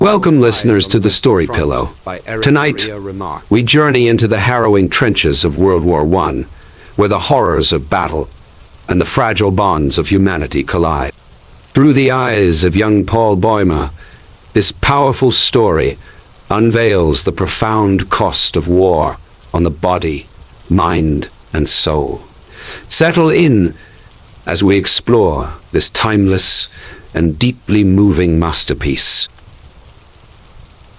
Welcome, listeners, to the Story Pillow. Tonight, we journey into the harrowing trenches of World War I, where the horrors of battle and the fragile bonds of humanity collide. Through the eyes of young Paul Bäumer, this powerful story unveils the profound cost of war on the body, mind, and soul. Settle in as we explore this timeless and deeply moving masterpiece.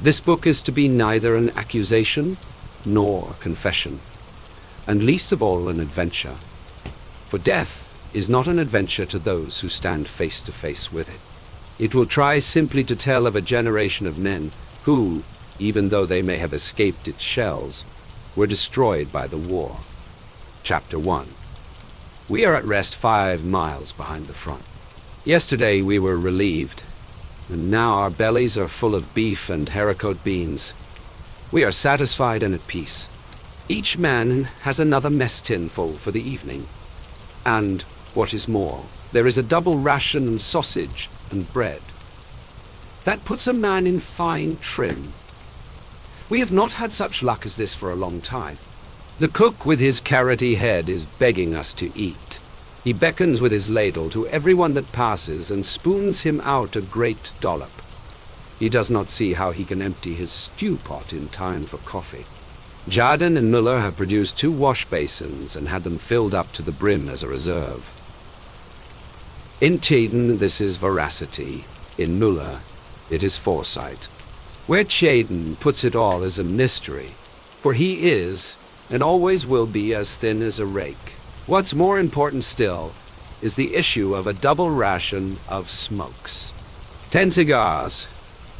This book is to be neither an accusation nor a confession, and least of all an adventure. For death is not an adventure to those who stand face to face with it. It will try simply to tell of a generation of men who, even though they may have escaped its shells, were destroyed by the war. Chapter 1. We are at rest 5 miles behind the front. Yesterday we were relieved, and now our bellies are full of beef and haricot beans. We are satisfied and at peace. Each man has another mess tin full for the evening. And, what is more, there is a double ration of sausage and bread. That puts a man in fine trim. We have not had such luck as this for a long time. The cook with his carroty head is begging us to eat. He beckons with his ladle to everyone that passes and spoons him out a great dollop. He does not see how he can empty his stew pot in time for coffee. Jardin and Müller have produced 2 wash basins and had them filled up to the brim as a reserve. In Chaden, this is veracity. In Müller, it is foresight. Where Chaden puts it all is a mystery, for he is, and always will be, as thin as a rake. What's more important still is the issue of a double ration of smokes. 10 cigars,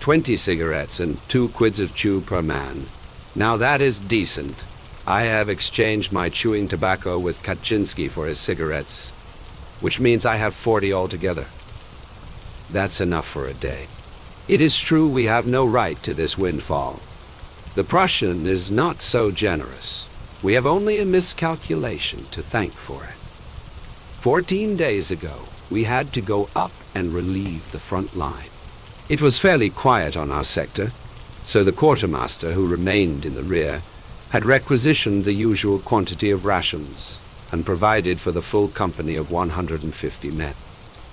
20 cigarettes, and 2 quids of chew per man. Now that is decent. I have exchanged my chewing tobacco with Kaczynski for his cigarettes, which means I have 40 altogether. That's enough for a day. It is true we have no right to this windfall. The Prussian is not so generous. We have only a miscalculation to thank for it. 14 days ago, we had to go up and relieve the front line. It was fairly quiet on our sector, so the quartermaster, who remained in the rear, had requisitioned the usual quantity of rations and provided for the full company of 150 men.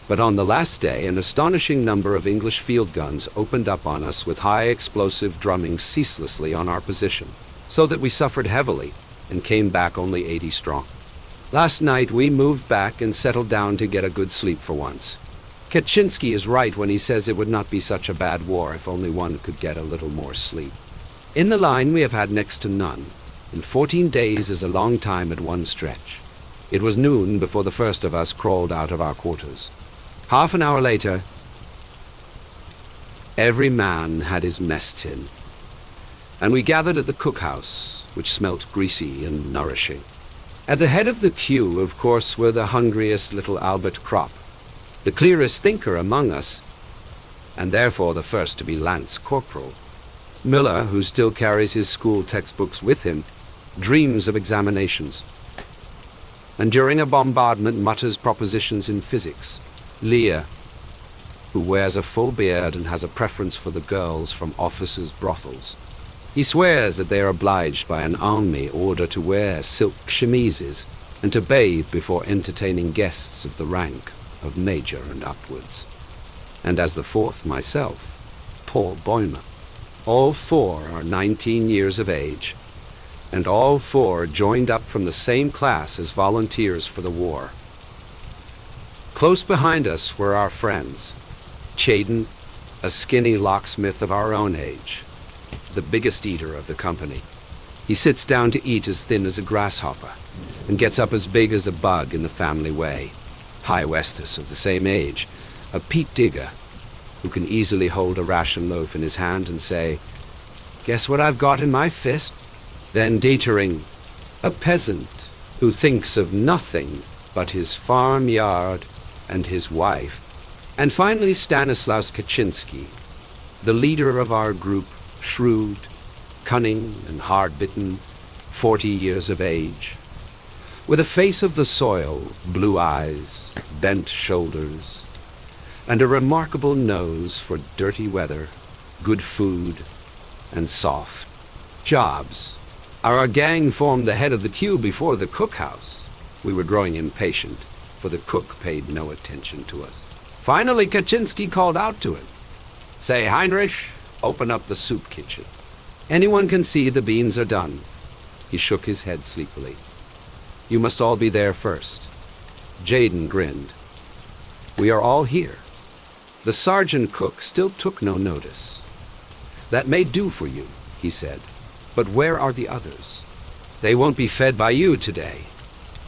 But on the last day, an astonishing number of English field guns opened up on us with high explosive drumming ceaselessly on our position, so that we suffered heavily and came back only 80 strong. Last night we moved back and settled down to get a good sleep for once. Kaczynski is right when he says it would not be such a bad war if only one could get a little more sleep. In the line we have had next to none, and 14 days is a long time at one stretch. It was noon before the first of us crawled out of our quarters. Half an hour later, every man had his mess tin, and we gathered at the cookhouse, which smelt greasy and nourishing. At the head of the queue, of course, were the hungriest little Albert Kropp, the clearest thinker among us, and therefore the first to be lance corporal. Müller, who still carries his school textbooks with him, dreams of examinations, and during a bombardment mutters propositions in physics. Leah, who wears a full beard and has a preference for the girls from officers' brothels. He swears that they are obliged by an army order to wear silk chemises and to bathe before entertaining guests of the rank of major and upwards. And as the 4th, myself, Paul Bäumer. All 4 are 19 years of age, and all 4 joined up from the same class as volunteers for the war. Close behind us were our friends. Chaden, a skinny locksmith of our own age, the biggest eater of the company. He sits down to eat as thin as a grasshopper and gets up as big as a bug in the family way. High Westus, of the same age, a Pete Digger, who can easily hold a ration loaf in his hand and say, "Guess what I've got in my fist?" Then Dietering, a peasant who thinks of nothing but his farmyard and his wife. And finally Stanislaus Kaczynski, the leader of our group, shrewd, cunning, and hard-bitten, 40 years of age, with a face of the soil, blue eyes, bent shoulders, and a remarkable nose for dirty weather good food, and soft jobs. Our gang formed the head of the queue before the cookhouse. We were growing impatient, for the cook paid no attention to us. Finally, Kaczynski called out to him. "Say, Heinrich, open up the soup kitchen. Anyone can see the beans are done." He shook his head sleepily. "You must all be there first." Jaden grinned. "We are all here." The sergeant cook still took no notice. "That may do for you," he said. "But where are the others? They won't be fed by you today.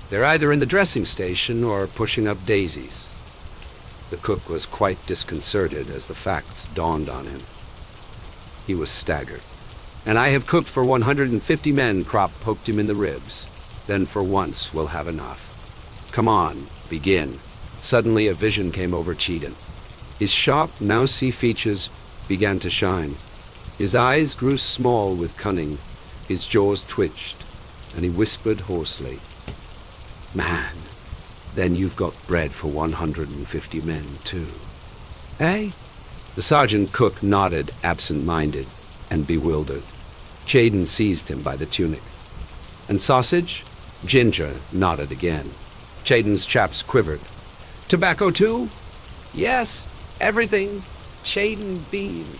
They're either in the dressing station or pushing up daisies." The cook was quite disconcerted as the facts dawned on him. He was staggered. "And I have cooked for 150 men," Kropp poked him in the ribs. "Then for once we'll have enough. Come on, begin." Suddenly a vision came over Cheatham. His sharp, mousy features began to shine. His eyes grew small with cunning. His jaws twitched, and he whispered hoarsely, "Man, then you've got bread for 150 men, too." "Eh?" The sergeant cook nodded, absent-minded and bewildered. Jaden seized him by the tunic. "And sausage?" Ginger nodded again. Jaden's chaps quivered. "Tobacco, too?" "Yes, everything. Jaden bean."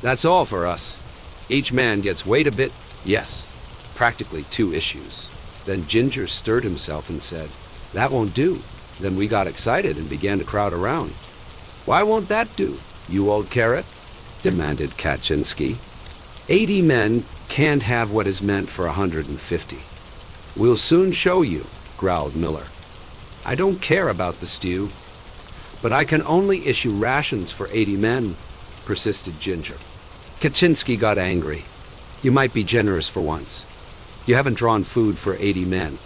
"That's all for us. Each man gets weighed a bit." "Yes, practically 2 issues. Then Ginger stirred himself and said, "That won't do." Then we got excited and began to crowd around. "Why won't that do, you old carrot?" demanded Kaczynski. 80 men can't have what is meant for 150. "We'll soon show you," growled Miller. "I don't care about the stew." "But I can only issue rations for 80 men, persisted Ginger. Kaczynski got angry. "You might be generous for once. You haven't drawn food for 80 men.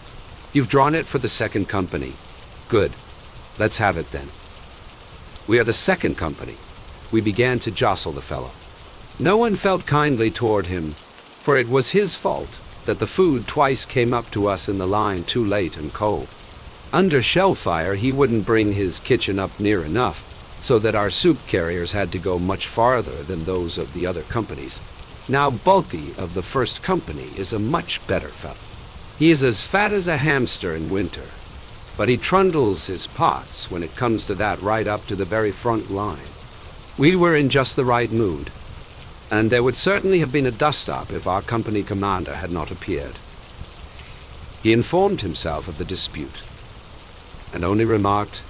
You've drawn it for the second company. Good. Let's have it then." "We are the second company." We began to jostle the fellow. No one felt kindly toward him, for it was his fault that the food twice came up to us in the line too late and cold. Under shell fire, he wouldn't bring his kitchen up near enough, so that our soup carriers had to go much farther than those of the other companies. Now Bulky of the first company is a much better fellow. He is as fat as a hamster in winter, but he trundles his pots when it comes to that right up to the very front line. We were in just the right mood, and there would certainly have been a dust-up if our company commander had not appeared. He informed himself of the dispute, and only remarked,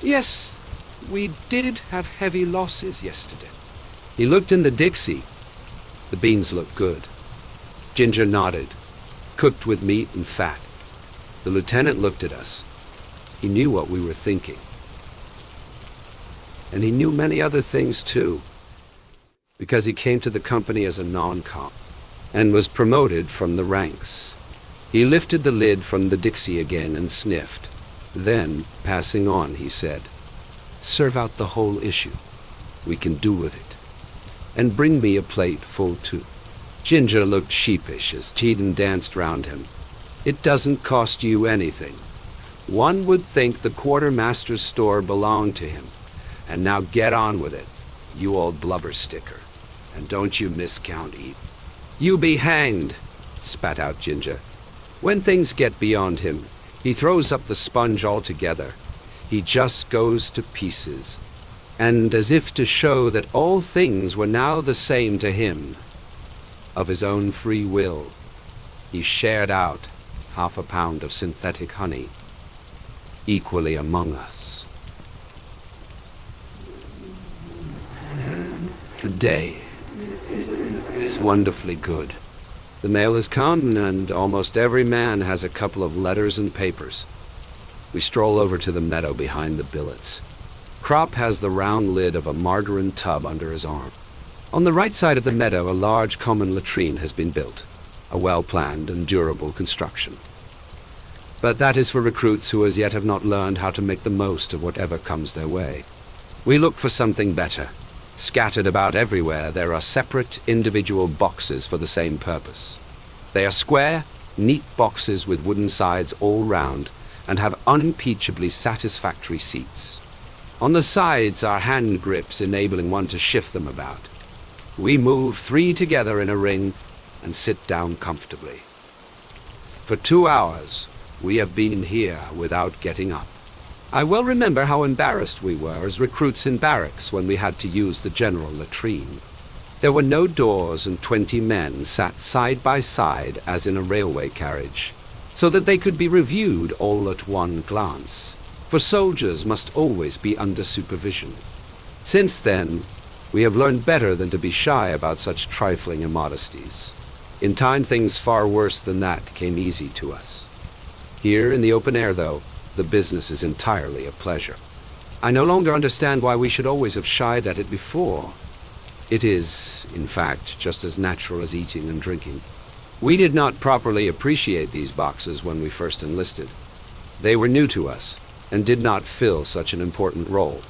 "Yes, we did have heavy losses yesterday." He looked in the Dixie. The beans looked good. Ginger nodded, cooked with meat and fat. The lieutenant looked at us. He knew what we were thinking. And he knew many other things too, because he came to the company as a non-cop and was promoted from the ranks. He lifted the lid from the Dixie again and sniffed. Then, passing on, he said, "Serve out the whole issue. We can do with it. And bring me a plate full too." Ginger looked sheepish as Cheatham danced round him. "It doesn't cost you anything. One would think the quartermaster's store belonged to him. And now get on with it, you old blubber sticker. And don't you miscount eat." "You be hanged," spat out Ginger. "When things get beyond him, he throws up the sponge altogether. He just goes to pieces. And as if to show that all things were now the same to him, of his own free will, he shared out 1/2 pound of synthetic honey, equally among us. Today is wonderfully good. The mail is come, and almost every man has a couple of letters and papers. We stroll over to the meadow behind the billets. Kropp has the round lid of a margarine tub under his arm. On the right side of the meadow, a large common latrine has been built, a well-planned and durable construction. But that is for recruits who as yet have not learned how to make the most of whatever comes their way. We look for something better. Scattered about everywhere, there are separate individual boxes for the same purpose. They are square, neat boxes with wooden sides all round and have unimpeachably satisfactory seats. On the sides are hand grips enabling one to shift them about. We move 3 together in a ring and sit down comfortably. For 2 hours, we have been here without getting up. I well remember how embarrassed we were as recruits in barracks when we had to use the general latrine. There were no doors and 20 men sat side by side as in a railway carriage, so that they could be reviewed all at one glance, for soldiers must always be under supervision. Since then, we have learned better than to be shy about such trifling immodesties. In time, things far worse than that came easy to us. Here in the open air, though, the business is entirely a pleasure. I no longer understand why we should always have shied at it before. It is, in fact, just as natural as eating and drinking. We did not properly appreciate these boxes when we first enlisted. They were new to us and did not fill such an important role,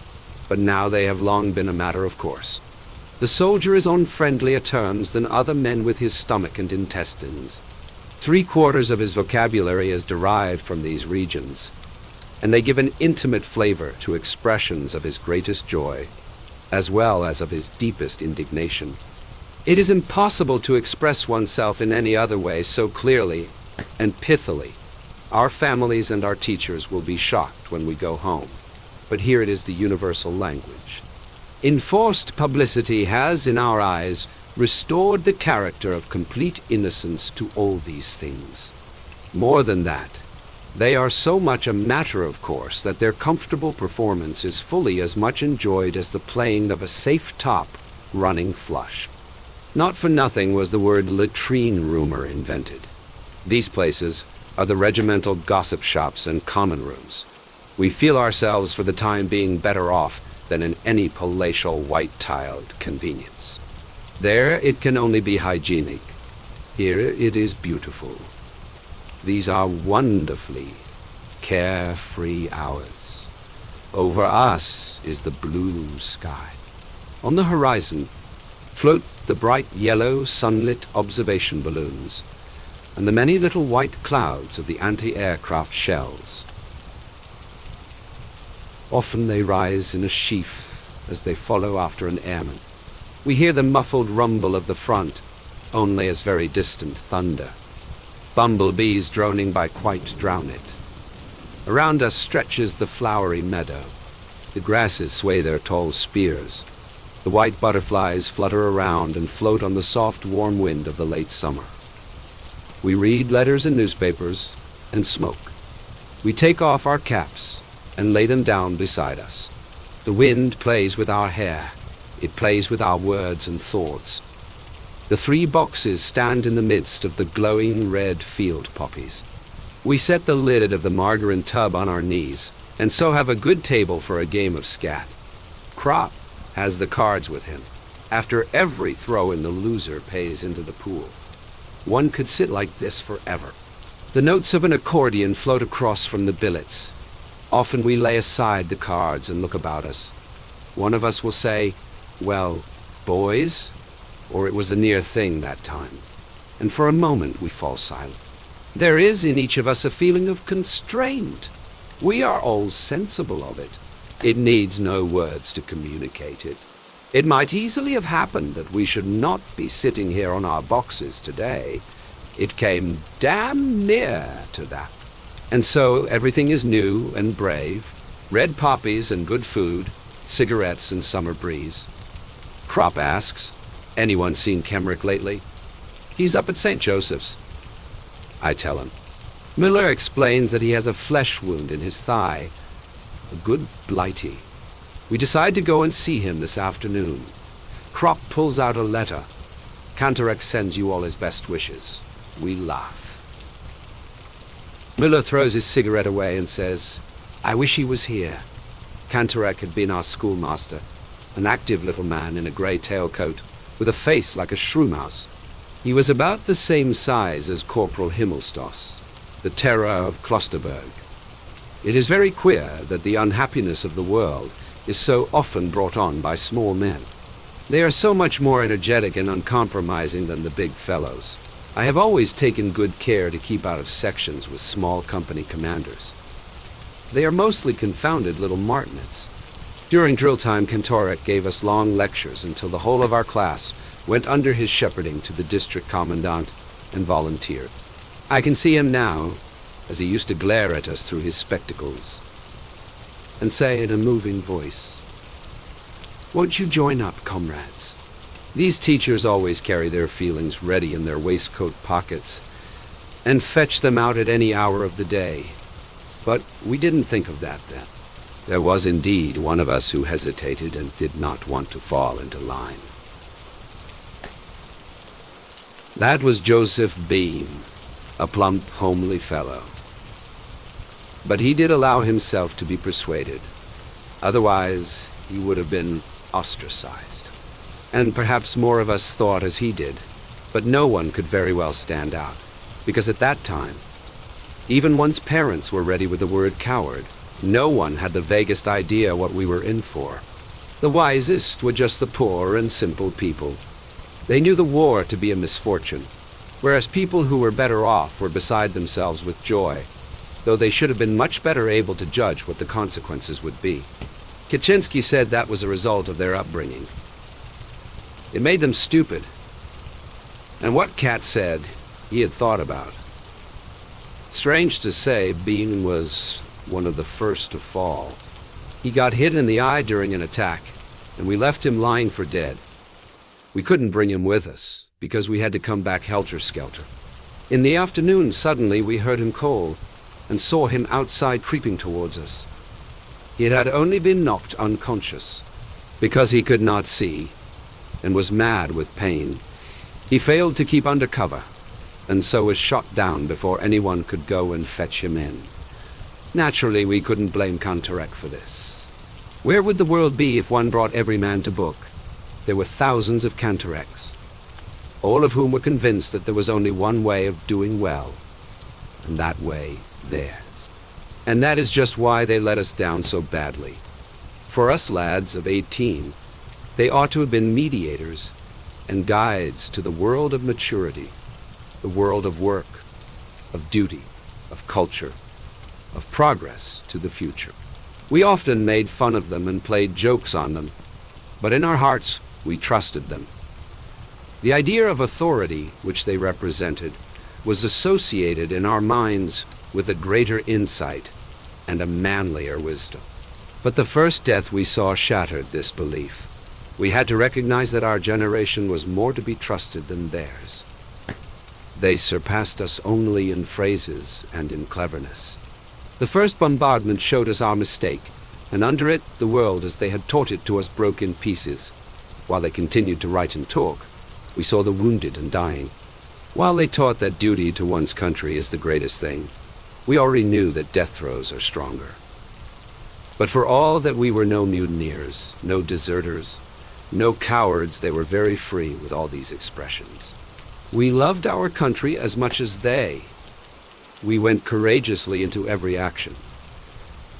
but now they have long been a matter of course. The soldier is on friendlier terms than other men with his stomach and intestines. 3/4 of his vocabulary is derived from these regions, and they give an intimate flavor to expressions of his greatest joy, as well as of his deepest indignation. It is impossible to express oneself in any other way so clearly and pithily. Our families and our teachers will be shocked when we go home, but here it is the universal language. Enforced publicity has, in our eyes, restored the character of complete innocence to all these things. More than that, they are so much a matter of course that their comfortable performance is fully as much enjoyed as the playing of a safe top running flush. Not for nothing was the word latrine rumor invented. These places are the regimental gossip shops and common rooms. We feel ourselves for the time being better off than in any palatial white-tiled convenience. There it can only be hygienic. Here it is beautiful. These are wonderfully carefree hours. Over us is the blue sky. On the horizon float the bright yellow sunlit observation balloons and the many little white clouds of the anti-aircraft shells. Often they rise in a sheaf as they follow after an airman. We hear the muffled rumble of the front only as very distant thunder. Bumblebees droning by quite drown it. Around us stretches the flowery meadow. The grasses sway their tall spears. The white butterflies flutter around and float on the soft, warm wind of the late summer. We read letters and newspapers and smoke. We take off our caps and lay them down beside us. The wind plays with our hair. It plays with our words and thoughts. The 3 boxes stand in the midst of the glowing red field poppies. We set the lid of the margarine tub on our knees, and so have a good table for a game of scat. Crop has the cards with him. After every throw-in, the loser pays into the pool. One could sit like this forever. The notes of an accordion float across from the billets. Often we lay aside the cards and look about us. One of us will say, "Well, boys," or "It was a near thing that time." And for a moment we fall silent. There is in each of us a feeling of constraint. We are all sensible of it. It needs no words to communicate it. It might easily have happened that we should not be sitting here on our boxes today. It came damn near to that. And so everything is new and brave. Red poppies and good food, cigarettes and summer breeze. Crop asks, "Anyone seen Kemrick lately?" "He's up at St. Joseph's." I tell him. Miller explains that he has a flesh wound in his thigh, a good blighty. We decide to go and see him this afternoon. Crop pulls out a letter. Cantorek sends you all his best wishes. We laugh. Miller throws his cigarette away and says, "I wish he was here." Cantorek had been our schoolmaster, an active little man in a grey tailcoat, with a face like a shrew mouse. He was about the same size as Corporal Himmelsstoss, the terror of Klosterberg. It is very queer that the unhappiness of the world is so often brought on by small men. They are so much more energetic and uncompromising than the big fellows. I have always taken good care to keep out of sections with small company commanders. They are mostly confounded little martinets. During drill time, Kantorek gave us long lectures until the whole of our class went under his shepherding to the district commandant and volunteered. I can see him now, as he used to glare at us through his spectacles and say in a moving voice, "Won't you join up, comrades?" These teachers always carry their feelings ready in their waistcoat pockets and fetch them out at any hour of the day. But we didn't think of that then. There was indeed one of us who hesitated and did not want to fall into line. That was Joseph Beam, a plump, homely fellow. But he did allow himself to be persuaded. Otherwise, he would have been ostracized. And perhaps more of us thought as he did, but no one could very well stand out, because at that time, even one's parents were ready with the word coward. No one had the vaguest idea what we were in for. The wisest were just the poor and simple people. They knew the war to be a misfortune, whereas people who were better off were beside themselves with joy, though they should have been much better able to judge what the consequences would be. Kaczynski said that was a result of their upbringing. It made them stupid. And what Kat said, he had thought about. Strange to say, Bean was one of the first to fall. He got hit in the eye during an attack, and we left him lying for dead. We couldn't bring him with us, because we had to come back helter-skelter. In the afternoon, suddenly we heard him call, and saw him outside creeping towards us. He had only been knocked unconscious. Because he could not see, and was mad with pain, he failed to keep under cover, and so was shot down before anyone could go and fetch him in. Naturally, we couldn't blame Kantorek for this. Where would the world be if one brought every man to book? There were thousands of Kantoreks, all of whom were convinced that there was only one way of doing well, and that way theirs. And that is just why they let us down so badly. For us lads of 18, they ought to have been mediators and guides to the world of maturity, the world of work, of duty, of culture, of progress to the future. We often made fun of them and played jokes on them, but in our hearts we trusted them. The idea of authority which they represented was associated in our minds with a greater insight and a manlier wisdom. But the first death we saw shattered this belief. We had to recognize that our generation was more to be trusted than theirs. They surpassed us only in phrases and in cleverness. The first bombardment showed us our mistake, and under it the world as they had taught it to us broke in pieces. While they continued to write and talk, we saw the wounded and dying. While they taught that duty to one's country is the greatest thing, we already knew that death throes are stronger. But for all that we were no mutineers, no deserters, no cowards, they were very free with all these expressions. We loved our country as much as they. We went courageously into every action.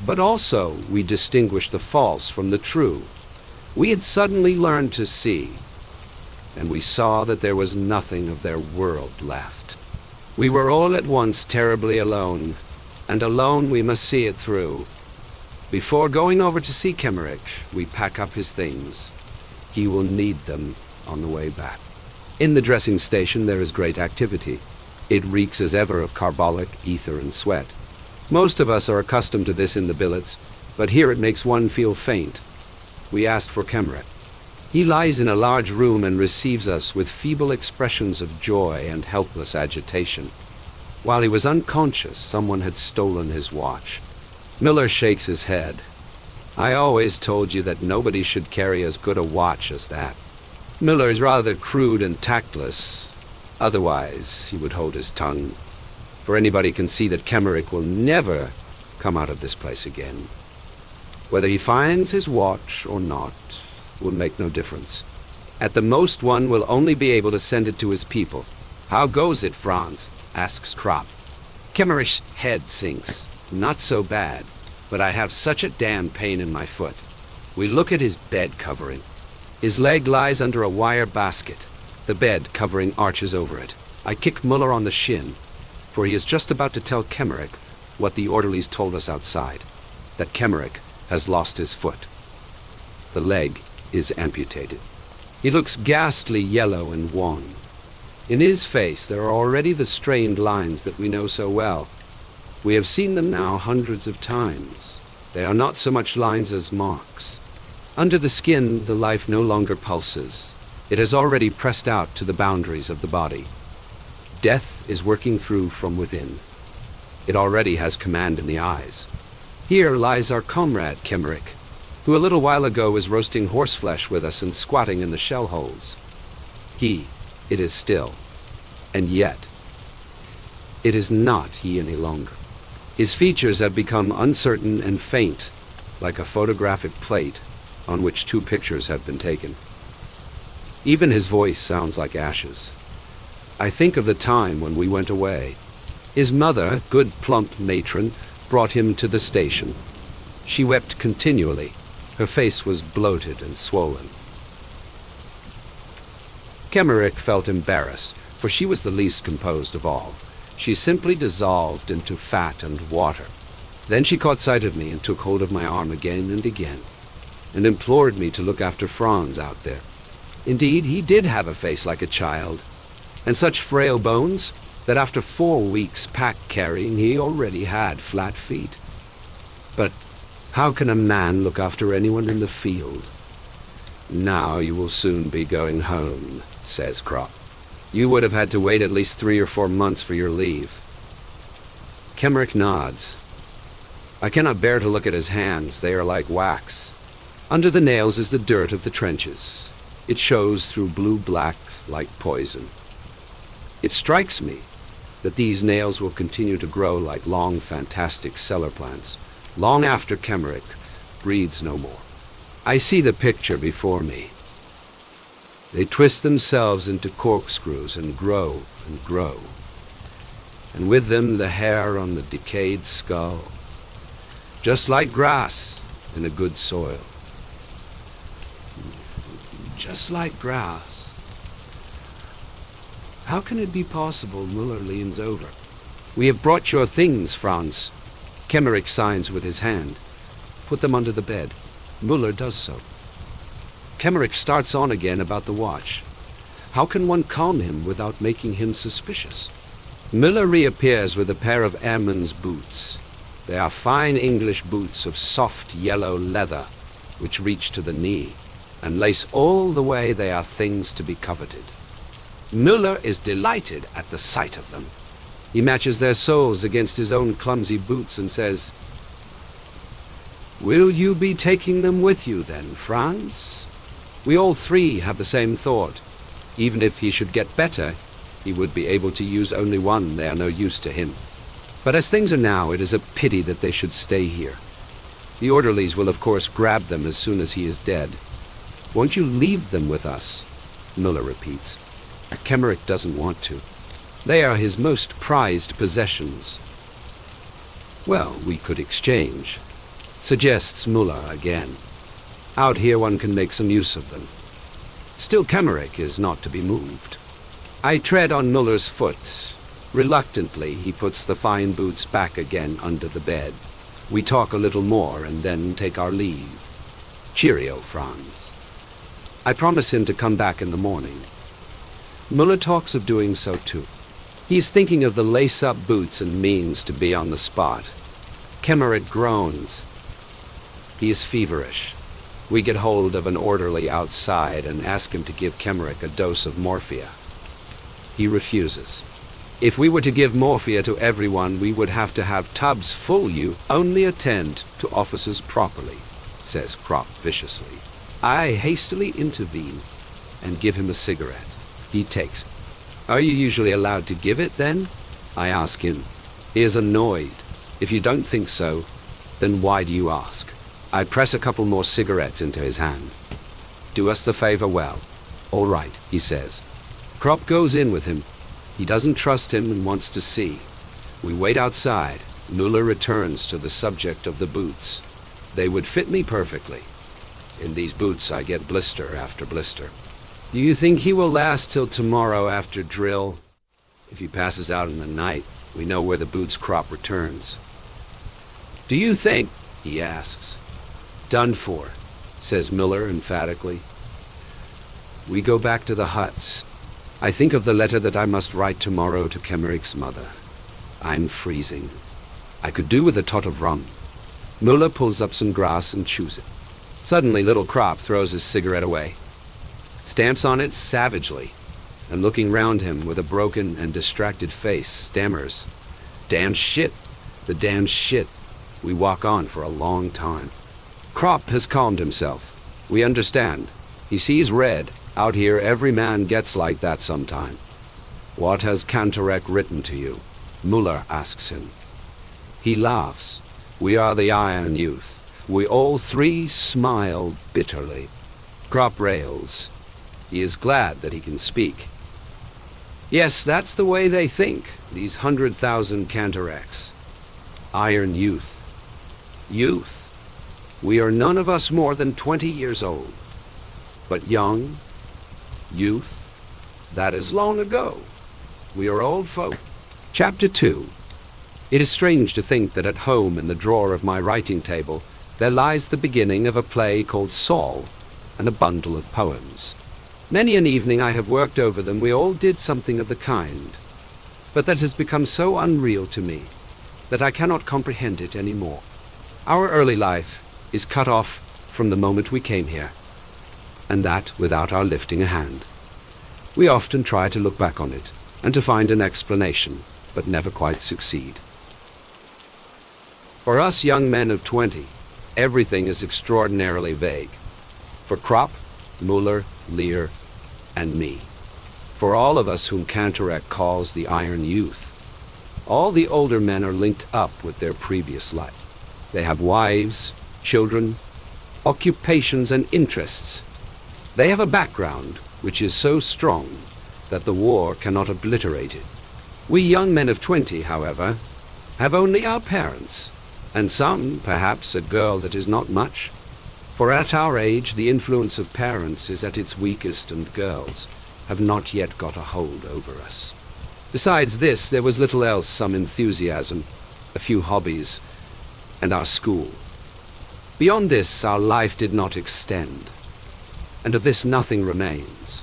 But also we distinguished the false from the true. We had suddenly learned to see, and we saw that there was nothing of their world left. We were all at once terribly alone, and alone we must see it through. Before going over to see Kemmerich, we pack up his things. He will need them on the way back. In the dressing station there is great activity. It reeks as ever of carbolic, ether, and sweat. Most of us are accustomed to this in the billets, but here it makes one feel faint. We asked for Kemmerich. He lies in a large room and receives us with feeble expressions of joy and helpless agitation. While he was unconscious, someone had stolen his watch. Miller shakes his head. I always told you that nobody should carry as good a watch as that. Miller is rather crude and tactless. Otherwise, he would hold his tongue. For anybody can see that Kemmerich will never come out of this place again. Whether he finds his watch or not will make no difference. At the most, one will only be able to send it to his people. How goes it, Franz? Asks Kropp. Kemmerich's head sinks. Not so bad, but I have such a damn pain in my foot. We look at his bed covering. His leg lies under a wire basket. The bed covering arches over it. I kick Muller on the shin, for he is just about to tell Kemmerich what the orderlies told us outside, that Kemmerich has lost his foot. The leg is amputated. He looks ghastly yellow and wan. In his face there are already the strained lines that we know so well. We have seen them now hundreds of times. They are not so much lines as marks. Under the skin, the life no longer pulses. It has already pressed out to the boundaries of the body. Death is working through from within. It already has command in the eyes. Here lies our comrade, Emmerich, who a little while ago was roasting horseflesh with us and squatting in the shell holes. It is still. And yet, it is not he any longer. His features have become uncertain and faint, like a photographic plate on which two pictures have been taken. Even his voice sounds like ashes. I think of the time when we went away. His mother, good plump matron, brought him to the station. She wept continually. Her face was bloated and swollen. Emmerich felt embarrassed, for she was the least composed of all. She simply dissolved into fat and water. Then she caught sight of me and took hold of my arm again and again, and implored me to look after Franz out there. Indeed, he did have a face like a child, and such frail bones that after 4 weeks pack-carrying he already had flat feet. But how can a man look after anyone in the field? Now you will soon be going home, says Kropp. You would have had to wait at least 3 or 4 months for your leave. Emmerich nods. I cannot bear to look at his hands. They are like wax. Under the nails is the dirt of the trenches. It shows through blue-black like poison. It strikes me that these nails will continue to grow like long, fantastic cellar plants, long after Emmerich breathes no more. I see the picture before me. They twist themselves into corkscrews and grow and grow, and with them the hair on the decayed skull, just like grass in a good soil. Just like grass. How can it be possible? Muller leans over. We have brought your things, Franz. Emmerich signs with his hand. Put them under the bed. Muller does so. Emmerich starts on again about the watch. How can one calm him without making him suspicious? Muller reappears with a pair of airman's boots. They are fine English boots of soft yellow leather, which reach to the knee, and lace all the way. They are things to be coveted. Muller is delighted at the sight of them. He matches their soles against his own clumsy boots and says, "Will you be taking them with you then, Franz?" We all three have the same thought. Even if he should get better, he would be able to use only one. They are no use to him. But as things are now, it is a pity that they should stay here. The orderlies will of course grab them as soon as he is dead. Won't you leave them with us? Muller repeats. Emmerich doesn't want to. They are his most prized possessions. Well, we could exchange, suggests Muller again. Out here one can make some use of them. Still, Emmerich is not to be moved. I tread on Muller's foot. Reluctantly, he puts the fine boots back again under the bed. We talk a little more and then take our leave. Cheerio, Franz. I promise him to come back in the morning. Muller talks of doing so too. He is thinking of the lace-up boots and means to be on the spot. Emmerich groans. He is feverish. We get hold of an orderly outside and ask him to give Emmerich a dose of morphia. He refuses. If we were to give morphia to everyone, we would have to have tubs full. You only attend to officers properly, says Kropp viciously. I hastily intervene and give him a cigarette. He takes it. Are you usually allowed to give it then? I ask him. He is annoyed. If you don't think so, then why do you ask? I press a couple more cigarettes into his hand. Do us the favor well. All right, he says. Kropp goes in with him. He doesn't trust him and wants to see. We wait outside. Muller returns to the subject of the boots. They would fit me perfectly. In these boots I get blister after blister. Do you think he will last till tomorrow after drill? If he passes out in the night, we know where the boots Kropp returns. Do you think, he asks, done for, says Miller emphatically. We go back to the huts. I think of the letter that I must write tomorrow to Kemmerich's mother. I'm freezing. I could do with a tot of rum. Muller pulls up some grass and chews it. Suddenly, little Krop throws his cigarette away, stamps on it savagely, and looking round him with a broken and distracted face, stammers, "Damn shit! The damn shit!" We walk on for a long time. Krop has calmed himself. We understand. He sees red. Out here, every man gets like that sometime. "What has Cantorek written to you?" Muller asks him. He laughs. We are the Iron Youth. We all three smile bitterly. Krop rails. He is glad that he can speak. Yes, that's the way they think, these 100,000 Cantoreks. Iron Youth. Youth. We are none of us more than 20 years old. But young, youth, that is long ago. We are old folk. Chapter 2. It is strange to think that at home in the drawer of my writing table there lies the beginning of a play called Saul and a bundle of poems. Many an evening I have worked over them. We all did something of the kind. But that has become so unreal to me that I cannot comprehend it any more. Our early life is cut off from the moment we came here, and that without our lifting a hand. We often try to look back on it and to find an explanation, but never quite succeed. For us young men of 20, everything is extraordinarily vague. For Krop, Muller, Lear, and me. For all of us whom Cantorek calls the Iron Youth. All the older men are linked up with their previous life. They have wives, children, occupations, and interests. They have a background which is so strong that the war cannot obliterate it. We young men of 20, however, have only our parents, and some, perhaps, a girl that is not much. For at our age, the influence of parents is at its weakest, and girls have not yet got a hold over us. Besides this, there was little else, some enthusiasm, a few hobbies, and our school. Beyond this, our life did not extend, and of this nothing remains.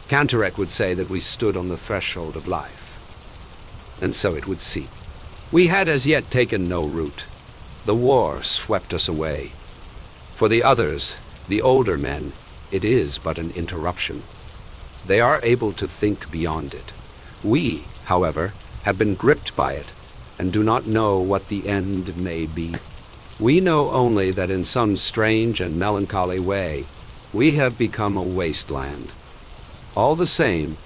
Cantorek would say that we stood on the threshold of life, and so it would seem. We had as yet taken no root. The war swept us away. For the others, the older men, it is but an interruption. They are able to think beyond it. We, however, have been gripped by it, and do not know what the end may be. We know only that in some strange and melancholy way, we have become a wasteland. All the same,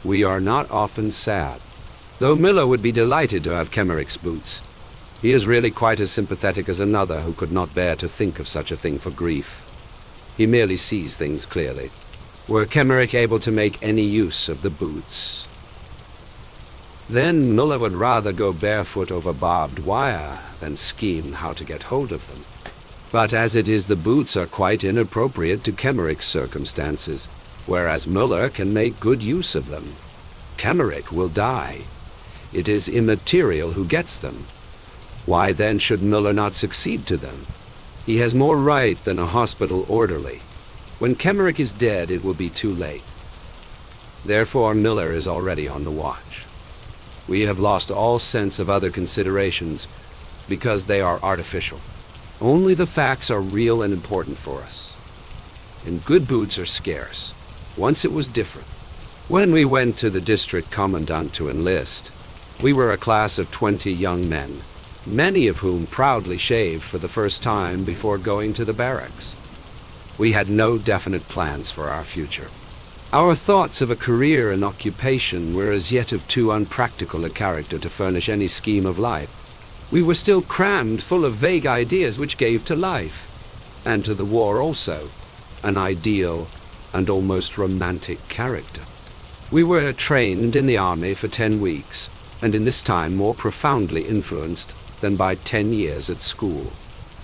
we are not often sad. Though Miller would be delighted to have Kemmerich's boots, he is really quite as sympathetic as another who could not bear to think of such a thing for grief. He merely sees things clearly. Were Kemmerich able to make any use of the boots? Then Muller would rather go barefoot over barbed wire than scheme how to get hold of them. But as it is, the boots are quite inappropriate to Kemmerich's circumstances, whereas Muller can make good use of them. Kemmerich will die. It is immaterial who gets them. Why then should Muller not succeed to them? He has more right than a hospital orderly. When Kemmerich is dead, it will be too late. Therefore, Miller is already on the watch. We have lost all sense of other considerations because they are artificial. Only the facts are real and important for us. And good boots are scarce. Once it was different. When we went to the district commandant to enlist, we were a class of 20 young men, many of whom proudly shaved for the first time before going to the barracks. We had no definite plans for our future. Our thoughts of a career and occupation were as yet of too unpractical a character to furnish any scheme of life. We were still crammed full of vague ideas which gave to life, and to the war also, an ideal and almost romantic character. We were trained in the army for 10 weeks, and in this time more profoundly influenced than by 10 years at school.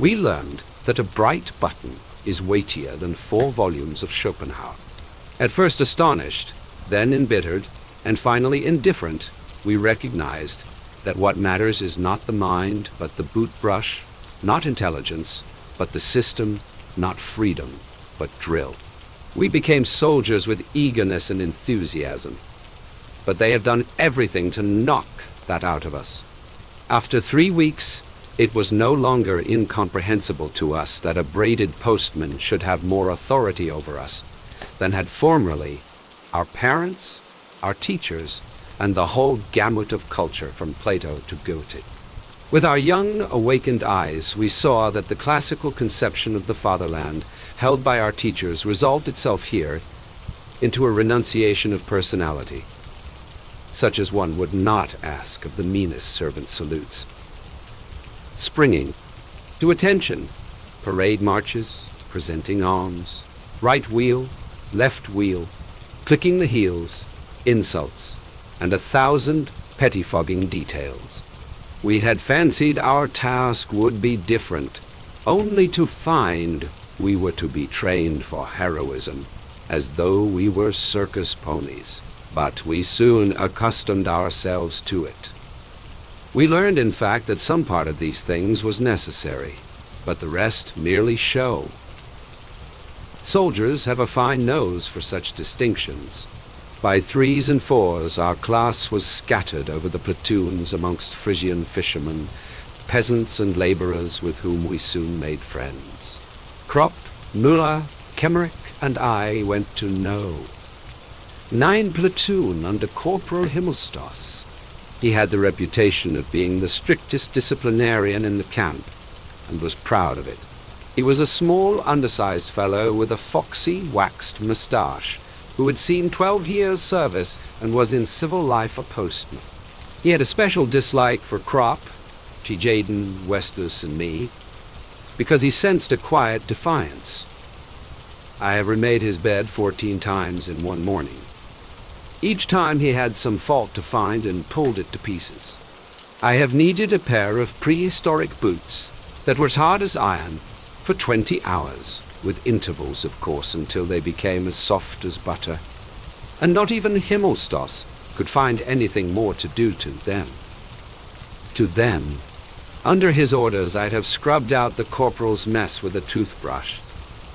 We learned that a bright button is weightier than 4 volumes of Schopenhauer. At first astonished, then embittered, and finally indifferent, we recognized that what matters is not the mind, but the boot brush, not intelligence, but the system, not freedom, but drill. We became soldiers with eagerness and enthusiasm, but they have done everything to knock that out of us. After 3 weeks, it was no longer incomprehensible to us that a braided postman should have more authority over us than had formerly our parents, our teachers, and the whole gamut of culture from Plato to Goethe. With our young, awakened eyes, we saw that the classical conception of the fatherland held by our teachers resolved itself here into a renunciation of personality, such as one would not ask of the meanest servant salutes. Springing to attention, parade marches, presenting arms, right wheel, left wheel, clicking the heels, insults, and 1,000 pettifogging details. We had fancied our task would be different, only to find we were to be trained for heroism, as though we were circus ponies. But we soon accustomed ourselves to it. We learned, in fact, that some part of these things was necessary, but the rest merely show. Soldiers have a fine nose for such distinctions. By 3s and 4s, our class was scattered over the platoons amongst Frisian fishermen, peasants and laborers with whom we soon made friends. Kropp, Müller, Kemmerich, and I went to know. 9 platoon under Corporal Himmelstoss. He had the reputation of being the strictest disciplinarian in the camp, and was proud of it. He was a small, undersized fellow with a foxy, waxed moustache, who had seen 12 years' service and was in civil life a postman. He had a special dislike for Kropp, Jaden, Westus, and me, because he sensed a quiet defiance. I have remade his bed 14 times in one morning. Each time he had some fault to find and pulled it to pieces. I have kneaded a pair of prehistoric boots that were as hard as iron for 20 hours, with intervals, of course, until they became as soft as butter. And not even Himmelstoss could find anything more to do to them. To them. Under his orders, I'd have scrubbed out the corporal's mess with a toothbrush.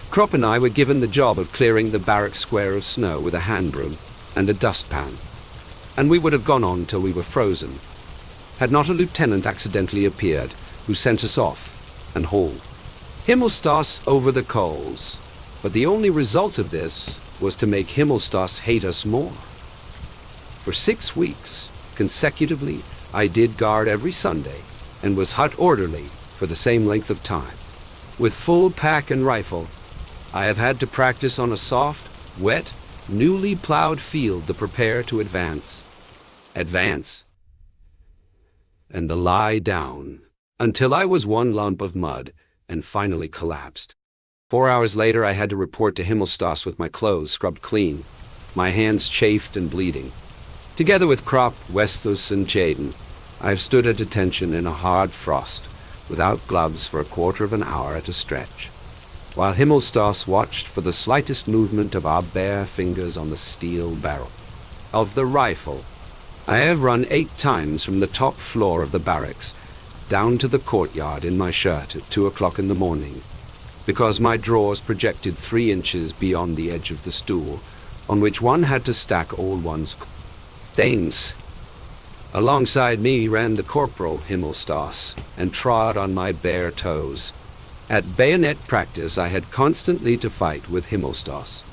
Kropp and I were given the job of clearing the barrack square of snow with a hand broom and a dustpan, and we would have gone on till we were frozen, had not a lieutenant accidentally appeared, who sent us off and hauled Himmelstoss over the coals. But the only result of this was to make Himmelstoss hate us more. For 6 weeks, consecutively, I did guard every Sunday, and was hut orderly for the same length of time. With full pack and rifle, I have had to practice on a soft, wet, newly plowed field to prepare to advance, and the lie down, until I was one lump of mud, and finally collapsed. 4 hours later, I had to report to Himmelstoss with my clothes scrubbed clean, my hands chafed and bleeding. Together with Kropp, Westus, and Jaden, I have stood at attention in a hard frost, without gloves for a quarter of an hour at a stretch, while Himmelstoss watched for the slightest movement of our bare fingers on the steel barrel of the rifle. I have run 8 times from the top floor of the barracks down to the courtyard in my shirt at 2 o'clock in the morning, because my drawers projected 3 inches beyond the edge of the stool, on which one had to stack all one's things. Alongside me ran the Corporal Himmelstoss, and trod on my bare toes. At bayonet practice, I had constantly to fight with Himmelstoss,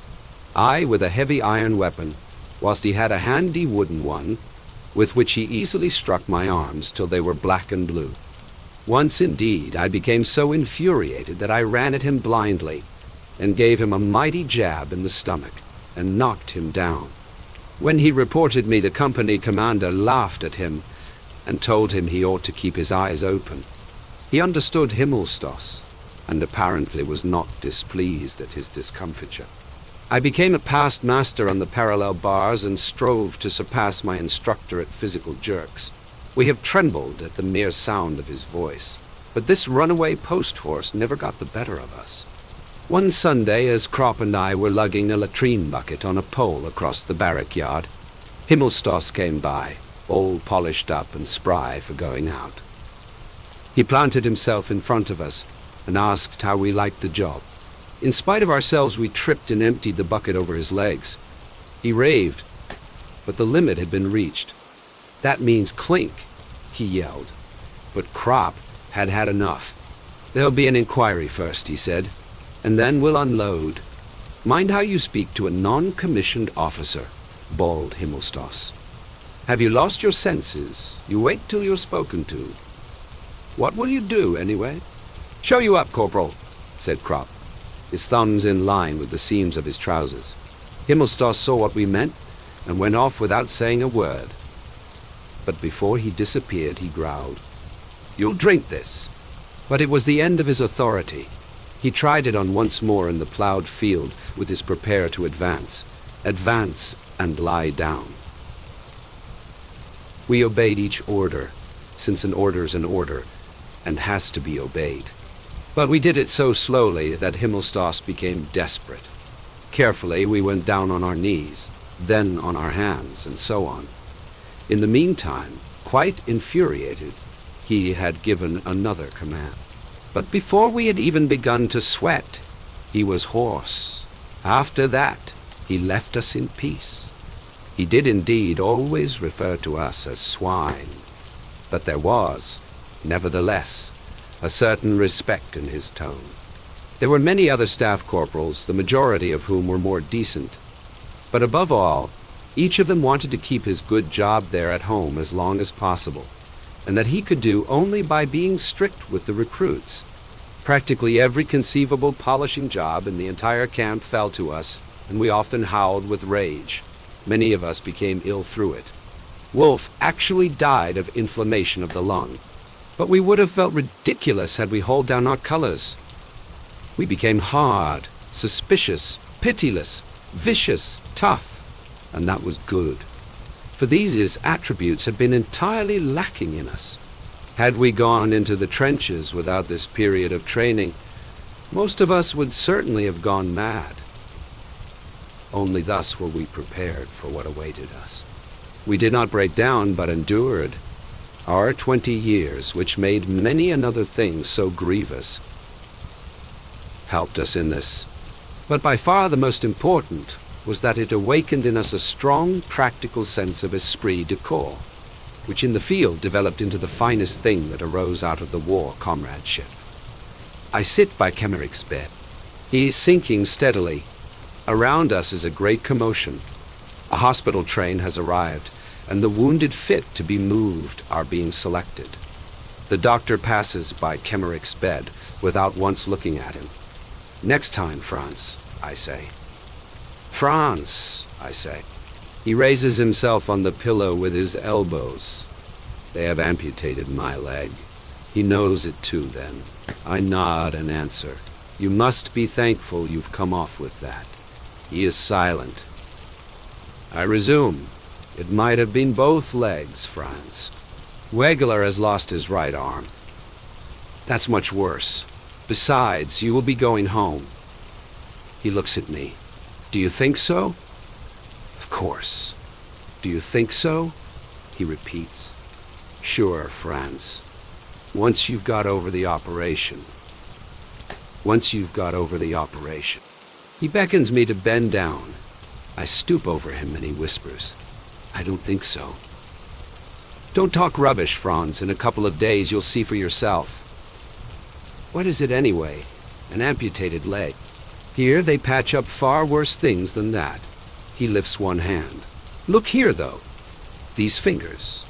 I with a heavy iron weapon, whilst he had a handy wooden one, with which he easily struck my arms till they were black and blue. Once, indeed, I became so infuriated that I ran at him blindly, and gave him a mighty jab in the stomach, and knocked him down. When he reported me, the company commander laughed at him, and told him he ought to keep his eyes open. He understood Himmelstoss, and apparently was not displeased at his discomfiture. I became a past master on the parallel bars, and strove to surpass my instructor at physical jerks. We have trembled at the mere sound of his voice, but this runaway post-horse never got the better of us. One Sunday, as Kropp and I were lugging a latrine bucket on a pole across the barrack yard, Himmelstoss came by, all polished up and spry for going out. He planted himself in front of us and asked how we liked the job. In spite of ourselves, we tripped and emptied the bucket over his legs. He raved, but the limit had been reached. "That means clink," he yelled. But Kropp had had enough. "There'll be an inquiry first," he said, "and then we'll unload." "Mind how you speak to a non-commissioned officer," bawled Himmelstoss. "Have you lost your senses? You wait till you're spoken to. What will you do, anyway?" "Show you up, Corporal," said Kropp, his thumbs in line with the seams of his trousers. Himmelstoss saw what we meant and went off without saying a word. But before he disappeared, he growled, "You'll drink this." But it was the end of his authority. He tried it on once more in the plowed field with his prepare to advance and lie down. We obeyed each order, since an order's an order and has to be obeyed. But we did it so slowly that Himmelstoss became desperate. Carefully, we went down on our knees, then on our hands, and so on. In the meantime, quite infuriated, he had given another command. But before we had even begun to sweat, he was hoarse. After that, he left us in peace. He did indeed always refer to us as swine, but there was, nevertheless, a certain respect in his tone. There were many other staff corporals, the majority of whom were more decent. But above all, each of them wanted to keep his good job there at home as long as possible, and that he could do only by being strict with the recruits. Practically every conceivable polishing job in the entire camp fell to us, and we often howled with rage. Many of us became ill through it. Wolf actually died of inflammation of the lung. But we would have felt ridiculous had we hauled down our colors. We became hard, suspicious, pitiless, vicious, tough, and that was good. For these attributes had been entirely lacking in us. Had we gone into the trenches without this period of training, most of us would certainly have gone mad. Only thus were we prepared for what awaited us. We did not break down, but endured. Our 20 years, which made many another thing so grievous, helped us in this. But by far the most important was that it awakened in us a strong, practical sense of esprit de corps, which in the field developed into the finest thing that arose out of the war comradeship. I sit by Kemmerich's bed. He is sinking steadily. Around us is a great commotion. A hospital train has arrived, and the wounded fit to be moved are being selected. The doctor passes by Kemmerich's bed without once looking at him. "Next time, Franz," I say. "Franz," I say. He raises himself on the pillow with his elbows. They have amputated my leg. He knows it too, then. I nod and answer, "You must be thankful you've come off with that." He is silent. I resume, "It might have been both legs, Franz. Wegler has lost his right arm. That's much worse. Besides, you will be going home." He looks at me. "Do you think so?" "Of course. Do you think so?" he repeats. "Sure, Franz. Once you've got over the operation. Once you've got over the operation." He beckons me to bend down. I stoop over him and he whispers, "I don't think so." "Don't talk rubbish, Franz. In a couple of days you'll see for yourself." What is it anyway? An amputated leg. Here they patch up far worse things than that. He lifts one hand. "Look here, though. These fingers.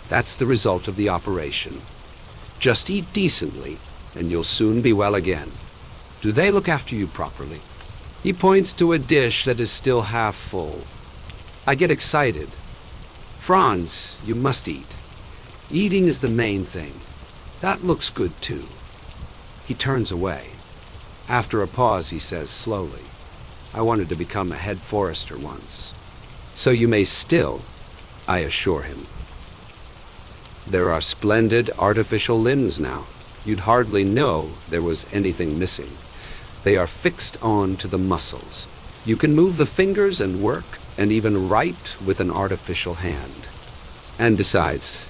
That's the result of the operation. Just eat decently, and you'll soon be well again. Do they look after you properly?" He points to a dish that is still half full. I get excited. "Franz, you must eat. Eating is the main thing. That looks good, too." He turns away. After a pause, he says slowly, "I wanted to become a head forester once." "So you may still," I assure him. There are splendid artificial limbs now. You'd hardly know there was anything missing. They are fixed on to the muscles. You can move the fingers and work, and even write with an artificial hand. And besides,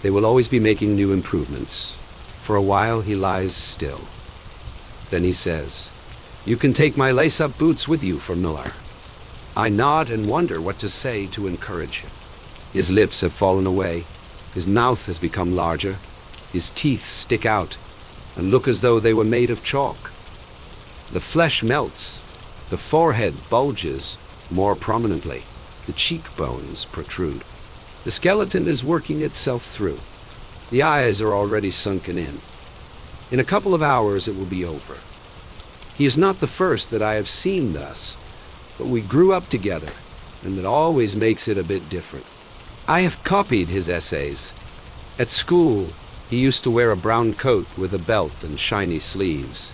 they will always be making new improvements. For a while he lies still. Then he says, You can take my lace-up boots with you for Miller. I nod and wonder what to say to encourage him. His lips have fallen away. His mouth has become larger. His teeth stick out and look as though they were made of chalk. The flesh melts. The forehead bulges more prominently. The cheekbones protrude. The skeleton is working itself through. The eyes are already sunken in. In a couple of hours it will be over. He is not the first that I have seen thus, but we grew up together, and that always makes it a bit different. I have copied his essays. At school, he used to wear a brown coat with a belt and shiny sleeves.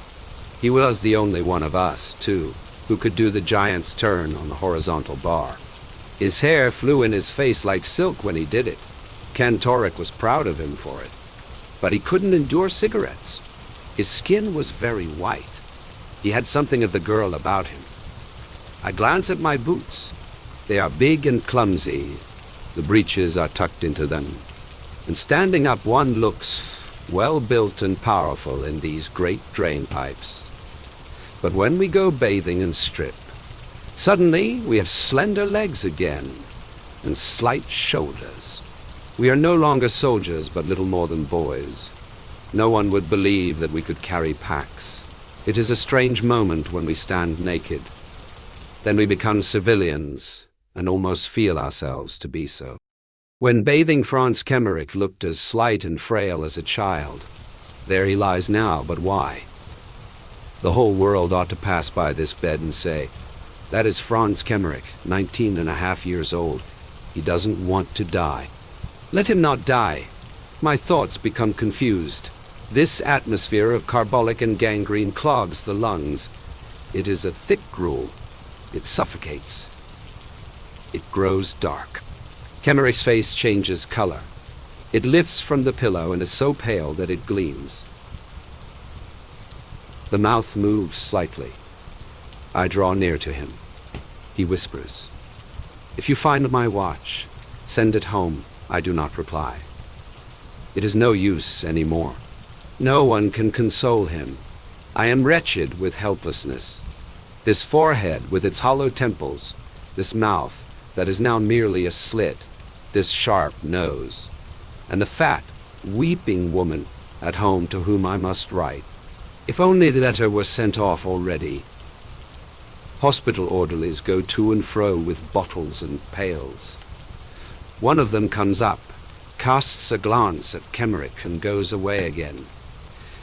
He was the only one of us, too, who could do the giant's turn on the horizontal bar. His hair flew in his face like silk when he did it. Kantorek was proud of him for it. But he couldn't endure cigarettes. His skin was very white. He had something of the girl about him. I glance at my boots. They are big and clumsy. The breeches are tucked into them. And standing up, one looks well-built and powerful in these great drain pipes. But when we go bathing and strip, suddenly we have slender legs again and slight shoulders. We are no longer soldiers, but little more than boys. No one would believe that we could carry packs. It is a strange moment when we stand naked. Then we become civilians and almost feel ourselves to be so. When bathing, Franz Kemmerich looked as slight and frail as a child. There he lies now, but why? The whole world ought to pass by this bed and say, that is Franz Kemmerich, 19.5 years old. He doesn't want to die. Let him not die. My thoughts become confused. This atmosphere of carbolic and gangrene clogs the lungs. It is a thick gruel. It suffocates. It grows dark. Kemmerich's face changes color. It lifts from the pillow and is so pale that it gleams. The mouth moves slightly. I draw near to him. He whispers, "If you find my watch, send it home." I do not reply. It is no use any more. No one can console him. I am wretched with helplessness. This forehead with its hollow temples, this mouth that is now merely a slit, this sharp nose, and the fat, weeping woman at home to whom I must write. If only the letter were sent off already. Hospital orderlies go to and fro with bottles and pails. One of them comes up, casts a glance at Kemmerich and goes away again.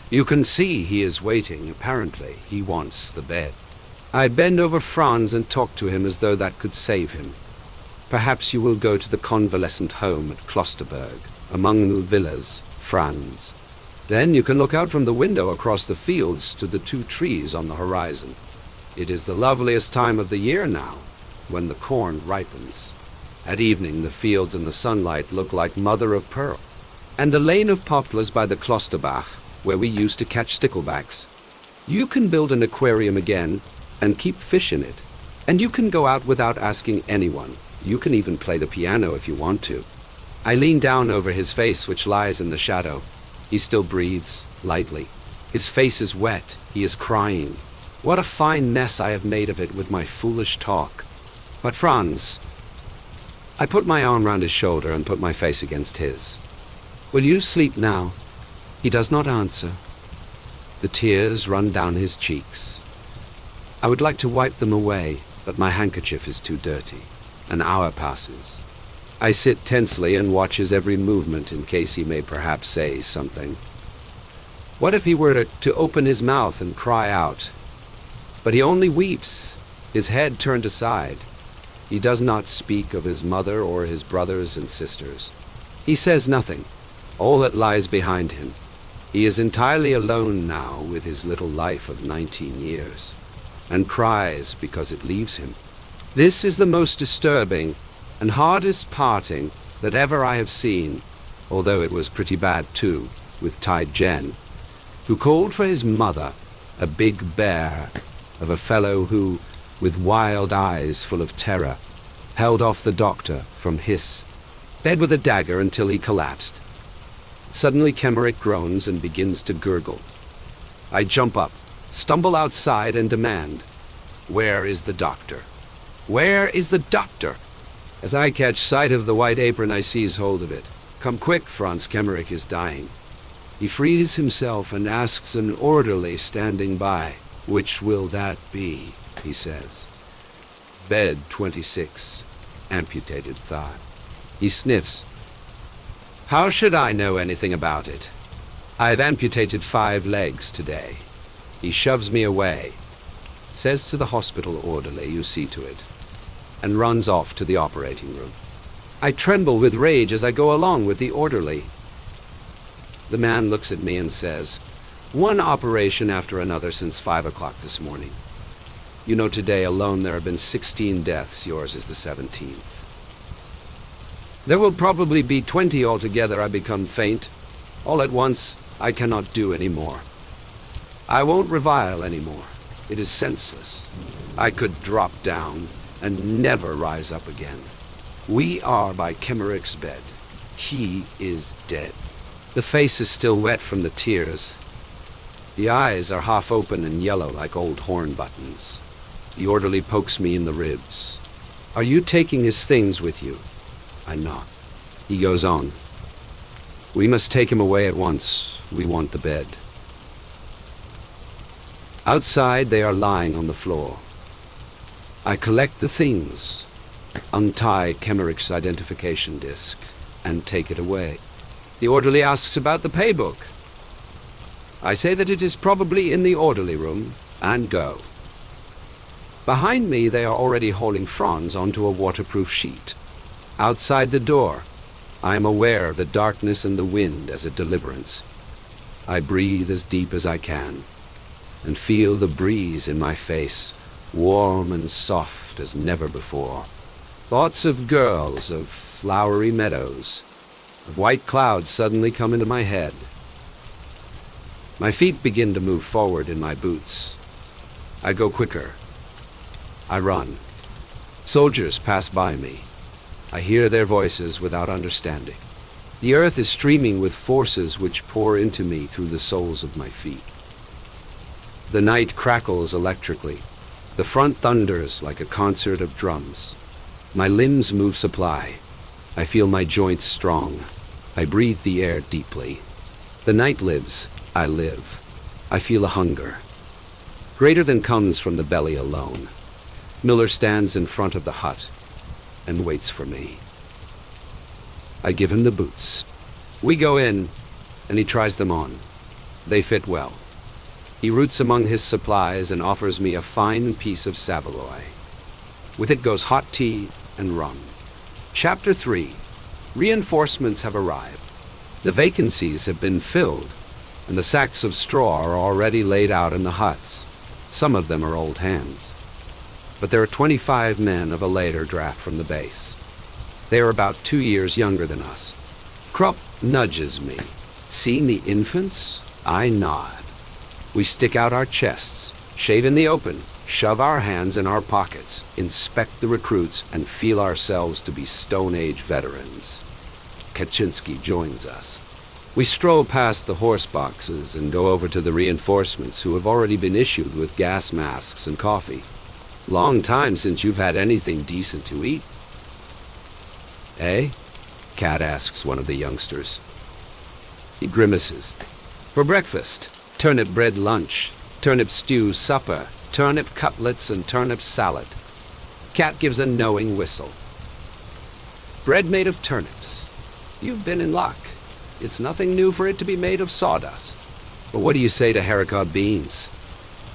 You can see he is waiting. Apparently, he wants the bed. I bend over Franz and talk to him as though that could save him. Perhaps you will go to the convalescent home at Klosterberg, among the villas, Franz. Then you can look out from the window across the fields to the 2 trees on the horizon. It is the loveliest time of the year now, when the corn ripens. At evening, the fields in the sunlight look like mother of pearl. And the lane of poplars by the Klosterbach, where we used to catch sticklebacks. You can build an aquarium again and keep fish in it. And you can go out without asking anyone. You can even play the piano if you want to. I lean down over his face, which lies in the shadow. He still breathes, lightly. His face is wet. He is crying. What a fine mess I have made of it with my foolish talk. But Franz... I put my arm round his shoulder and put my face against his. Will you sleep now? He does not answer. The tears run down his cheeks. I would like to wipe them away, but my handkerchief is too dirty. An hour passes. I sit tensely and watch his every movement in case he may perhaps say something. What if he were to open his mouth and cry out? But he only weeps, his head turned aside. He does not speak of his mother or his brothers and sisters. He says nothing, all that lies behind him. He is entirely alone now with his little life of 19 years, and cries because it leaves him. This is the most disturbing and hardest parting that ever I have seen, although it was pretty bad too, with Tai Jen, who called for his mother, a big bear of a fellow who, with wild eyes full of terror, held off the doctor from his bed with a dagger until he collapsed. Suddenly Kemmerich groans and begins to gurgle. I jump up, stumble outside and demand, "Where is the doctor? Where is the doctor?" As I catch sight of the white apron, I seize hold of it. "Come quick, Franz Kemmerich is dying." He frees himself and asks an orderly standing by, "Which will that be?" he says. "Bed 26, amputated thigh." He sniffs. "How should I know anything about it? I've amputated 5 legs today." He shoves me away, says to the hospital orderly, "You see to it," and runs off to the operating room. I tremble with rage as I go along with the orderly. The man looks at me and says, "One operation after another since 5 o'clock this morning. You know, today alone there have been 16 deaths. Yours is the 17th. There will probably be 20 altogether." I become faint. All at once, I cannot do any more. I won't revile any more. It is senseless. I could drop down and never rise up again. We are by Kemmerich's bed. He is dead. The face is still wet from the tears. The eyes are half open and yellow like old horn buttons. The orderly pokes me in the ribs. "Are you taking his things with you?" I nod. He goes on, "We must take him away at once. We want the bed." Outside, they are lying on the floor. I collect the things, untie Kemmerich's identification disc, and take it away. The orderly asks about the paybook. I say that it is probably in the orderly room, and go. Behind me, they are already hauling Franz onto a waterproof sheet. Outside the door, I am aware of the darkness and the wind as a deliverance. I breathe as deep as I can, and feel the breeze in my face, warm and soft as never before. Thoughts of girls, of flowery meadows, of white clouds suddenly come into my head. My feet begin to move forward in my boots. I go quicker. I run. Soldiers pass by me. I hear their voices without understanding. The earth is streaming with forces which pour into me through the soles of my feet. The night crackles electrically. The front thunders like a concert of drums. My limbs move supply. I feel my joints strong. I breathe the air deeply. The night lives. I live. I feel a hunger, greater than comes from the belly alone. Miller stands in front of the hut and waits for me. I give him the boots. We go in, and he tries them on. They fit well. He roots among his supplies and offers me a fine piece of saveloy. With it goes hot tea and rum. Chapter 3. Reinforcements have arrived. The vacancies have been filled, and the sacks of straw are already laid out in the huts. Some of them are old hands. But there are 25 men of a later draft from the base. They are about 2 years younger than us. Krupp nudges me. "Seeing the infants?" I nod. We stick out our chests, shave in the open, shove our hands in our pockets, inspect the recruits, and feel ourselves to be Stone Age veterans. Kaczynski joins us. We stroll past the horse boxes and go over to the reinforcements who have already been issued with gas masks and coffee. "Long time since you've had anything decent to eat." "Eh?" Cat asks one of the youngsters. He grimaces. "For breakfast, turnip bread lunch, turnip stew supper, turnip cutlets and turnip salad." Cat gives a knowing whistle. "Bread made of turnips. You've been in luck. It's nothing new for it to be made of sawdust. But what do you say to haricot beans?"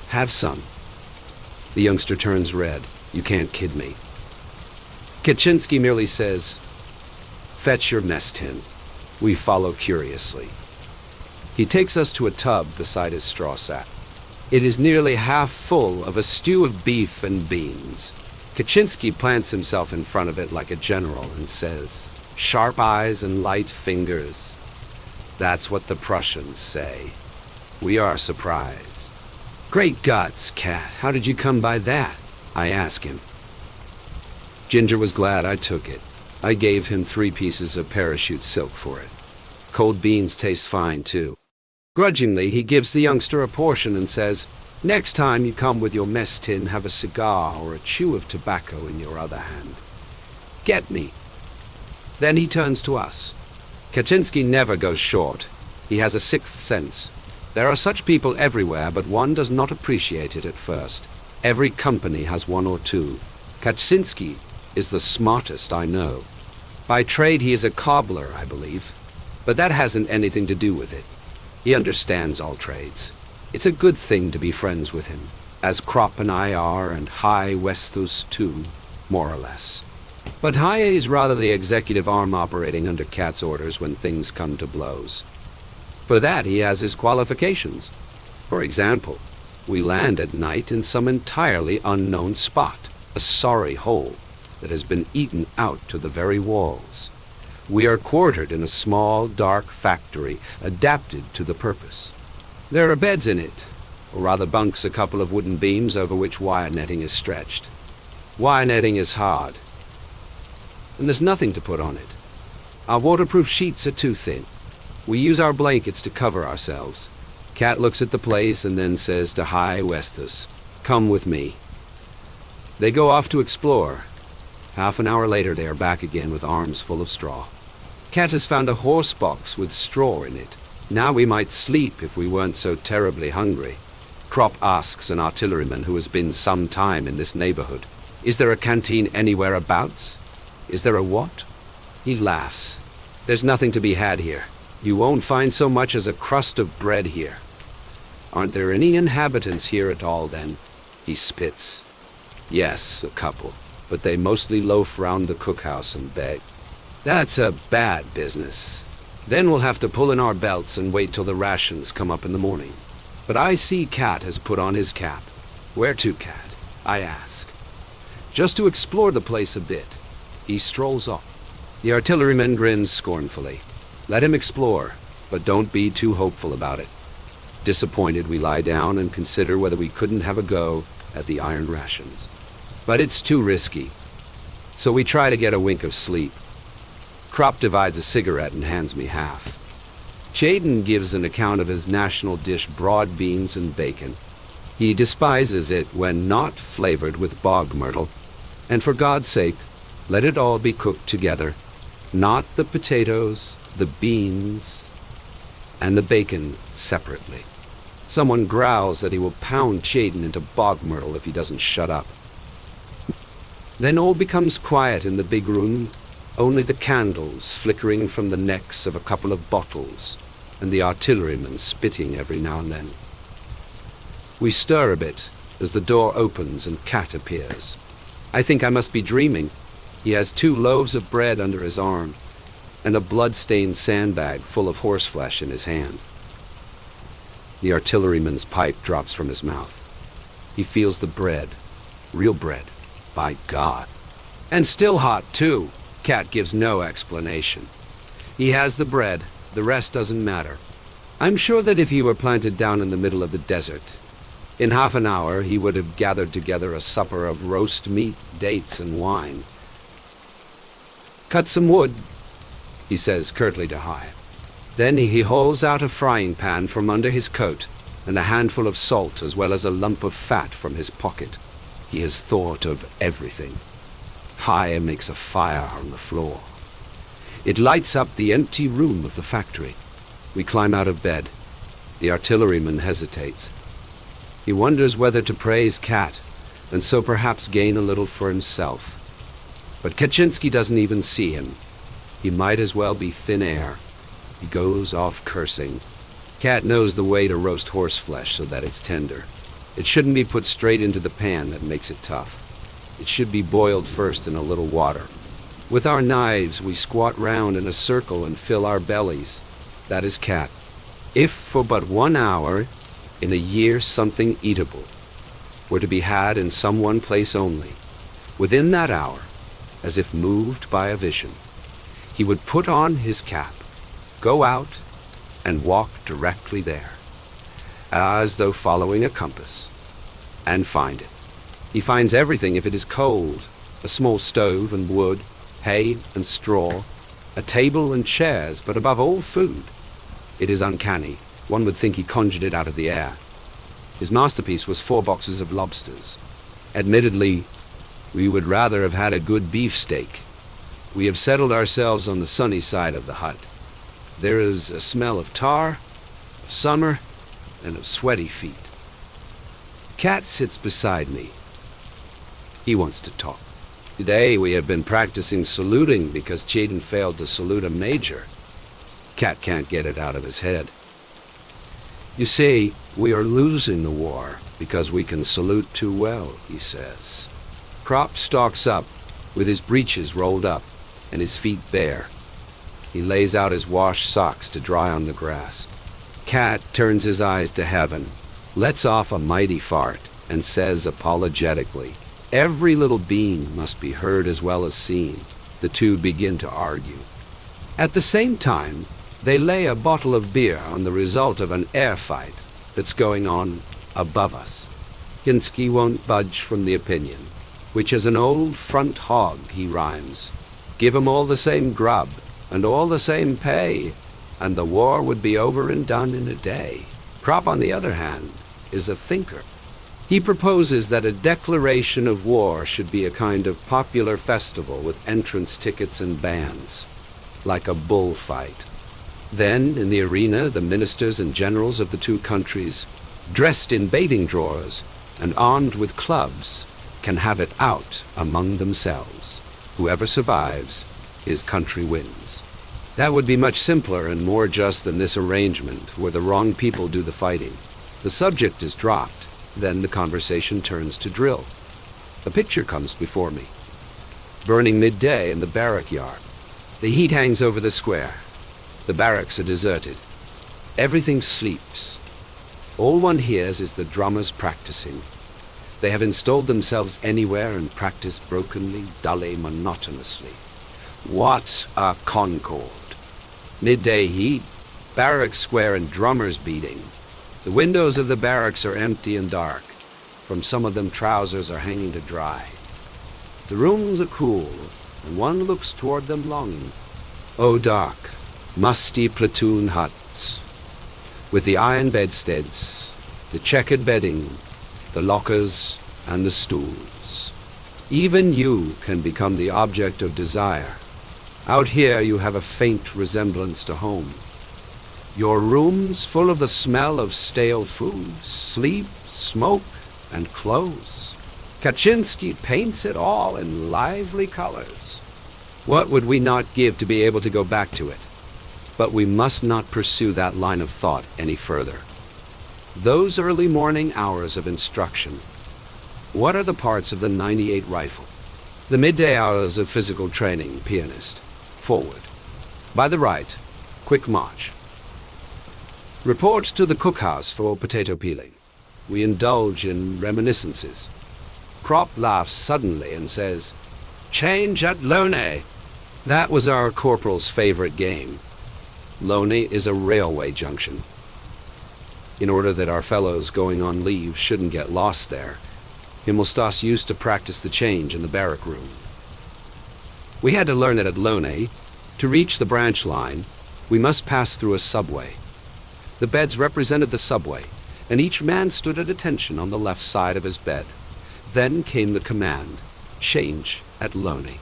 "Have some." The youngster turns red. "You can't kid me." Kaczynski merely says, "Fetch your mess tin." We follow curiously. He takes us to a tub beside his straw sack. It is nearly half full of a stew of beef and beans. Kaczynski plants himself in front of it like a general and says, "Sharp eyes and light fingers." That's what the Prussians say. We are surprised. "Great guts, Cat, how did you come by that?" I ask him. Ginger was glad I took it. I gave him 3 pieces of parachute silk for it. Cold beans taste fine, too. Grudgingly, he gives the youngster a portion and says, Next time you come with your mess tin, have a cigar or a chew of tobacco in your other hand. Get me." Then he turns to us. Kaczynski never goes short. He has a sixth sense. There are such people everywhere, but one does not appreciate it at first. Every company has one or two. Kaczynski is the smartest I know. By trade he is a cobbler, I believe. But that hasn't anything to do with it. He understands all trades. It's a good thing to be friends with him, as Kropp and I are, and High Westhus too, more or less. But High is rather the executive arm operating under Kat's orders when things come to blows. For that he has his qualifications. For example, we land at night in some entirely unknown spot, a sorry hole that has been eaten out to the very walls. We are quartered in a small, dark factory adapted to the purpose. There are beds in it, or rather bunks, a couple of wooden beams over which wire netting is stretched. Wire netting is hard, and there's nothing to put on it. Our waterproof sheets are too thin. We use our blankets to cover ourselves. Kat looks at the place and then says to High Westhus, "Come with me." They go off to explore. Half an hour later they are back again with arms full of straw. Kat has found a horse box with straw in it. Now we might sleep if we weren't so terribly hungry. Kropp asks an artilleryman who has been some time in this neighborhood, "Is there a canteen anywhere abouts? Is there a what?" He laughs. "There's nothing to be had here. You won't find so much as a crust of bread here." "Aren't there any inhabitants here at all, then?" He spits. "Yes, a couple, but they mostly loaf round the cookhouse and beg." "That's a bad business. Then we'll have to pull in our belts and wait till the rations come up in the morning." But I see Kat has put on his cap. "Where to, Kat?" I ask. "Just to explore the place a bit." He strolls off. The artilleryman grins scornfully. Let him explore, but don't be too hopeful about it. Disappointed, we lie down and consider whether we couldn't have a go at the iron rations. But it's too risky, so we try to get a wink of sleep. Kropp divides a cigarette and hands me half. Chaden gives an account of his national dish, broad beans and bacon. He despises it when not flavored with bog myrtle, and for God's sake, let it all be cooked together, not the potatoes, the beans, and the bacon separately. Someone growls that he will pound Chaden into bog myrtle if he doesn't shut up. Then all becomes quiet in the big room, only the candles flickering from the necks of a couple of bottles, and the artilleryman spitting every now and then. We stir a bit as the door opens and Kat appears. I think I must be dreaming. He has 2 loaves of bread under his arm, and a blood-stained sandbag full of horseflesh in his hand. The artilleryman's pipe drops from his mouth. He feels the bread. Real bread. By God. And still hot, too. Kat gives no explanation. He has the bread. The rest doesn't matter. I'm sure that if he were planted down in the middle of the desert, in half an hour he would have gathered together a supper of roast meat, dates, and wine. "Cut some wood," he says curtly to High. Then he hauls out a frying pan from under his coat and a handful of salt as well as a lump of fat from his pocket. He has thought of everything. High makes a fire on the floor. It lights up the empty room of the factory. We climb out of bed. The artilleryman hesitates. He wonders whether to praise Kat, and so perhaps gain a little for himself. But Kaczynski doesn't even see him. He might as well be thin air. He goes off cursing. Kat knows the way to roast horseflesh so that it's tender. It shouldn't be put straight into the pan, that makes it tough. It should be boiled first in a little water. With our knives, we squat round in a circle and fill our bellies. That is Kat. If for but 1 hour in a year something eatable were to be had in some one place only, within that hour, as if moved by a vision, he would put on his cap, go out, and walk directly there, as though following a compass, and find it. He finds everything if it is cold, a small stove and wood, hay and straw, a table and chairs, but above all food. It is uncanny. One would think he conjured it out of the air. His masterpiece was 4 boxes of lobsters. Admittedly, we would rather have had a good beefsteak. We have settled ourselves on the sunny side of the hut. There is a smell of tar, of summer, and of sweaty feet. Cat sits beside me. He wants to talk. Today we have been practicing saluting because Cheaton failed to salute a major. Cat can't get it out of his head. You see, we are losing the war because we can salute too well, he says. Crop stalks up with his breeches rolled up and his feet bare. He lays out his washed socks to dry on the grass. Cat turns his eyes to heaven, lets off a mighty fart, and says apologetically, "Every little bean must be heard as well as seen." The two begin to argue. At the same time, they lay a bottle of beer on the result of an air fight that's going on above us. Hinsky won't budge from the opinion, which is an old front hog, he rhymes. Give 'em all the same grub and all the same pay, and the war would be over and done in a day. Crop, on the other hand, is a thinker. He proposes that a declaration of war should be a kind of popular festival with entrance tickets and bands, like a bullfight. Then, in the arena, the ministers and generals of the two countries, dressed in bathing drawers and armed with clubs, can have it out among themselves. Whoever survives, his country wins. That would be much simpler and more just than this arrangement, where the wrong people do the fighting. The subject is dropped, then the conversation turns to drill. A picture comes before me. Burning midday in the barrack yard. The heat hangs over the square. The barracks are deserted. Everything sleeps. All one hears is the drummers practicing. They have installed themselves anywhere and practice brokenly, dully, monotonously. What a concord! Midday heat, barrack square and drummers beating. The windows of the barracks are empty and dark. From some of them trousers are hanging to dry. The rooms are cool, and one looks toward them longing. Oh, dark, musty platoon huts, with the iron bedsteads, the checkered bedding, the lockers, and the stools. Even you can become the object of desire. Out here you have a faint resemblance to home. Your room's full of the smell of stale food, sleep, smoke, and clothes. Kaczynski paints it all in lively colors. What would we not give to be able to go back to it? But we must not pursue that line of thought any further. Those early morning hours of instruction. What are the parts of the 98 rifle? The midday hours of physical training, pianist. Forward. By the right, quick march. Report to the cookhouse for potato peeling. We indulge in reminiscences. Crop laughs suddenly and says, "Change at Loney." That was our corporal's favorite game. Loney is a railway junction. In order that our fellows going on leave shouldn't get lost there, Himmelstas used to practice the change in the barrack room. We had to learn it at Loney. To reach the branch line, we must pass through a subway. The beds represented the subway, and each man stood at attention on the left side of his bed. Then came the command, "Change at Loney."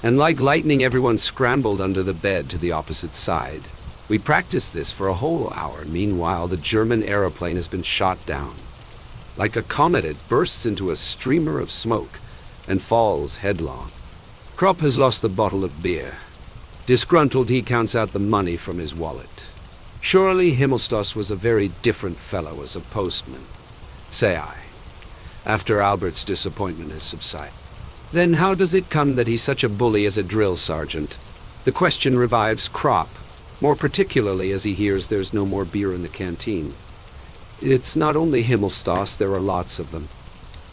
And like lightning, everyone scrambled under the bed to the opposite side. We practiced this for a whole hour. Meanwhile, the German aeroplane has been shot down. Like a comet, it bursts into a streamer of smoke and falls headlong. Kropp has lost the bottle of beer. Disgruntled, he counts out the money from his wallet. Surely Himmelstas was a very different fellow as a postman, say I, after Albert's disappointment has subsided. Then how does it come that he's such a bully as a drill sergeant? The question revives Kropp, more particularly as he hears there's no more beer in the canteen. It's not only Himmelstas, there are lots of them.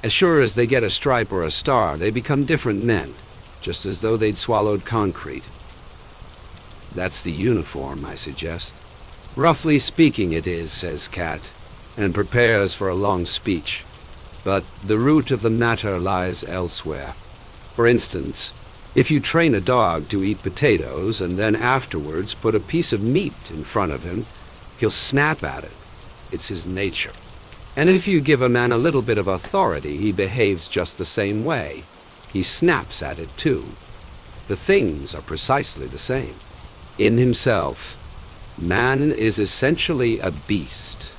As sure as they get a stripe or a star, they become different men, just as though they'd swallowed concrete. That's the uniform, I suggest. Roughly speaking it is, says Cat, and prepares for a long speech. But the root of the matter lies elsewhere. For instance, if you train a dog to eat potatoes and then afterwards put a piece of meat in front of him, he'll snap at it. It's his nature. And if you give a man a little bit of authority, he behaves just the same way. He snaps at it too. The things are precisely the same. In himself, man is essentially a beast.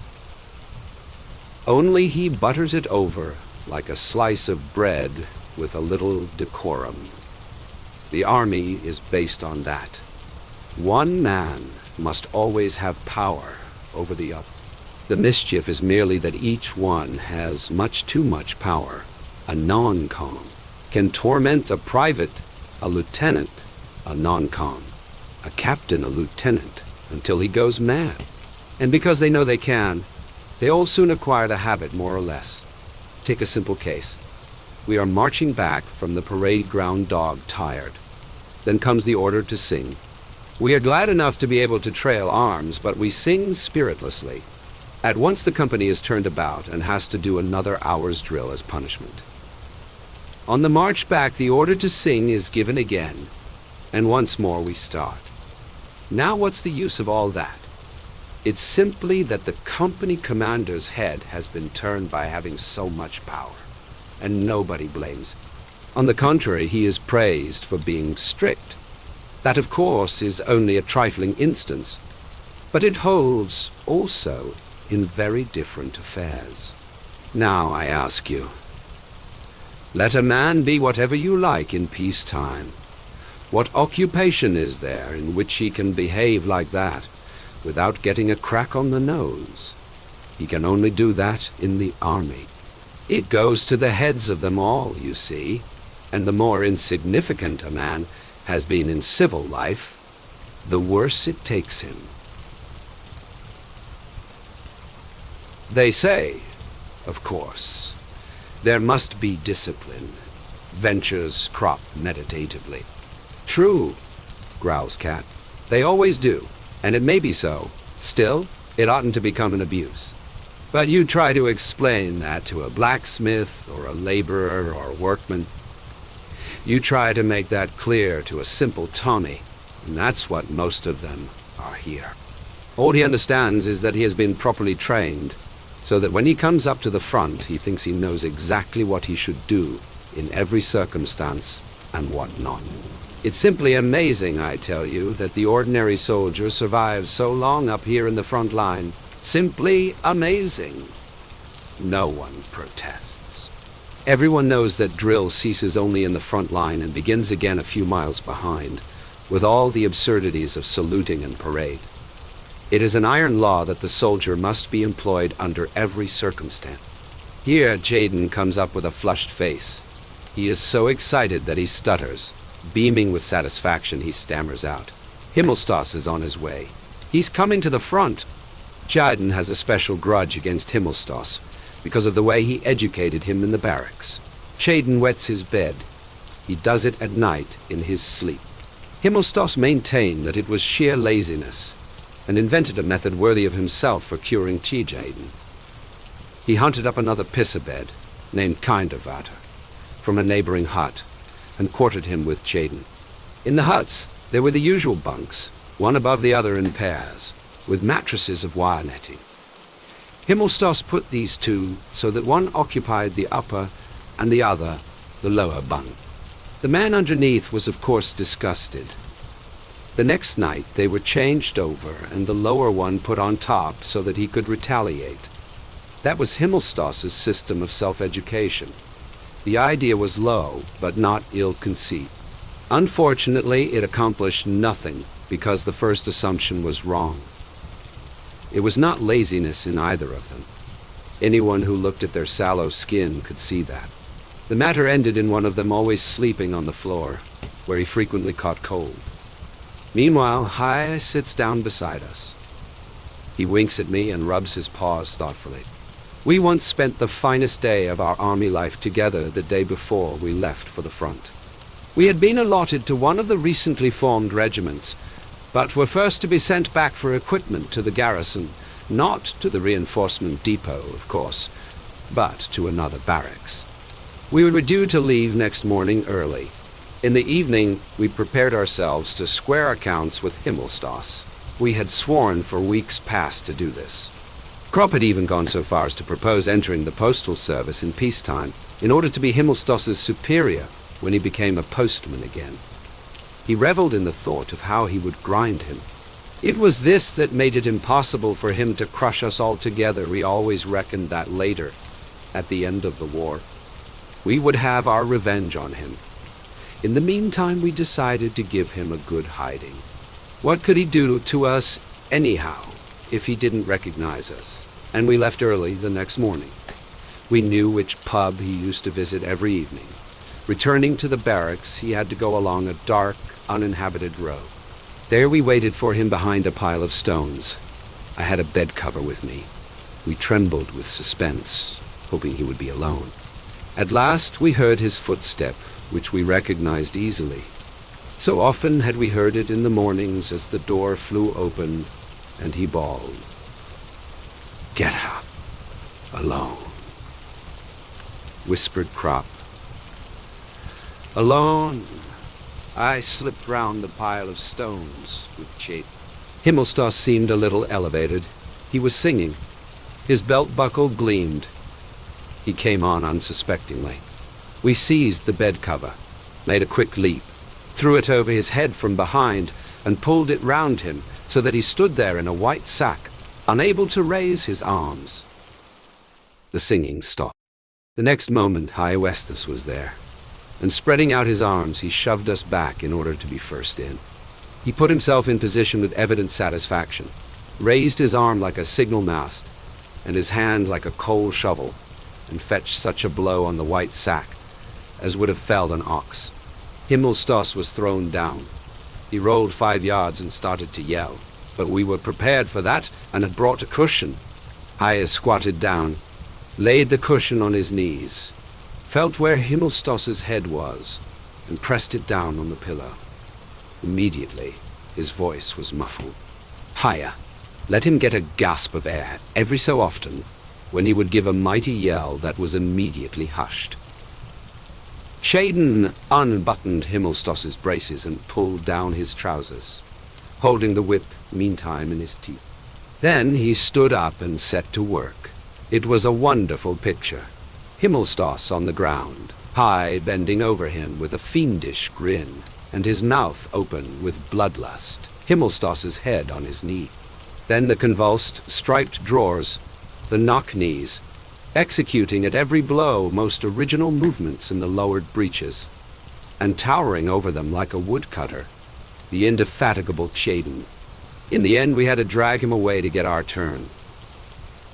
Only he butters it over like a slice of bread with a little decorum. The army is based on that. One man must always have power over the other. The mischief is merely that each one has much too much power. A non-com can torment a private, a lieutenant, a non-com, a captain, a lieutenant, until he goes mad. And because they know they can, they all soon acquire the habit, more or less. Take a simple case. We are marching back from the parade ground, dog tired. Then comes the order to sing. We are glad enough to be able to trail arms, but we sing spiritlessly. At once the company is turned about and has to do another hour's drill as punishment. On the march back, the order to sing is given again, and once more we start. Now what's the use of all that? It's simply that the company commander's head has been turned by having so much power, and nobody blames. On the contrary, he is praised for being strict. That, of course, is only a trifling instance, but it holds also in very different affairs. Now I ask you, let a man be whatever you like in peacetime. What occupation is there in which he can behave like that without getting a crack on the nose? He can only do that in the army. It goes to the heads of them all, you see, and the more insignificant a man has been in civil life, the worse it takes him. They say, of course, there must be discipline. Ventures crop meditatively. True, growls Cat. They always do, and it may be so. Still, it oughtn't to become an abuse. But you try to explain that to a blacksmith or a laborer or a workman. You try to make that clear to a simple Tommy, and that's what most of them are here. All he understands is that he has been properly trained, so that when he comes up to the front, he thinks he knows exactly what he should do in every circumstance and what not. It's simply amazing, I tell you, that the ordinary soldier survives so long up here in the front line. Simply amazing. No one protests. Everyone knows that drill ceases only in the front line and begins again a few miles behind, with all the absurdities of saluting and parade. It is an iron law that the soldier must be employed under every circumstance. Here Jaden comes up with a flushed face. He is so excited that he stutters. Beaming with satisfaction, he stammers out. Himmelstoss is on his way. He's coming to the front. Jaden has a special grudge against Himmelstoss because of the way he educated him in the barracks. Jaden wets his bed. He does it at night in his sleep. Himmelstoss maintained that it was sheer laziness and invented a method worthy of himself for curing Jaden. He hunted up another pisser-bed, named Kindervater, from a neighboring hut, and quartered him with Jaden. In the huts, there were the usual bunks, one above the other in pairs, with mattresses of wire netting. Himmelstoss put these two so that one occupied the upper and the other the lower bunk. The man underneath was of course disgusted. The next night they were changed over and the lower one put on top so that he could retaliate. That was Himmelstoss's system of self-education. The idea was low, but not ill-conceived. Unfortunately, it accomplished nothing because the first assumption was wrong. It was not laziness in either of them. Anyone who looked at their sallow skin could see that. The matter ended in one of them always sleeping on the floor, where he frequently caught cold. Meanwhile, Hai sits down beside us. He winks at me and rubs his paws thoughtfully. We once spent the finest day of our army life together the day before we left for the front. We had been allotted to one of the recently formed regiments, but were first to be sent back for equipment to the garrison, not to the reinforcement depot, of course, but to another barracks. We were due to leave next morning early. In the evening, we prepared ourselves to square accounts with Himmelstoss. We had sworn for weeks past to do this. Kropp had even gone so far as to propose entering the postal service in peacetime in order to be Himmelstoss's superior when he became a postman again. He reveled in the thought of how he would grind him. It was this that made it impossible for him to crush us all together. We always reckoned that later, at the end of the war, we would have our revenge on him. In the meantime, we decided to give him a good hiding. What could he do to us anyhow if he didn't recognize us? And we left early the next morning. We knew which pub he used to visit every evening. Returning to the barracks, he had to go along a dark, uninhabited road. There we waited for him behind a pile of stones. I had a bed cover with me. We trembled with suspense, hoping he would be alone. At last we heard his footstep, which we recognized easily. So often had we heard it in the mornings as the door flew open and he bawled, "Get up, alone," whispered Kropp. Alone, I slipped round the pile of stones with Chait. Himmelstoss seemed a little elevated. He was singing. His belt buckle gleamed. He came on unsuspectingly. We seized the bed cover, made a quick leap, threw it over his head from behind, and pulled it round him so that he stood there in a white sack, unable to raise his arms. The singing stopped. The next moment, Hyoestus was there, and spreading out his arms, he shoved us back in order to be first in. He put himself in position with evident satisfaction, raised his arm like a signal mast, and his hand like a coal shovel, and fetched such a blow on the white sack as would have felled an ox. Himmelstoss was thrown down. He rolled 5 yards and started to yell, but we were prepared for that and had brought a cushion. Haya squatted down, laid the cushion on his knees, felt where Himmelstoss's head was, and pressed it down on the pillow. Immediately, his voice was muffled. Haya, let him get a gasp of air every so often, when he would give a mighty yell that was immediately hushed. Shaden unbuttoned Himmelstoss's braces and pulled down his trousers, holding the whip meantime in his teeth. Then he stood up and set to work. It was a wonderful picture. Himmelstoss on the ground, High bending over him with a fiendish grin, and his mouth open with bloodlust, Himmelstoss's head on his knee. Then the convulsed, striped drawers, the knock-knees, executing at every blow most original movements in the lowered breeches, and towering over them like a woodcutter, the indefatigable Shaden. In the end we had to drag him away to get our turn.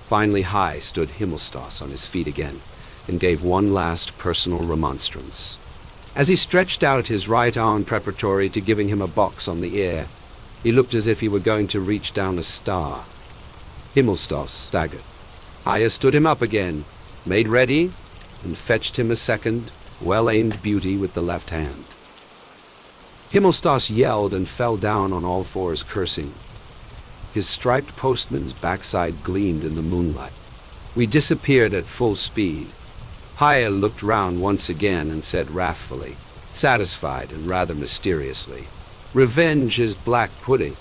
Finally High stood Himmelstoss on his feet again, and gave one last personal remonstrance. As he stretched out his right arm preparatory to giving him a box on the ear, he looked as if he were going to reach down a star. Himmelstoss staggered. Haya stood him up again, made ready, and fetched him a second, well-aimed beauty with the left hand. Himmelstoss yelled and fell down on all fours, cursing. His striped postman's backside gleamed in the moonlight. We disappeared at full speed. Haya looked round once again and said wrathfully, satisfied and rather mysteriously, "Revenge is black pudding."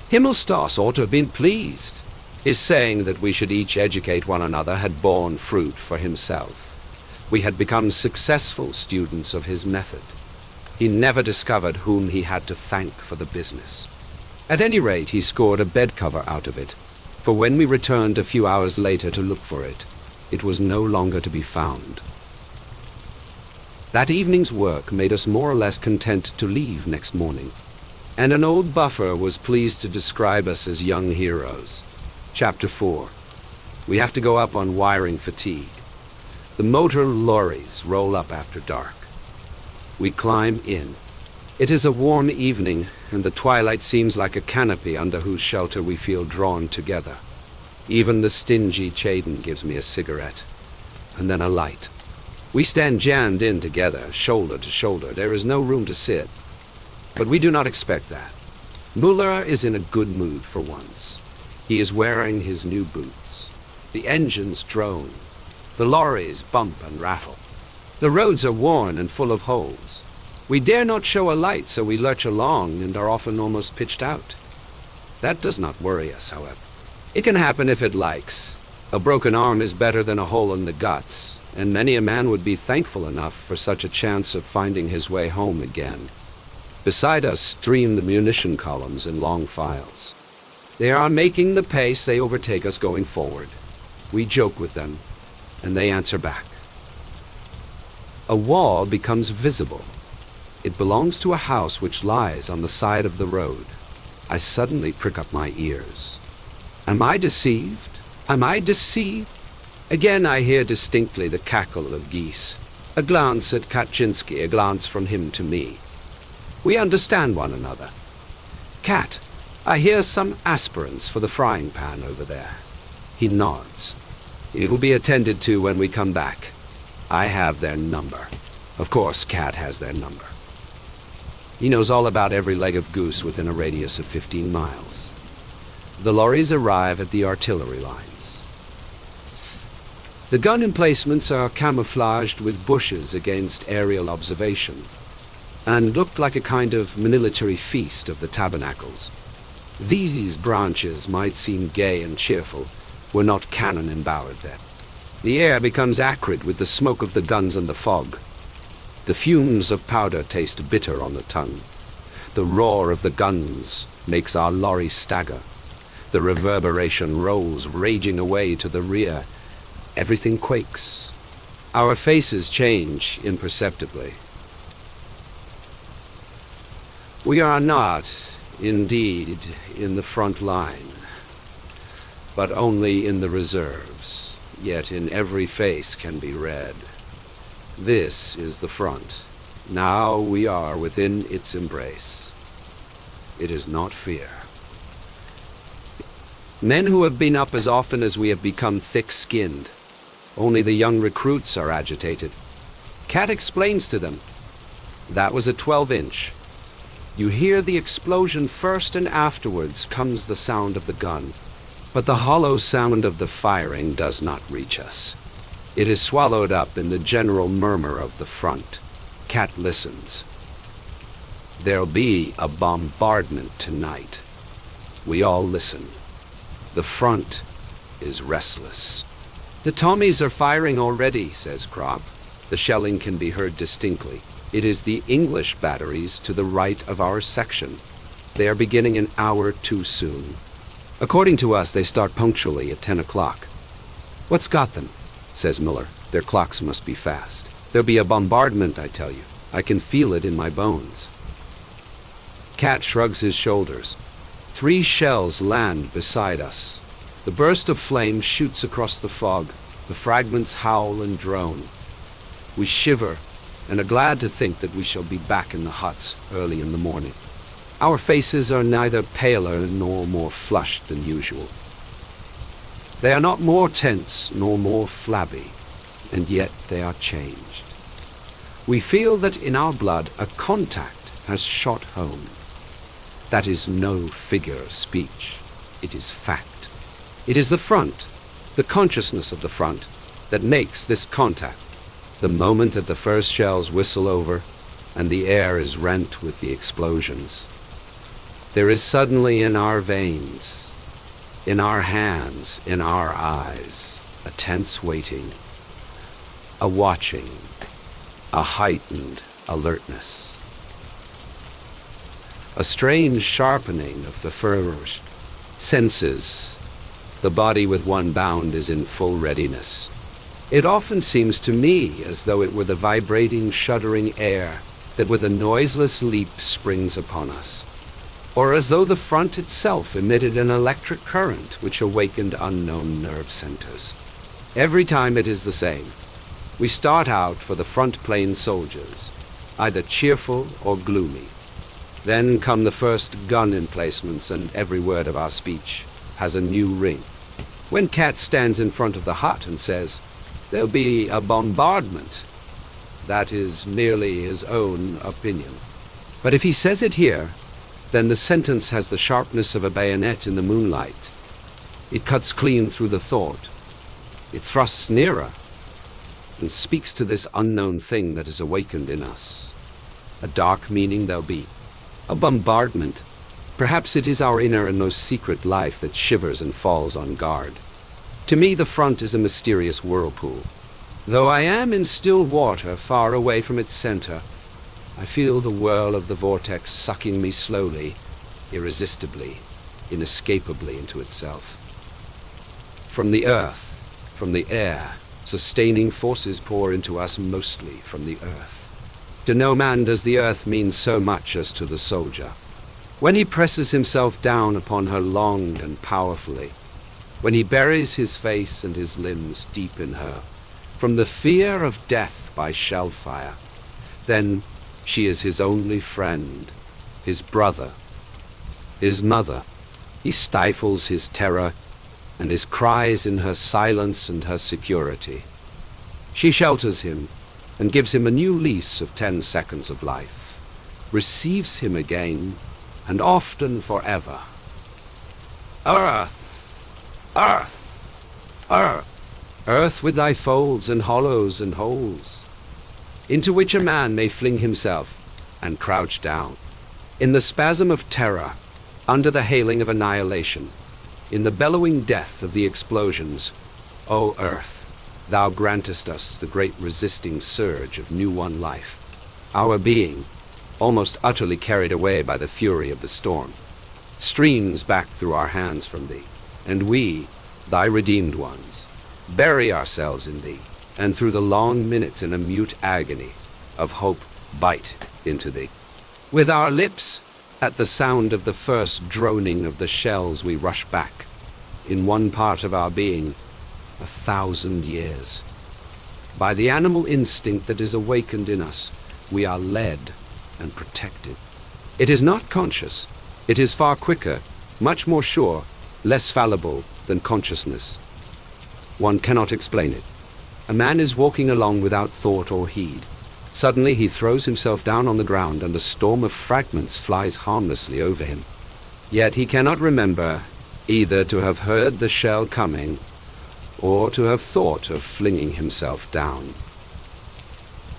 Himmelstoss ought to have been pleased. His saying that we should each educate one another had borne fruit for himself. We had become successful students of his method. He never discovered whom he had to thank for the business. At any rate, he scored a bed cover out of it, for when we returned a few hours later to look for it, it was no longer to be found. That evening's work made us more or less content to leave next morning, and an old buffer was pleased to describe us as young heroes. Chapter 4. We have to go up on wiring fatigue. The motor lorries roll up after dark. We climb in. It is a warm evening, and the twilight seems like a canopy under whose shelter we feel drawn together. Even the stingy Chaden gives me a cigarette, and then a light. We stand jammed in together, shoulder to shoulder. There is no room to sit. But we do not expect that. Muller is in a good mood for once. He is wearing his new boots. The engines drone. The lorries bump and rattle. The roads are worn and full of holes. We dare not show a light, so we lurch along and are often almost pitched out. That does not worry us, however. It can happen if it likes. A broken arm is better than a hole in the guts, and many a man would be thankful enough for such a chance of finding his way home again. Beside us stream the munition columns in long files. They are making the pace, they overtake us going forward. We joke with them, and they answer back. A wall becomes visible. It belongs to a house which lies on the side of the road. I suddenly prick up my ears. Am I deceived? Am I deceived? Again I hear distinctly the cackle of geese. A glance at Kaczynski, a glance from him to me. We understand one another. Cat, I hear some aspirants for the frying pan over there. He nods. It will be attended to when we come back. I have their number. Of course, Cat has their number. He knows all about every leg of goose within a radius of 15 miles. The lorries arrive at the artillery lines. The gun emplacements are camouflaged with bushes against aerial observation, and looked like a kind of military feast of the tabernacles. These branches might seem gay and cheerful, were not cannon embowered there. The air becomes acrid with the smoke of the guns and the fog. The fumes of powder taste bitter on the tongue. The roar of the guns makes our lorry stagger. The reverberation rolls raging away to the rear. Everything quakes. Our faces change imperceptibly. We are not, indeed, in the front line, but only in the reserves, yet in every face can be read. This is the front. Now we are within its embrace. It is not fear. Men who have been up as often as we have become thick-skinned. Only the young recruits are agitated. Cat explains to them. That was a 12-inch. You hear the explosion first, and afterwards comes the sound of the gun. But the hollow sound of the firing does not reach us. It is swallowed up in the general murmur of the front. Cat listens. There'll be a bombardment tonight. We all listen. The front is restless. The Tommies are firing already, says Kropp. The shelling can be heard distinctly. It is the English batteries to the right of our section. They are beginning an hour too soon. According to us, they start punctually at 10 o'clock. What's got them? Says Miller. Their clocks must be fast. There'll be a bombardment, I tell you. I can feel it in my bones. Cat shrugs his shoulders. 3 shells land beside us. The burst of flame shoots across the fog. The fragments howl and drone. We shiver and are glad to think that we shall be back in the huts early in the morning. Our faces are neither paler nor more flushed than usual. They are not more tense nor more flabby, and yet they are changed. We feel that in our blood a contact has shot home. That is no figure of speech. It is fact. It is the front, the consciousness of the front, that makes this contact. The moment that the first shells whistle over and the air is rent with the explosions, there is suddenly in our veins, in our hands, in our eyes, a tense waiting, a watching, a heightened alertness, a strange sharpening of the furrowed senses. The body with one bound is in full readiness. It often seems to me as though it were the vibrating, shuddering air that with a noiseless leap springs upon us, or as though the front itself emitted an electric current which awakened unknown nerve centers. Every time it is the same. We start out for the front plain soldiers, either cheerful or gloomy. Then come the first gun emplacements, and every word of our speech has a new ring. When Cat stands in front of the hut and says, "There'll be a bombardment," that is merely his own opinion. But if he says it here, then the sentence has the sharpness of a bayonet in the moonlight. It cuts clean through the thought. It thrusts nearer and speaks to this unknown thing that is awakened in us. A dark meaning there'll be. A bombardment. Perhaps it is our inner and most secret life that shivers and falls on guard. To me, the front is a mysterious whirlpool. Though I am in still water far away from its center, I feel the whirl of the vortex sucking me slowly, irresistibly, inescapably into itself. From the earth, from the air, sustaining forces pour into us mostly from the earth. To no man does the earth mean so much as to the soldier. When he presses himself down upon her long and powerfully, when he buries his face and his limbs deep in her, from the fear of death by shell fire, then she is his only friend, his brother, his mother. He stifles his terror and his cries in her silence and her security. She shelters him and gives him a new lease of 10 seconds of life, receives him again, and often forever. Earth, earth, earth, earth with thy folds and hollows and holes, into which a man may fling himself and crouch down, in the spasm of terror, under the hailing of annihilation, in the bellowing death of the explosions. O earth, thou grantest us the great resisting surge of new-won life, our being, almost utterly carried away by the fury of the storm, streams back through our hands from thee, and we, thy redeemed ones, bury ourselves in thee, and through the long minutes in a mute agony of hope bite into thee. With our lips, at the sound of the first droning of the shells, we rush back, in one part of our being, 1,000 years. By the animal instinct that is awakened in us, we are led and protected. It is not conscious. It is far quicker, much more sure, less fallible than consciousness. One cannot explain it. A man is walking along without thought or heed. Suddenly he throws himself down on the ground and a storm of fragments flies harmlessly over him. Yet he cannot remember either to have heard the shell coming or to have thought of flinging himself down.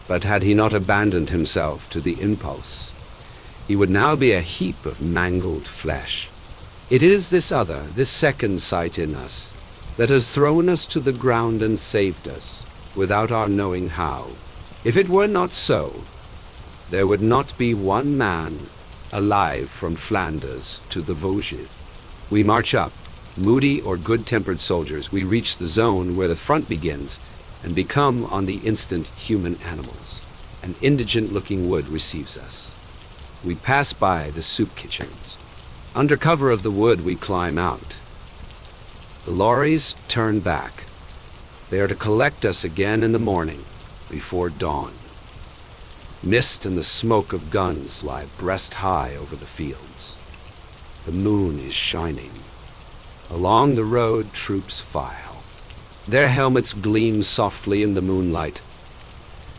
But had he not abandoned himself to the impulse, he would now be a heap of mangled flesh. It is this other, this second sight in us, that has thrown us to the ground and saved us, without our knowing how. If it were not so, there would not be one man alive from Flanders to the Vosges. We march up, moody or good-tempered soldiers. We reach the zone where the front begins and become on the instant human animals. An indigent-looking wood receives us. We pass by the soup kitchens. Under cover of the wood we climb out. The lorries turn back. They are to collect us again in the morning, before dawn. Mist and the smoke of guns lie breast high over the fields. The moon is shining. Along the road troops file. Their helmets gleam softly in the moonlight.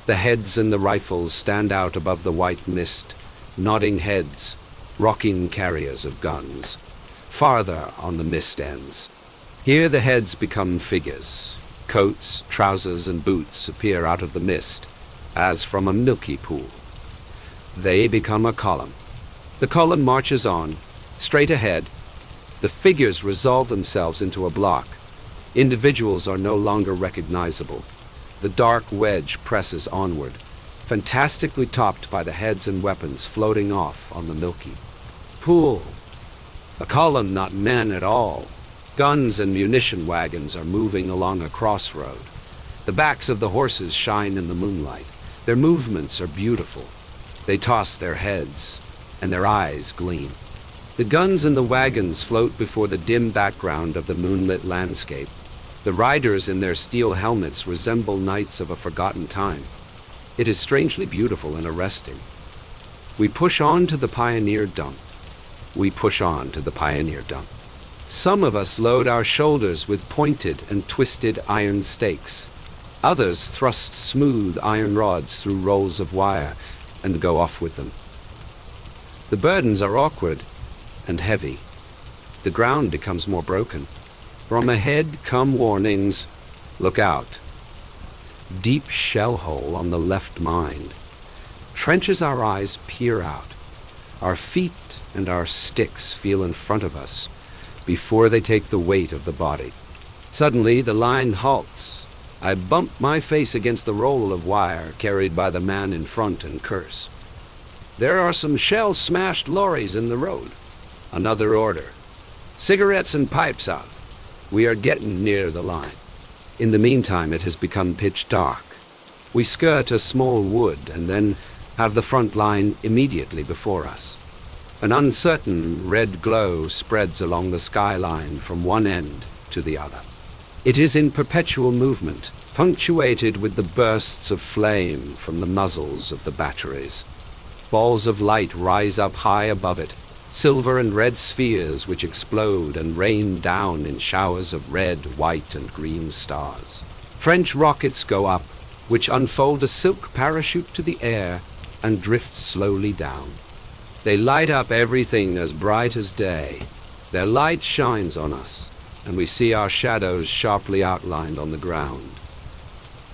The heads and the rifles stand out above the white mist, nodding heads, rocking carriers of guns. Farther on the mist ends. Here the heads become figures. Coats, trousers, and boots appear out of the mist, as from a milky pool. They become a column. The column marches on, straight ahead. The figures resolve themselves into a block. Individuals are no longer recognizable. The dark wedge presses onward, fantastically topped by the heads and weapons floating off on the milky pool. A column, not men at all. Guns and munition wagons are moving along a crossroad. The backs of the horses shine in the moonlight. Their movements are beautiful. They toss their heads, and their eyes gleam. The guns and the wagons float before the dim background of the moonlit landscape. The riders in their steel helmets resemble knights of a forgotten time. It is strangely beautiful and arresting. We push on to the pioneer dump. We push on to the pioneer dump. Some of us load our shoulders with pointed and twisted iron stakes. Others thrust smooth iron rods through rolls of wire and go off with them. The burdens are awkward and heavy. The ground becomes more broken. From ahead come warnings. Look out. Deep shell hole on the left mind. Trenches our eyes peer out. Our feet and our sticks feel in front of us before they take the weight of the body. Suddenly, the line halts. I bump my face against the roll of wire carried by the man in front and curse. There are some shell-smashed lorries in the road. Another order. Cigarettes and pipes out. We are getting near the line. In the meantime, it has become pitch dark. We skirt a small wood and then have the front line immediately before us. An uncertain red glow spreads along the skyline from one end to the other. It is in perpetual movement, punctuated with the bursts of flame from the muzzles of the batteries. Balls of light rise up high above it, silver and red spheres which explode and rain down in showers of red, white, and green stars. French rockets go up, which unfold a silk parachute to the air and drift slowly down. They light up everything as bright as day. Their light shines on us, and we see our shadows sharply outlined on the ground.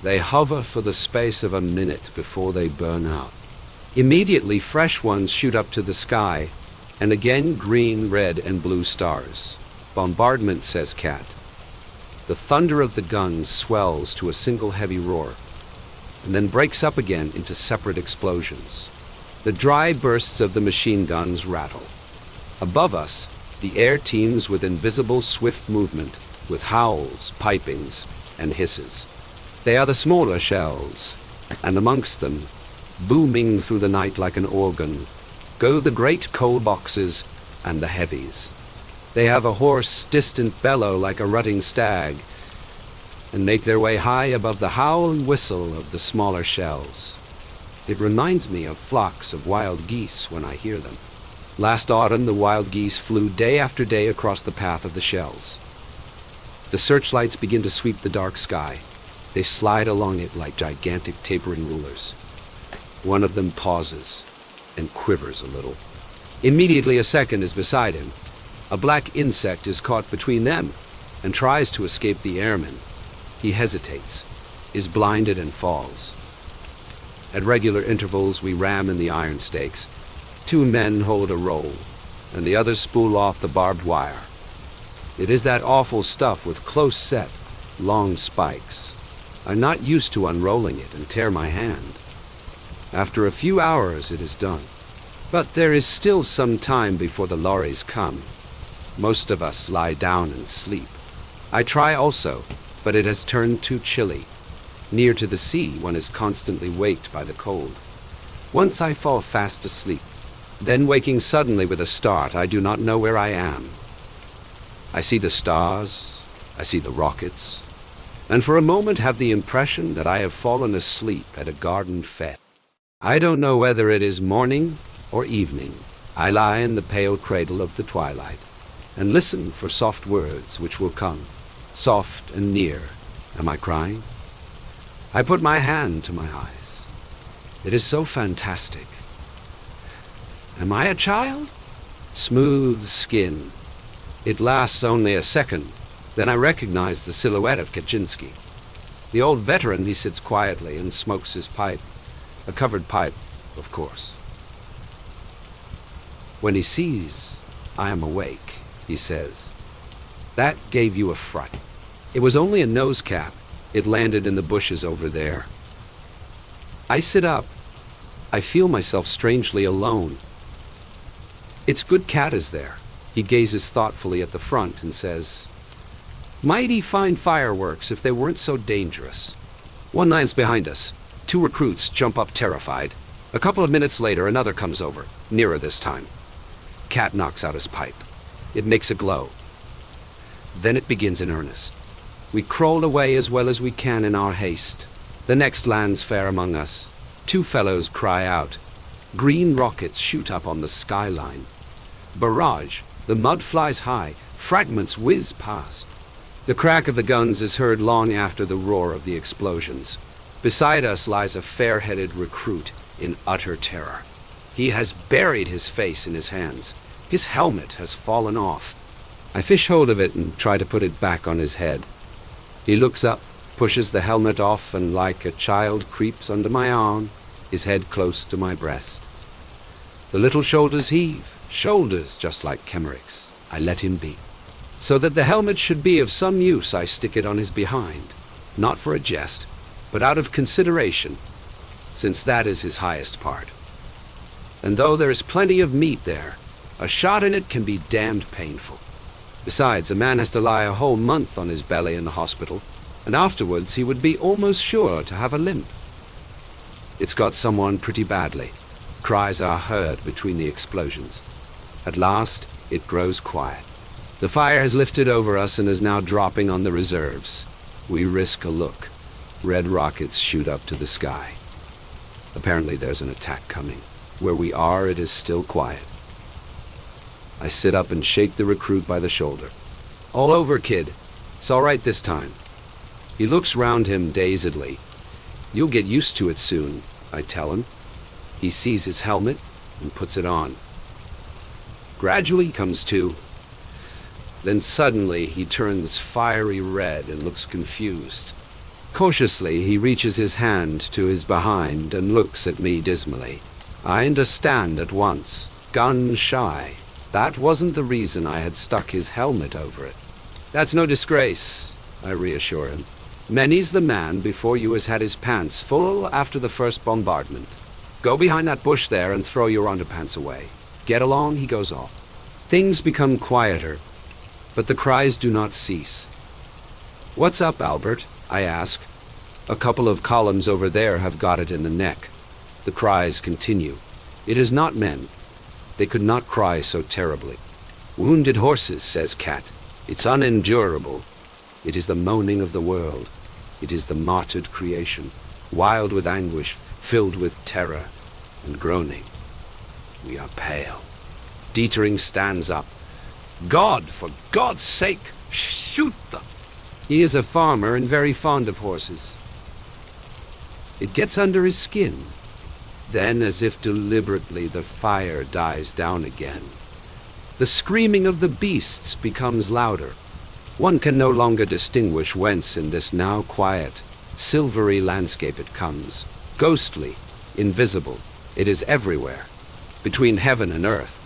They hover for the space of a minute before they burn out. Immediately, fresh ones shoot up to the sky, and again green, red, and blue stars. Bombardment, says Cat. The thunder of the guns swells to a single heavy roar, and then breaks up again into separate explosions. The dry bursts of the machine guns rattle. Above us, the air teems with invisible swift movement, with howls, pipings, and hisses. They are the smaller shells, and amongst them, booming through the night like an organ, go the great coal boxes and the heavies. They have a hoarse, distant bellow like a rutting stag, and make their way high above the howl and whistle of the smaller shells. It reminds me of flocks of wild geese when I hear them. Last autumn, the wild geese flew day after day across the path of the shells. The searchlights begin to sweep the dark sky. They slide along it like gigantic tapering rulers. One of them pauses and quivers a little. Immediately, a second is beside him. A black insect is caught between them and tries to escape the airmen. He hesitates, is blinded, and falls. At regular intervals, we ram in the iron stakes. 2 men hold a roll, and the others spool off the barbed wire. It is that awful stuff with close-set, long spikes. I'm not used to unrolling it and tear my hand. After a few hours, it is done. But there is still some time before the lorries come. Most of us lie down and sleep. I try also, but it has turned too chilly. Near to the sea, one is constantly waked by the cold. Once I fall fast asleep. Then waking suddenly with a start, I do not know where I am. I see the stars, I see the rockets, and for a moment have the impression that I have fallen asleep at a garden fete. I don't know whether it is morning or evening. I lie in the pale cradle of the twilight and listen for soft words which will come, soft and near. Am I crying? I put my hand to my eyes. It is so fantastic. Am I a child? Smooth skin. It lasts only a second. Then I recognize the silhouette of Kaczynski. The old veteran, he sits quietly and smokes his pipe. A covered pipe, of course. When he sees I am awake, he says, "That gave you a fright." It was only a nose cap. It landed in the bushes over there. I sit up. I feel myself strangely alone. It's good Cat is there. He gazes thoughtfully at the front and says, "Mighty fine fireworks if they weren't so dangerous." One lands behind us. 2 recruits jump up terrified. A couple of minutes later, another comes over, nearer this time. Cat knocks out his pipe. It makes a glow. Then it begins in earnest. We crawl away as well as we can in our haste. The next lands fair among us. 2 fellows cry out. Green rockets shoot up on the skyline. Barrage. The mud flies high. Fragments whiz past. The crack of the guns is heard long after the roar of the explosions. Beside us lies a fair-headed recruit in utter terror. He has buried his face in his hands. His helmet has fallen off. I fish hold of it and try to put it back on his head. He looks up, pushes the helmet off, and like a child creeps under my arm, his head close to my breast. The little shoulders heave, shoulders just like Kemmerich's. I let him be. So that the helmet should be of some use, I stick it on his behind, not for a jest, but out of consideration, since that is his highest part. And though there is plenty of meat there, a shot in it can be damned painful. Besides, a man has to lie a whole month on his belly in the hospital, and afterwards he would be almost sure to have a limp. It's got someone pretty badly. Cries are heard between the explosions. At last, it grows quiet. The fire has lifted over us and is now dropping on the reserves. We risk a look. Red rockets shoot up to the sky. Apparently there's an attack coming. Where we are, it is still quiet. I sit up and shake the recruit by the shoulder. All over, kid. It's all right this time. He looks round him dazedly. You'll get used to it soon, I tell him. He sees his helmet and puts it on. Gradually he comes to. Then suddenly he turns fiery red and looks confused. Cautiously he reaches his hand to his behind and looks at me dismally. I understand at once. Gun shy. That wasn't the reason I had stuck his helmet over it. That's no disgrace, I reassure him. Many's the man before you has had his pants full after the first bombardment. Go behind that bush there and throw your underpants away. Get along, he goes off. Things become quieter, but the cries do not cease. What's up, Albert? I ask. A couple of columns over there have got it in the neck. The cries continue. It is not men. They could not cry so terribly. Wounded horses, says Cat. It's unendurable. It is the moaning of the world. It is the martyred creation, wild with anguish, filled with terror and groaning. We are pale. Dietering stands up. God, for God's sake, shoot them! He is a farmer and very fond of horses. It gets under his skin. Then, as if deliberately, the fire dies down again. The screaming of the beasts becomes louder. One can no longer distinguish whence in this now quiet, silvery landscape it comes. Ghostly, invisible, it is everywhere, between heaven and earth.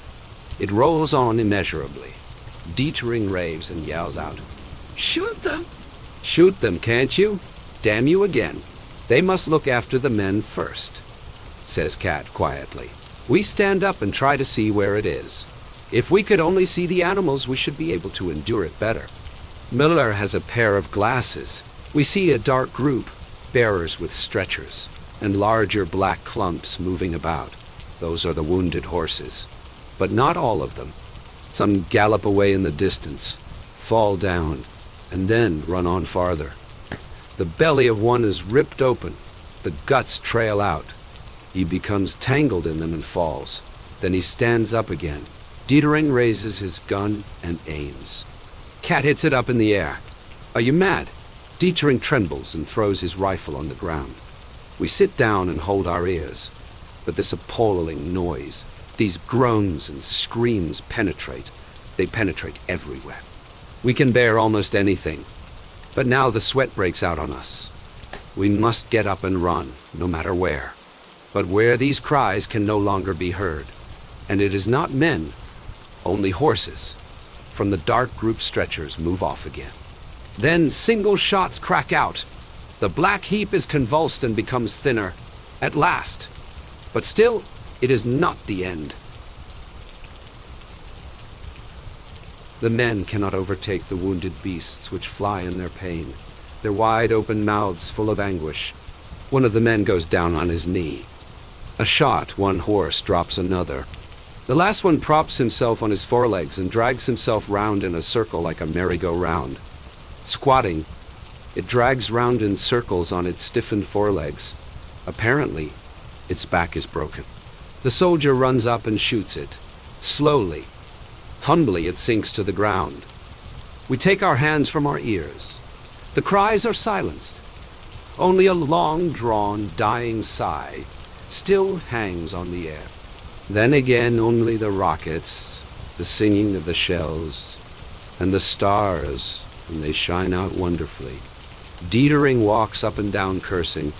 It rolls on immeasurably. Dietering raves and yells out, "Shoot them! Shoot them, can't you? Damn you again. They must look after the men first," says Cat quietly. We stand up and try to see where it is. If we could only see the animals, we should be able to endure it better. Miller has a pair of glasses. We see a dark group, bearers with stretchers, and larger black clumps moving about. Those are the wounded horses. But not all of them. Some gallop away in the distance, fall down, and then run on farther. The belly of one is ripped open. The guts trail out. He becomes tangled in them and falls. Then he stands up again. Dietering raises his gun and aims. Cat hits it up in the air. "Are you mad?" Dietering trembles and throws his rifle on the ground. We sit down and hold our ears. But this appalling noise, these groans and screams penetrate. They penetrate everywhere. We can bear almost anything. But now the sweat breaks out on us. We must get up and run, no matter where. But where these cries can no longer be heard. And it is not men, only horses. From the dark group, stretchers move off again. Then single shots crack out. The black heap is convulsed and becomes thinner, at last. But still, it is not the end. The men cannot overtake the wounded beasts which fly in their pain, their wide open mouths full of anguish. One of the men goes down on his knee. A shot, one horse drops another. The last one props himself on his forelegs and drags himself round in a circle like a merry-go-round. Squatting, it drags round in circles on its stiffened forelegs. Apparently, its back is broken. The soldier runs up and shoots it. Slowly, humbly it sinks to the ground. We take our hands from our ears. The cries are silenced. Only a long-drawn, dying sigh still hangs on the air. Then again only the rockets, the singing of the shells, and the stars when they shine out wonderfully. Dietering walks up and down cursing.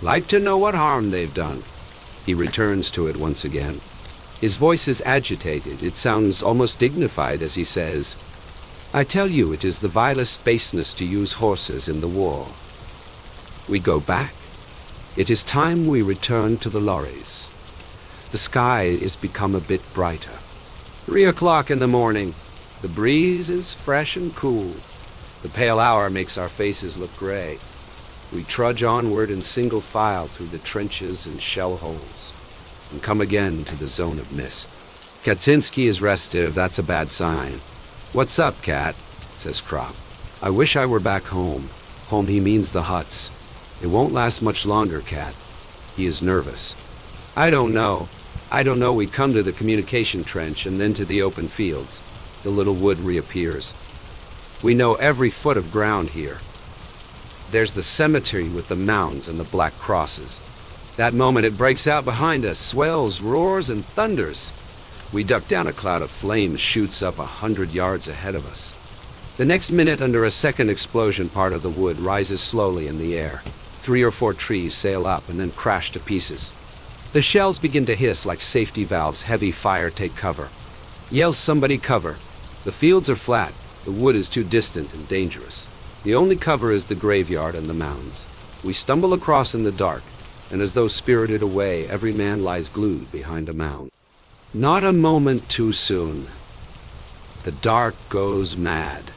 Like to know what harm they've done. He returns to it once again. His voice is agitated. It sounds almost dignified as he says, "I tell you, it is the vilest baseness to use horses in the war." We go back. It is time we return to the lorries. The sky is become a bit brighter. 3 o'clock in the morning. The breeze is fresh and cool. The pale hour makes our faces look gray. We trudge onward in single file through the trenches and shell holes, and come again to the zone of mist. Kaczynski is restive. That's a bad sign. "What's up, Kat?" says Krop. "I wish I were back home." Home, he means the huts. "It won't last much longer, Kat." He is nervous. I don't know. We come to the communication trench and then to the open fields. The little wood reappears. We know every foot of ground here. There's the cemetery with the mounds and the black crosses. That moment it breaks out behind us, swells, roars, and thunders. We duck down. A cloud of flames shoots up 100 yards ahead of us. The next minute, under a second explosion, part of the wood rises slowly in the air. 3 or 4 trees sail up and then crash to pieces. The shells begin to hiss like safety valves. Heavy fire, take cover. Yells somebody cover. The fields are flat. The wood is too distant and dangerous. The only cover is the graveyard and the mounds. We stumble across in the dark, and as though spirited away, every man lies glued behind a mound. Not a moment too soon. The dark goes mad.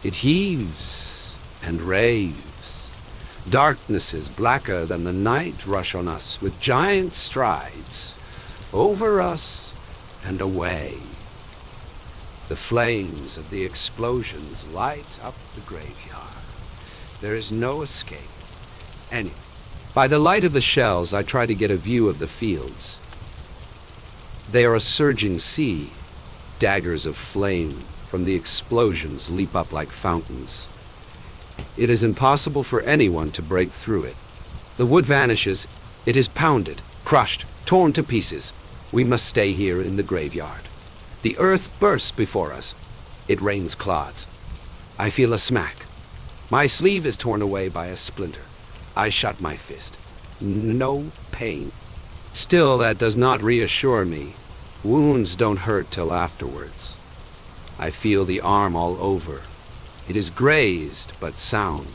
It heaves and raves. Darknesses blacker than the night rush on us with giant strides, over us and away. The flames of the explosions light up the graveyard. There is no escape. By the light of the shells, I try to get a view of the fields. They are a surging sea. Daggers of flame from the explosions leap up like fountains. It is impossible for anyone to break through it. The wood vanishes. It is pounded, crushed, torn to pieces. We must stay here in the graveyard. The earth bursts before us. It rains clods. I feel a smack. My sleeve is torn away by a splinter. I shut my fist. No pain. Still, that does not reassure me. Wounds don't hurt till afterwards. I feel the arm all over. It is grazed, but sound.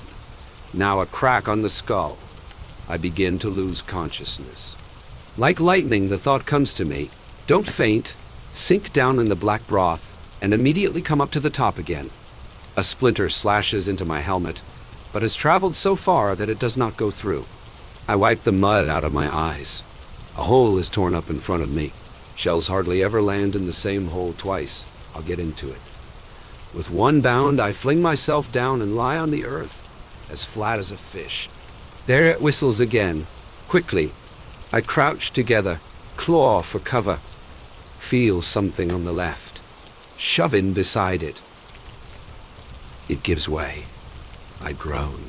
Now a crack on the skull. I begin to lose consciousness. Like lightning, the thought comes to me. Don't faint. Sink down in the black broth, and immediately come up to the top again. A splinter slashes into my helmet, but has traveled so far that it does not go through. I wipe the mud out of my eyes. A hole is torn up in front of me. Shells hardly ever land in the same hole twice. I'll get into it. With one bound, I fling myself down and lie on the earth, as flat as a fish. There it whistles again. Quickly, I crouch together, claw for cover. Feel something on the left. Shove in beside it. It gives way. I groan.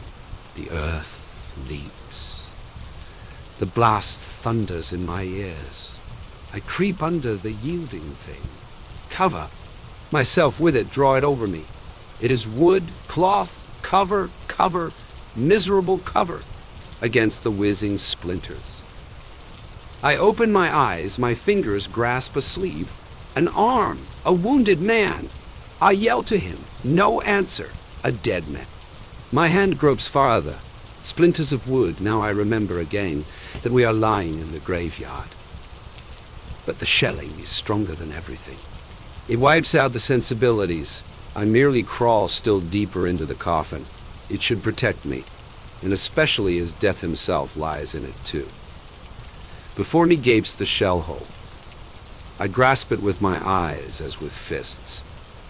The earth leaps. The blast thunders in my ears. I creep under the yielding thing. Cover. Myself with it, draw it over me. It is wood, cloth, cover, miserable cover, against the whizzing splinters. I open my eyes, my fingers grasp a sleeve, an arm, a wounded man. I yell to him, no answer, a dead man. My hand gropes farther, splinters of wood. Now I remember again that we are lying in the graveyard. But the shelling is stronger than everything. It wipes out the sensibilities. I merely crawl still deeper into the coffin. It should protect me, and especially as death himself lies in it too. Before me gapes the shell hole. I grasp it with my eyes as with fists.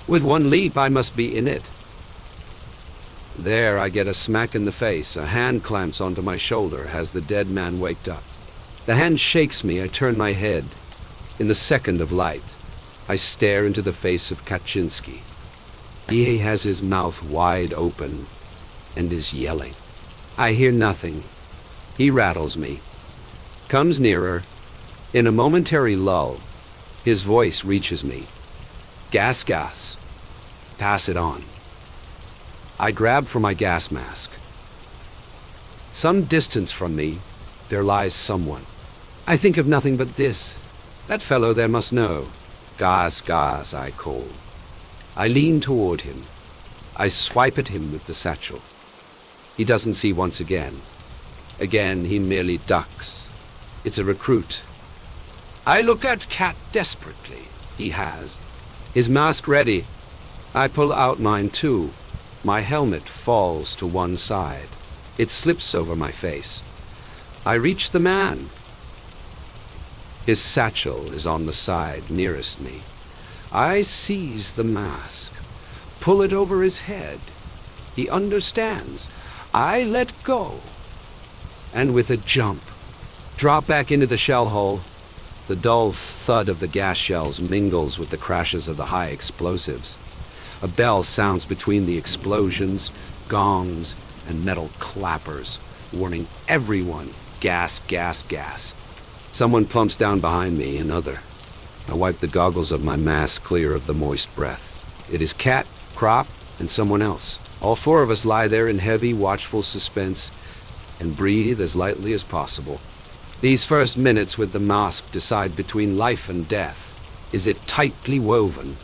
With one leap I must be in it. There I get a smack in the face. A hand clamps onto my shoulder as the dead man waked up. The hand shakes me. I turn my head. In the second of light, I stare into the face of Kaczynski. He has his mouth wide open and is yelling. I hear nothing. He rattles me, comes nearer. In a momentary lull, his voice reaches me. Gas, gas. Pass it on. I grab for my gas mask. Some distance from me, there lies someone. I think of nothing but this. That fellow there must know. Gas, gas, I call. I lean toward him. I swipe at him with the satchel. He doesn't see once again. Again, he merely ducks. It's a recruit. I look at Cat desperately. He has his mask ready. I pull out mine too. My helmet falls to one side. It slips over my face. I reach the man. His satchel is on the side nearest me. I seize the mask, pull it over his head. He understands. I let go, and with a jump, drop back into the shell hole. The dull thud of the gas shells mingles with the crashes of the high explosives. A bell sounds between the explosions, gongs, and metal clappers, warning everyone, gas, gas, gas. Someone plumps down behind me, another. I wipe the goggles of my mask clear of the moist breath. It is Cat, Crop, and someone else. All four of us lie there in heavy, watchful suspense and breathe as lightly as possible. These first minutes with the mask decide between life and death. Is it tightly woven?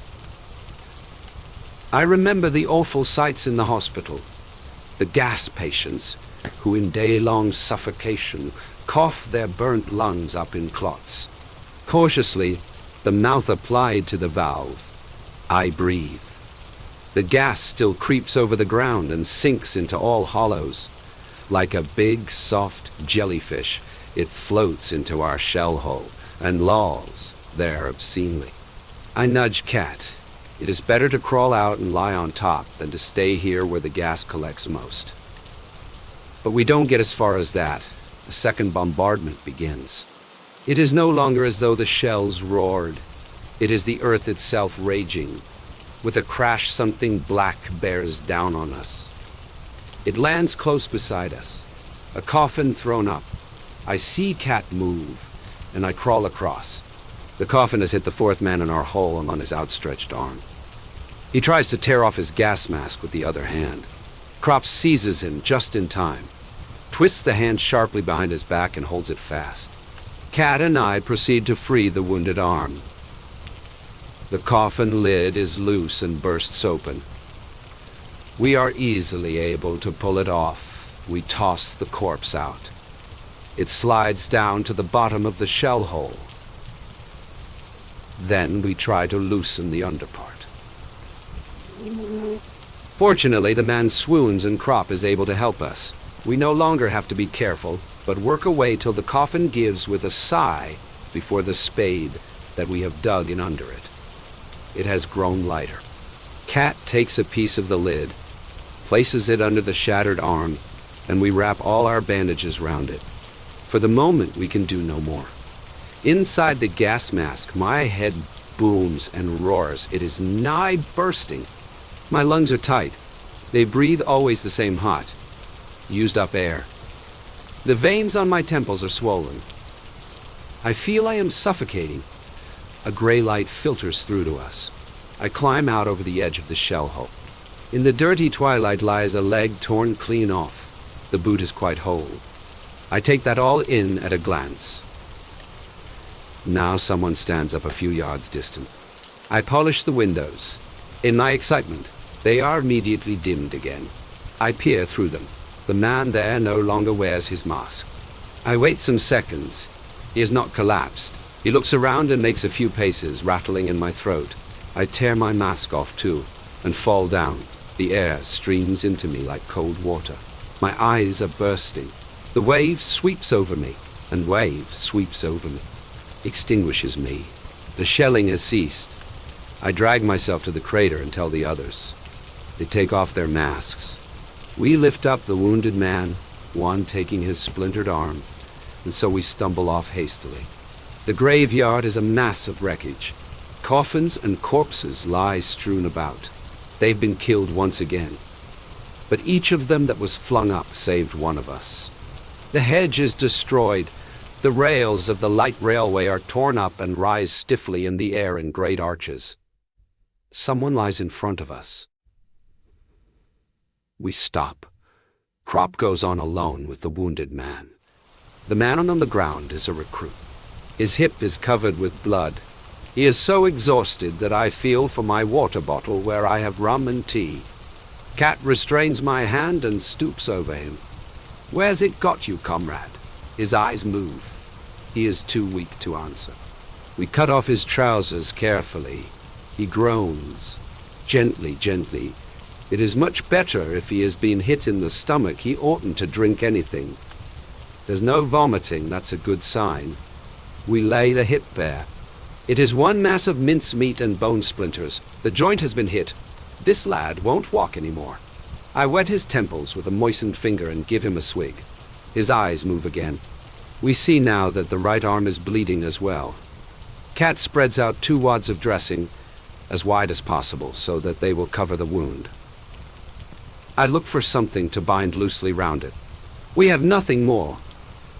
I remember the awful sights in the hospital. The gas patients, who in day-long suffocation cough their burnt lungs up in clots. Cautiously, the mouth applied to the valve, I breathe. The gas still creeps over the ground and sinks into all hollows. Like a big, soft jellyfish, it floats into our shell hole and lolls there obscenely. I nudge Cat. It is better to crawl out and lie on top than to stay here where the gas collects most. But we don't get as far as that. The second bombardment begins. It is no longer as though the shells roared. It is the earth itself raging. With a crash, something black bears down on us. It lands close beside us. A coffin thrown up. I see Cat move, and I crawl across. The coffin has hit the fourth man in our hole and on his outstretched arm. He tries to tear off his gas mask with the other hand. Crop seizes him just in time, twists the hand sharply behind his back and holds it fast. Cat and I proceed to free the wounded arm. The coffin lid is loose and bursts open. We are easily able to pull it off. We toss the corpse out. It slides down to the bottom of the shell hole. Then we try to loosen the underpart. Fortunately, the man swoons and Crop is able to help us. We no longer have to be careful, but work away till the coffin gives with a sigh before the spade that we have dug in under it. It has grown lighter. Cat takes a piece of the lid, places it under the shattered arm, and we wrap all our bandages round it. For the moment, we can do no more. Inside the gas mask, my head booms and roars. It is nigh bursting. My lungs are tight. They breathe always the same hot, used up air. The veins on my temples are swollen. I feel I am suffocating. A gray light filters through to us. I climb out over the edge of the shell hole. In the dirty twilight lies a leg torn clean off. The boot is quite whole. I take that all in at a glance. Now someone stands up a few yards distant. I polish the windows. In my excitement, they are immediately dimmed again. I peer through them. The man there no longer wears his mask. I wait some seconds. He has not collapsed. He looks around and makes a few paces, rattling in my throat. I tear my mask off too, and fall down. The air streams into me like cold water. My eyes are bursting. The wave sweeps over me, and wave sweeps over me, extinguishes me. The shelling has ceased. I drag myself to the crater and tell the others. They take off their masks. We lift up the wounded man, one taking his splintered arm, and so we stumble off hastily. The graveyard is a mass of wreckage. Coffins and corpses lie strewn about. They've been killed once again. But each of them that was flung up saved one of us. The hedge is destroyed. The rails of the light railway are torn up and rise stiffly in the air in great arches. Someone lies in front of us. We stop. Crop goes on alone with the wounded man. The man on the ground is a recruit. His hip is covered with blood. He is so exhausted that I feel for my water bottle where I have rum and tea. Cat restrains my hand and stoops over him. "Where's it got you, comrade?" His eyes move. He is too weak to answer. We cut off his trousers carefully. He groans. Gently, gently. It is much better if he has been hit in the stomach. He oughtn't to drink anything. There's no vomiting, that's a good sign. We lay the hip bare. It is one mass of mincemeat and bone splinters. The joint has been hit. This lad won't walk anymore. I wet his temples with a moistened finger and give him a swig. His eyes move again. We see now that the right arm is bleeding as well. Cat spreads out 2 wads of dressing, as wide as possible, so that they will cover the wound. I look for something to bind loosely round it. We have nothing more,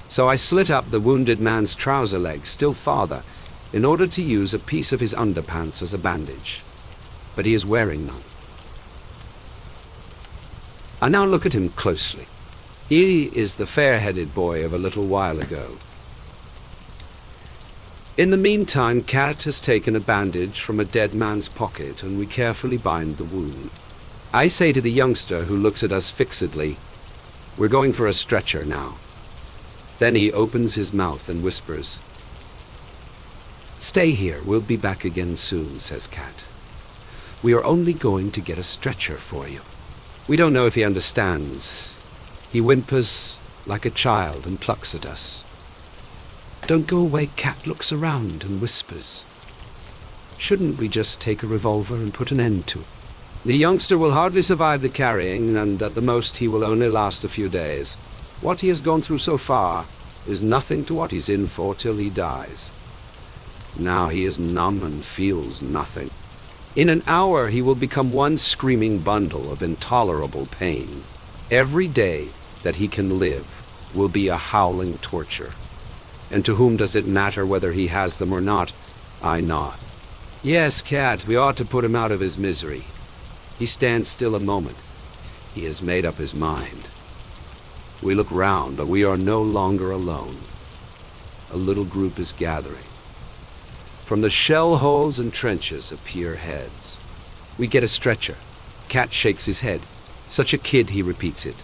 so I slit up the wounded man's trouser leg still farther, in order to use a piece of his underpants as a bandage. But he is wearing none. I now look at him closely. He is the fair-headed boy of a little while ago. In the meantime, Cat has taken a bandage from a dead man's pocket, and we carefully bind the wound. I say to the youngster, who looks at us fixedly, "We're going for a stretcher now." Then he opens his mouth and whispers, "Stay here, we'll be back again soon," says Cat. "We are only going to get a stretcher for you." We don't know if he understands. He whimpers like a child and plucks at us. "Don't go away." Cat looks around and whispers, "Shouldn't we just take a revolver and put an end to it?" The youngster will hardly survive the carrying, and at the most he will only last a few days. What he has gone through so far is nothing to what he's in for till he dies. Now he is numb and feels nothing. In an hour he will become one screaming bundle of intolerable pain. Every day that he can live will be a howling torture. And to whom does it matter whether he has them or not? I nod. "Yes, Cat, we ought to put him out of his misery." He stands still a moment. He has made up his mind. We look round, but we are no longer alone. A little group is gathering. From the shell holes and trenches appear heads. We get a stretcher. Cat shakes his head. "Such a kid," he repeats it.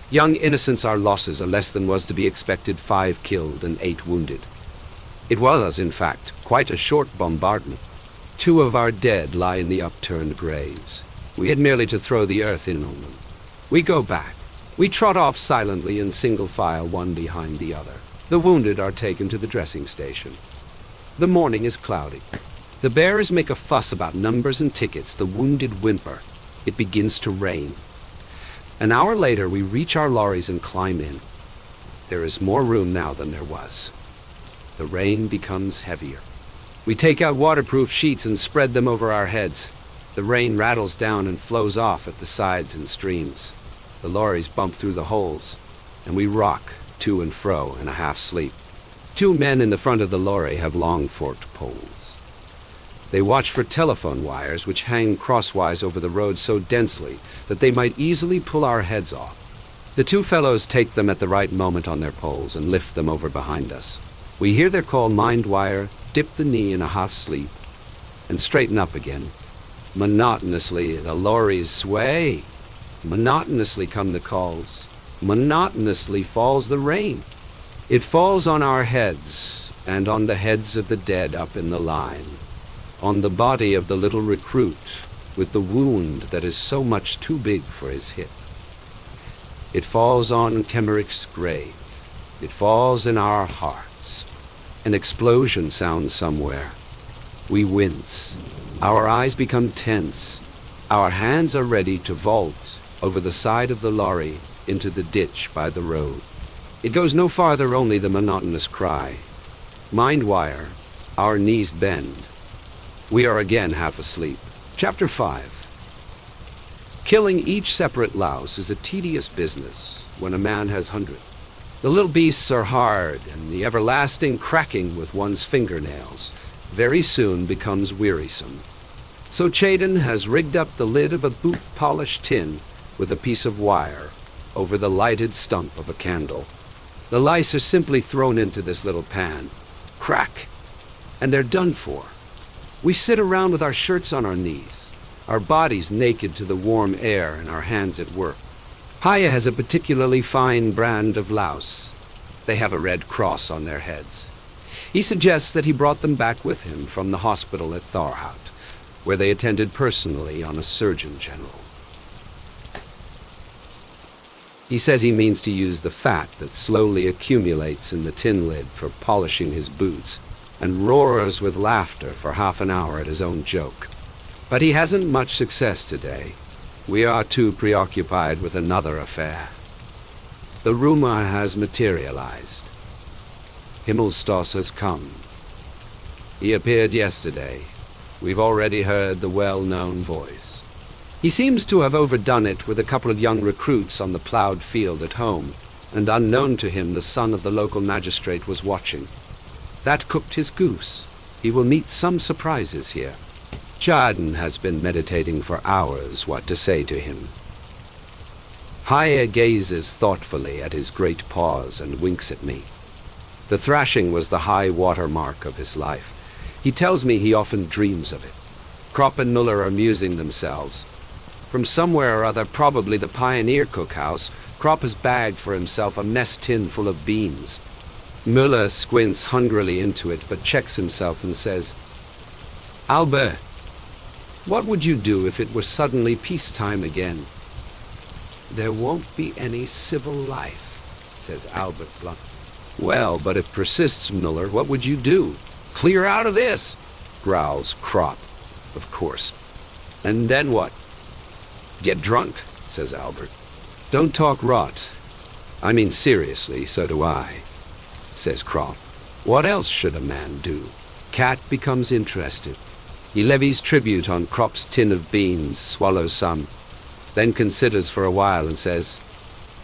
"Young innocents, our losses are less than was to be expected, 5 killed and 8 wounded. It was, in fact, quite a short bombardment. 2 of our dead lie in the upturned graves. We had merely to throw the earth in on them. We go back. We trot off silently in single file, one behind the other. The wounded are taken to the dressing station. The morning is cloudy. The bearers make a fuss about numbers and tickets. The wounded whimper. It begins to rain. An hour later, we reach our lorries and climb in. There is more room now than there was. The rain becomes heavier. We take out waterproof sheets and spread them over our heads. The rain rattles down and flows off at the sides and streams. The lorries bump through the holes, and we rock to and fro in a half-sleep. 2 men in the front of the lorry have long forked poles. They watch for telephone wires which hang crosswise over the road so densely that they might easily pull our heads off. The 2 fellows take them at the right moment on their poles and lift them over behind us. We hear their call mind wire, dip the knee in a half-sleep, and straighten up again. Monotonously the lorries sway. Monotonously come the calls. Monotonously falls the rain. It falls on our heads and on the heads of the dead up in the line. On the body of the little recruit with the wound that is so much too big for his hip. It falls on Kemmerich's grave. It falls in our hearts. An explosion sounds somewhere. We wince. Our eyes become tense. Our hands are ready to vault over the side of the lorry into the ditch by the road. It goes no farther, only the monotonous cry. Mind wire. Our knees bend. We are again half asleep. Chapter 5. Killing each separate louse is a tedious business when a man has hundreds. The little beasts are hard, and the everlasting cracking with one's fingernails very soon becomes wearisome. So Chaden has rigged up the lid of a boot-polished tin with a piece of wire over the lighted stump of a candle. The lice are simply thrown into this little pan. Crack. And they're done for. We sit around with our shirts on our knees, our bodies naked to the warm air and our hands at work. Haya has a particularly fine brand of louse. They have a red cross on their heads. He suggests that he brought them back with him from the hospital at Thorhout, where they attended personally on a surgeon general. He says he means to use the fat that slowly accumulates in the tin lid for polishing his boots, and roars with laughter for half an hour at his own joke. But he hasn't much success today. We are too preoccupied with another affair. The rumor has materialized. Himmelsstoss has come. He appeared yesterday. We've already heard the well-known voice. He seems to have overdone it with a couple of young recruits on the plowed field at home, and unknown to him the son of the local magistrate was watching. That cooked his goose. He will meet some surprises here. Jarden has been meditating for hours what to say to him. Haya gazes thoughtfully at his great paws and winks at me. The thrashing was the high water mark of his life. He tells me he often dreams of it. Kropp and Muller are amusing themselves. From somewhere or other, probably the Pioneer cookhouse, Kropp has bagged for himself a mess tin full of beans. Muller squints hungrily into it, but checks himself and says, "Albert, what would you do if it were suddenly peacetime again?" "There won't be any civil life," says Albert bluntly. "Well, but if persists, Muller, what would you do?" "Clear out of this," growls Kropp. "Of course. And then what?" "Get drunk," says Albert. "Don't talk rot. I mean seriously, so do I," says Kropp. "What else should a man do?" Cat becomes interested. He levies tribute on Kropp's tin of beans, swallows some, then considers for a while and says,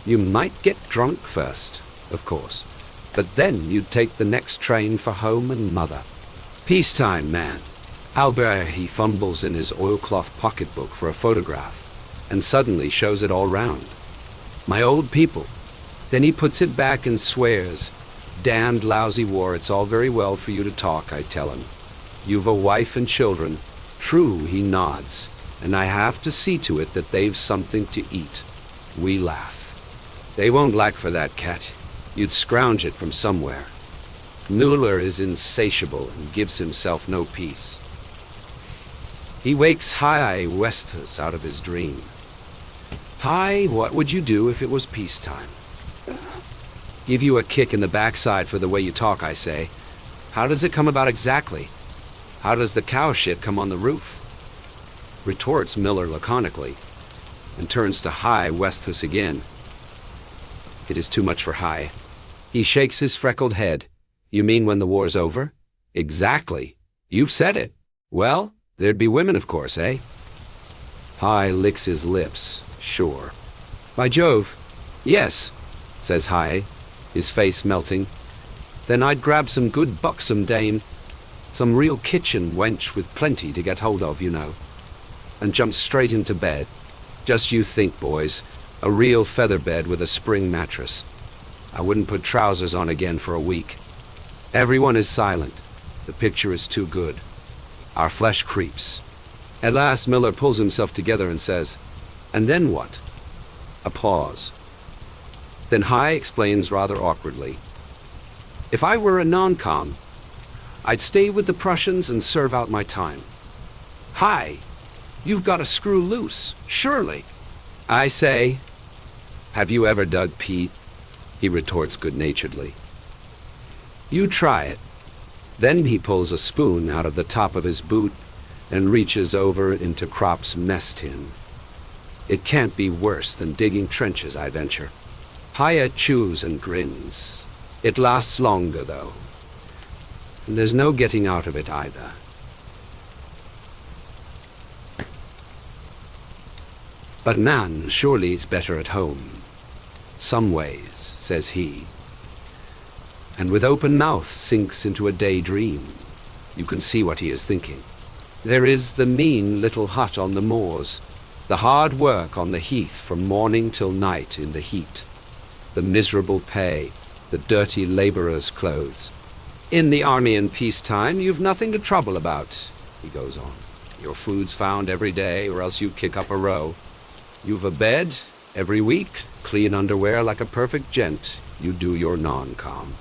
"You might get drunk first, of course, but then you'd take the next train for home and mother. Peacetime, man." Albert, he fumbles in his oilcloth pocketbook for a photograph, and suddenly shows it all round. "My old people." Then he puts it back and swears. "Damned lousy war, it's all very well for you to talk," I tell him. "You've a wife and children." "True," he nods, "and I have to see to it that they've something to eat." We laugh. "They won't lack for that, Cat. You'd scrounge it from somewhere." Muller is insatiable and gives himself no peace. He wakes High Westhus out of his dream. "Hi, what would you do if it was peacetime?" "Give you a kick in the backside for the way you talk," I say. "How does it come about exactly? How does the cow shit come on the roof?" Retorts Muller laconically, and turns to High Westhus again. It is too much for High. He shakes his freckled head. "You mean when the war's over?" "Exactly. You've said it." "Well, there'd be women, of course, eh?" High licks his lips. "Sure." "By Jove, yes," says High, his face melting. "Then I'd grab some good buxom dame, some real kitchen wench with plenty to get hold of, you know, and jump straight into bed. Just you think, boys, a real feather bed with a spring mattress. I wouldn't put trousers on again for a week." Everyone is silent. The picture is too good. Our flesh creeps. At last Muller pulls himself together and says, "And then what?" A pause. Then High explains rather awkwardly. "If I were a non-com, I'd stay with the Prussians and serve out my time." "High, you've got a screw loose, surely." I say, "Have you ever dug peat?" He retorts good-naturedly. "You try it." Then he pulls a spoon out of the top of his boot and reaches over into Kropp's mess tin. It can't be worse than digging trenches, I venture. Haya chews and grins. It lasts longer, though. And there's no getting out of it either. "But man, surely it's better at home. Some ways," says he. And with open mouth sinks into a daydream. You can see what he is thinking. There is the mean little hut on the moors, the hard work on the heath from morning till night in the heat, the miserable pay, the dirty labourer's clothes. In the army in peacetime, you've nothing to trouble about, he goes on. Your food's found every day, or else you kick up a row. You've a bed every week, clean underwear like a perfect gent. You do your non-com.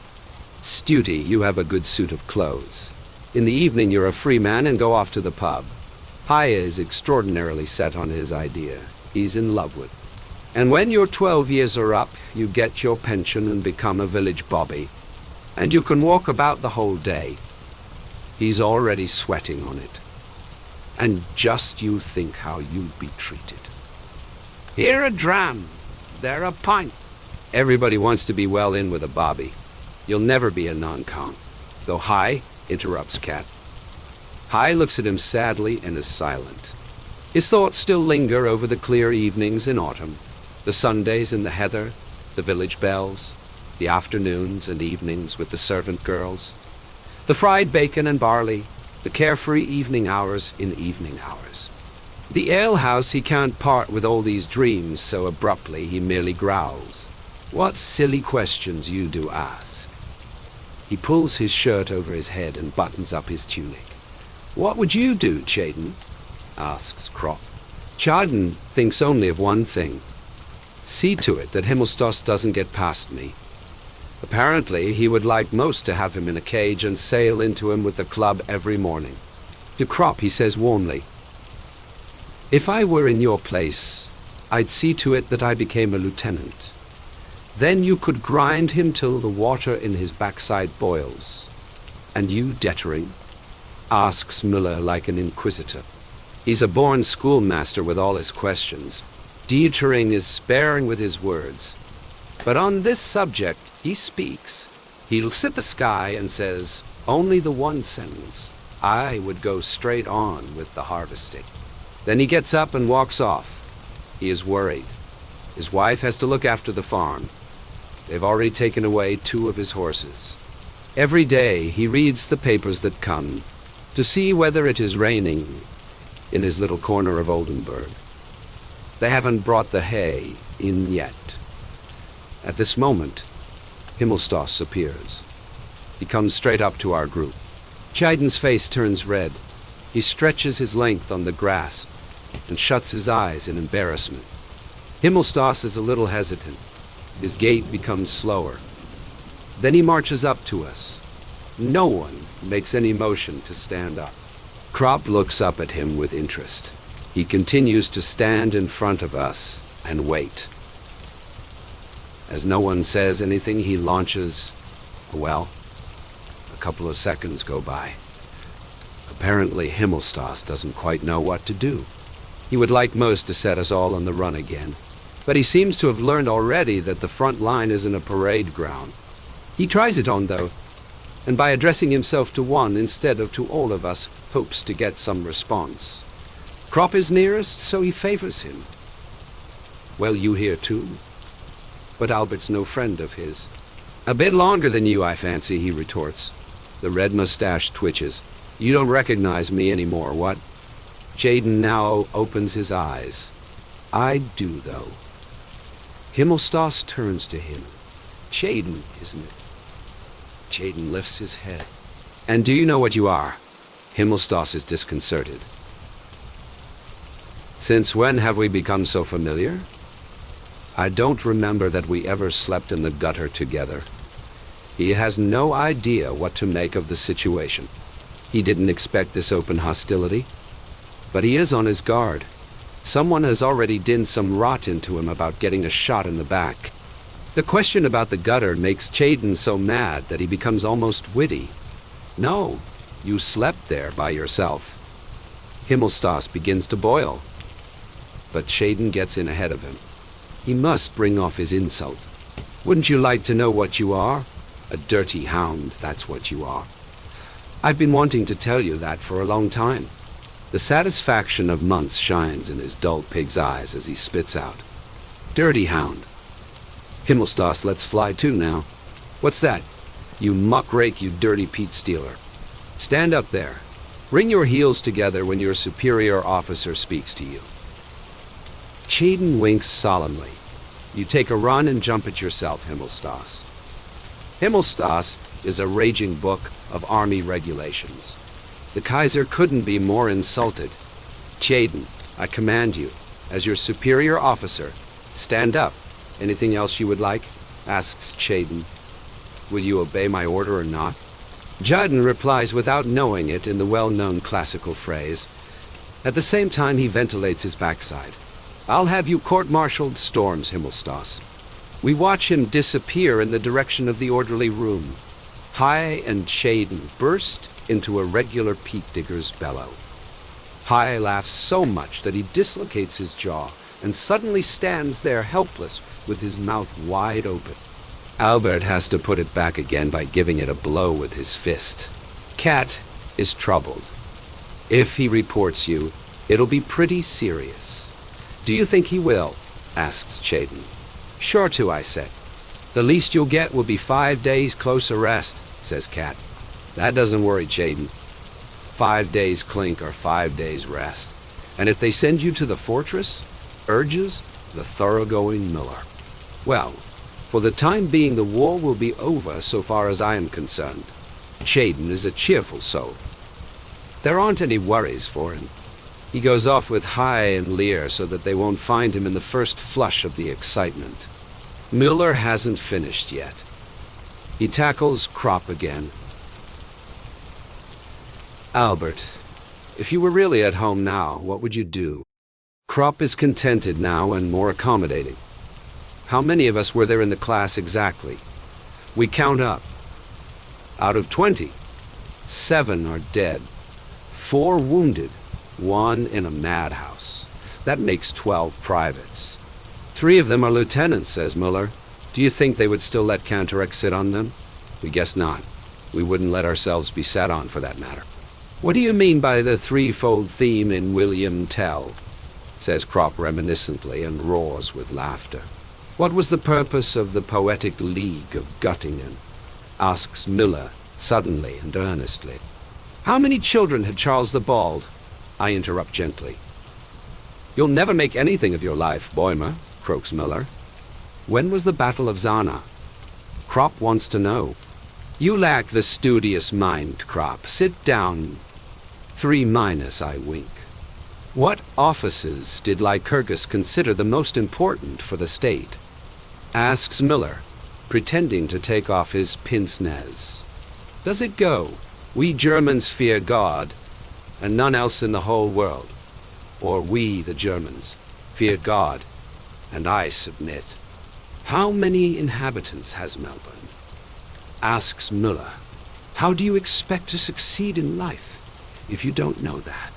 Stutty, you have a good suit of clothes. In the evening you're a free man and go off to the pub. Haya is extraordinarily set on his idea. He's in love with. And when your 12 years are up, you get your pension and become a village bobby. And you can walk about the whole day. He's already sweating on it. And just you think how you'd be treated. Here a dram, there a pint. Everybody wants to be well in with a bobby. You'll never be a non-com. Though Hi, interrupts Cat. Hi looks at him sadly and is silent. His thoughts still linger over the clear evenings in autumn, the Sundays in the heather, the village bells, the afternoons and evenings with the servant girls, the fried bacon and barley, the carefree evening hours in evening hours. The alehouse he can't part with all these dreams so abruptly he merely growls. What silly questions you do ask. He pulls his shirt over his head and buttons up his tunic. What would you do, Chaden? Asks Krop. Chaden thinks only of one thing. See to it that Himmelstos doesn't get past me. Apparently, he would like most to have him in a cage and sail into him with the club every morning. To Krop he says warmly, if I were in your place, I'd see to it that I became a lieutenant. Then you could grind him till the water in his backside boils. And you, Dettering? Asks Müller like an inquisitor. He's a born schoolmaster with all his questions. Dettering is sparing with his words. But on this subject, he speaks. He looks at the sky and says, only the one sentence. I would go straight on with the harvesting. Then he gets up and walks off. He is worried. His wife has to look after the farm. They've already taken away 2 of his horses. Every day he reads the papers that come to see whether it is raining in his little corner of Oldenburg. They haven't brought the hay in yet. At this moment, Himmelstos appears. He comes straight up to our group. Chaden's face turns red. He stretches his length on the grass and shuts his eyes in embarrassment. Himmelstos is a little hesitant. His gait becomes slower. Then he marches up to us. No one makes any motion to stand up. Krop looks up at him with interest. He continues to stand in front of us and wait. As no one says anything, he launches, well, a couple of seconds go by. Apparently Himmelstos doesn't quite know what to do. He would like most to set us all on the run again, but he seems to have learned already that the front line isn't a parade ground. He tries it on, though, and by addressing himself to one instead of to all of us, hopes to get some response. Krop is nearest, so he favors him. Well, you here too? But Albert's no friend of his. A bit longer than you, I fancy, he retorts. The red mustache twitches. You don't recognize me anymore, what? Chaden now opens his eyes. I do, though. Himmelstos turns to him. Chaden, isn't it? Chaden lifts his head. And do you know what you are? Himmelstos is disconcerted. Since when have we become so familiar? I don't remember that we ever slept in the gutter together. He has no idea what to make of the situation. He didn't expect this open hostility. But he is on his guard. Someone has already dinned some rot into him about getting a shot in the back. The question about the gutter makes Chaden so mad that he becomes almost witty. No, you slept there by yourself. Himmelstos begins to boil. But Chaden gets in ahead of him. He must bring off his insult. Wouldn't you like to know what you are? A dirty hound, that's what you are. I've been wanting to tell you that for a long time. The satisfaction of months shines in his dull pig's eyes as he spits out. Dirty hound. Himmelstos lets fly too now. What's that? You muckrake, you dirty peat stealer. Stand up there. Bring your heels together when your superior officer speaks to you. Chaden winks solemnly. You take a run and jump it yourself, Himmelstos. Himmelstas is a raging book of army regulations. The Kaiser couldn't be more insulted. Chaden, I command you, as your superior officer, stand up. Anything else you would like? Asks Chaden. Will you obey my order or not? Jaden replies without knowing it in the well-known classical phrase. At the same time he ventilates his backside. I'll have you court-martialed, storms Himmelstas. We watch him disappear in the direction of the orderly room. Hai and Chaden burst into a regular peat digger's bellow. Hai laughs so much that he dislocates his jaw and suddenly stands there helpless with his mouth wide open. Albert has to put it back again by giving it a blow with his fist. Cat is troubled. If he reports you, it'll be pretty serious. Do you think he will? Asks Chaden. Sure to, I said. The least you'll get will be 5 days close arrest, says Cat. That doesn't worry Chaden. 5 days clink or 5 days rest. And if they send you to the fortress, urges the thoroughgoing Miller. Well, for the time being the war will be over so far as I am concerned. Chaden is a cheerful soul. There aren't any worries for him. He goes off with Hai and Lear so that they won't find him in the first flush of the excitement. Miller hasn't finished yet. He tackles Krop again. Albert, if you were really at home now, what would you do? Krop is contented now and more accommodating. How many of us were there in the class exactly? We count up. Out of 20, 7 are dead, 4 wounded, 1 in a madhouse. That makes 12 privates. 3 of them are lieutenants, says Muller. Do you think they would still let Cantorek sit on them? We guess not. We wouldn't let ourselves be sat on for that matter. What do you mean by the threefold theme in William Tell? Says Krop reminiscently and roars with laughter. What was the purpose of the poetic league of Göttingen? Asks Miller suddenly and earnestly. How many children had Charles the Bald? I interrupt gently. You'll never make anything of your life, Bäumer, croaks Miller. When was the Battle of Zana? Krop wants to know. You lack the studious mind, Krop. Sit down. 3-, I wink. What offices did Lycurgus consider the most important for the state? Asks Miller, pretending to take off his pince-nez. Does it go? We Germans fear God, and none else in the whole world. Or we, the Germans, fear God, and I submit. How many inhabitants has Melbourne? Asks Muller. How do you expect to succeed in life if you don't know that?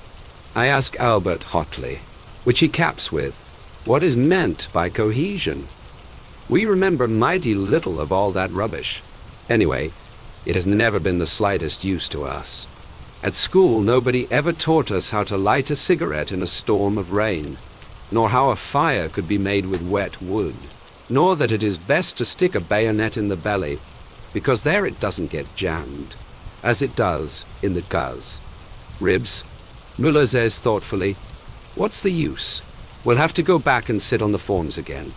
I ask Albert hotly, which he caps with, what is meant by cohesion? We remember mighty little of all that rubbish. Anyway, it has never been the slightest use to us. At school, nobody ever taught us how to light a cigarette in a storm of rain, nor how a fire could be made with wet wood, nor that it is best to stick a bayonet in the belly, because there it doesn't get jammed, as it does in the guts. Ribs? Muller says thoughtfully, what's the use? We'll have to go back and sit on the forms again.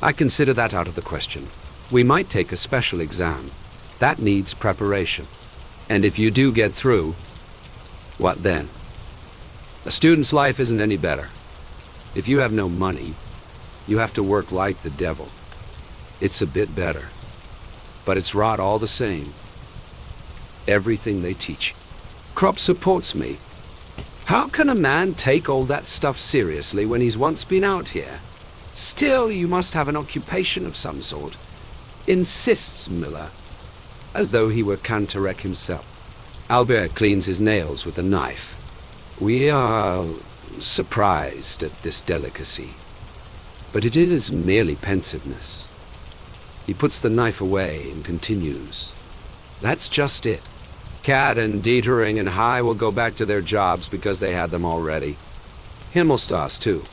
I consider that out of the question. We might take a special exam. That needs preparation. And if you do get through, what then? A student's life isn't any better. If you have no money, you have to work like the devil. It's a bit better, but it's rot all the same. Everything they teach. Krop supports me. How can a man take all that stuff seriously when he's once been out here? Still, you must have an occupation of some sort. Insists Miller, as though he were Cantorek himself. Albert cleans his nails with a knife. We are surprised at this delicacy, but it is merely pensiveness. He puts the knife away and continues. That's just it. Cat and Dietering and Hai will go back to their jobs because they had them already. Himmelstas, too.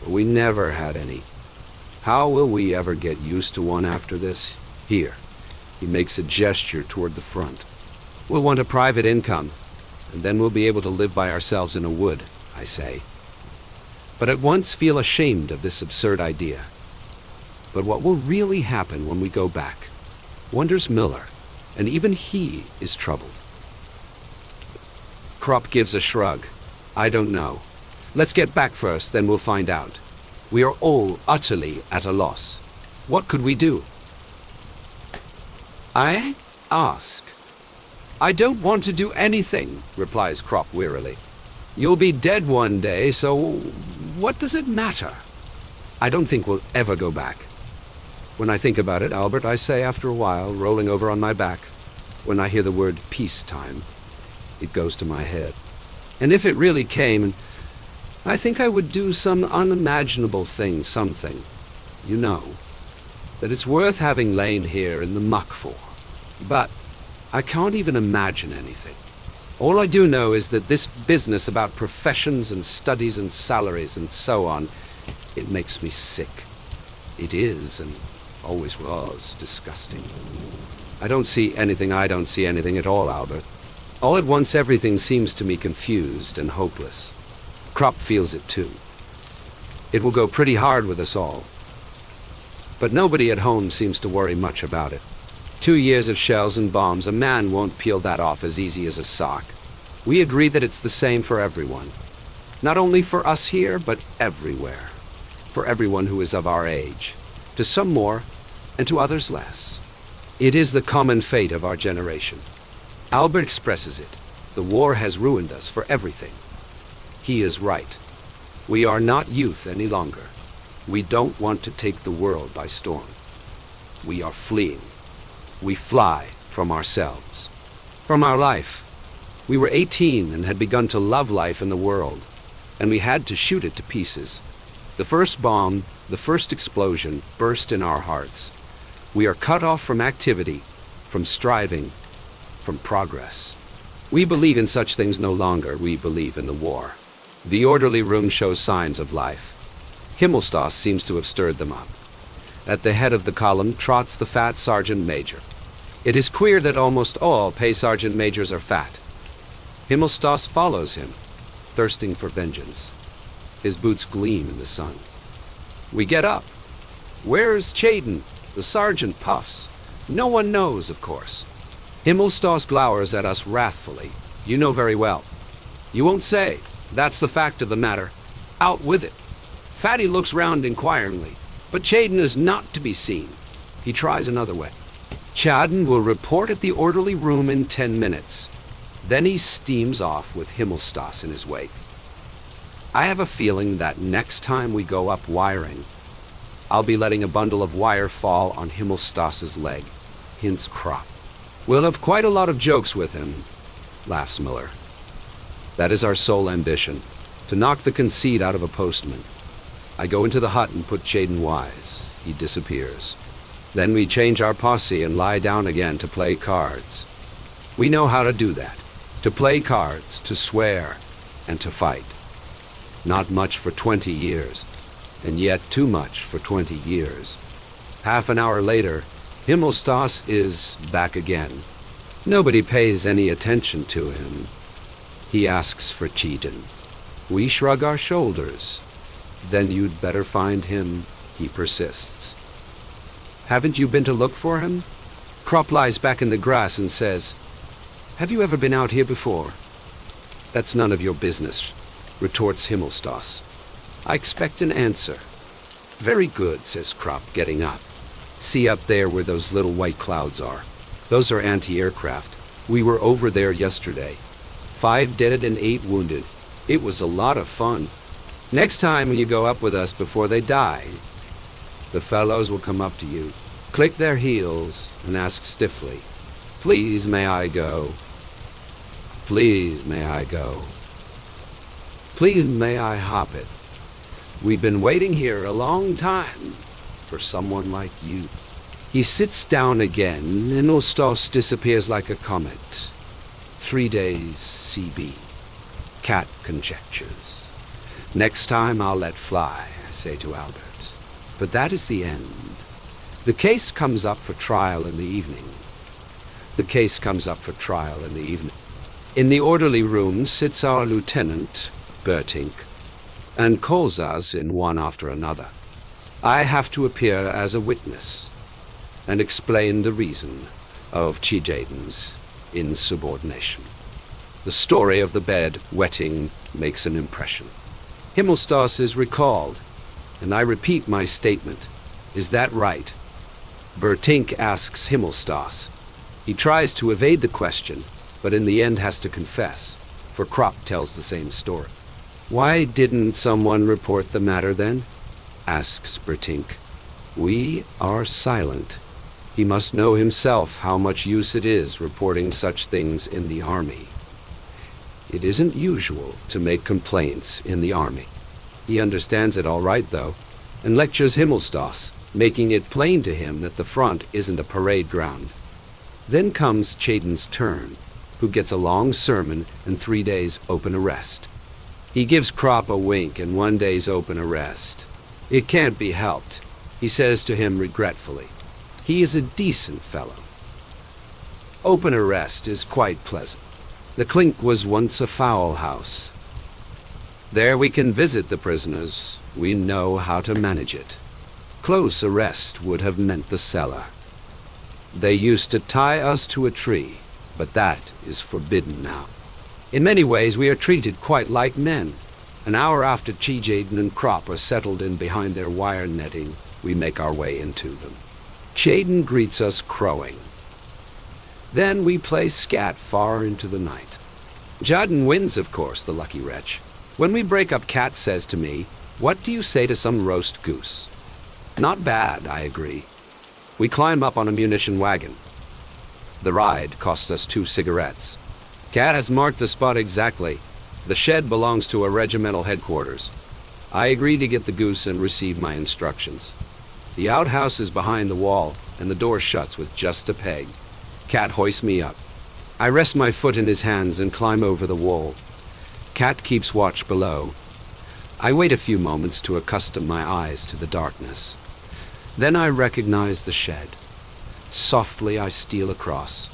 But we never had any. How will we ever get used to one after this? Here. He makes a gesture toward the front. We'll want a private income, and then we'll be able to live by ourselves in a wood, I say. But at once feel ashamed of this absurd idea. But what will really happen when we go back? wonders Miller, and even he is troubled. Kropp gives a shrug. I don't know. Let's get back first, then we'll find out. We are all utterly at a loss. What could we do? I ask. I don't want to do anything, replies Kropp wearily. You'll be dead one day, so what does it matter? I don't think we'll ever go back. When I think about it, Albert, I say after a while, rolling over on my back, when I hear the word peacetime, it goes to my head. And if it really came, I think I would do some unimaginable thing, something, you know, that it's worth having lain here in the muck for. But I can't even imagine anything. All I do know is that this business about professions and studies and salaries and so on, it makes me sick. It is, and always was, disgusting. I don't see anything at all, Albert. All at once everything seems to me confused and hopeless. Kropp feels it too. It will go pretty hard with us all. But nobody at home seems to worry much about it. 2 years of shells and bombs, a man won't peel that off as easy as a sock. We agree that it's the same for everyone. Not only for us here, but everywhere. For everyone who is of our age. To some more, and to others less. It is the common fate of our generation. Albert expresses it. The war has ruined us for everything. He is right. We are not youth any longer. We don't want to take the world by storm. We are fleeing. We fly from ourselves, from our life. We were 18 and had begun to love life and the world, and we had to shoot it to pieces. The first bomb, the first explosion, burst in our hearts. We are cut off from activity, from striving, from progress. We believe in such things no longer. We believe in the war. The orderly room shows signs of life. Himmelstoss seems to have stirred them up. At the head of the column trots the fat sergeant major. It is queer that almost all pay sergeant majors are fat. Himmelstoss follows him, thirsting for vengeance. His boots gleam in the sun. We get up. Where's Chaden? The sergeant puffs. No one knows, of course. Himmelstoss glowers at us wrathfully. You know very well. You won't say. That's the fact of the matter. Out with it. Fatty looks round inquiringly, but Chaden is not to be seen. He tries another way. Chaden will report at the orderly room in 10 minutes. Then he steams off with Himmelstoss in his wake. I have a feeling that next time we go up wiring, I'll be letting a bundle of wire fall on Himmelstoss's leg, hints Kropp. We'll have quite a lot of jokes with him, laughs Miller. That is our sole ambition, to knock the conceit out of a postman. I go into the hut and put Chaden wise. He disappears. Then we change our posse and lie down again to play cards. We know how to do that. To play cards, to swear, and to fight. Not much for 20 years, and yet too much for 20 years. Half an hour later, Himmelstoss is back again. Nobody pays any attention to him. He asks for Chaden. We shrug our shoulders. Then you'd better find him, he persists. Haven't you been to look for him? Kropp lies back in the grass and says, Have you ever been out here before? That's none of your business, retorts Himmelstoss. I expect an answer. Very good, says Kropp, getting up. See up there where those little white clouds are. Those are anti-aircraft. We were over there yesterday. 5 dead and 8 wounded. It was a lot of fun. Next time you go up with us before they die, the fellows will come up to you, click their heels, and ask stiffly, Please may I go? Please may I go? Please may I hop it? We've been waiting here a long time for someone like you. He sits down again, and Himmelstoss disappears like a comet. 3 days CB. Cat conjectures. Next time I'll let fly, I say to Albert. But that is the end. The case comes up for trial in the evening. The case comes up for trial in the evening. In the orderly room sits our lieutenant, Bertink, and calls us in one after another. I have to appear as a witness. and explain the reason of Chijaden's insubordination. The story of the bed wetting makes an impression. Himmelstas is recalled, and I repeat my statement. Is that right? Bertink asks Himmelstas. He tries to evade the question, but in the end has to confess, for Krop tells the same story. Why didn't someone report the matter then? Asks Bertink. We are silent. He must know himself how much use it is reporting such things in the army. It isn't usual to make complaints in the army. He understands it all right, though, and lectures Himmelstas, making it plain to him that the front isn't a parade ground. Then comes Chaden's turn, who gets a long sermon and 3 days open arrest. He gives Krop a wink and 1 day's open arrest. It can't be helped, he says to him regretfully. He is a decent fellow. Open arrest is quite pleasant. The clink was once a fowl house. There we can visit the prisoners. We know how to manage it. Close arrest would have meant the cellar. They used to tie us to a tree, but that is forbidden now. In many ways we are treated quite like men. An hour after Chijaden and Krop are settled in behind their wire netting, we make our way into them. Chaden greets us crowing. Then we play scat far into the night. Jaden wins, of course, the lucky wretch. When we break up, Cat says to me, "What do you say to some roast goose?" Not bad, I agree. We climb up on a munition wagon. The ride costs us 2 cigarettes. Cat has marked the spot exactly. The shed belongs to a regimental headquarters. I agree to get the goose and receive my instructions. The outhouse is behind the wall, and the door shuts with just a peg. Cat hoists me up. I rest my foot in his hands and climb over the wall. Cat keeps watch below. I wait a few moments to accustom my eyes to the darkness. Then I recognize the shed. Softly I steal across,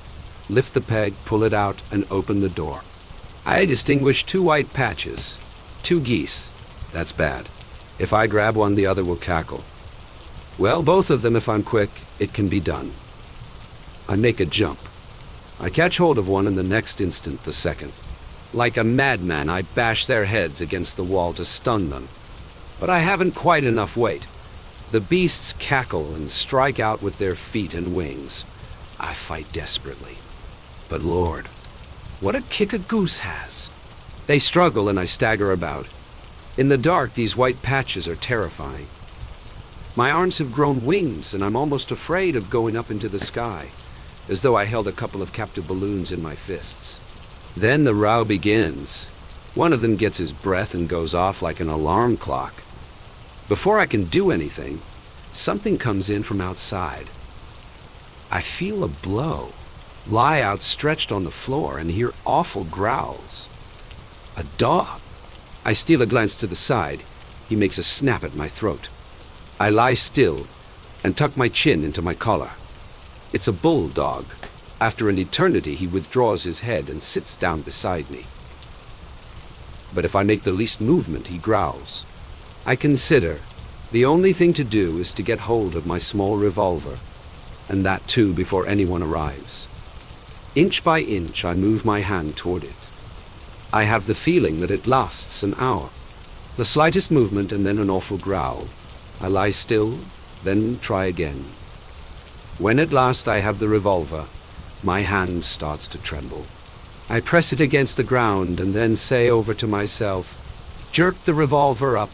lift the peg, pull it out, and open the door. I distinguish 2 white patches. 2 geese. That's bad. If I grab one, the other will cackle. Well, both of them if I'm quick. It can be done. I make a jump. I catch hold of one and the next instant the second. Like a madman, I bash their heads against the wall to stun them. But I haven't quite enough weight. The beasts cackle and strike out with their feet and wings. I fight desperately. But Lord, what a kick a goose has! They struggle and I stagger about. In the dark, these white patches are terrifying. My arms have grown wings and I'm almost afraid of going up into the sky, as though I held a couple of captive balloons in my fists. Then the row begins. One of them gets his breath and goes off like an alarm clock. Before I can do anything, something comes in from outside. I feel a blow, lie outstretched on the floor, and hear awful growls. A dog. I steal a glance to the side. He makes a snap at my throat. I lie still and tuck my chin into my collar. It's a bulldog. After an eternity, he withdraws his head and sits down beside me. But if I make the least movement, he growls. I consider the only thing to do is to get hold of my small revolver, and that too before anyone arrives. Inch by inch, I move my hand toward it. I have the feeling that it lasts an hour. The slightest movement and then an awful growl. I lie still, then try again. When at last I have the revolver, my hand starts to tremble. I press it against the ground and then say over to myself, "Jerk the revolver up.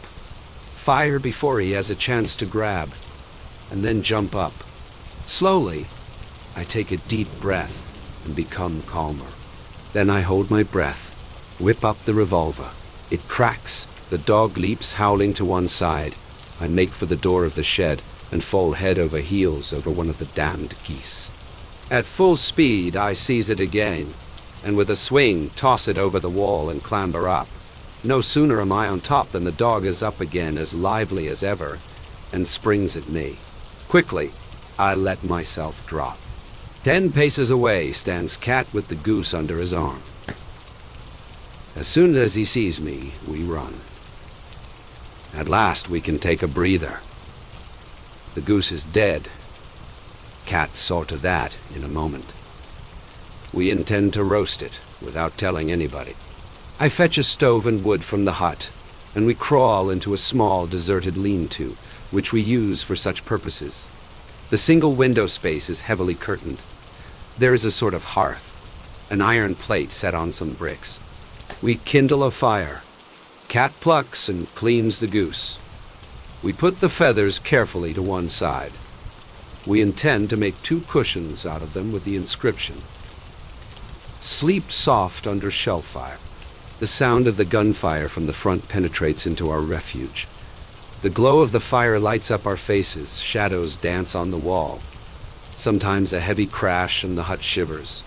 Fire before he has a chance to grab, and then jump up." Slowly, I take a deep breath and become calmer. Then I hold my breath, whip up the revolver. It cracks. The dog leaps howling to one side. I make for the door of the shed and fall head over heels over one of the damned geese. At full speed, I seize it again, and with a swing, toss it over the wall and clamber up. No sooner am I on top than the dog is up again, as lively as ever, and springs at me. Quickly, I let myself drop. 10 paces away stands Cat with the goose under his arm. As soon as he sees me, we run. At last we can take a breather. The goose is dead. Cat saw to that in a moment. We intend to roast it without telling anybody. I fetch a stove and wood from the hut, and we crawl into a small deserted lean-to, which we use for such purposes. The single window space is heavily curtained. There is a sort of hearth, an iron plate set on some bricks. We kindle a fire. Cat plucks and cleans the goose. We put the feathers carefully to one side. We intend to make 2 cushions out of them with the inscription, "Sleep soft under shell fire." The sound of the gunfire from the front penetrates into our refuge. The glow of the fire lights up our faces. Shadows dance on the wall. Sometimes a heavy crash and the hut shivers.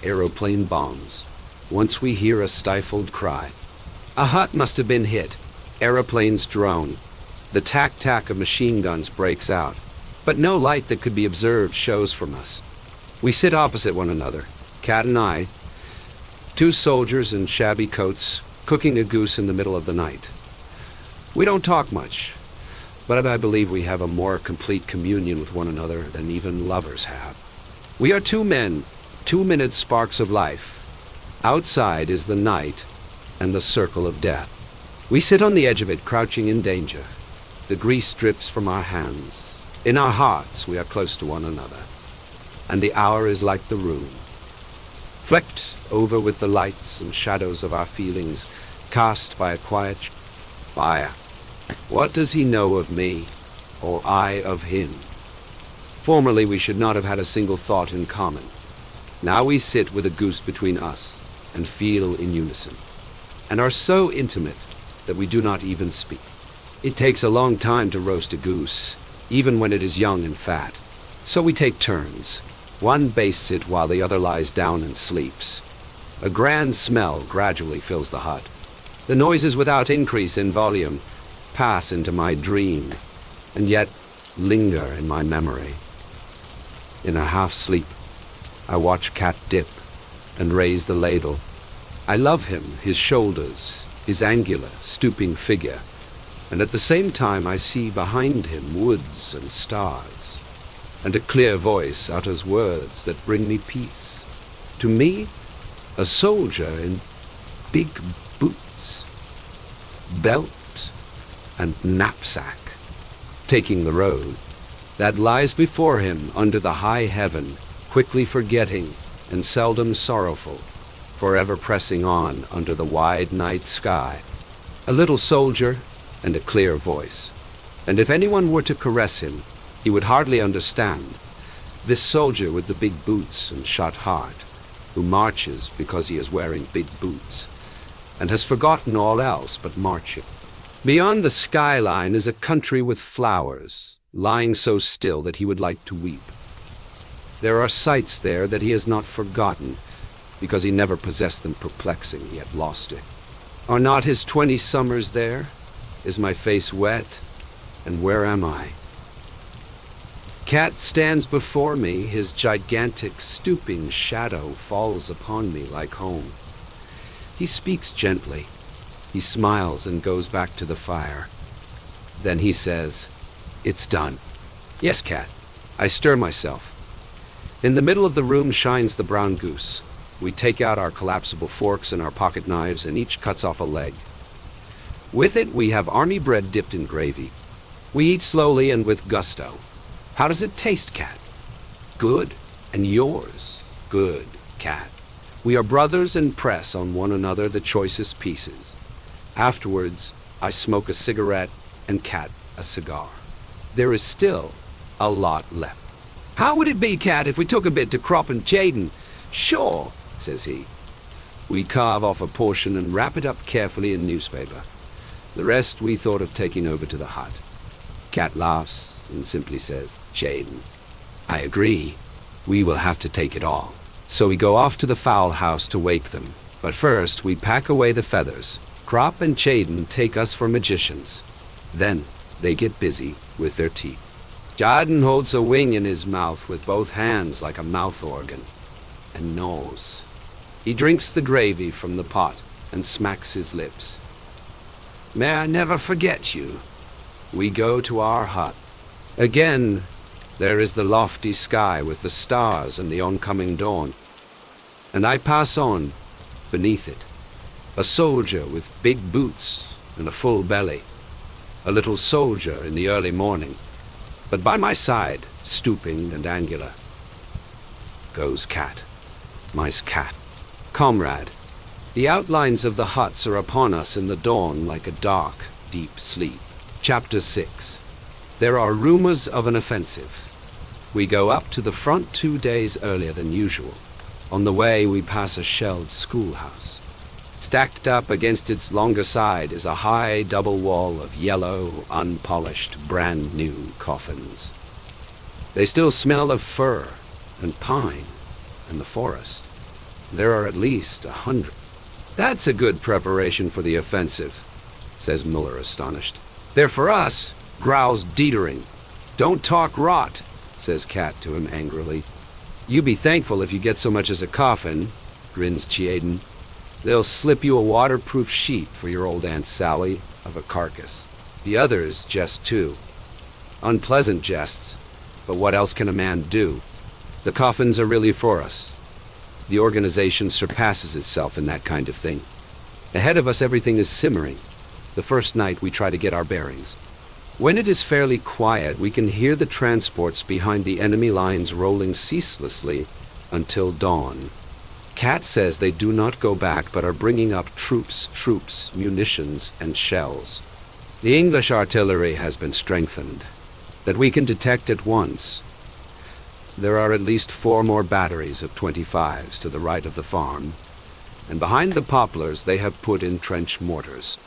Aeroplane bombs. Once we hear a stifled cry. A hut must have been hit. Aeroplanes drone. The tack-tack of machine guns breaks out. But no light that could be observed shows from us. We sit opposite one another, Cat and I, 2 soldiers in shabby coats, cooking a goose in the middle of the night. We don't talk much, but I believe we have a more complete communion with one another than even lovers have. We are 2 men, 2-minute sparks of life. Outside is the night and the circle of death. We sit on the edge of it, crouching in danger. The grease drips from our hands. In our hearts we are close to one another, and the hour is like the room, flecked over with the lights and shadows of our feelings, cast by a quiet fire. What does he know of me, or I of him? Formerly we should not have had a single thought in common. Now we sit with a goose between us, and feel in unison, and are so intimate that we do not even speak. It takes a long time to roast a goose, even when it is young and fat. So we take turns. One bastes it while the other lies down and sleeps. A grand smell gradually fills the hut. The noises, without increase in volume, pass into my dream, and yet linger in my memory. In a half-sleep, I watch Cat dip and raise the ladle. I love him, his shoulders, his angular, stooping figure, and at the same time I see behind him woods and stars, and a clear voice utters words that bring me peace. To me, a soldier in big boots, belt, and knapsack, taking the road that lies before him under the high heaven, quickly forgetting and seldom sorrowful, forever pressing on under the wide night sky. A little soldier and a clear voice. And if anyone were to caress him, he would hardly understand. This soldier with the big boots and shot heart, who marches because he is wearing big boots, and has forgotten all else but marching. Beyond the skyline is a country with flowers, lying so still that he would like to weep. There are sights there that he has not forgotten, because he never possessed them perplexing, yet lost it. Are not his 20 summers there? Is my face wet? And where am I? Cat stands before me, his gigantic, stooping shadow falls upon me like home. He speaks gently. He smiles and goes back to the fire. Then he says, "It's done." "Yes, Cat." I stir myself. In the middle of the room shines the brown goose. We take out our collapsible forks and our pocket knives, and each cuts off a leg. With it we have army bread dipped in gravy. We eat slowly and with gusto. "How does it taste, Cat?" "Good. And yours?" "Good, Cat." We are brothers and press on one another the choicest pieces. Afterwards, I smoke a cigarette and Cat a cigar. There is still a lot left. "How would it be, Cat, if we took a bit to Crop and Jaden?" "Sure," says he. We carve off a portion and wrap it up carefully in newspaper. The rest we thought of taking over to the hut. Cat laughs and simply says, "Jaden." I agree. We will have to take it all. So we go off to the fowl house to wake them. But first we pack away the feathers. Crop and Jaden take us for magicians. Then they get busy with their teeth. Jaden holds a wing in his mouth with both hands like a mouth organ, and gnaws. He drinks the gravy from the pot and smacks his lips. "May I never forget you." We go to our hut. Again, There is the lofty sky with the stars and the oncoming dawn. And I pass on, beneath it, a soldier with big boots and a full belly. A little soldier in the early morning, but by my side, stooping and angular, goes Cat, mice Cat. Comrade, the outlines of the huts are upon us in the dawn like a dark, deep sleep. Chapter 6. There are rumors of an offensive. We go up to the front 2 days earlier than usual. On the way, we pass a shelled schoolhouse. Stacked up against its longer side is a high double wall of yellow, unpolished, brand-new coffins. They still smell of fir and pine and the forest. There are at least 100. That's a good preparation for the offensive, says Muller, astonished. They're for us, growls Dietering. Don't talk rot, says Cat to him angrily. You be thankful if you get so much as a coffin, grins Chiaden. They'll slip you a waterproof sheet for your old Aunt Sally of a carcass. The others jest too. Unpleasant jests, but what else can a man do? The coffins are really for us. The organization surpasses itself in that kind of thing. Ahead of us everything is simmering. The first night we try to get our bearings. When it is fairly quiet, we can hear the transports behind the enemy lines rolling ceaselessly until dawn. Cat says they do not go back but are bringing up troops, munitions, and shells. The English artillery has been strengthened, that we can detect at once. There are at least 4 more batteries of 25s to the right of the farm, and behind the poplars they have put in trench mortars.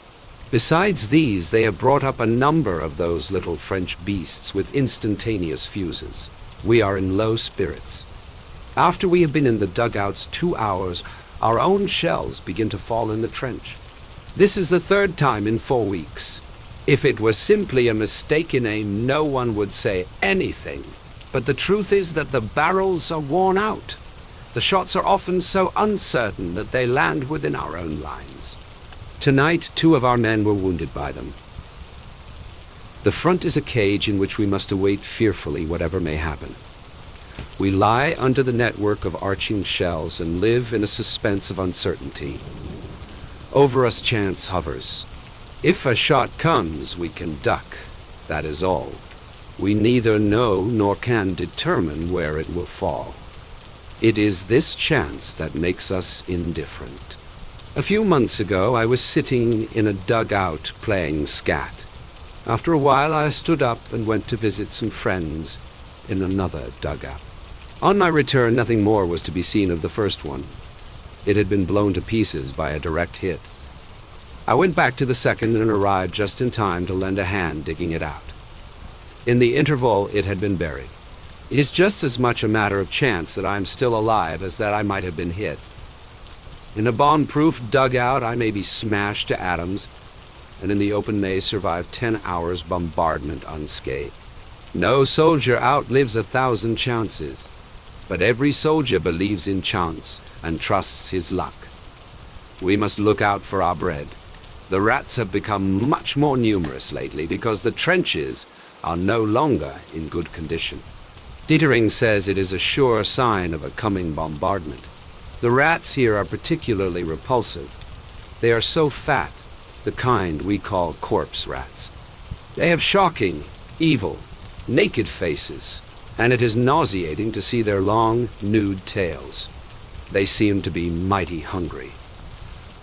Besides these, they have brought up a number of those little French beasts with instantaneous fuses. We are in low spirits. After we have been in the dugouts 2 hours, our own shells begin to fall in the trench. This is the 3rd time in 4 weeks. If it were simply a mistaken aim, no one would say anything. But the truth is that the barrels are worn out. The shots are often so uncertain that they land within our own lines. Tonight, 2 of our men were wounded by them. The front is a cage in which we must await fearfully whatever may happen. We lie under the network of arching shells and live in a suspense of uncertainty. Over us chance hovers. If a shot comes, we can duck. That is all. We neither know nor can determine where it will fall. It is this chance that makes us indifferent. A few months ago, I was sitting in a dugout playing scat. After a while, I stood up and went to visit some friends in another dugout. On my return, nothing more was to be seen of the first one. It had been blown to pieces by a direct hit. I went back to the second and arrived just in time to lend a hand digging it out. In the interval, it had been buried. It is just as much a matter of chance that I am still alive as that I might have been hit. In a bomb-proof dugout, I may be smashed to atoms, and in the open may survive 10 hours bombardment unscathed. No soldier outlives 1,000 chances, but every soldier believes in chance and trusts his luck. We must look out for our bread. The rats have become much more numerous lately because the trenches are no longer in good condition. Dietering says it is a sure sign of a coming bombardment. The rats here are particularly repulsive. They are so fat, the kind we call corpse rats. They have shocking, evil, naked faces, and it is nauseating to see their long, nude tails. They seem to be mighty hungry.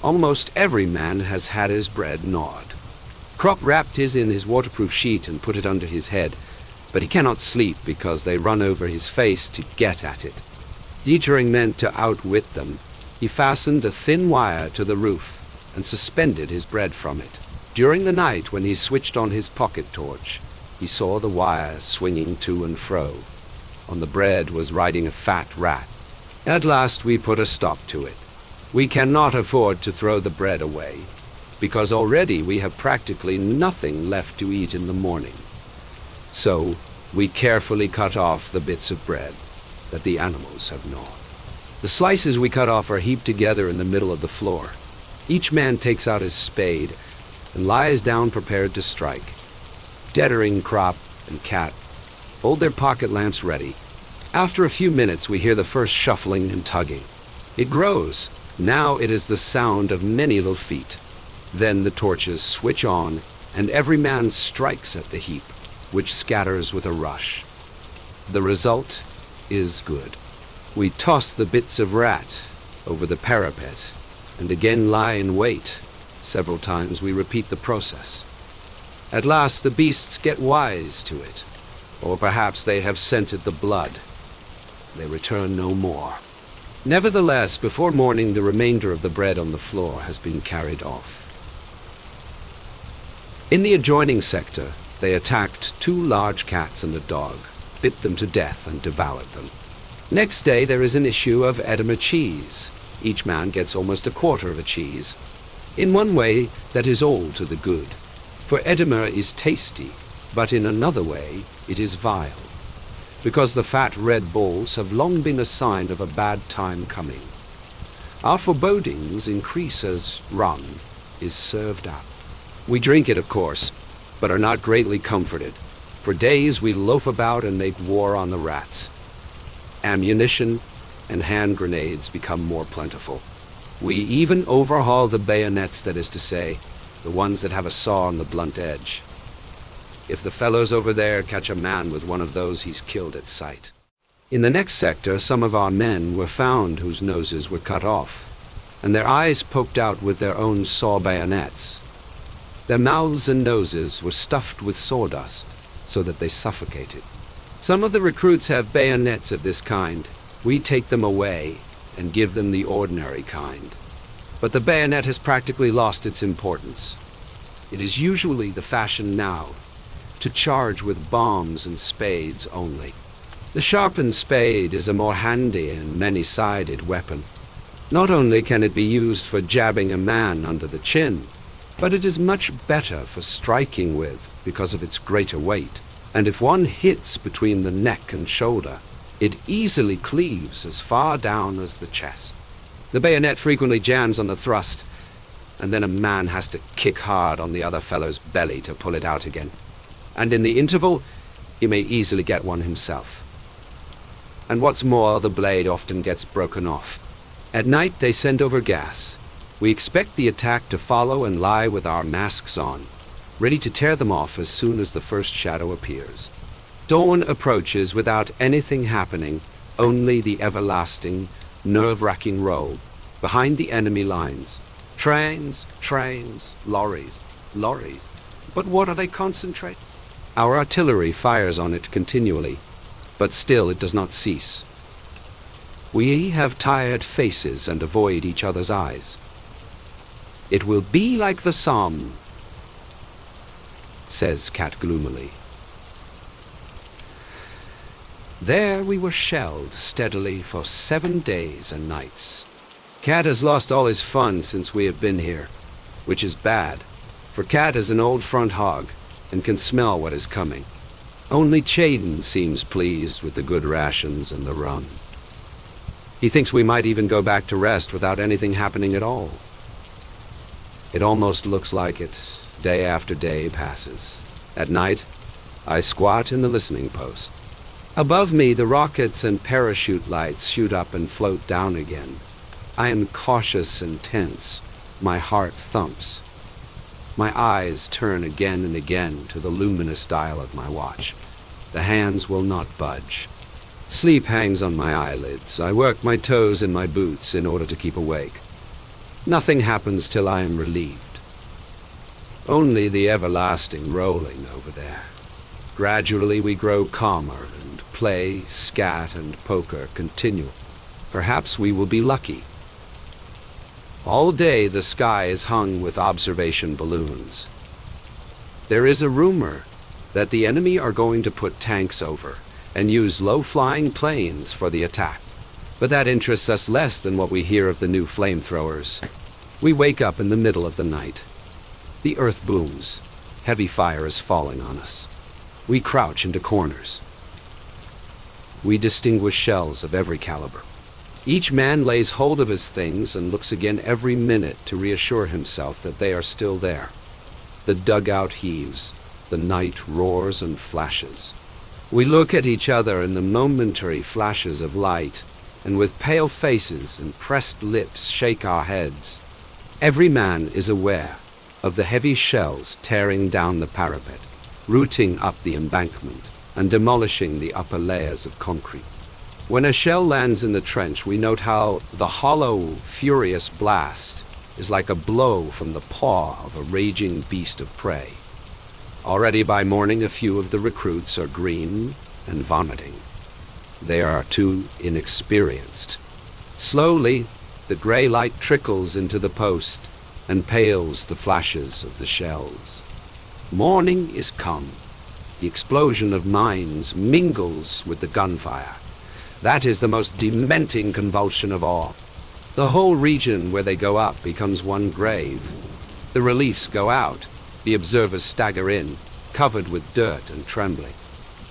Almost every man has had his bread gnawed. Kropp wrapped his in his waterproof sheet and put it under his head, but he cannot sleep because they run over his face to get at it. Dietering meant to outwit them. He fastened a thin wire to the roof and suspended his bread from it. During the night, when he switched on his pocket torch, he saw the wire swinging to and fro. On the bread was riding a fat rat. At last we put a stop to it. We cannot afford to throw the bread away, because already we have practically nothing left to eat in the morning. So we carefully cut off the bits of bread that the animals have gnawed. The slices we cut off are heaped together in the middle of the floor. Each man takes out his spade and lies down prepared to strike. Dietering, Kropp, and Cat hold their pocket lamps ready. After a few minutes, we hear the first shuffling and tugging. It grows. Now it is the sound of many little feet. Then the torches switch on, and every man strikes at the heap, which scatters with a rush. The result is good. We toss the bits of rat over the parapet, and again lie in wait. Several times we repeat the process. At last the beasts get wise to it, or perhaps they have scented the blood. They return no more. Nevertheless, before morning, the remainder of the bread on the floor has been carried off. In the adjoining sector, they attacked 2 large cats and a dog, bit them to death and devoured them. Next day, there is an issue of Edamame cheese. Each man gets almost a quarter of a cheese. In one way, that is all to the good. For Edamame is tasty, but in another way, it is vile, because the fat red balls have long been a sign of a bad time coming. Our forebodings increase as rum is served up. We drink it, of course, but are not greatly comforted. For days we loaf about and make war on the rats. Ammunition and hand grenades become more plentiful. We even overhaul the bayonets, that is to say, the ones that have a saw on the blunt edge. If the fellows over there catch a man with one of those, he's killed at sight. In the next sector, some of our men were found whose noses were cut off, and their eyes poked out with their own saw bayonets. Their mouths and noses were stuffed with sawdust, so that they suffocated. Some of the recruits have bayonets of this kind. We take them away and give them the ordinary kind. But the bayonet has practically lost its importance. It is usually the fashion now to charge with bombs and spades only. The sharpened spade is a more handy and many-sided weapon. Not only can it be used for jabbing a man under the chin, but it is much better for striking with because of its greater weight. And if one hits between the neck and shoulder, it easily cleaves as far down as the chest. The bayonet frequently jams on the thrust, and then a man has to kick hard on the other fellow's belly to pull it out again. And in the interval, he may easily get one himself. And what's more, the blade often gets broken off. At night, they send over gas. We expect the attack to follow and lie with our masks on, ready to tear them off as soon as the first shadow appears. Dawn approaches without anything happening, only the everlasting, nerve-wracking roll behind the enemy lines. Trains, lorries. But what are they concentrating? Our artillery fires on it continually, but still it does not cease. We have tired faces and avoid each other's eyes. It will be like the Somme, says Cat gloomily. There we were shelled steadily for 7 days and nights. Cat has lost all his fun since we have been here, which is bad, for Cat is an old front hog and can smell what is coming. Only Chaden seems pleased with the good rations and the rum. He thinks we might even go back to rest without anything happening at all. It almost looks like it. Day after day passes. At night, I squat in the listening post. Above me, the rockets and parachute lights shoot up and float down again. I am cautious and tense. My heart thumps. My eyes turn again and again to the luminous dial of my watch. The hands will not budge. Sleep hangs on my eyelids. I work my toes in my boots in order to keep awake. Nothing happens till I am relieved. Only the everlasting rolling over there. Gradually we grow calmer, and play, scat, and poker continue. Perhaps we will be lucky. All day the sky is hung with observation balloons. There is a rumor that the enemy are going to put tanks over and use low-flying planes for the attack. But that interests us less than what we hear of the new flamethrowers. We wake up in the middle of the night. The earth booms. Heavy fire is falling on us. We crouch into corners. We distinguish shells of every caliber. Each man lays hold of his things and looks again every minute to reassure himself that they are still there. The dugout heaves. The night roars and flashes. We look at each other in the momentary flashes of light, and with pale faces and pressed lips shake our heads. Every man is aware of the heavy shells tearing down the parapet, rooting up the embankment, and demolishing the upper layers of concrete. When a shell lands in the trench, we note how the hollow, furious blast is like a blow from the paw of a raging beast of prey. Already by morning, a few of the recruits are green and vomiting. They are too inexperienced. Slowly, the gray light trickles into the post and pales the flashes of the shells. Morning is come. The explosion of mines mingles with the gunfire. That is the most dementing convulsion of all. The whole region where they go up becomes one grave. The reliefs go out. The observers stagger in, covered with dirt and trembling.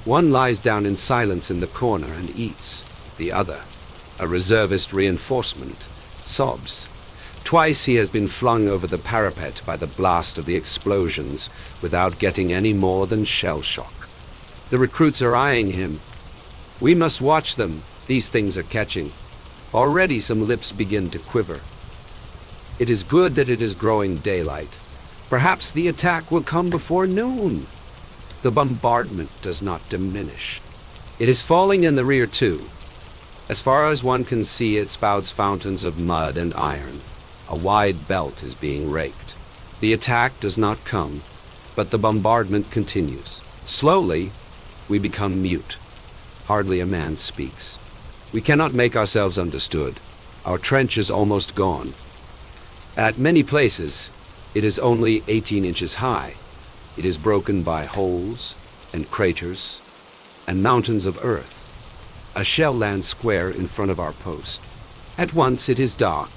One lies down in silence in the corner and eats. The other, a reservist reinforcement, sobs. Twice he has been flung over the parapet by the blast of the explosions without getting any more than shell shock. The recruits are eyeing him. We must watch them. These things are catching. Already some lips begin to quiver. It is good that it is growing daylight. Perhaps the attack will come before noon. The bombardment does not diminish. It is falling in the rear too. As far as one can see, it spouts fountains of mud and iron. A wide belt is being raked. The attack does not come, but the bombardment continues. Slowly, we become mute. Hardly a man speaks. We cannot make ourselves understood. Our trench is almost gone. At many places, it is only 18 inches high. It is broken by holes and craters and mountains of earth. A shell lands square in front of our post. At once it is dark.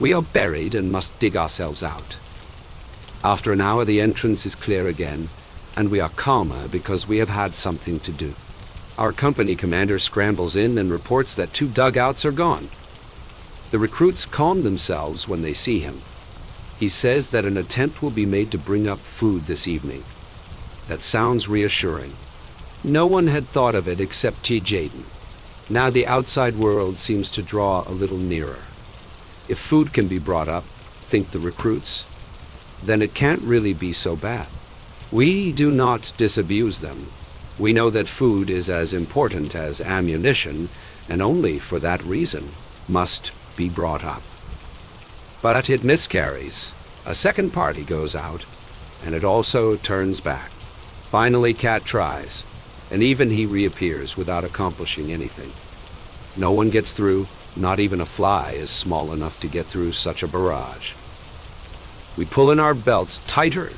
We are buried and must dig ourselves out. After an hour, the entrance is clear again, and we are calmer because we have had something to do. Our company commander scrambles in and reports that 2 dugouts are gone. The recruits calm themselves when they see him. He says that an attempt will be made to bring up food this evening. That sounds reassuring. No one had thought of it except Jaden. Now the outside world seems to draw a little nearer. If food can be brought up, think the recruits, then it can't really be so bad. We do not disabuse them. We know that food is as important as ammunition, and only for that reason must be brought up. But it miscarries. A second party goes out, and it also turns back. Finally, Cat tries, and even he reappears without accomplishing anything. No one gets through. Not even a fly is small enough to get through such a barrage. We pull in our belts tighter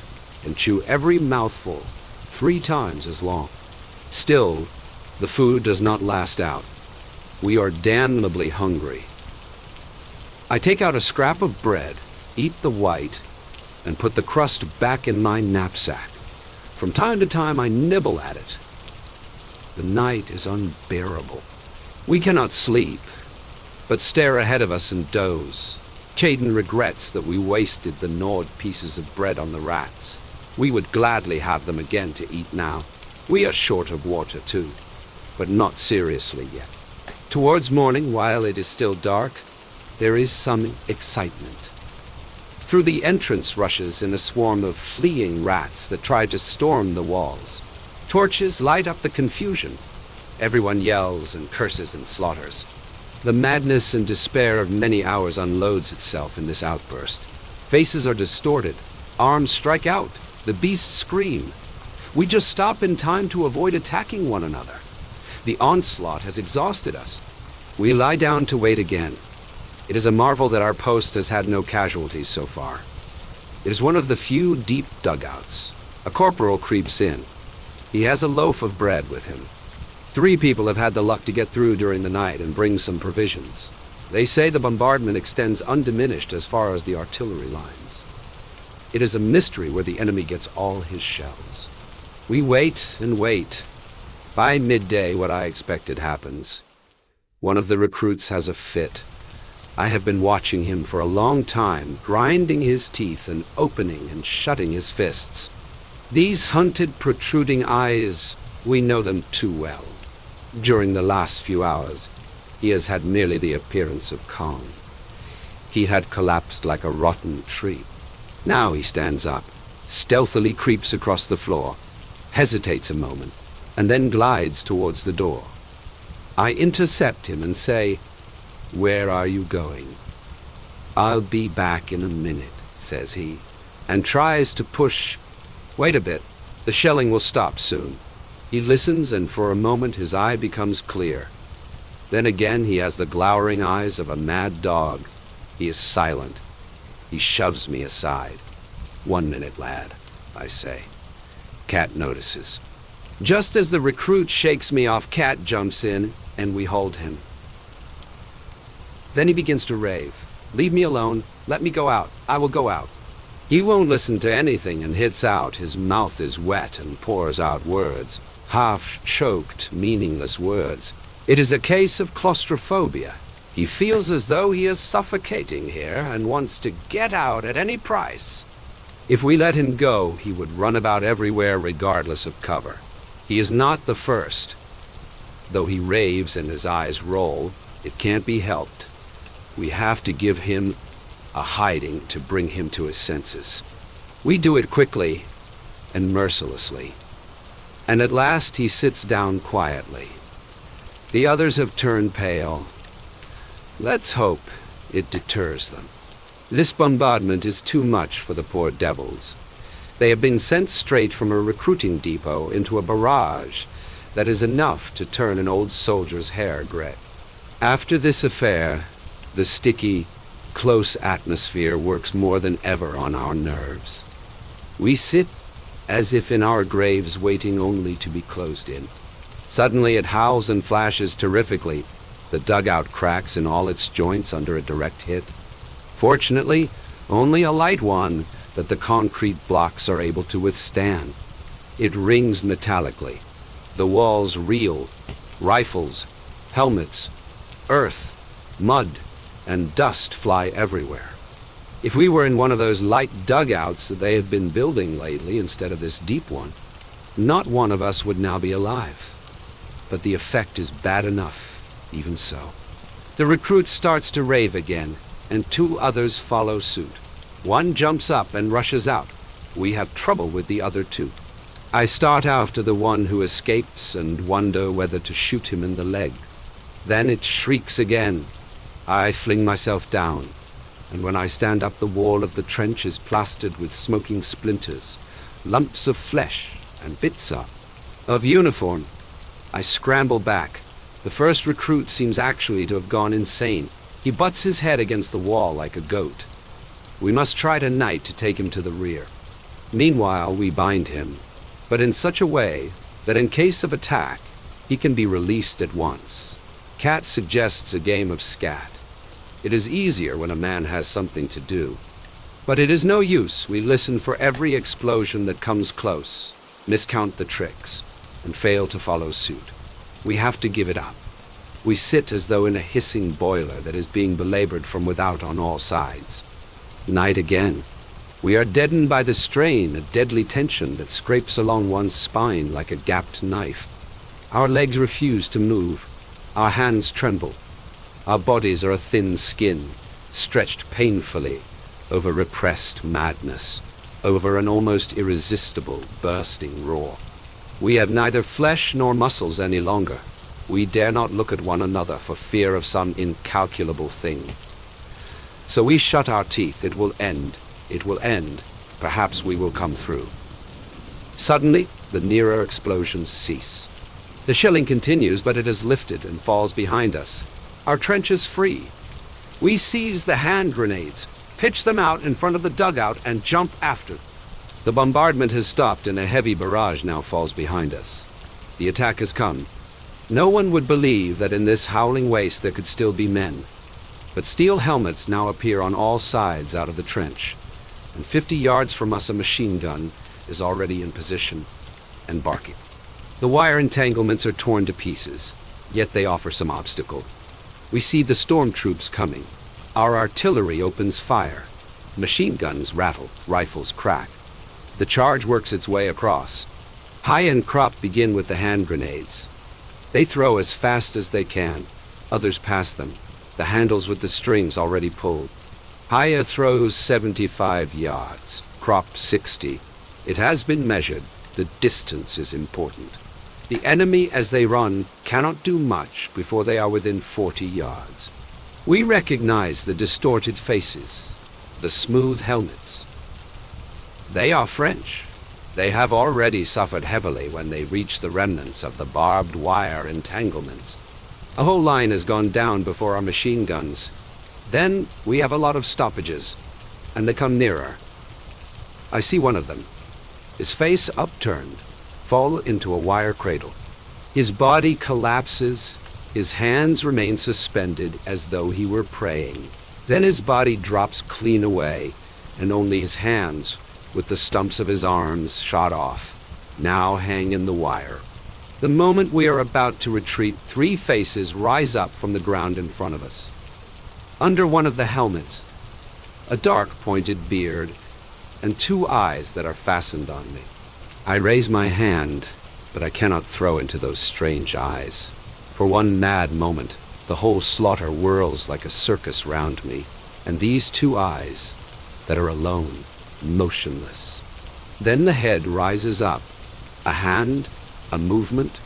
and chew every mouthful 3 times as long. Still, the food does not last out. We are damnably hungry. I take out a scrap of bread, eat the white, and put the crust back in my knapsack. From time to time, I nibble at it. The night is unbearable. We cannot sleep, but stare ahead of us and doze. Jaden regrets that we wasted the gnawed pieces of bread on the rats. We would gladly have them again to eat now. We are short of water too, but not seriously yet. Towards morning, while it is still dark, there is some excitement. Through the entrance rushes in a swarm of fleeing rats that try to storm the walls. Torches light up the confusion. Everyone yells and curses and slaughters. The madness and despair of many hours unloads itself in this outburst. Faces are distorted. Arms strike out. The beasts scream. We just stop in time to avoid attacking one another. The onslaught has exhausted us. We lie down to wait again. It is a marvel that our post has had no casualties so far. It is one of the few deep dugouts. A corporal creeps in. He has a loaf of bread with him. 3 people have had the luck to get through during the night and bring some provisions. They say the bombardment extends undiminished as far as the artillery lines. It is a mystery where the enemy gets all his shells. We wait and wait. By midday, what I expected happens. One of the recruits has a fit. I have been watching him for a long time, grinding his teeth and opening and shutting his fists. These hunted, protruding eyes We know them too well. During the last few hours, he has had merely the appearance of calm. He had collapsed like a rotten tree. Now he stands up, stealthily creeps across the floor, hesitates a moment, and then glides towards the door. I intercept him and say, "Where are you going?" "I'll be back in a minute," says he, and tries to push. "Wait a bit. The shelling will stop soon." He listens, and for a moment his eye becomes clear. Then again he has the glowering eyes of a mad dog. He is silent. He shoves me aside. "1 minute, lad," I say. Cat notices. Just as the recruit shakes me off, Cat jumps in, and we hold him. Then he begins to rave. "Leave me alone. Let me go out. I will go out." He won't listen to anything and hits out. His mouth is wet and pours out words, half-choked, meaningless words. It is a case of claustrophobia. He feels as though he is suffocating here and wants to get out at any price. If we let him go, he would run about everywhere regardless of cover. He is not the first. Though he raves and his eyes roll, it can't be helped. We have to give him a hiding to bring him to his senses. We do it quickly and mercilessly. And at last he sits down quietly. The others have turned pale. Let's hope it deters them. This bombardment is too much for the poor devils. They have been sent straight from a recruiting depot into a barrage that is enough to turn an old soldier's hair gray. After this affair, the sticky, close atmosphere works more than ever on our nerves. We sit as if in our graves, waiting only to be closed in. Suddenly it howls and flashes terrifically. The dugout cracks in all its joints under a direct hit. Fortunately, only a light one that the concrete blocks are able to withstand. It rings metallically. The walls reel. Rifles, helmets, earth, mud, and dust fly everywhere. If we were in one of those light dugouts that they have been building lately instead of this deep one, not one of us would now be alive. But the effect is bad enough, even so. The recruit starts to rave again, and 2 others follow suit. One jumps up and rushes out. We have trouble with the other 2. I start after the one who escapes and wonder whether to shoot him in the leg. Then it shrieks again. I fling myself down, and when I stand up, the wall of the trench is plastered with smoking splinters, lumps of flesh, and bits of uniform. I scramble back. The first recruit seems actually to have gone insane. He butts his head against the wall like a goat. We must try tonight to take him to the rear. Meanwhile, we bind him, but in such a way that in case of attack, he can be released at once. Cat suggests a game of scat. It is easier when a man has something to do. But it is no use. We listen for every explosion that comes close, miscount the tricks, and fail to follow suit. We have to give it up. We sit as though in a hissing boiler that is being belabored from without on all sides. Night again. We are deadened by the strain, a deadly tension that scrapes along one's spine like a gapped knife. Our legs refuse to move. Our hands tremble. Our bodies are a thin skin, stretched painfully over repressed madness, over an almost irresistible, bursting roar. We have neither flesh nor muscles any longer. We dare not look at one another for fear of some incalculable thing. So we shut our teeth. It will end. It will end. Perhaps we will come through. Suddenly, the nearer explosions cease. The shelling continues, but it has lifted and falls behind us. Our trench is free. We seize the hand grenades, pitch them out in front of the dugout, and jump after. The bombardment has stopped, and a heavy barrage now falls behind us. The attack has come. No one would believe that in this howling waste there could still be men. But steel helmets now appear on all sides out of the trench, and 50 yards from us a machine gun is already in position and barking. The wire entanglements are torn to pieces, yet they offer some obstacle. We see the storm troops coming. Our artillery opens fire. Machine guns rattle, rifles crack. The charge works its way across. Hai and Krop begin with the hand grenades. They throw as fast as they can. Others pass them, the handles with the strings already pulled. Hai throws 75 yards, Krop 60. It has been measured. The distance is important. The enemy, as they run, cannot do much before they are within 40 yards. We recognize the distorted faces, the smooth helmets. They are French. They have already suffered heavily when they reach the remnants of the barbed wire entanglements. A whole line has gone down before our machine guns. Then we have a lot of stoppages, and they come nearer. I see one of them, his face upturned, fall into a wire cradle. His body collapses, his hands remain suspended as though he were praying. Then his body drops clean away, and only his hands, with the stumps of his arms shot off, now hang in the wire. The moment we are about to retreat, 3 faces rise up from the ground in front of us. Under one of the helmets, a dark pointed beard, and 2 eyes that are fastened on me. I raise my hand, but I cannot throw into those strange eyes. For one mad moment, the whole slaughter whirls like a circus round me, and these 2 eyes that are alone, motionless. Then the head rises up, a hand, a movement,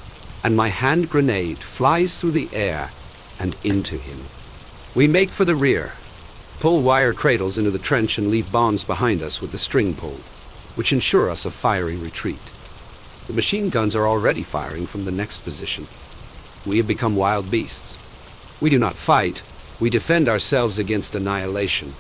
and my hand grenade flies through the air and into him. We make for the rear, pull wire cradles into the trench and leave bombs behind us with the string pulled, which ensure us a fiery retreat. The machine guns are already firing from the next position. We have become wild beasts. We do not fight, we defend ourselves against annihilation.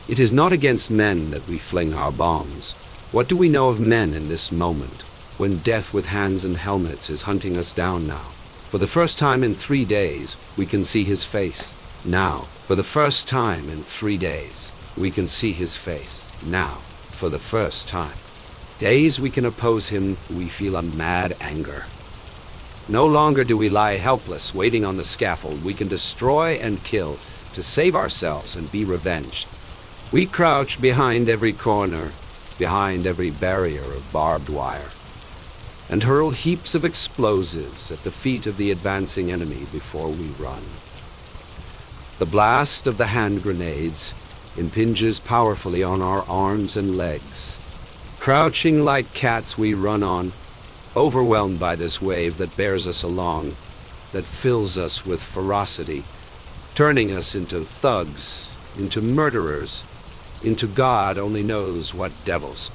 It is not against men that we fling our bombs. What do we know of men in this moment, when death with hands and helmets is hunting us down now? For the first time in 3 days, we can see his face. Now, for the first time in 3 days, we can see his face. Now, for the first time. Days we can oppose him, we feel a mad anger. No longer do we lie helpless, waiting on the scaffold. We can destroy and kill, to save ourselves and be revenged. We crouch behind every corner, behind every barrier of barbed wire, and hurl heaps of explosives at the feet of the advancing enemy before we run. The blast of the hand grenades impinges powerfully on our arms and legs. Crouching like cats, we run on, overwhelmed by this wave that bears us along, that fills us with ferocity, turning us into thugs, into murderers, into God only knows what devils.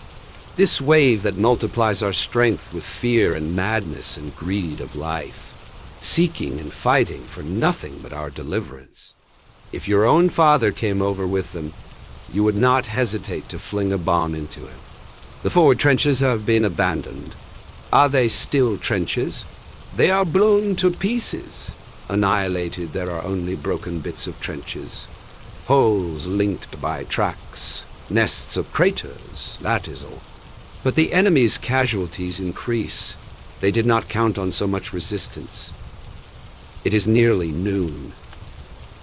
This wave that multiplies our strength with fear and madness and greed of life, seeking and fighting for nothing but our deliverance. If your own father came over with them, you would not hesitate to fling a bomb into him. The forward trenches have been abandoned. Are they still trenches? They are blown to pieces. Annihilated, there are only broken bits of trenches. Holes linked by tracks, nests of craters, that is all. But the enemy's casualties increase. They did not count on so much resistance. It is nearly noon.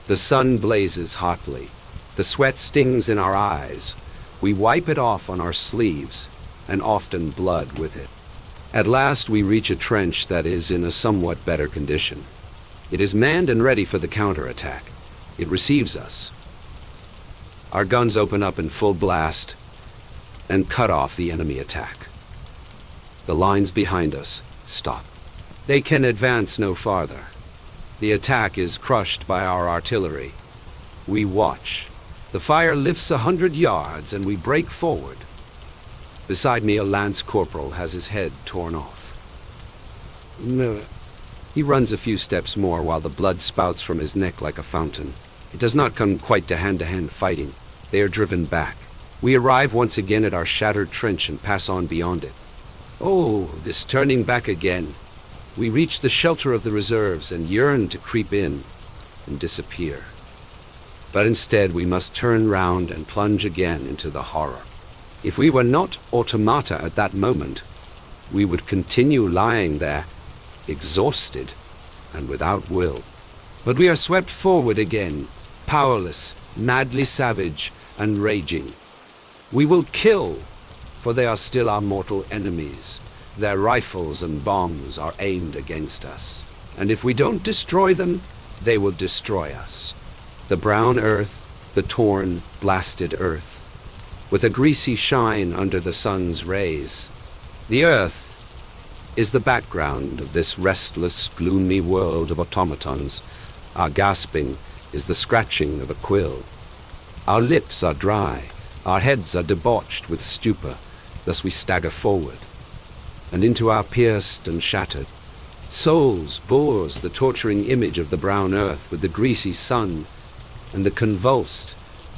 The sun blazes hotly. The sweat stings in our eyes. We wipe it off on our sleeves, and often blood with it. At last we reach a trench that is in a somewhat better condition. It is manned and ready for the counterattack. It receives us. Our guns open up in full blast and cut off the enemy attack. The lines behind us stop. They can advance no farther. The attack is crushed by our artillery. We watch. The fire lifts 100 yards and we break forward. Beside me, a lance corporal has his head torn off. He runs a few steps more while the blood spouts from his neck like a fountain. It does not come quite to hand-to-hand fighting. They are driven back. We arrive once again at our shattered trench and pass on beyond it. Oh, this turning back again. We reach the shelter of the reserves and yearn to creep in and disappear. But instead we must turn round and plunge again into the horror. If we were not automata at that moment, we would continue lying there, exhausted and without will. But we are swept forward again, powerless, madly savage and raging. We will kill, for they are still our mortal enemies. Their rifles and bombs are aimed against us, and if we don't destroy them, they will destroy us. The brown earth, the torn, blasted earth, with a greasy shine under the sun's rays. The earth is the background of this restless, gloomy world of automatons. Our gasping is the scratching of a quill. Our lips are dry, our heads are debauched with stupor, thus we stagger forward. And into our pierced and shattered souls bores the torturing image of the brown earth with the greasy sun and the convulsed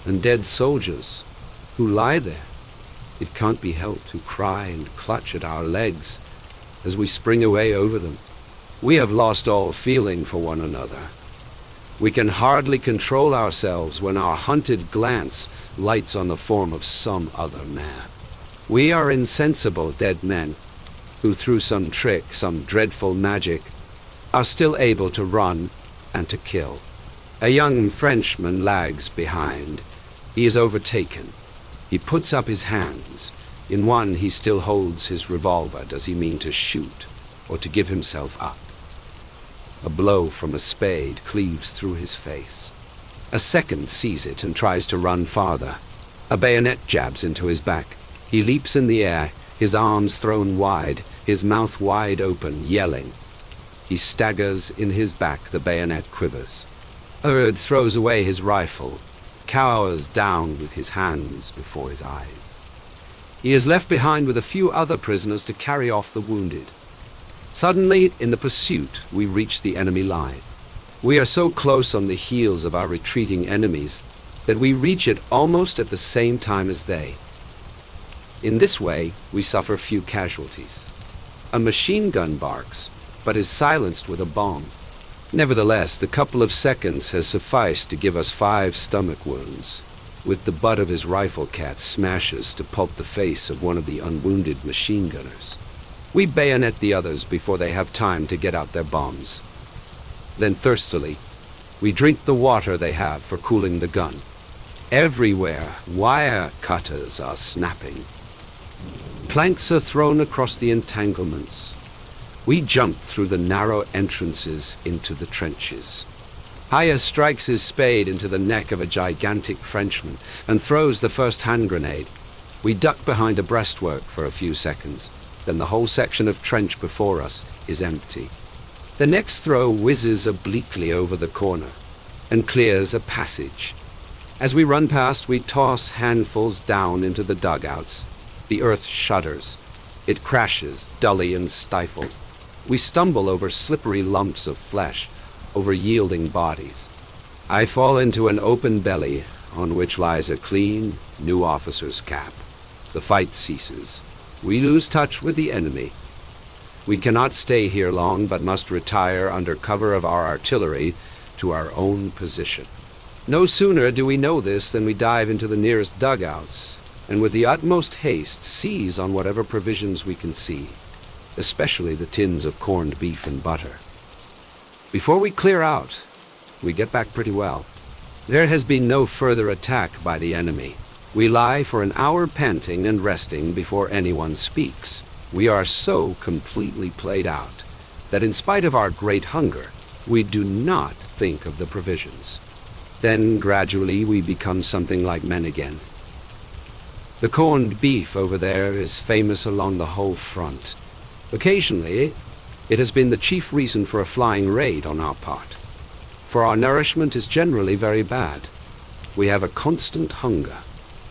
and dead soldiers who lie there. It can't be helped who cry and clutch at our legs as we spring away over them. We have lost all feeling for one another. We can hardly control ourselves when our hunted glance lights on the form of some other man. We are insensible dead men who, through some trick, some dreadful magic, are still able to run and to kill. A young Frenchman lags behind. He is overtaken. He puts up his hands. In one he still holds his revolver. Does he mean to shoot or to give himself up? A blow from a spade cleaves through his face. A second sees it and tries to run farther. A bayonet jabs into his back. He leaps in the air, his arms thrown wide, his mouth wide open, yelling. He staggers in his back, the bayonet quivers. A third throws away his rifle, cowers down with his hands before his eyes. He is left behind with a few other prisoners to carry off the wounded. Suddenly, in the pursuit, we reach the enemy line. We are so close on the heels of our retreating enemies that we reach it almost at the same time as they. In this way, we suffer few casualties. A machine gun barks, but is silenced with a bomb. Nevertheless, the couple of seconds has sufficed to give us 5 stomach wounds. With the butt of his rifle, Cat smashes to pulp the face of one of the unwounded machine gunners. We bayonet the others before they have time to get out their bombs. Then thirstily, we drink the water they have for cooling the gun. Everywhere, wire cutters are snapping. Planks are thrown across the entanglements. We jump through the narrow entrances into the trenches. Haya strikes his spade into the neck of a gigantic Frenchman and throws the first hand grenade. We duck behind a breastwork for a few seconds. Then the whole section of trench before us is empty. The next throw whizzes obliquely over the corner and clears a passage. As we run past, we toss handfuls down into the dugouts. The earth shudders. It crashes, dully and stifled. We stumble over slippery lumps of flesh, over yielding bodies. I fall into an open belly on which lies a clean, new officer's cap. The fight ceases. We lose touch with the enemy. We cannot stay here long, but must retire under cover of our artillery to our own position. No sooner do we know this than we dive into the nearest dugouts, and with the utmost haste seize on whatever provisions we can see, especially the tins of corned beef and butter. Before we clear out, we get back pretty well. There has been no further attack by the enemy. We lie for an hour panting and resting before anyone speaks. We are so completely played out that in spite of our great hunger, we do not think of the provisions. Then gradually we become something like men again. The corned beef over there is famous along the whole front. Occasionally, it has been the chief reason for a flying raid on our part. For our nourishment is generally very bad. We have a constant hunger.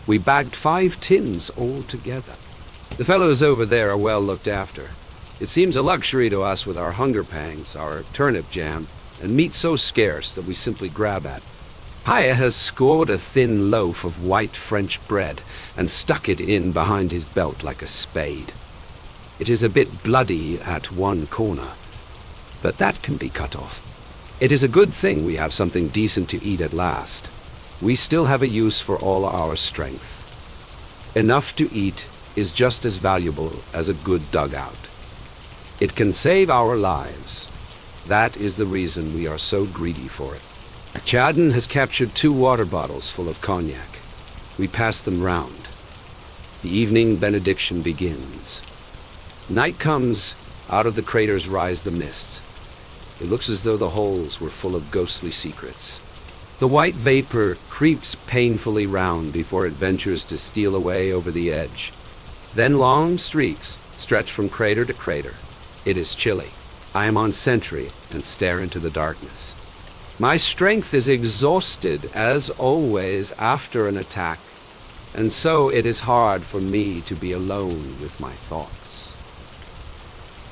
We bagged 5 tins altogether. The fellows over there are well looked after. It seems a luxury to us with our hunger pangs, our turnip jam, and meat so scarce that we simply grab at. Haya has scored a thin loaf of white French bread and stuck it in behind his belt like a spade. It is a bit bloody at one corner, but that can be cut off. It is a good thing we have something decent to eat at last. We still have a use for all our strength. Enough to eat is just as valuable as a good dugout. It can save our lives. That is the reason we are so greedy for it. Chadden has captured 2 water bottles full of cognac. We pass them round. The evening benediction begins. Night comes, out of the craters rise the mists. It looks as though the holes were full of ghostly secrets. The white vapor creeps painfully round before it ventures to steal away over the edge. Then long streaks stretch from crater to crater. It is chilly. I am on sentry and stare into the darkness. My strength is exhausted, as always, after an attack, and so it is hard for me to be alone with my thoughts.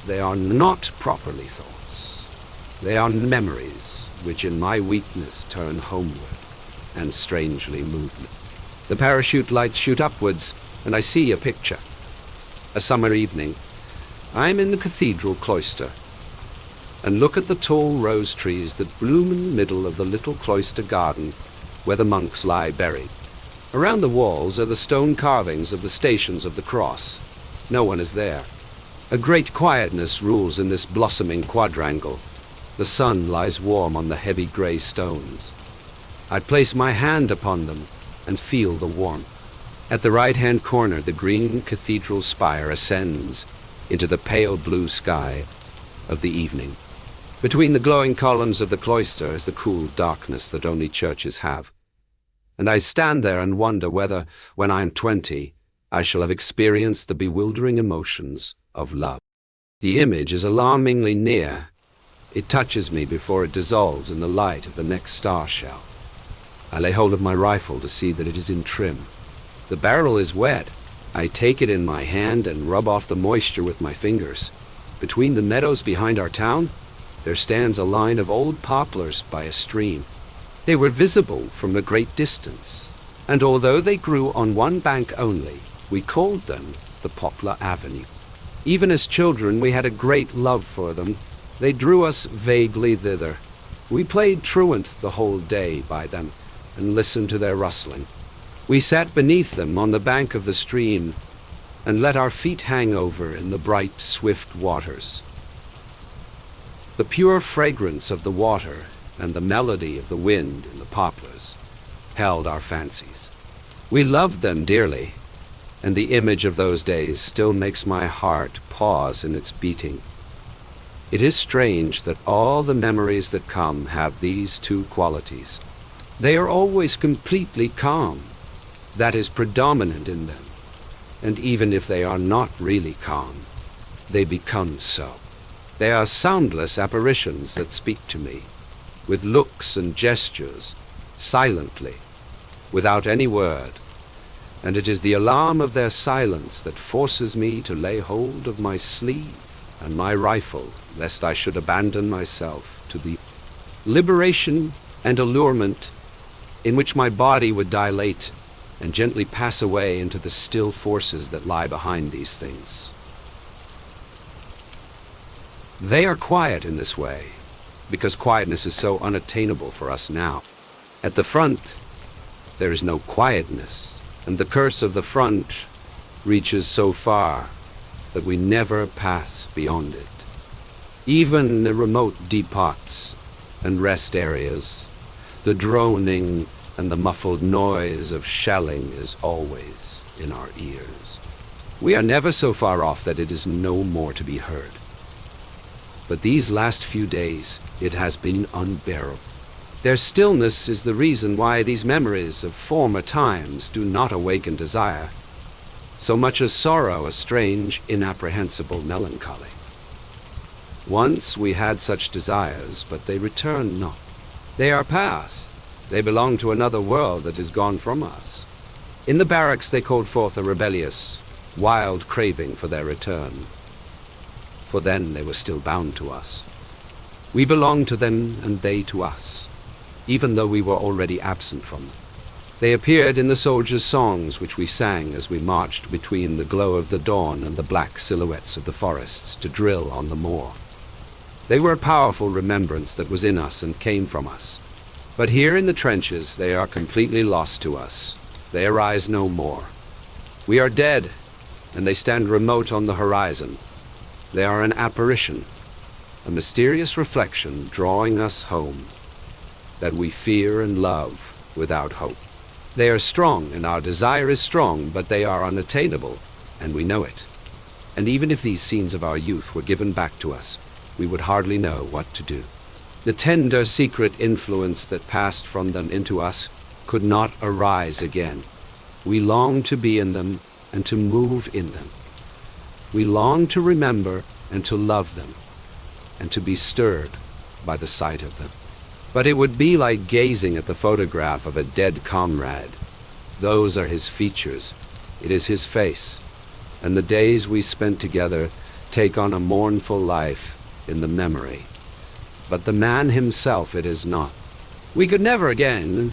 They are not properly thoughts. They are memories which in my weakness turn homeward and strangely move me. The parachute lights shoot upwards, and I see a picture. A summer evening. I'm in the cathedral cloister, and look at the tall rose trees that bloom in the middle of the little cloister garden where the monks lie buried. Around the walls are the stone carvings of the Stations of the Cross. No one is there. A great quietness rules in this blossoming quadrangle. The sun lies warm on the heavy grey stones. I place my hand upon them and feel the warmth. At the right-hand corner, the green cathedral spire ascends into the pale blue sky of the evening. Between the glowing columns of the cloister is the cool darkness that only churches have. And I stand there and wonder whether, when I am 20, I shall have experienced the bewildering emotions of love. The image is alarmingly near. It touches me before it dissolves in the light of the next star shell. I lay hold of my rifle to see that it is in trim. The barrel is wet. I take it in my hand and rub off the moisture with my fingers. Between the meadows behind our town, there stands a line of old poplars by a stream. They were visible from a great distance, and although they grew on one bank only, we called them the Poplar Avenue. Even as children, we had a great love for them. They drew us vaguely thither. We played truant the whole day by them and listened to their rustling. We sat beneath them on the bank of the stream and let our feet hang over in the bright, swift waters. The pure fragrance of the water and the melody of the wind in the poplars held our fancies. We loved them dearly, and the image of those days still makes my heart pause in its beating. It is strange that all the memories that come have these two qualities. They are always completely calm. That is predominant in them. And even if they are not really calm, they become so. They are soundless apparitions that speak to me, with looks and gestures, silently, without any word. And it is the alarm of their silence that forces me to lay hold of my sleeve and my rifle, lest I should abandon myself to the liberation and allurement in which my body would dilate and gently pass away into the still forces that lie behind these things. They are quiet in this way, because quietness is so unattainable for us now. At the front, there is no quietness, and the curse of the front reaches so far that we never pass beyond it. Even in the remote depots and rest areas, the droning and the muffled noise of shelling is always in our ears. We are never so far off that it is no more to be heard. But these last few days, it has been unbearable. Their stillness is the reason why these memories of former times do not awaken desire, so much as sorrow a strange, inapprehensible melancholy. Once we had such desires, but they return not. They are past. They belong to another world that is gone from us. In the barracks they called forth a rebellious, wild craving for their return. For then they were still bound to us. We belonged to them and they to us, even though we were already absent from them. They appeared in the soldiers' songs which we sang as we marched between the glow of the dawn and the black silhouettes of the forests to drill on the moor. They were a powerful remembrance that was in us and came from us. But here in the trenches they are completely lost to us. They arise no more. We are dead, and they stand remote on the horizon. They are an apparition, a mysterious reflection drawing us home, that we fear and love without hope. They are strong, and our desire is strong, but they are unattainable, and we know it. And even if these scenes of our youth were given back to us, we would hardly know what to do. The tender, secret influence that passed from them into us could not arise again. We long to be in them and to move in them. We long to remember and to love them, and to be stirred by the sight of them. But it would be like gazing at the photograph of a dead comrade. Those are his features. It is his face. And the days we spent together take on a mournful life in the memory. But the man himself it is not. We could never again,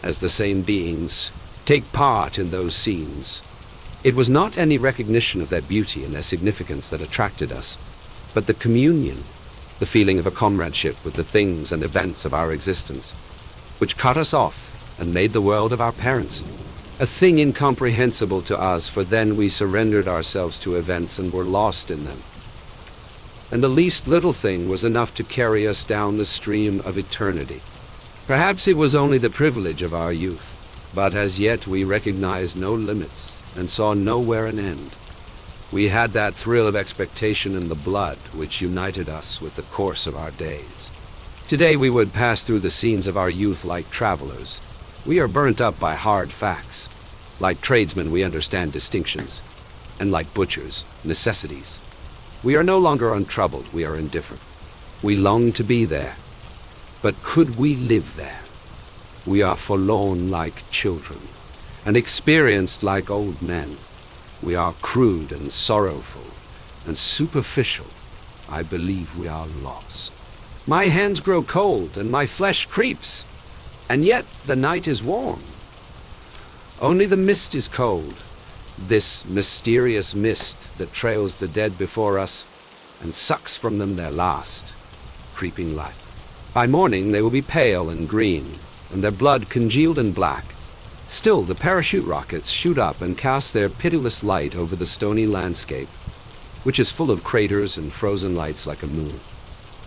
as the same beings, take part in those scenes. It was not any recognition of their beauty and their significance that attracted us, but the communion, the feeling of a comradeship with the things and events of our existence, which cut us off and made the world of our parents a thing incomprehensible to us, for then we surrendered ourselves to events and were lost in them. And the least little thing was enough to carry us down the stream of eternity. Perhaps it was only the privilege of our youth, but as yet we recognized no limits and saw nowhere an end. We had that thrill of expectation in the blood which united us with the course of our days. Today we would pass through the scenes of our youth like travelers. We are burnt up by hard facts. Like tradesmen we understand distinctions, and like butchers, necessities. We are no longer untroubled, we are indifferent. We long to be there, but could we live there? We are forlorn like children, and experienced like old men. We are crude and sorrowful, and superficial. I believe we are lost. My hands grow cold, and my flesh creeps, and yet the night is warm. Only the mist is cold, this mysterious mist that trails the dead before us and sucks from them their last, creeping life. By morning they will be pale and green, and their blood congealed and black. Still the parachute rockets shoot up and cast their pitiless light over the stony landscape, which is full of craters and frozen lights like a moon.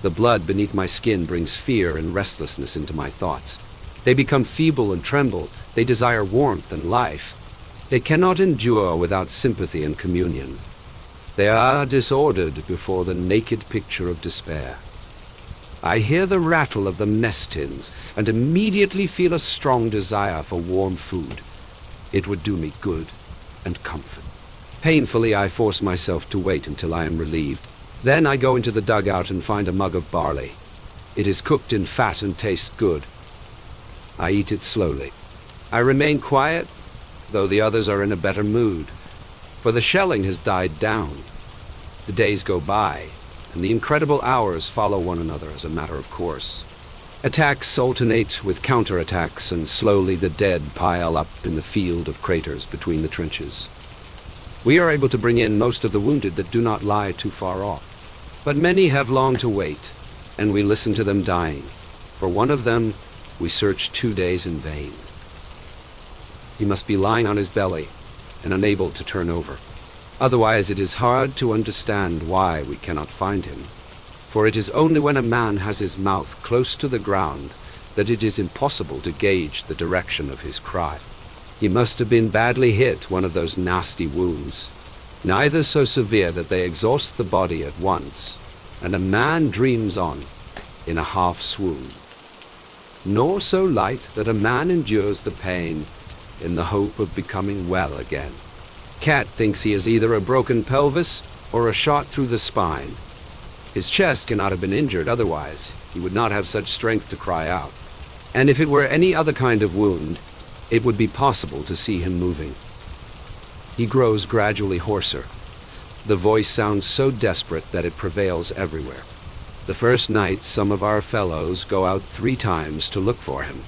The blood beneath my skin brings fear and restlessness into my thoughts. They become feeble and tremble. They desire warmth and life. They cannot endure without sympathy and communion. They are disordered before the naked picture of despair. I hear the rattle of the mess tins and immediately feel a strong desire for warm food. It would do me good and comfort. Painfully I force myself to wait until I am relieved. Then I go into the dugout and find a mug of barley. It is cooked in fat and tastes good. I eat it slowly. I remain quiet, though the others are in a better mood, for the shelling has died down. The days go by, and the incredible hours follow one another as a matter of course. Attacks alternate with counterattacks, and slowly the dead pile up in the field of craters between the trenches. We are able to bring in most of the wounded that do not lie too far off, but many have long to wait, and we listen to them dying. For one of them, we searched 2 days in vain. He must be lying on his belly and unable to turn over. Otherwise it is hard to understand why we cannot find him. For it is only when a man has his mouth close to the ground that it is impossible to gauge the direction of his cry. He must have been badly hit, one of those nasty wounds, neither so severe that they exhaust the body at once, and a man dreams on in a half swoon, nor so light that a man endures the pain in the hope of becoming well again. Cat thinks he has either a broken pelvis or a shot through the spine. His chest cannot have been injured, otherwise he would not have such strength to cry out. And if it were any other kind of wound, it would be possible to see him moving. He grows gradually hoarser. The voice sounds so desperate that it prevails everywhere. The first night some of our fellows go out 3 times to look for him.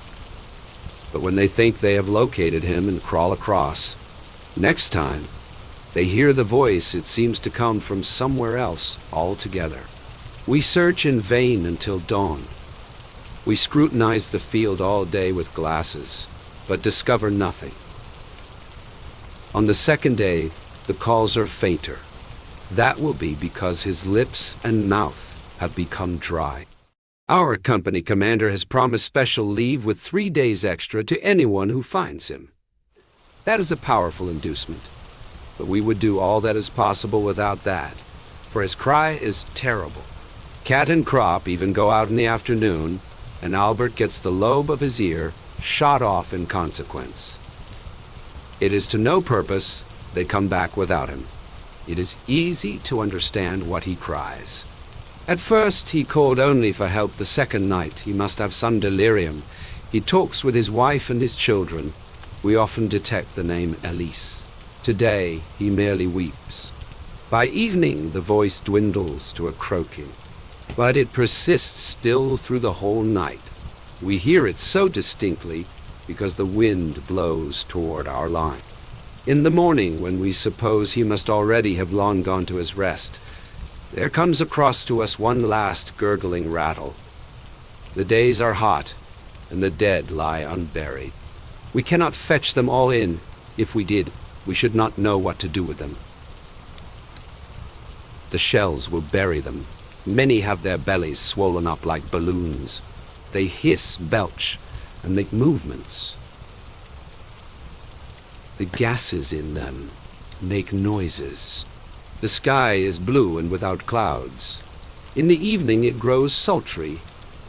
But when they think they have located him and crawl across, next time they hear the voice, it seems to come from somewhere else altogether. We search in vain until dawn. We scrutinize the field all day with glasses, but discover nothing. On the 2nd day, the calls are fainter. That will be because his lips and mouth have become dry. Our company commander has promised special leave with 3 days extra to anyone who finds him. That is a powerful inducement. but we would do all that is possible without that, for his cry is terrible. Cat and Crop even go out in the afternoon, and Albert gets the lobe of his ear shot off in consequence. It is to no purpose they come back without him. It is easy to understand what he cries. At first he called only for help. The second night he must have some delirium. He talks with his wife and his children. We often detect the name Elise. Today he merely weeps. By evening the voice dwindles to a croaking, but it persists still through the whole night. We hear it so distinctly because the wind blows toward our line. In the morning, when we suppose he must already have long gone to his rest, there comes across to us one last gurgling rattle. The days are hot, and the dead lie unburied. We cannot fetch them all in. If we did, we should not know what to do with them. The shells will bury them. Many have their bellies swollen up like balloons. They hiss, belch, and make movements. The gases in them make noises. The sky is blue and without clouds. In the evening it grows sultry,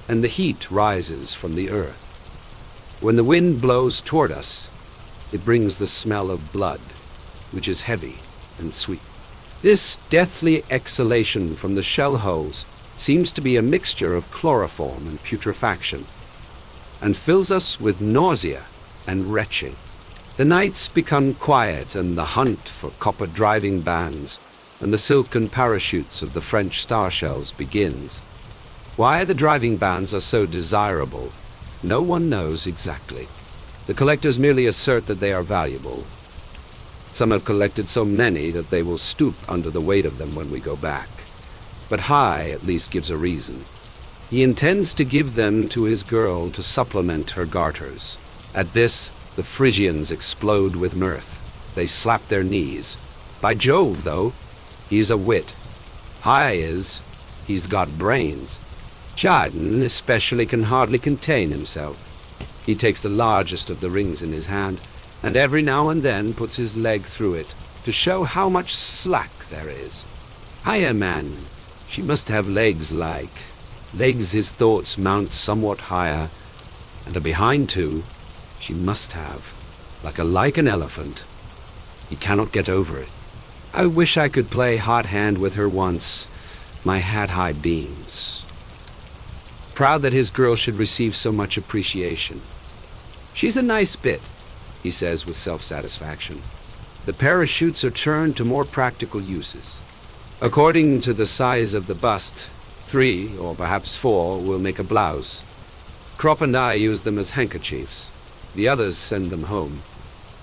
and the heat rises from the earth. When the wind blows toward us, it brings the smell of blood, which is heavy and sweet. This deathly exhalation from the shell holes seems to be a mixture of chloroform and putrefaction, and fills us with nausea and retching. The nights become quiet, and the hunt for copper driving bands and the silken parachutes of the French star shells begins. Why the driving bands are so desirable, no one knows exactly. The collectors merely assert that they are valuable. Some have collected so many that they will stoop under the weight of them when we go back. But Hai at least gives a reason. He intends to give them to his girl to supplement her garters. At this, the Frisians explode with mirth. They slap their knees. By Jove, though, he's a wit. Hai is. He's got brains. Chardon especially can hardly contain himself. He takes the largest of the rings in his hand, and every now and then puts his leg through it to show how much slack there is. Hiya, man, she must have legs like. Legs his thoughts mount somewhat higher, and a behind too, she must have, like an elephant. He cannot get over it. I wish I could play hot hand with her once. My hat high beams. Proud that his girl should receive so much appreciation. She's a nice bit, he says with self-satisfaction. The parachutes are turned to more practical uses. According to the size of the bust, 3 or perhaps 4 will make a blouse. Krop and I use them as handkerchiefs. The others send them home.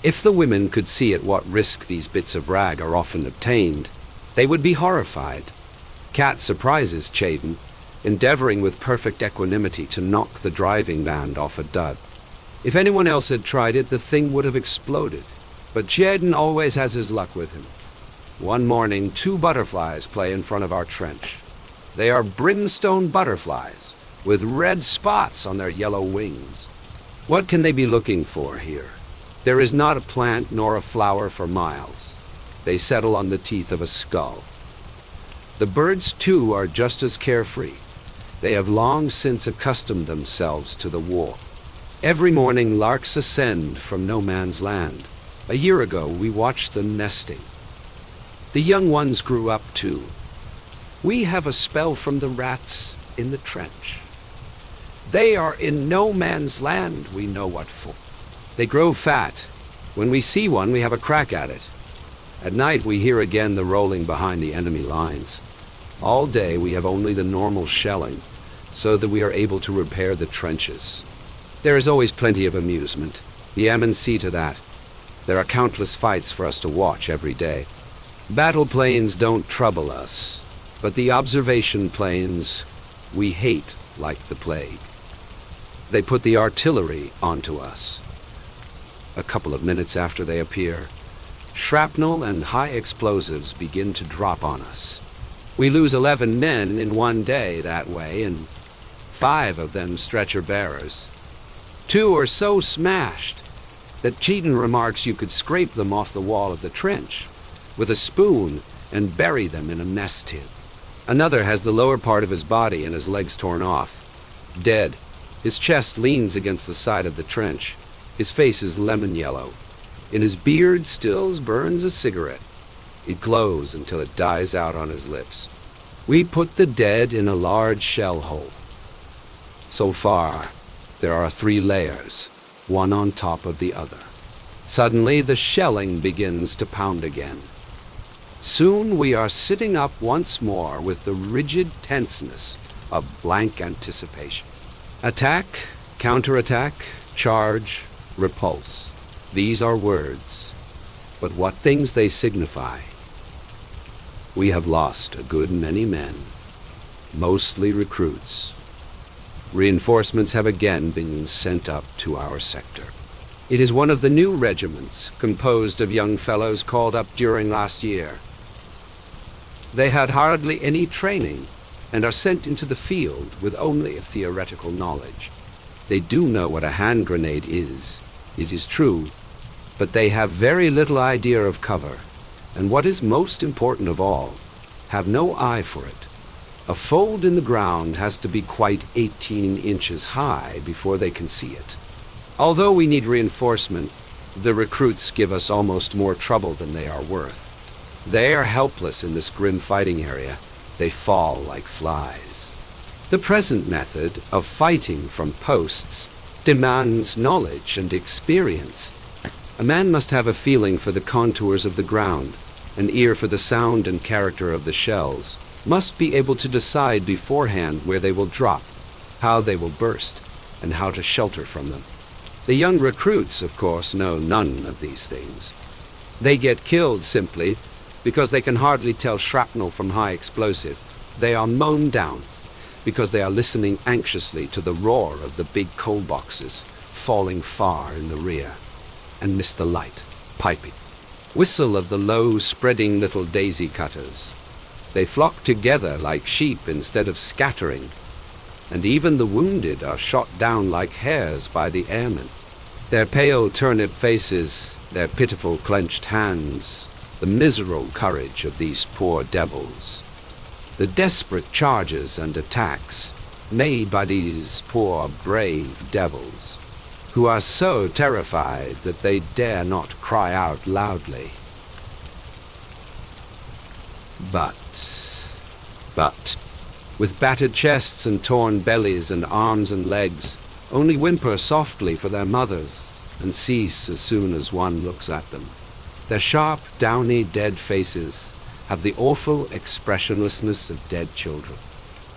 If the women could see at what risk these bits of rag are often obtained, they would be horrified. Cat surprises Chadon, endeavoring with perfect equanimity to knock the driving band off a dud. If anyone else had tried it, the thing would have exploded. But Chadon always has his luck with him. One morning, 2 butterflies play in front of our trench. They are brimstone butterflies, with red spots on their yellow wings. What can they be looking for here? There is not a plant nor a flower for miles. They settle on the teeth of a skull. The birds, too, are just as carefree. They have long since accustomed themselves to the war. Every morning larks ascend from no man's land. A year ago we watched them nesting. The young ones grew up too. We have a spell from the rats in the trench. They are in no man's land, we know what for. They grow fat. When we see one, we have a crack at it. At night we hear again the rolling behind the enemy lines. All day we have only the normal shelling, so that we are able to repair the trenches. There is always plenty of amusement. The Ammon see to that. There are countless fights for us to watch every day. Battle planes don't trouble us, but the observation planes we hate like the plague. They put the artillery onto us. A couple of minutes after they appear, shrapnel and high explosives begin to drop on us. We lose 11 men in one day that way, and 5 of them stretcher bearers. 2 are so smashed that Chadon remarks you could scrape them off the wall of the trench. with a spoon and bury them in a mess tin. Another has the lower part of his body and his legs torn off. Dead. His chest leans against the side of the trench. His face is lemon yellow. In his beard still burns a cigarette. It glows until it dies out on his lips. We put the dead in a large shell hole. So far, there are 3 layers, one on top of the other. Suddenly, the shelling begins to pound again. Soon we are sitting up once more with the rigid tenseness of blank anticipation. Attack, counterattack, charge, repulse. These are words, but what things they signify. We have lost a good many men, mostly recruits. Reinforcements have again been sent up to our sector. It is one of the new regiments, composed of young fellows called up during last year. They had hardly any training and are sent into the field with only a theoretical knowledge. They do know what a hand grenade is, it is true, but they have very little idea of cover, and what is most important of all, have no eye for it. A fold in the ground has to be quite 18 inches high before they can see it. Although we need reinforcement, the recruits give us almost more trouble than they are worth. They are helpless in this grim fighting area. They fall like flies. The present method of fighting from posts demands knowledge and experience. A man must have a feeling for the contours of the ground, an ear for the sound and character of the shells, must be able to decide beforehand where they will drop, how they will burst, and how to shelter from them. The young recruits, of course, know none of these things. They get killed simply because they can hardly tell shrapnel from high explosive. They are mown down because they are listening anxiously to the roar of the big coal boxes falling far in the rear, and miss the light, piping whistle of the low, spreading little daisy cutters. They flock together like sheep instead of scattering, and even the wounded are shot down like hares by the airmen. Their pale turnip faces, their pitiful clenched hands, the miserable courage of these poor devils, the desperate charges and attacks made by these poor brave devils, who are so terrified that they dare not cry out loudly. But, with battered chests and torn bellies and arms and legs, only whimper softly for their mothers and cease as soon as one looks at them. Their sharp, downy, dead faces have the awful expressionlessness of dead children.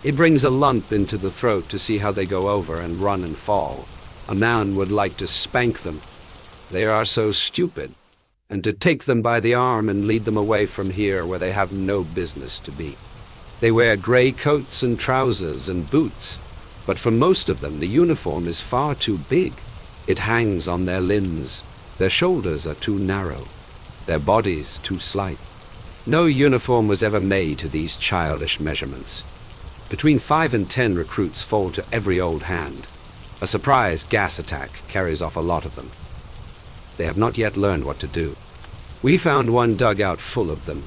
It brings a lump into the throat to see how they go over and run and fall. A man would like to spank them. They are so stupid, and to take them by the arm and lead them away from here where they have no business to be. They wear gray coats and trousers and boots, but for most of them the uniform is far too big. It hangs on their limbs. Their shoulders are too narrow, their bodies too slight. No uniform was ever made to these childish measurements. Between 5 and 10 recruits fall to every old hand. A surprise gas attack carries off a lot of them. They have not yet learned what to do. We found one dugout full of them,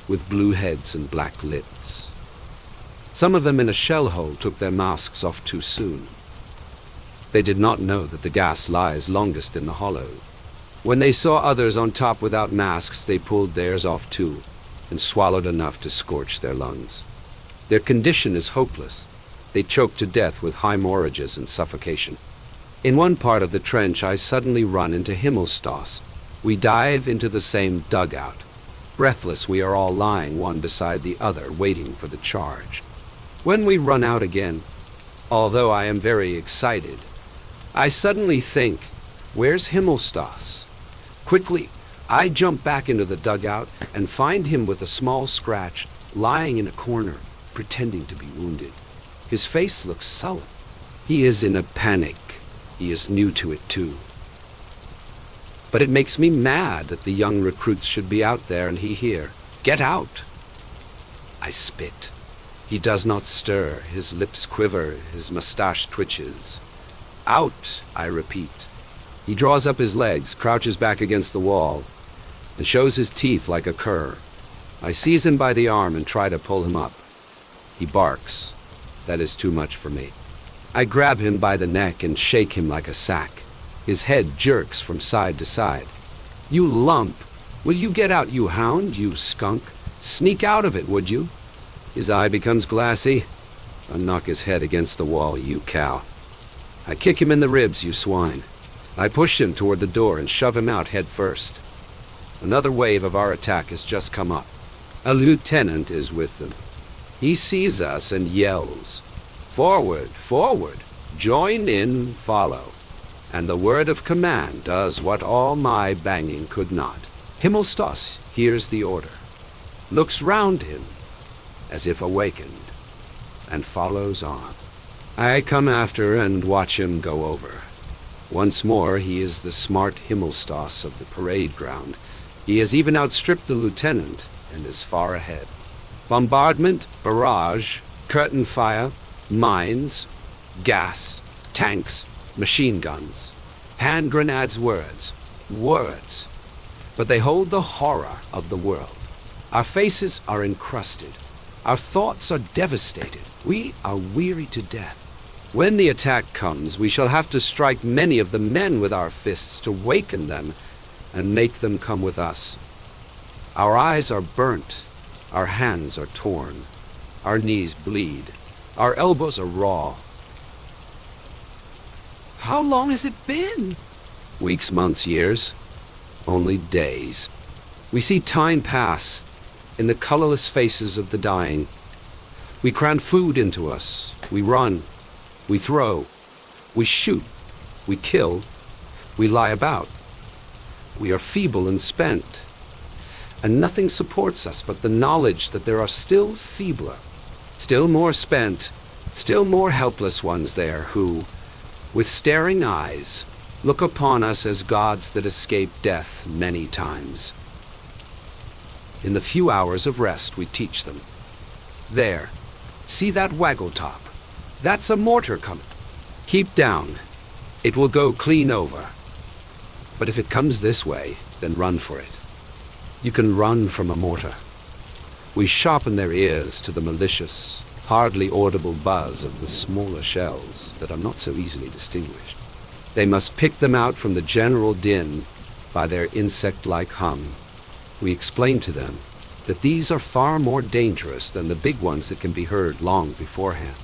with blue heads and black lips. Some of them in a shell hole took their masks off too soon. They did not know that the gas lies longest in the hollow. When they saw others on top without masks, they pulled theirs off too, and swallowed enough to scorch their lungs. Their condition is hopeless. They choke to death with hemorrhages and suffocation. In one part of the trench, I suddenly run into Himmelstoss. We dive into the same dugout. Breathless, we are all lying one beside the other, waiting for the charge. When we run out again, although I am very excited, I suddenly think, where's Himmelstoss? Quickly, I jump back into the dugout and find him with a small scratch, lying in a corner, pretending to be wounded. His face looks sullen. He is in a panic. He is new to it too. But it makes me mad that the young recruits should be out there and he here. Get out! I spit. He does not stir. His lips quiver. His mustache twitches. Out, I repeat. He draws up his legs, crouches back against the wall. and shows his teeth like a cur. I seize him by the arm and try to pull him up. He barks. That is too much for me. I grab him by the neck and shake him like a sack. His head jerks from side to side. You lump! Will you get out, you hound, you skunk? Sneak out of it, would you? His eye becomes glassy. I knock his head against the wall, you cow. I kick him in the ribs, you swine. I push him toward the door and shove him out head first. Another wave of our attack has just come up. A lieutenant is with them. He sees us and yells, "Forward, forward, join in, follow." And the word of command does what all my banging could not. Himmelstos hears the order, looks round him as if awakened, and follows on. I come after and watch him go over. Once more he is the smart Himmelstos of the parade ground. He has even outstripped the lieutenant and is far ahead. Bombardment, barrage, curtain fire, mines, gas, tanks, machine guns, hand grenades, words. But they hold the horror of the world. Our faces are encrusted. Our thoughts are devastated. We are weary to death. When the attack comes, we shall have to strike many of the men with our fists to waken them and make them come with us. Our eyes are burnt. Our hands are torn. Our knees bleed. Our elbows are raw. How long has it been? Weeks, months, years. Only days. We see time pass in the colorless faces of the dying. We cram food into us. We run. We throw. We shoot. We kill. We lie about. We are feeble and spent. And nothing supports us but the knowledge that there are still feebler, still more spent, still more helpless ones there who, with staring eyes, look upon us as gods that escape death many times. In the few hours of rest we teach them. There, see that waggle top? That's a mortar coming. Keep down. It will go clean over. But if it comes this way, then run for it. You can run from a mortar. We sharpen their ears to the malicious, hardly audible buzz of the smaller shells that are not so easily distinguished. They must pick them out from the general din by their insect-like hum. We explain to them that these are far more dangerous than the big ones that can be heard long beforehand.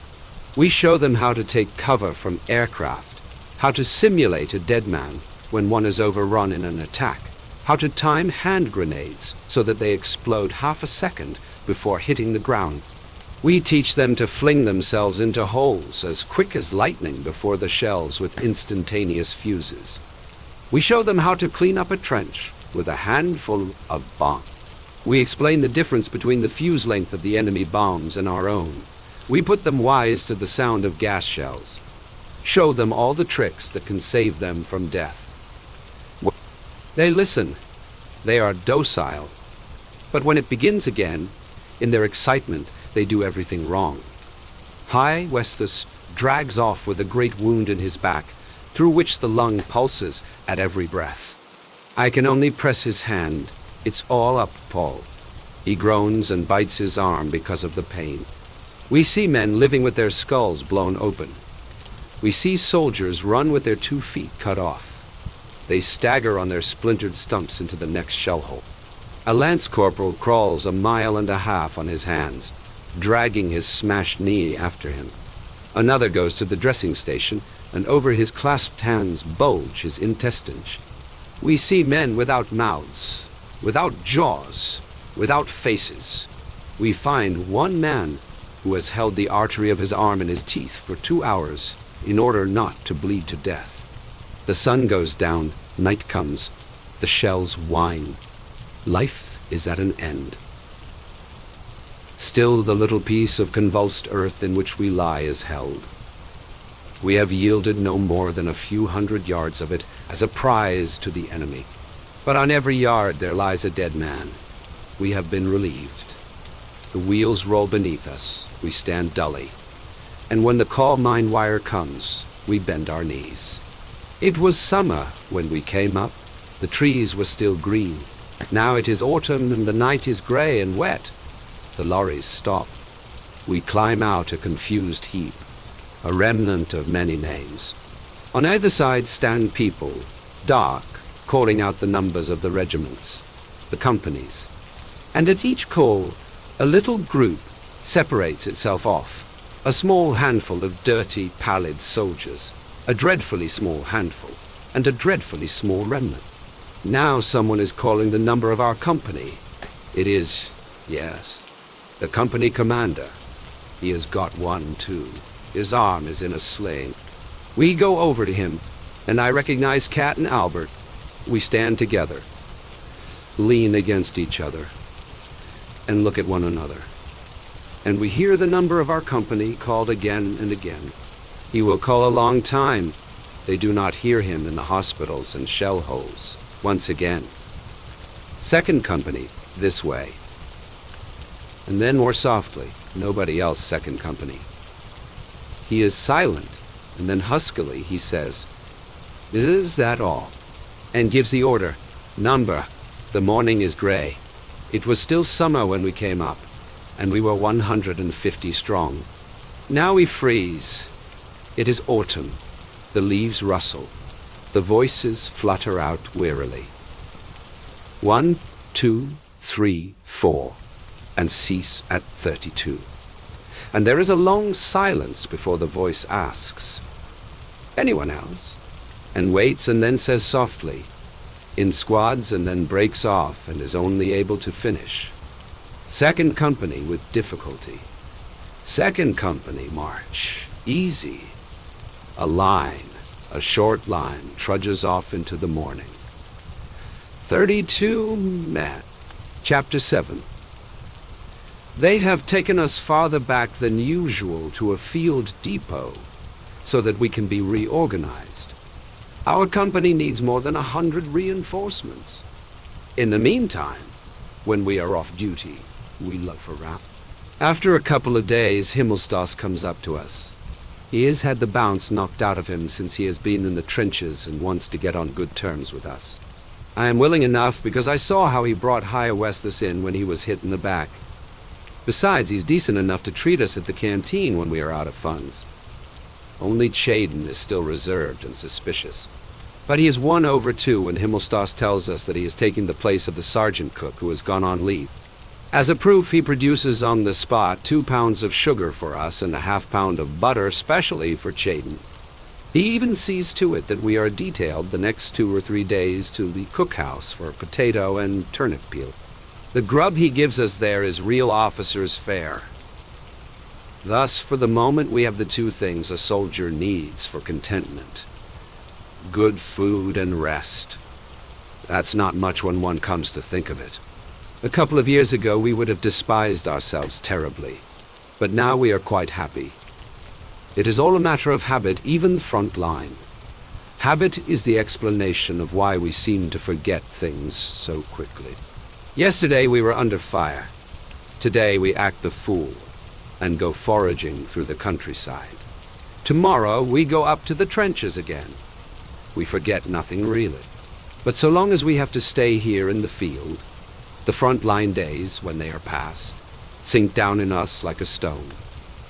We show them how to take cover from aircraft, how to simulate a dead man when one is overrun in an attack, how to time hand grenades so that they explode half a second before hitting the ground. We teach them to fling themselves into holes as quick as lightning before the shells with instantaneous fuses. We show them how to clean up a trench with a handful of bombs. We explain the difference between the fuse length of the enemy bombs and our own. We put them wise to the sound of gas shells. Show them all the tricks that can save them from death. They listen. They are docile. But when it begins again, in their excitement, they do everything wrong. High Westus drags off with a great wound in his back, through which the lung pulses at every breath. I can only press his hand. It's all up, Paul. He groans and bites his arm because of the pain. We see men living with their skulls blown open. We see soldiers run with their 2 feet cut off. They stagger on their splintered stumps into the next shell hole. A lance corporal crawls 1.5 miles on his hands, dragging his smashed knee after him. Another goes to the dressing station, and over his clasped hands bulge his intestines. We see men without mouths, without jaws, without faces. We find one man who has held the artery of his arm in his teeth for 2 hours in order not to bleed to death. The sun goes down, night comes, the shells whine. Life is at an end. Still the little piece of convulsed earth in which we lie is held. We have yielded no more than a few 100 yards of it as a prize to the enemy. But on every yard there lies a dead man. We have been relieved. The wheels roll beneath us. We stand dully. And when the call mine wire comes, we bend our knees. It was summer when we came up. The trees were still green. Now it is autumn and the night is grey and wet. The lorries stop. We climb out a confused heap, a remnant of many names. On either side stand people, dark, calling out the numbers of the regiments, the companies. And at each call, a little group separates itself off, a small handful of dirty, pallid soldiers, a dreadfully small handful, and a dreadfully small remnant. Now someone is calling the number of our company. It is, yes, the company commander. He has got one, too. His arm is in a sling. We go over to him, and I recognize Cat and Albert. We stand together, lean against each other, and look at one another. And we hear the number of our company called again and again. He will call a long time. They do not hear him in the hospitals and shell holes. Once again. Second company, this way. And then more softly, nobody else second company. He is silent, and then huskily he says, "Is that all?" and gives the order, "Number, the morning is grey." It was still summer when we came up, and we were 150 strong. Now we freeze. It is autumn. The leaves rustle. The voices flutter out wearily. 1, 2, 3, 4, and cease at 32. And there is a long silence before the voice asks, "Anyone else?" and waits and then says softly, in squads, and then breaks off and is only able to finish. Second company with difficulty. Second company march. Easy. A line. A short line trudges off into the morning. 32 men. Chapter 7. They have taken us farther back than usual to a field depot so that we can be reorganized. Our company needs more than 100 reinforcements. In the meantime, when we are off duty, we loaf around. After a couple of days, Himmelstas comes up to us. He has had the bounce knocked out of him since he has been in the trenches and wants to get on good terms with us. I am willing enough because I saw how he brought Hyoestus in when he was hit in the back. Besides, he's decent enough to treat us at the canteen when we are out of funds. Only Chaden is still reserved and suspicious. But he is won over too when Himmelstas tells us that he is taking the place of the sergeant cook who has gone on leave. As a proof, he produces on the spot 2 pounds of sugar for us and a ½ pound of butter specially for Chaden. He even sees to it that we are detailed the next 2 or 3 days to the cookhouse for potato and turnip peel. The grub he gives us there is real officer's fare. Thus, for the moment, we have the 2 things a soldier needs for contentment. Good food and rest. That's not much when one comes to think of it. A couple of years ago, we would have despised ourselves terribly, but now we are quite happy. It is all a matter of habit, even the front line. Habit is the explanation of why we seem to forget things so quickly. Yesterday we were under fire. Today we act the fool and go foraging through the countryside. Tomorrow we go up to the trenches again. We forget nothing really. But so long as we have to stay here in the field, the front-line days, when they are past, sink down in us like a stone.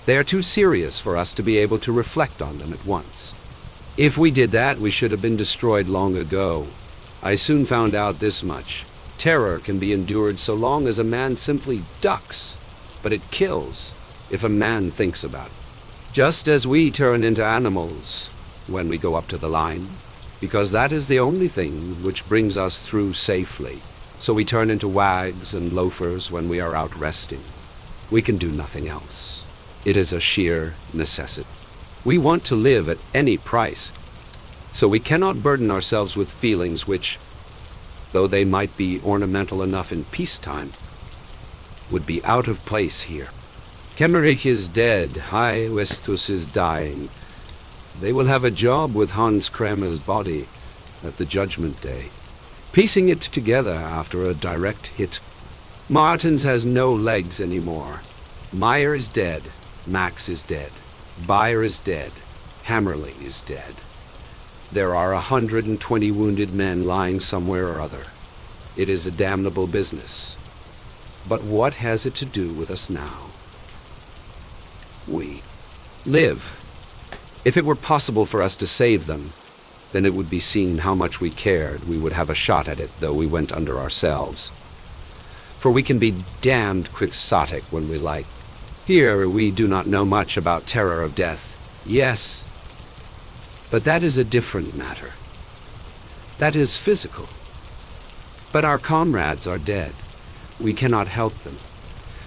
They are too serious for us to be able to reflect on them at once. If we did that, we should have been destroyed long ago. I soon found out this much. Terror can be endured so long as a man simply ducks, but it kills if a man thinks about it. Just as we turn into animals when we go up to the line, because that is the only thing which brings us through safely. So we turn into wags and loafers when we are out resting. We can do nothing else. It is a sheer necessity. We want to live at any price, so we cannot burden ourselves with feelings which, though they might be ornamental enough in peacetime, would be out of place here. Kemmerich is dead. Hyoestus is dying. They will have a job with Hans Kramer's body at the Judgment Day, piecing it together after a direct hit. Martins has no legs anymore. Meyer is dead. Max is dead. Bayer is dead. Hammerling is dead. There are 120 wounded men lying somewhere or other. It is a damnable business. But what has it to do with us now? We live. If it were possible for us to save them, then it would be seen how much we cared. We would have a shot at it, though we went under ourselves. For we can be damned quixotic when we like. Here we do not know much about terror of death. Yes, but that is a different matter. That is physical. But our comrades are dead. We cannot help them.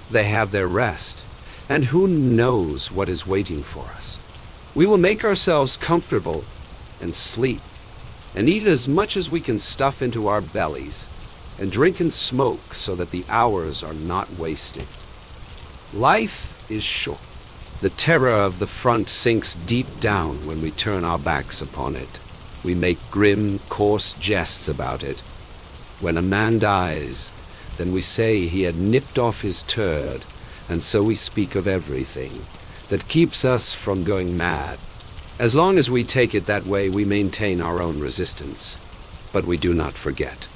They have their rest, and who knows what is waiting for us. We will make ourselves comfortable and sleep, and eat as much as we can stuff into our bellies, and drink and smoke so that the hours are not wasted. Life is short. The terror of the front sinks deep down when we turn our backs upon it. We make grim, coarse jests about it. When a man dies, then we say he had nipped off his turd, and so we speak of everything that keeps us from going mad. As long as we take it that way, we maintain our own resistance. But we do not forget.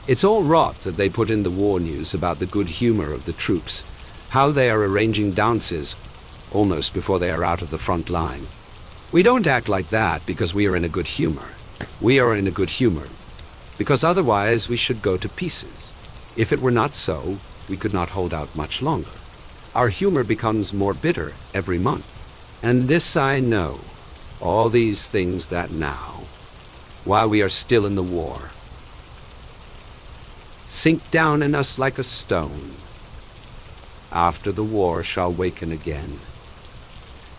It's all rot that they put in the war news about the good humor of the troops, how they are arranging dances almost before they are out of the front line. We don't act like that because we are in a good humor. We are in a good humor because otherwise we should go to pieces. If it were not so, we could not hold out much longer. Our humor becomes more bitter every month. And this I know, all these things that now, while we are still in the war, sink down in us like a stone. After the war shall waken again,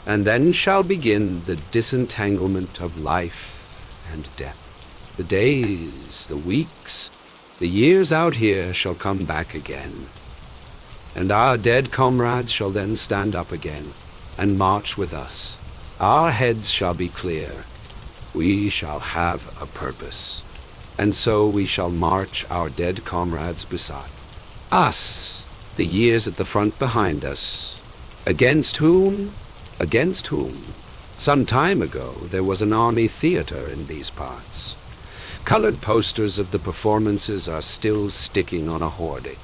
and then shall begin the disentanglement of life and death. The days, the weeks, the years out here shall come back again, and our dead comrades shall then stand up again and march with us. Our heads shall be clear. We shall have a purpose, and so we shall march our dead comrades beside us, the years at the front behind us. Against whom? Against whom? Some time ago there was an army theater in these parts. Colored posters of the performances are still sticking on a hoarding.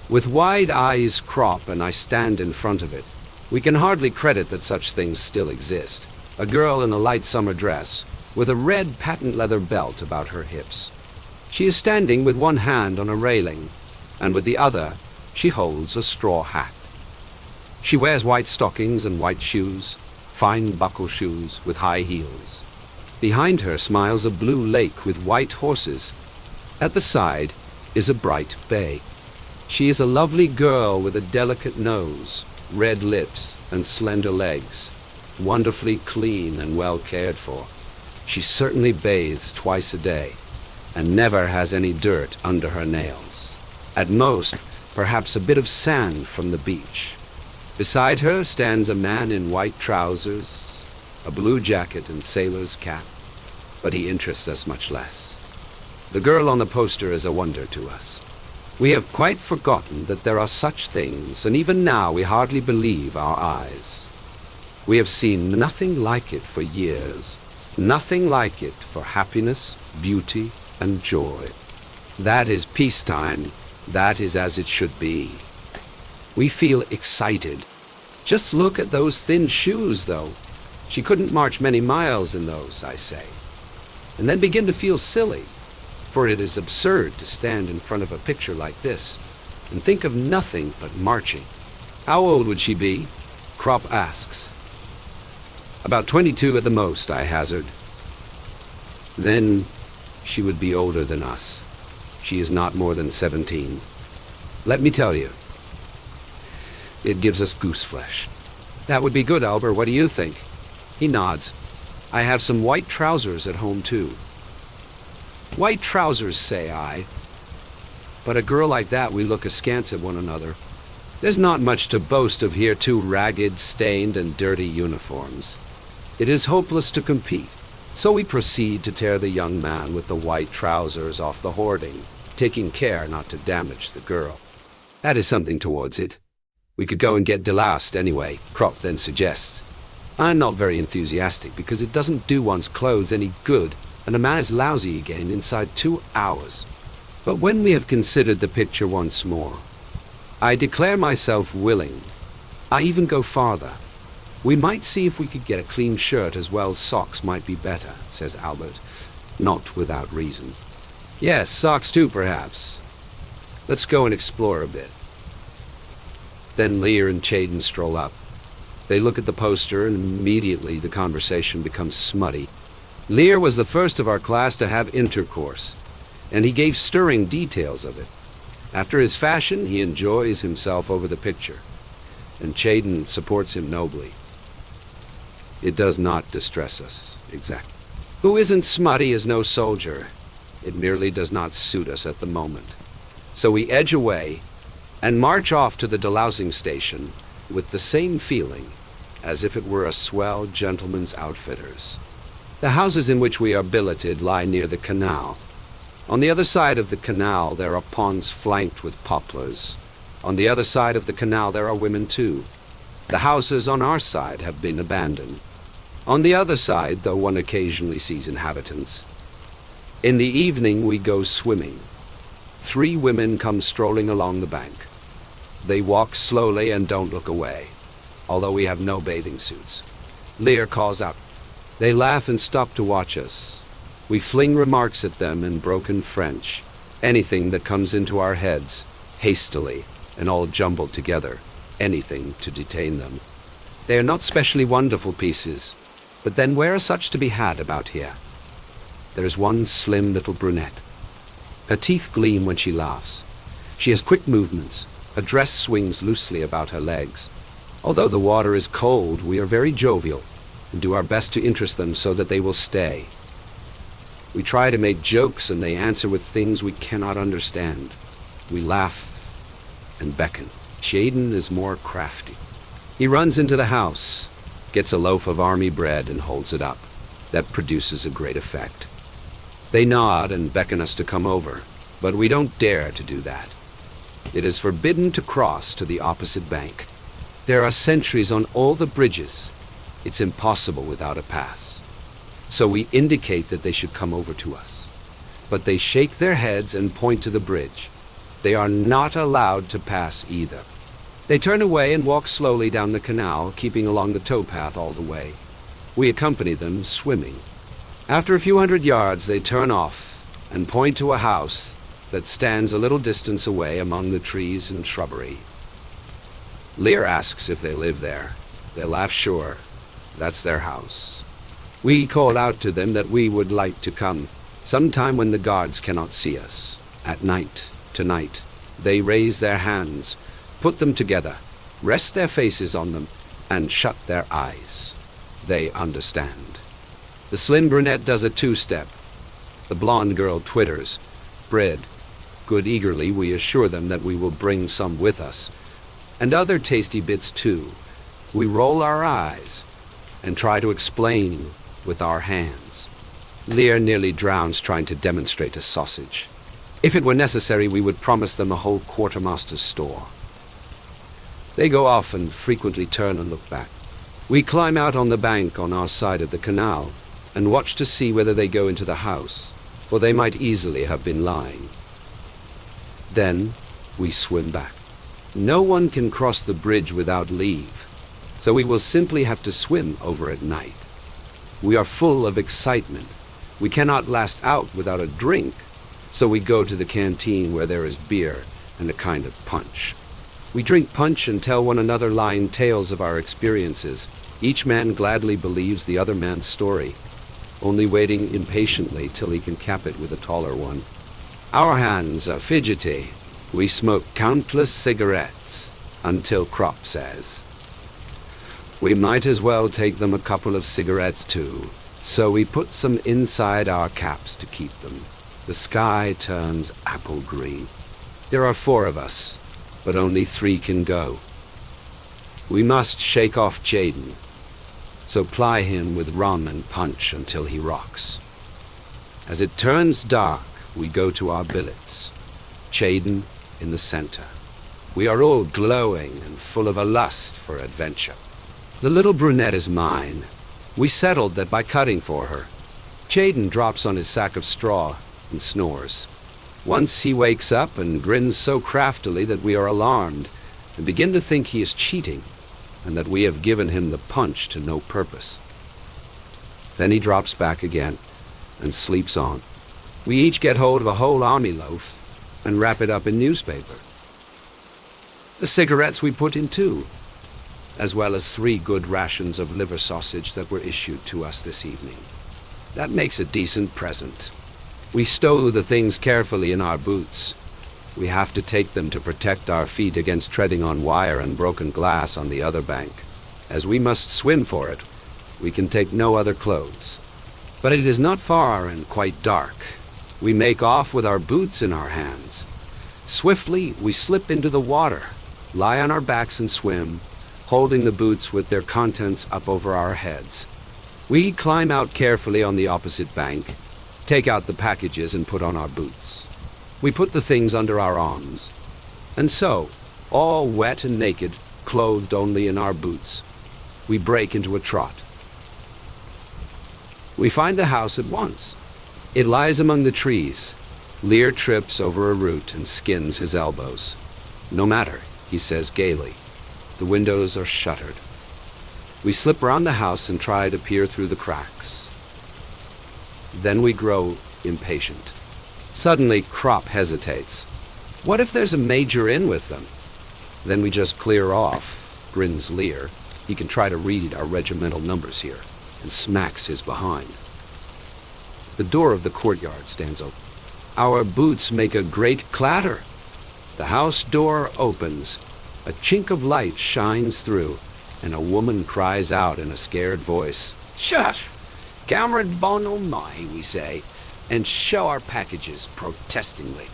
With wide eyes crop and I stand in front of it, we can hardly credit that such things still exist. A girl in a light summer dress, with a red patent leather belt about her hips. She is standing with one hand on a railing, and with the other she holds a straw hat. She wears white stockings and white shoes, fine buckle shoes with high heels. Behind her smiles a blue lake with white horses. At the side is a bright bay. She is a lovely girl with a delicate nose, red lips, and slender legs, wonderfully clean and well cared for. She certainly bathes twice a day, and never has any dirt under her nails. At most, perhaps a bit of sand from the beach. Beside her stands a man in white trousers, a blue jacket and sailor's cap, but he interests us much less. The girl on the poster is a wonder to us. We have quite forgotten that there are such things, and even now we hardly believe our eyes. We have seen nothing like it for years, nothing like it for happiness, beauty, and joy. That is peacetime. That is as it should be. We feel excited. Just look at those thin shoes, though. She couldn't march many miles in those, I say. And then begin to feel silly, for it is absurd to stand in front of a picture like this and think of nothing but marching. How old would she be? Kropp asks. About 22 at the most, I hazard. Then she would be older than us. She is not more than 17. Let me tell you, it gives us goose flesh. That would be good, Albert. What do you think? He nods. I have some white trousers at home, too. White trousers, say I. But a girl like that, we look askance at one another. There's not much to boast of here, two ragged, stained, and dirty uniforms. It is hopeless to compete. So we proceed to tear the young man with the white trousers off the hoarding, taking care not to damage the girl. That is something towards it. We could go and get deloused anyway, Kropp then suggests. I'm not very enthusiastic because it doesn't do one's clothes any good, and a man is lousy again inside 2 hours. But when we have considered the picture once more, I declare myself willing. I even go farther. We might see if we could get a clean shirt as well. Socks might be better, says Albert, not without reason. Yes, socks too, perhaps. Let's go and explore a bit. Then Lear and Chaden stroll up. They look at the poster, and immediately the conversation becomes smutty. Lear was the first of our class to have intercourse, and he gave stirring details of it. After his fashion, he enjoys himself over the picture, and Chaden supports him nobly. It does not distress us, exactly. Who isn't smutty is no soldier. It merely does not suit us at the moment. So we edge away and march off to the delousing station with the same feeling as if it were a swell gentleman's outfitters. The houses in which we are billeted lie near the canal. On the other side of the canal there are ponds flanked with poplars. On the other side of the canal there are women too. The houses on our side have been abandoned. On the other side, though, one occasionally sees inhabitants. In the evening we go swimming. 3 women come strolling along the bank. They walk slowly and don't look away, although we have no bathing suits. Lear calls out. They laugh and stop to watch us. We fling remarks at them in broken French, anything that comes into our heads, hastily and all jumbled together, anything to detain them. They are not specially wonderful pieces, but then where are such to be had about here? There is one slim little brunette. Her teeth gleam when she laughs. She has quick movements. Her dress swings loosely about her legs. Although the water is cold, we are very jovial and do our best to interest them so that they will stay. We try to make jokes and they answer with things we cannot understand. We laugh and beckon. Chaden is more crafty. He runs into the house, gets a loaf of army bread and holds it up. That produces a great effect. They nod and beckon us to come over, but we don't dare to do that. It is forbidden to cross to the opposite bank. There are sentries on all the bridges. It's impossible without a pass. So we indicate that they should come over to us. But they shake their heads and point to the bridge. They are not allowed to pass either. They turn away and walk slowly down the canal, keeping along the towpath all the way. We accompany them, swimming. After a few hundred yards, they turn off and point to a house that stands a little distance away among the trees and shrubbery. Lear asks if they live there. They laugh sure. That's their house. We call out to them that we would like to come, sometime when the guards cannot see us. At night, tonight, they raise their hands, put them together, rest their faces on them, and shut their eyes. They understand. The slim brunette does a 2-step. The blonde girl twitters. Bread. Good eagerly we assure them that we will bring some with us. And other tasty bits too. We roll our eyes and try to explain with our hands. Lear nearly drowns trying to demonstrate a sausage. If it were necessary, we would promise them a whole quartermaster's store. They go off and frequently turn and look back. We climb out on the bank on our side of the canal and watch to see whether they go into the house, for they might easily have been lying. Then we swim back. No one can cross the bridge without leave, so we will simply have to swim over at night. We are full of excitement. We cannot last out without a drink, so we go to the canteen where there is beer and a kind of punch. We drink punch and tell one another lying tales of our experiences. Each man gladly believes the other man's story, only waiting impatiently till he can cap it with a taller one. Our hands are fidgety. We smoke countless cigarettes until Crop says, we might as well take them a couple of cigarettes too, so we put some inside our caps to keep them. The sky turns apple green. There are 4 of us, but only 3 can go. We must shake off Chaden, so ply him with rum and punch until he rocks. As it turns dark, we go to our billets, Chaden in the center. We are all glowing and full of a lust for adventure. The little brunette is mine. We settled that by cutting for her. Chaden drops on his sack of straw and snores. Once he wakes up and grins so craftily that we are alarmed and begin to think he is cheating and that we have given him the punch to no purpose. Then he drops back again and sleeps on. We each get hold of a whole army loaf and wrap it up in newspaper. The cigarettes we put in too, as well as 3 good rations of liver sausage that were issued to us this evening. That makes a decent present. We stow the things carefully in our boots. We have to take them to protect our feet against treading on wire and broken glass on the other bank. As we must swim for it, we can take no other clothes. But it is not far and quite dark. We make off with our boots in our hands. Swiftly, we slip into the water, lie on our backs and swim, holding the boots with their contents up over our heads. We climb out carefully on the opposite bank, take out the packages and put on our boots. We put the things under our arms. And so, all wet and naked, clothed only in our boots, we break into a trot. We find the house at once. It lies among the trees. Lear trips over a root and skins his elbows. No matter, he says gaily. The windows are shuttered. We slip round the house and try to peer through the cracks. Then we grow impatient. Suddenly, Crop hesitates. What if there's a major in with them? Then we just clear off, grins Lear. He can try to read our regimental numbers here, and smacks his behind. The door of the courtyard stands open. Our boots make a great clatter. The house door opens. A chink of light shines through, and a woman cries out in a scared voice, "Shush! Cameron Bono Mai," we say, and show our packages protestingly.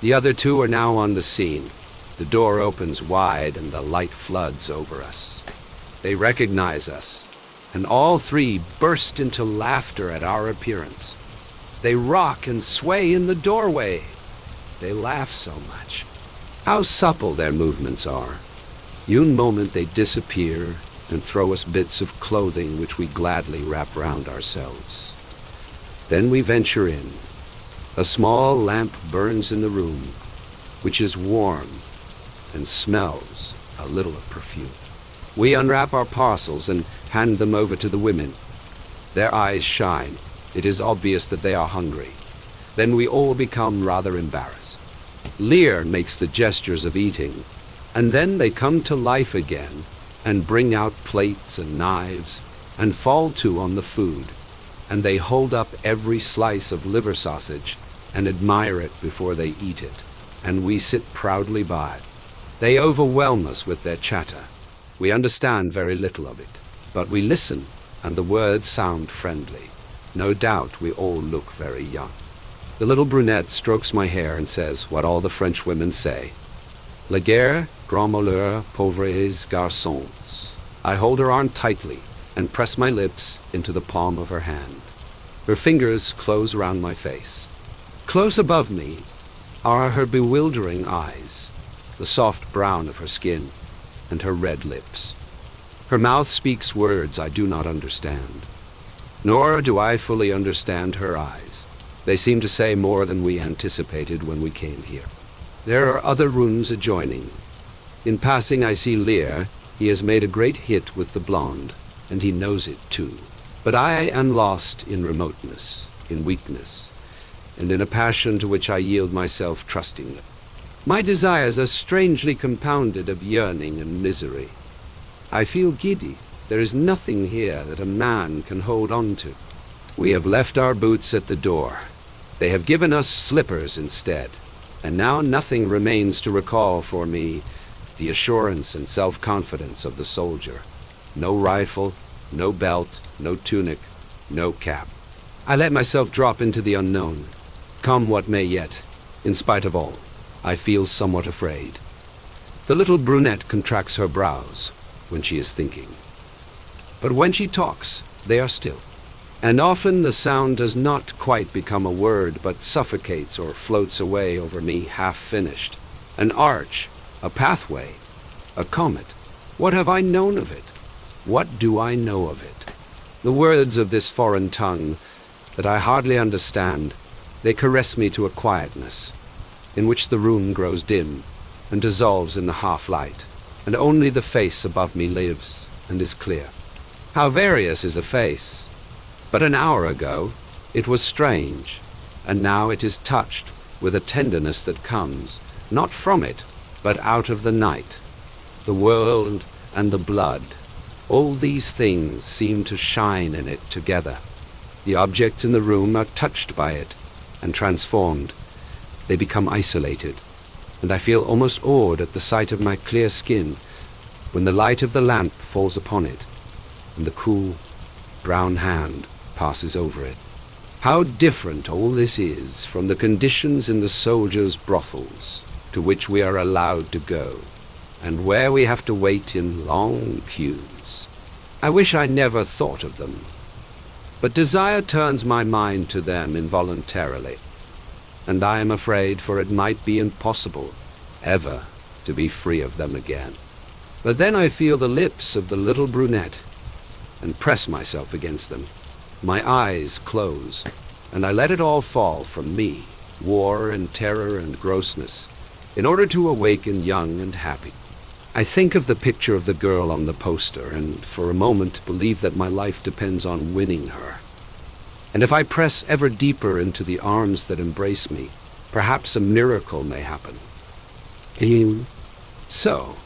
The other 2 are now on the scene. The door opens wide and the light floods over us. They recognize us, and all 3 burst into laughter at our appearance. They rock and sway in the doorway. They laugh so much. How supple their movements are. In moment they disappear and throw us bits of clothing which we gladly wrap round ourselves. Then we venture in. A small lamp burns in the room, which is warm and smells a little of perfume. We unwrap our parcels and hand them over to the women. Their eyes shine. It is obvious that they are hungry. Then we all become rather embarrassed. Lear makes the gestures of eating, and then they come to life again and bring out plates and knives and fall to on the food, and they hold up every slice of liver sausage and admire it before they eat it, and we sit proudly by. They overwhelm us with their chatter. We understand very little of it, but we listen, and the words sound friendly. No doubt we all look very young. The little brunette strokes my hair and says what all the French women say. La guerre, grand malheur, pauvres garçons. I hold her arm tightly and press my lips into the palm of her hand. Her fingers close around my face. Close above me are her bewildering eyes, the soft brown of her skin, and her red lips. Her mouth speaks words I do not understand. Nor do I fully understand her eyes. They seem to say more than we anticipated when we came here. There are other rooms adjoining. In passing I see Lear. He has made a great hit with the blonde, and he knows it too. But I am lost in remoteness, in weakness, and in a passion to which I yield myself trustingly. My desires are strangely compounded of yearning and misery. I feel giddy. There is nothing here that a man can hold on to. We have left our boots at the door. They have given us slippers instead, and now nothing remains to recall for me the assurance and self-confidence of the soldier. No rifle, no belt, no tunic, no cap. I let myself drop into the unknown. Come what may yet, in spite of all, I feel somewhat afraid. The little brunette contracts her brows when she is thinking. But when she talks, they are still. And often the sound does not quite become a word, but suffocates or floats away over me half-finished. An arch, a pathway, a comet. What have I known of it? What do I know of it? The words of this foreign tongue that I hardly understand, they caress me to a quietness, in which the room grows dim and dissolves in the half-light, and only the face above me lives and is clear. How various is a face! But an hour ago it was strange, and now it is touched with a tenderness that comes, not from it, but out of the night. The world and the blood, all these things seem to shine in it together. The objects in the room are touched by it and transformed. They become isolated, and I feel almost awed at the sight of my clear skin when the light of the lamp falls upon it, and the cool, brown hand passes over it. How different all this is from the conditions in the soldiers' brothels to which we are allowed to go, and where we have to wait in long queues. I wish I never thought of them, but desire turns my mind to them involuntarily, and I am afraid, for it might be impossible ever to be free of them again. But then I feel the lips of the little brunette and press myself against them. My eyes close, and I let it all fall from me, war and terror and grossness, in order to awaken young and happy. I think of the picture of the girl on the poster, and for a moment believe that my life depends on winning her. And if I press ever deeper into the arms that embrace me, perhaps a miracle may happen. So,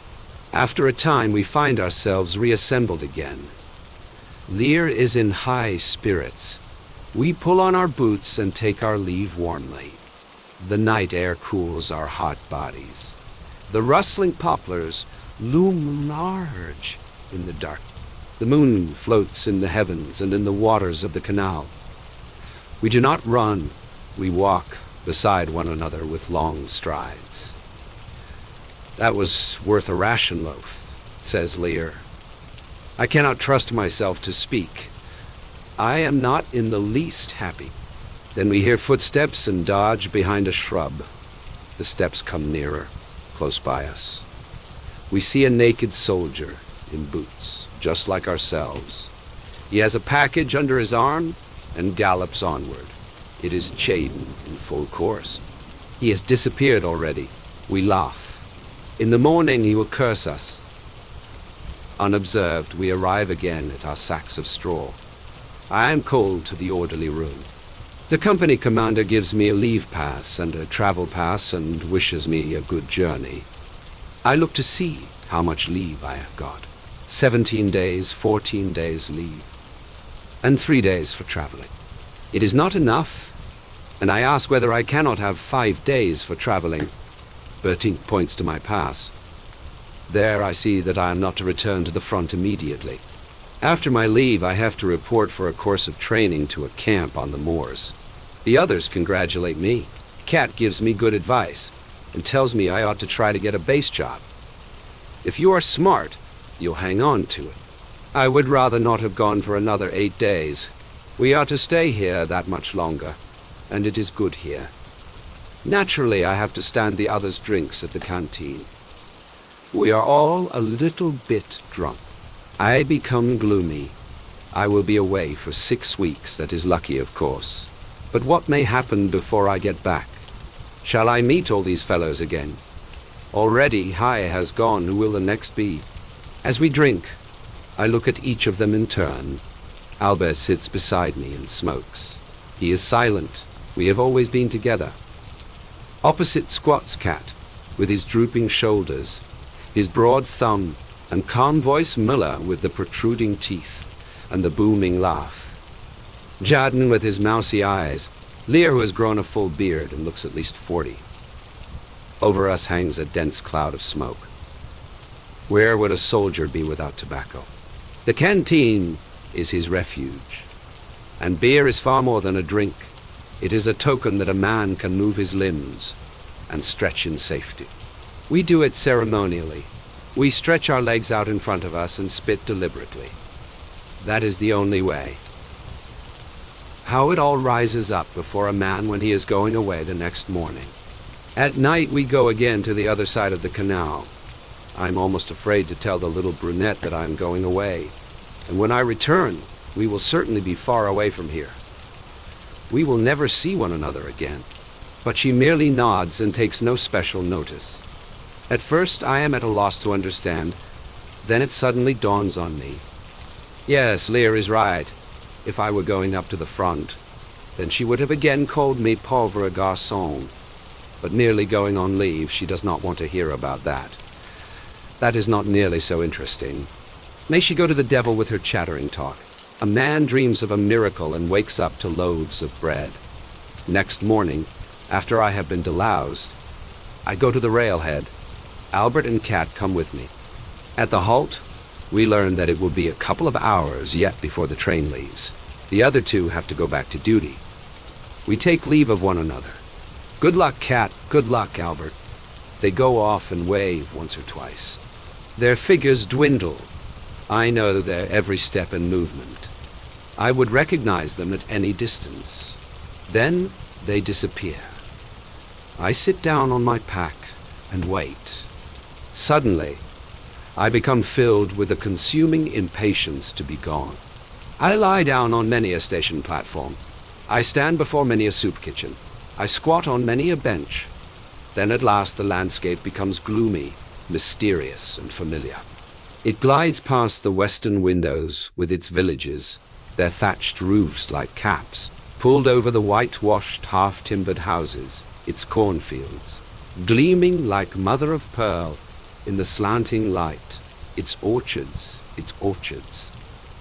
after a time we find ourselves reassembled again. Lear is in high spirits. We pull on our boots and take our leave warmly. The night air cools our hot bodies. The rustling poplars loom large in the dark. The moon floats in the heavens and in the waters of the canal. We do not run, we walk beside one another with long strides. That was worth a ration loaf, says Lear. I cannot trust myself to speak. I am not in the least happy. Then we hear footsteps and dodge behind a shrub. The steps come nearer, close by us. We see a naked soldier in boots, just like ourselves. He has a package under his arm and gallops onward. It is Chaden in full course. He has disappeared already. We laugh. In the morning he will curse us. Unobserved, we arrive again at our sacks of straw. I am called to the orderly room. The company commander gives me a leave pass and a travel pass and wishes me a good journey. I look to see how much leave I have got. 17 days, 14 days leave, and 3 days for traveling. It is not enough, and I ask whether I cannot have 5 days for traveling. Bertink points to my pass. There I see that I am not to return to the front immediately. After my leave, I have to report for a course of training to a camp on the moors. The others congratulate me. Cat gives me good advice and tells me I ought to try to get a base job. If you are smart, you'll hang on to it. I would rather not have gone for another 8 days. We are to stay here that much longer, and it is good here. Naturally, I have to stand the others' drinks at the canteen. We are all a little bit drunk. I become gloomy. I will be away for 6 weeks, that is lucky, of course. But what may happen before I get back? Shall I meet all these fellows again? Already Hai has gone, who will the next be? As we drink, I look at each of them in turn. Albert sits beside me and smokes. He is silent. We have always been together. Opposite squats Cat, with his drooping shoulders, his broad thumb, and calm voice Miller with the protruding teeth and the booming laugh. Jaden with his mousy eyes, Lear who has grown a full beard and looks at least 40. Over us hangs a dense cloud of smoke. Where would a soldier be without tobacco? The canteen is his refuge, and beer is far more than a drink. It is a token that a man can move his limbs and stretch in safety. We do it ceremonially. We stretch our legs out in front of us and spit deliberately. That is the only way. How it all rises up before a man when he is going away the next morning. At night we go again to the other side of the canal. I'm almost afraid to tell the little brunette that I'm going away. And when I return, we will certainly be far away from here. We will never see one another again. but she merely nods and takes no special notice. At first I am at a loss to understand, then it suddenly dawns on me. Yes, Lear is right. If I were going up to the front, then she would have again called me pauvre garçon. But merely going on leave, she does not want to hear about that. That is not nearly so interesting. May she go to the devil with her chattering talk. A man dreams of a miracle and wakes up to loaves of bread. Next morning, after I have been deloused, I go to the railhead. Albert and Kat come with me. At the halt, we learn that it will be a couple of hours yet before the train leaves. The other two have to go back to duty. We take leave of one another. Good luck, Kat. Good luck, Albert. They go off and wave once or twice. Their figures dwindle. I know their every step and movement. I would recognize them at any distance. Then they disappear. I sit down on my pack and wait. Suddenly, I become filled with a consuming impatience to be gone. I lie down on many a station platform. I stand before many a soup kitchen. I squat on many a bench. Then at last the landscape becomes gloomy, mysterious, and familiar. It glides past the western windows with its villages, their thatched roofs like caps, pulled over the whitewashed, half-timbered houses, its cornfields, gleaming like mother of pearl in the slanting light, its orchards,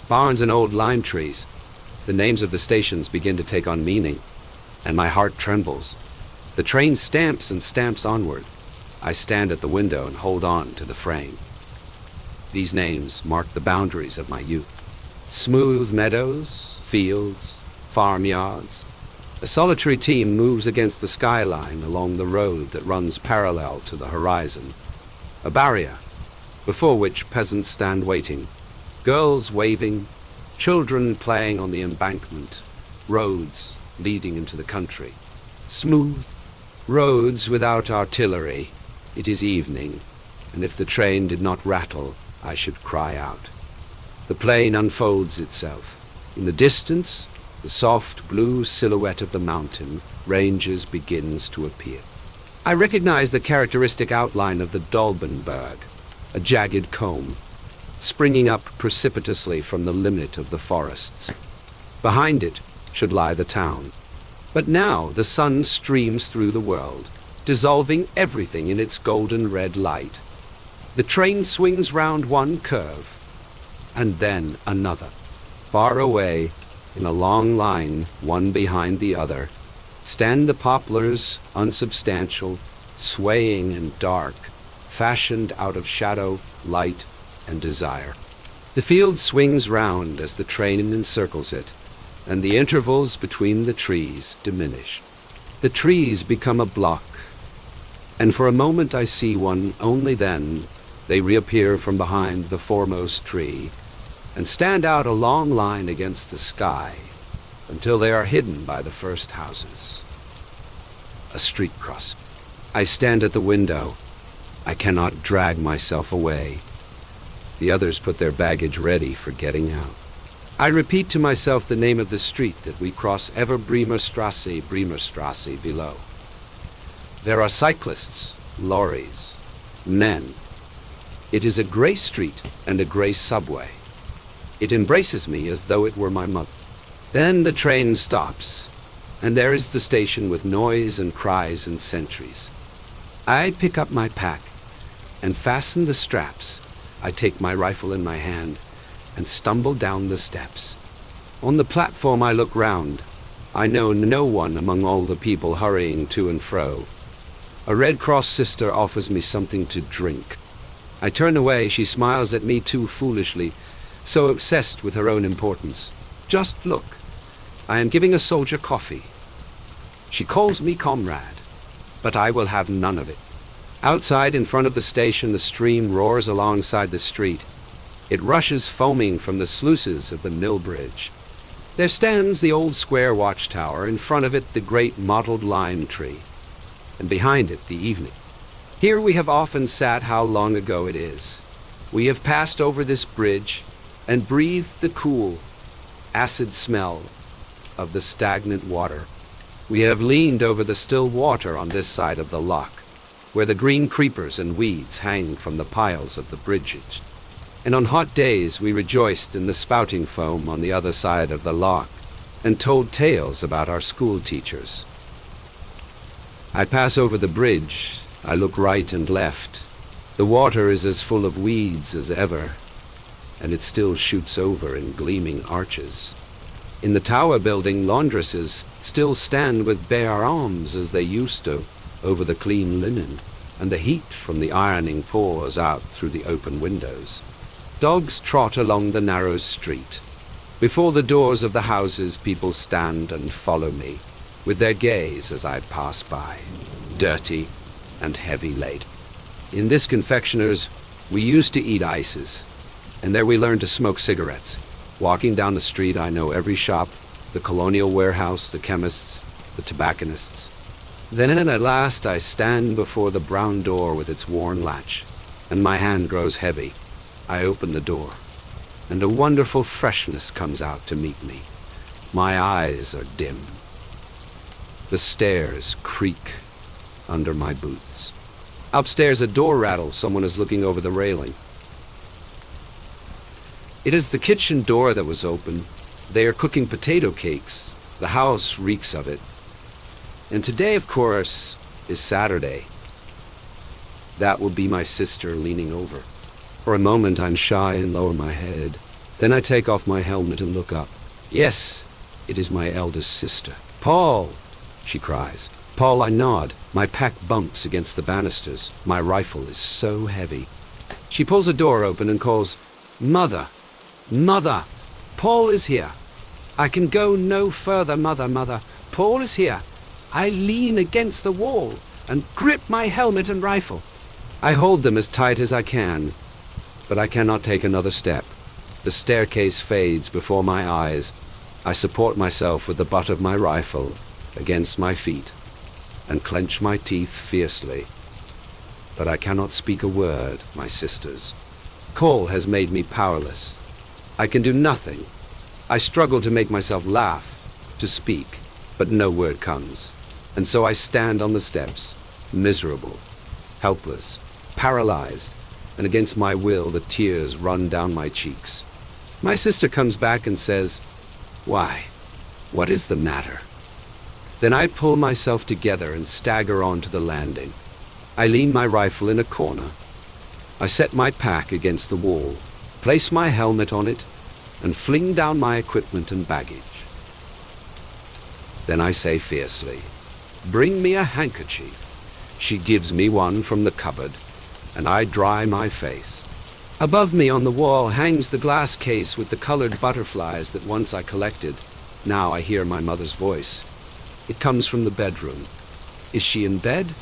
barns and old lime trees. The names of the stations begin to take on meaning, and my heart trembles. The train stamps and stamps onward. I stand at the window and hold on to the frame. These names mark the boundaries of my youth. Smooth meadows, fields, farmyards. A solitary team moves against the skyline along the road that runs parallel to the horizon. A barrier, before which peasants stand waiting. Girls waving, children playing on the embankment. Roads leading into the country. Smooth roads without artillery. It is evening, and if the train did not rattle, I should cry out. The plain unfolds itself. In the distance, the soft blue silhouette of the mountain ranges begins to appear. I recognize the characteristic outline of the Dolbenberg, a jagged comb, springing up precipitously from the limit of the forests. Behind it should lie the town. But now the sun streams through the world, dissolving everything in its golden red light. The train swings round one curve, and then another. Far away, in a long line, one behind the other, stand the poplars, unsubstantial, swaying and dark, fashioned out of shadow, light, and desire. The field swings round as the train encircles it, and the intervals between the trees diminish. The trees become a block, and for a moment I see one, only then they reappear from behind the foremost tree, and stand out a long line against the sky, until they are hidden by the first houses. A street crossing. I stand at the window. I cannot drag myself away. The others put their baggage ready for getting out. I repeat to myself the name of the street that we cross ever Bremerstrasse below. There are cyclists, lorries, men. It is a gray street and a gray subway. It embraces me as though it were my mother. Then the train stops, and there is the station with noise and cries and sentries. I pick up my pack and fasten the straps. I take my rifle in my hand and stumble down the steps. On the platform I look round. I know no one among all the people hurrying to and fro. A Red Cross sister offers me something to drink. I turn away. She smiles at me too foolishly, so obsessed with her own importance. Just look. I am giving a soldier coffee. She calls me comrade, but I will have none of it. Outside, in front of the station, the stream roars alongside the street. It rushes foaming from the sluices of the mill bridge. There stands the old square watchtower, in front of it the great mottled lime tree, and behind it the evening. Here we have often sat. How long ago it is. We have passed over this bridge and breathed the cool, acid smell of the stagnant water. We have leaned over the still water on this side of the loch, where the green creepers and weeds hang from the piles of the bridges. And on hot days we rejoiced in the spouting foam on the other side of the loch, and told tales about our school teachers. I pass over the bridge. I look right and left. The water is as full of weeds as ever, and it still shoots over in gleaming arches. In the tower building, laundresses still stand with bare arms as they used to over the clean linen, and the heat from the ironing pours out through the open windows. Dogs trot along the narrow street. Before the doors of the houses, people stand and follow me, with their gaze as I pass by, dirty and heavy laden. In this confectioner's, we used to eat ices, and there we learned to smoke cigarettes. Walking down the street, I know every shop, the colonial warehouse, the chemists, the tobacconists. Then at last I stand before the brown door with its worn latch, and my hand grows heavy. I open the door, and a wonderful freshness comes out to meet me. My eyes are dim. The stairs creak under my boots. Upstairs a door rattles. Someone is looking over the railing. It is the kitchen door that was open. They are cooking potato cakes. The house reeks of it. And today, of course, is Saturday. That will be my sister leaning over. For a moment I'm shy and lower my head. Then I take off my helmet and look up. Yes, it is my eldest sister. "Paul!" she cries. "Paul," I nod. My pack bumps against the banisters. My rifle is so heavy. She pulls the door open and calls, "Mother! Mother! Paul is here! I can go no further, mother, mother! Paul is here!" I lean against the wall and grip my helmet and rifle. I hold them as tight as I can, but I cannot take another step. The staircase fades before my eyes. I support myself with the butt of my rifle against my feet and clench my teeth fiercely. But I cannot speak a word, my sisters. Cole has made me powerless. I can do nothing. I struggle to make myself laugh, to speak, but no word comes. And so I stand on the steps, miserable, helpless, paralyzed, and against my will the tears run down my cheeks. My sister comes back and says, "Why, what is the matter?" Then I pull myself together and stagger onto the landing. I lean my rifle in a corner. I set my pack against the wall, place my helmet on it, and fling down my equipment and baggage. Then I say fiercely, "Bring me a handkerchief." She gives me one from the cupboard, and I dry my face. Above me on the wall hangs the glass case with the colored butterflies that once I collected. Now I hear my mother's voice. It comes from the bedroom. "Is she in bed?"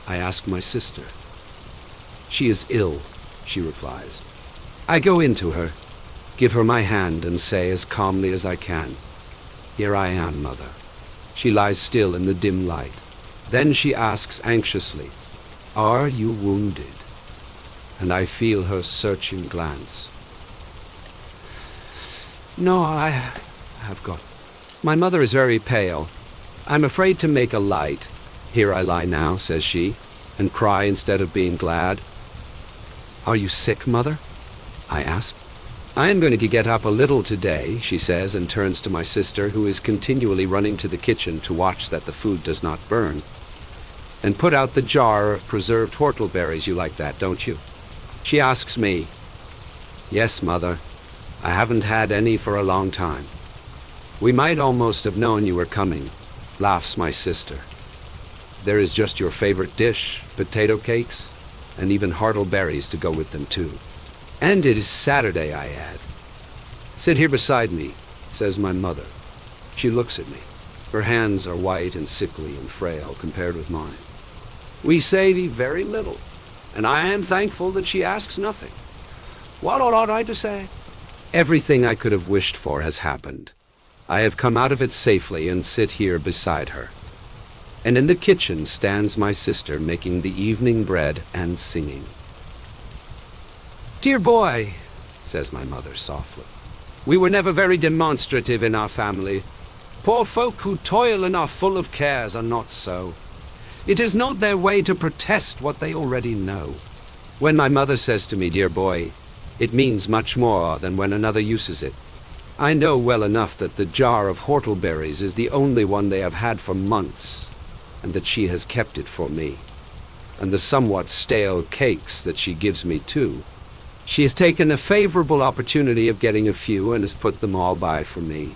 I ask my sister. "She is ill," she replies. I go into her, give her my hand, and say as calmly as I can, "Here I am, mother." She lies still in the dim light. Then she asks anxiously, "Are you wounded?" And I feel her searching glance. "No, I have got..." My mother is very pale. "I'm afraid to make a light. Here I lie now," says she, and cry instead of being glad. "Are you sick, mother?" I ask. "I am going to get up a little today," she says, and turns to my sister, who is continually running to the kitchen to watch that the food does not burn. "And put out the jar of preserved whortleberries. You like that, don't you?" She asks me. "Yes, mother. I haven't had any for a long time." "We might almost have known you were coming," laughs my sister. "There is just your favorite dish, potato cakes, and even whortleberries to go with them too. And it is Saturday," I add. "Sit here beside me," says my mother. She looks at me. Her hands are white and sickly and frail compared with mine. We say very little, and I am thankful that she asks nothing. What ought I to say? Everything I could have wished for has happened. I have come out of it safely and sit here beside her. And in the kitchen stands my sister making the evening bread and singing. "Dear boy," says my mother softly, "we were never very demonstrative in our family. Poor folk who toil and are full of cares are not so. It is not their way to protest what they already know. When my mother says to me, "Dear boy," it means much more than when another uses it. I know well enough that the jar of whortleberries is the only one they have had for months, and that she has kept it for me. And the somewhat stale cakes that she gives me too. She has taken a favorable opportunity of getting a few and has put them all by for me.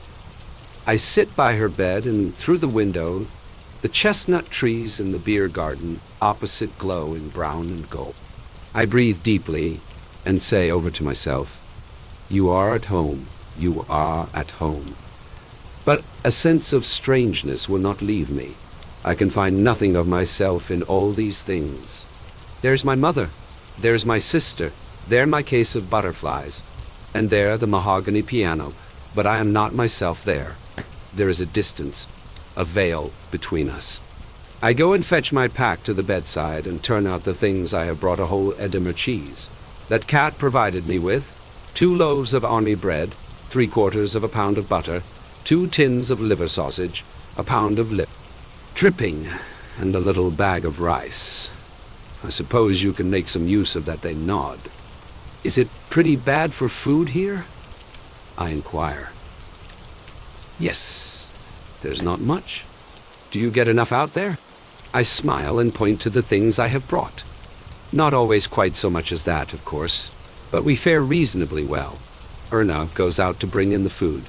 I sit by her bed, and through the window, the chestnut trees in the beer garden opposite glow in brown and gold. I breathe deeply and say over to myself, "You are at home, you are at home." But a sense of strangeness will not leave me. I can find nothing of myself in all these things. There's my mother, there's my sister, there my case of butterflies, and there the mahogany piano, but I am not myself there. There is a distance, a veil between us. I go and fetch my pack to the bedside and turn out the things I have brought: a whole Edinburgh cheese that Cat provided me with, 2 loaves of army bread, 3/4 of a pound of butter, 2 tins of liver sausage, a pound of dripping, and a little bag of rice. I suppose you can make some use of that. They nod. Is it pretty bad for food here? I inquire. Yes, there's not much. Do you get enough out there? I smile and point to the things I have brought. Not always quite so much as that, of course, but we fare reasonably well. Erna goes out to bring in the food.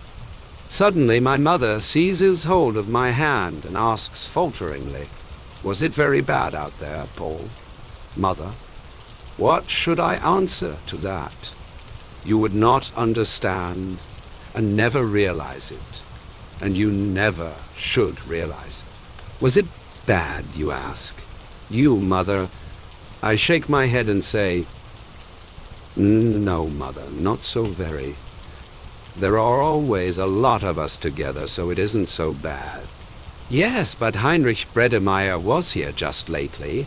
Suddenly my mother seizes hold of my hand and asks falteringly, "Was it very bad out there, Paul?" Mother, what should I answer to that? You would not understand and never realize it, and you never should realize it. Was it bad, you ask? You, Mother. I shake my head and say, "No, Mother, not so very. There are always a lot of us together, so it isn't so bad." "Yes, but Heinrich Bredemeyer was here just lately,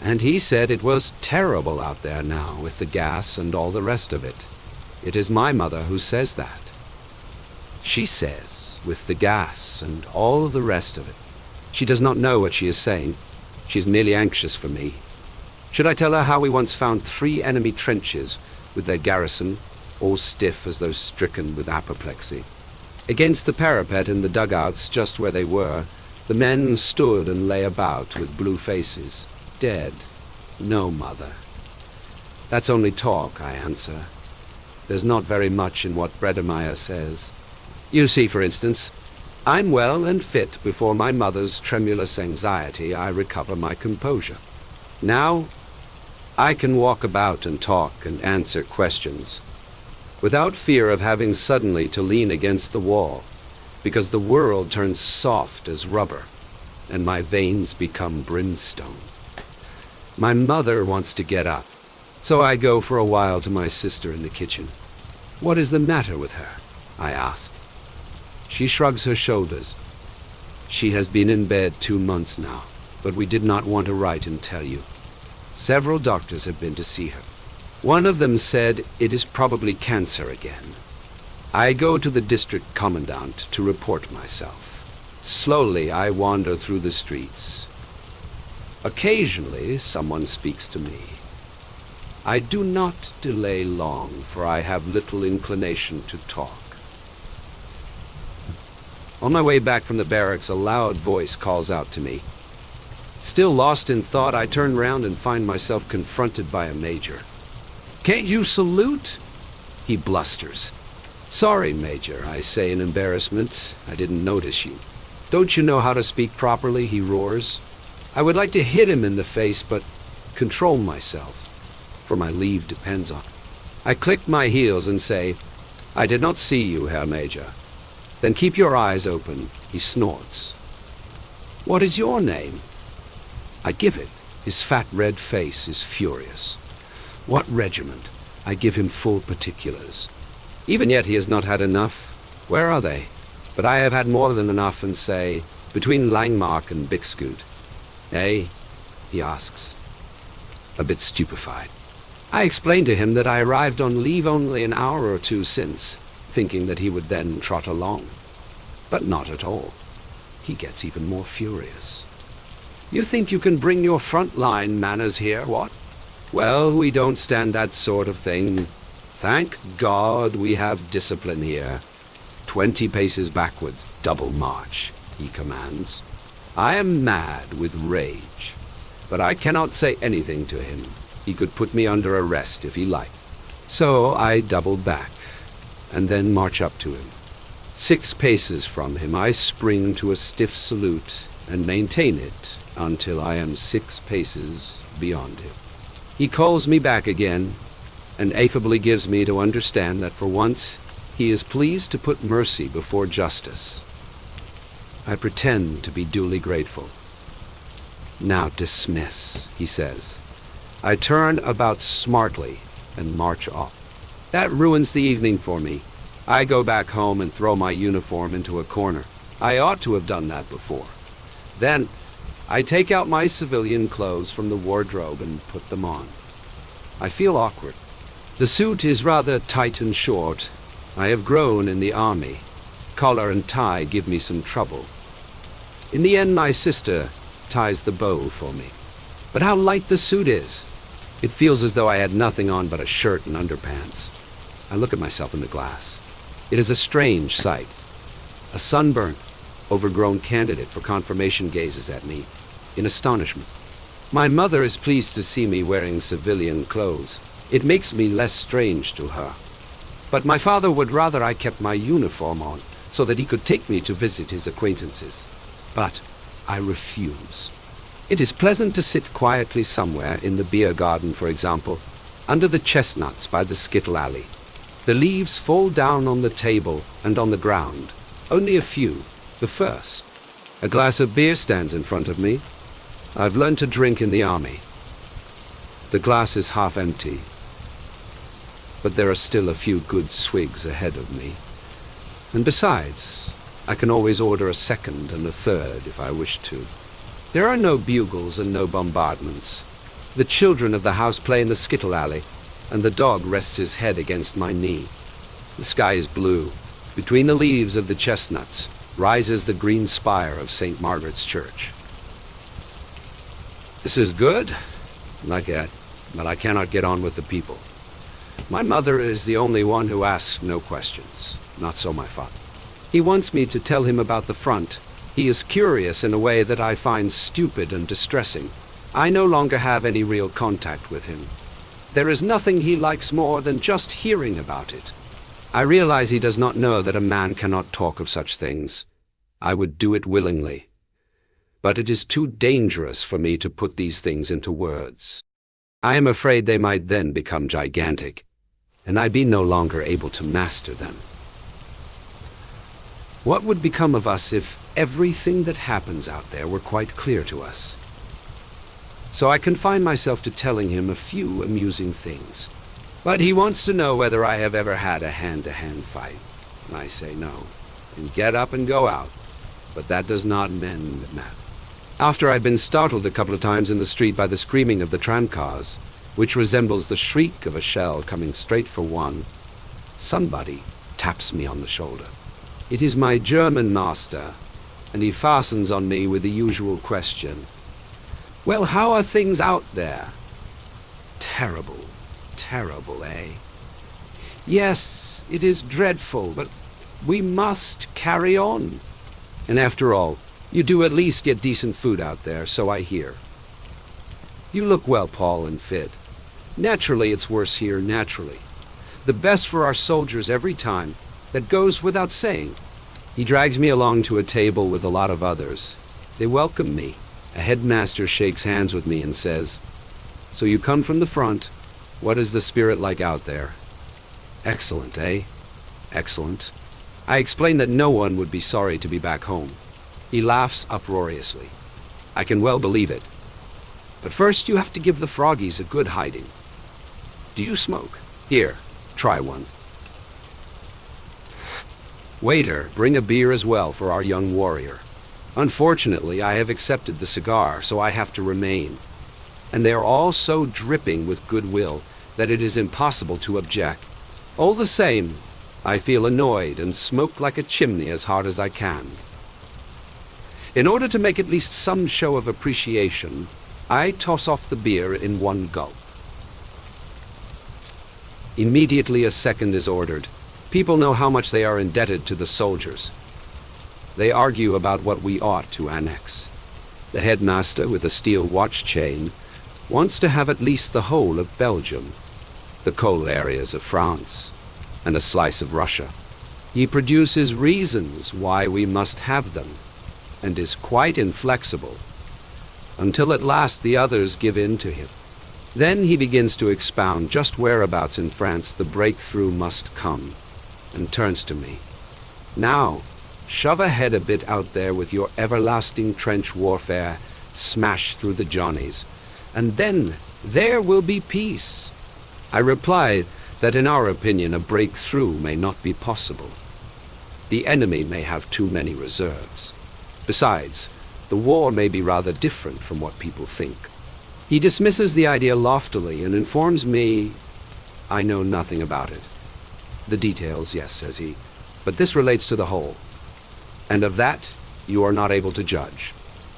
and he said it was terrible out there now with the gas and all the rest of it." It is my mother who says that. She says, with the gas and all the rest of it. She does not know what she is saying. She is merely anxious for me. Should I tell her how we once found 3 enemy trenches with their garrison all stiff as though stricken with apoplexy? Against the parapet in the dugouts just where they were, the men stood and lay about with blue faces, dead. No, Mother. That's only talk, I answer. There's not very much in what Bredemeyer says. You see, for instance, I'm well and fit. Before my mother's tremulous anxiety, I recover my composure. Now, I can walk about and talk and answer questions without fear of having suddenly to lean against the wall, because the world turns soft as rubber and my veins become brimstone. My mother wants to get up, so I go for a while to my sister in the kitchen. "What is the matter with her?" I ask. She shrugs her shoulders. "She has been in bed 2 months now, but we did not want to write and tell you. Several doctors have been to see her. One of them said it is probably cancer again." I go to the district commandant to report myself. Slowly I wander through the streets. Occasionally someone speaks to me. I do not delay long, for I have little inclination to talk. On my way back from the barracks, a loud voice calls out to me. Still lost in thought, I turn round and find myself confronted by a major. "Can't you salute?" He blusters. "Sorry, Major," I say in embarrassment. "I didn't notice you." "Don't you know how to speak properly?" he roars. I would like to hit him in the face, but control myself, for my leave depends on it. I click my heels and say, "I did not see you, Herr Major." "Then keep your eyes open," he snorts. "What is your name?" I give it. His fat red face is furious. "What regiment?" I give him full particulars. Even yet he has not had enough. Where are they? But I have had more than enough and say, "Between Langmark and Bixgood." "Eh?" he asks, a bit stupefied. I explained to him that I arrived on leave only an hour or 2 since, thinking that he would then trot along. But not at all. He gets even more furious. You think you can bring your front-line manners here, what? Well, we don't stand that sort of thing. Thank God we have discipline here. 20 paces backwards, double march, he commands. I am mad with rage, but I cannot say anything to him. He could put me under arrest if he liked. So I double back, and then march up to him. 6 paces from him, I spring to a stiff salute and maintain it until I am 6 paces beyond him. He calls me back again and affably gives me to understand that for once he is pleased to put mercy before justice. I pretend to be duly grateful. Now dismiss, he says. I turn about smartly and march off. That ruins the evening for me. I go back home and throw my uniform into a corner. I ought to have done that before. Then I take out my civilian clothes from the wardrobe and put them on. I feel awkward. The suit is rather tight and short. I have grown in the army. Collar and tie give me some trouble. In the end, my sister ties the bow for me. But how light the suit is! It feels as though I had nothing on but a shirt and underpants. I look at myself in the glass. It is a strange sight. A sunburnt, overgrown candidate for confirmation gazes at me in astonishment. My mother is pleased to see me wearing civilian clothes. It makes me less strange to her. But my father would rather I kept my uniform on so that he could take me to visit his acquaintances. But I refuse. It is pleasant to sit quietly somewhere in the beer garden, for example, under the chestnuts by the skittle alley. The leaves fall down on the table and on the ground, only a few, the first. A glass of beer stands in front of me. I've learned to drink in the army. The glass is half empty, but there are still a few good swigs ahead of me. And besides, I can always order a second and a third if I wish to. There are no bugles and no bombardments. The children of the house play in the skittle alley, and the dog rests his head against my knee. The sky is blue. Between the leaves of the chestnuts rises the green spire of St. Margaret's Church. This is good, like that, but I cannot get on with the people. My mother is the only one who asks no questions. Not so my father. He wants me to tell him about the front. He is curious in a way that I find stupid and distressing. I no longer have any real contact with him. There is nothing he likes more than just hearing about it. I realize he does not know that a man cannot talk of such things. I would do it willingly. But it is too dangerous for me to put these things into words. I am afraid they might then become gigantic, and I be no longer able to master them. What would become of us if everything that happens out there were quite clear to us? So I confine myself to telling him a few amusing things. But he wants to know whether I have ever had a hand-to-hand fight. I say no, and get up and go out. But that does not mend the matter. After I've been startled a couple of times in the street by the screaming of the tramcars, which resembles the shriek of a shell coming straight for one, somebody taps me on the shoulder. It is my German master, and he fastens on me with the usual question. Well, how are things out there? Terrible, terrible, eh? Yes, it is dreadful, but we must carry on. And after all, you do at least get decent food out there, so I hear. You look well, Paul, and fit. Naturally, it's worse here, naturally. The best for our soldiers every time. That goes without saying. He drags me along to a table with a lot of others. They welcome me. A headmaster shakes hands with me and says, "So you come from the front. What is the spirit like out there?" Excellent, eh? Excellent. I explain that no one would be sorry to be back home. He laughs uproariously. I can well believe it. But first you have to give the froggies a good hiding. Do you smoke? Here, try one. Waiter, bring a beer as well for our young warrior. Unfortunately, I have accepted the cigar, so I have to remain. And they are all so dripping with goodwill that it is impossible to object. All the same, I feel annoyed and smoke like a chimney as hard as I can. In order to make at least some show of appreciation, I toss off the beer in one gulp. Immediately a second is ordered. People know how much they are indebted to the soldiers. They argue about what we ought to annex. The headmaster, with a steel watch chain, wants to have at least the whole of Belgium, the coal areas of France, and a slice of Russia. He produces reasons why we must have them, and is quite inflexible, until at last the others give in to him. Then he begins to expound just whereabouts in France the breakthrough must come, and turns to me. Now, shove ahead a bit out there with your everlasting trench warfare, smash through the Johnnies, and then there will be peace. I replied that in our opinion a breakthrough may not be possible. The enemy may have too many reserves. Besides, the war may be rather different from what people think. He dismisses the idea loftily and informs me I know nothing about it. The details, yes, says he, but this relates to the whole. And of that, you are not able to judge.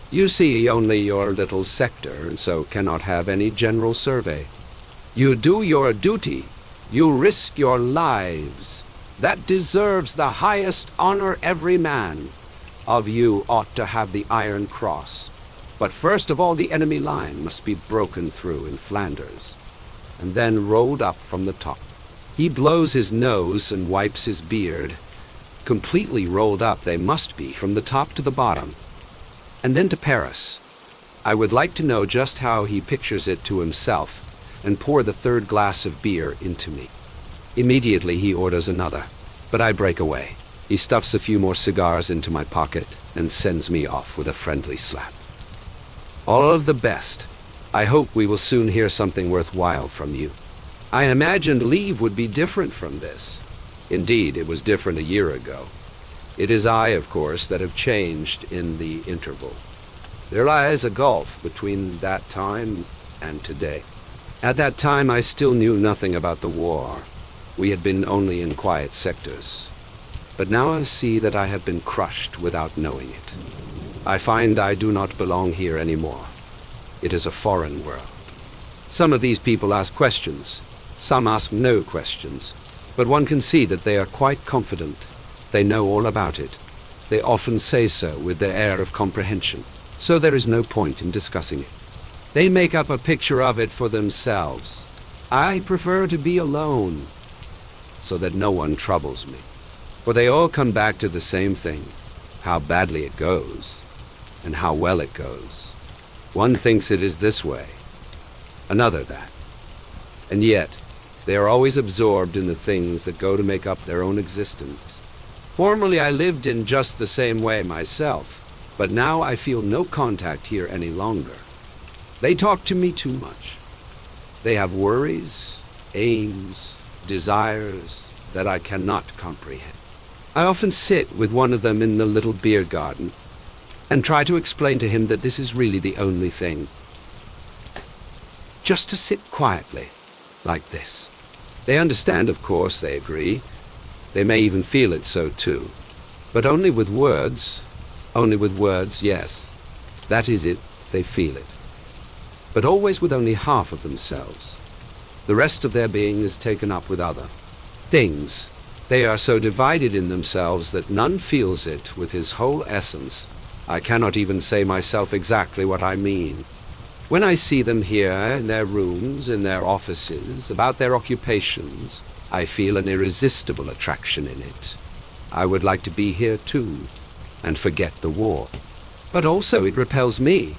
You see only your little sector, and so cannot have any general survey. You do your duty. You risk your lives. That deserves the highest honor every man of you ought to have the Iron Cross. But first of all, the enemy line must be broken through in Flanders, and then rolled up from the top. He blows his nose and wipes his beard. Completely rolled up they must be from the top to the bottom, and then to Paris. I would like to know just how he pictures it to himself, and pour the third glass of beer into me. Immediately he orders another, but I break away. He stuffs a few more cigars into my pocket and sends me off with a friendly slap. All of the best. I hope we will soon hear something worthwhile from you. I imagined leave would be different from this. Indeed, it was different a year ago. It is I, of course, that have changed in the interval. There lies a gulf between that time and today. At that time, I still knew nothing about the war. We had been only in quiet sectors. But now I see that I have been crushed without knowing it. I find I do not belong here anymore. It is a foreign world. Some of these people ask questions. Some ask no questions. But one can see that they are quite confident. They know all about it. They often say so with their air of comprehension. So there is no point in discussing it. They make up a picture of it for themselves. I prefer to be alone, so that no one troubles me. For they all come back to the same thing, how badly it goes, and how well it goes. One thinks it is this way, another that. And yet, they are always absorbed in the things that go to make up their own existence. Formerly I lived in just the same way myself, but now I feel no contact here any longer. They talk to me too much. They have worries, aims, desires that I cannot comprehend. I often sit with one of them in the little beer garden and try to explain to him that this is really the only thing. Just to sit quietly, like this. They understand, of course, they agree. They may even feel it so too. But only with words, yes. That is it, they feel it. But always with only half of themselves. The rest of their being is taken up with other things. They are so divided in themselves that none feels it with his whole essence. I cannot even say myself exactly what I mean. When I see them here, in their rooms, in their offices, about their occupations, I feel an irresistible attraction in it. I would like to be here too, and forget the war. But also it repels me.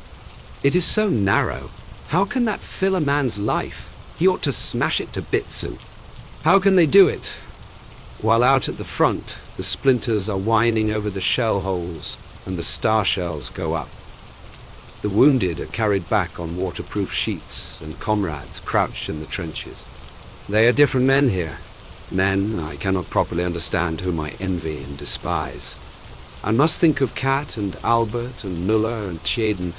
It is so narrow. How can that fill a man's life? He ought to smash it to bits. And how can they do it? While out at the front, the splinters are whining over the shell holes, and the star shells go up. The wounded are carried back on waterproof sheets, and comrades crouch in the trenches. They are different men here. Men I cannot properly understand, whom I envy and despise. I must think of Kat and Albert and Müller and Tjaden.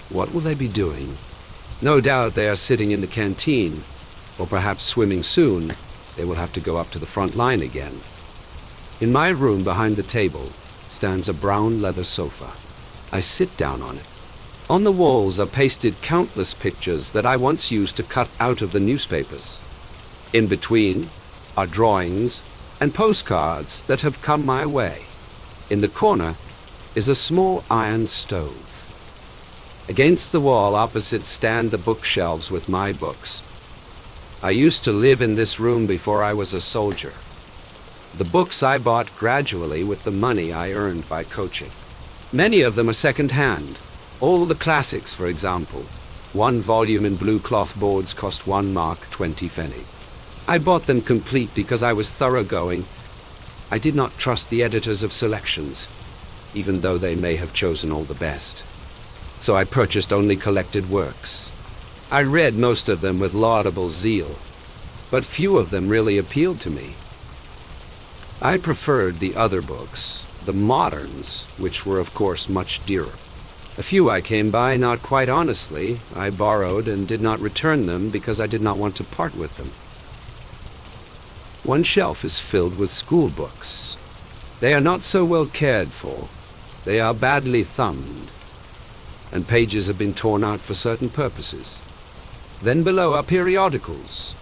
What will they be doing? No doubt they are sitting in the canteen, or perhaps swimming soon. They will have to go up to the front line again. In my room behind the table stands a brown leather sofa. I sit down on it. On the walls are pasted countless pictures that I once used to cut out of the newspapers. In between are drawings and postcards that have come my way. In the corner is a small iron stove. Against the wall opposite stand the bookshelves with my books. I used to live in this room before I was a soldier. The books I bought gradually with the money I earned by coaching. Many of them are second-hand. All the classics, for example. One volume in blue cloth boards cost 1 mark 20 pfennig. I bought them complete because I was thoroughgoing. I did not trust the editors of selections, even though they may have chosen all the best. So I purchased only collected works. I read most of them with laudable zeal, but few of them really appealed to me. I preferred the other books, the moderns, which were of course much dearer. A few I came by not quite honestly. I borrowed and did not return them because I did not want to part with them. One shelf is filled with school books. They are not so well cared for. They are badly thumbed, and pages have been torn out for certain purposes. Then below are periodicals,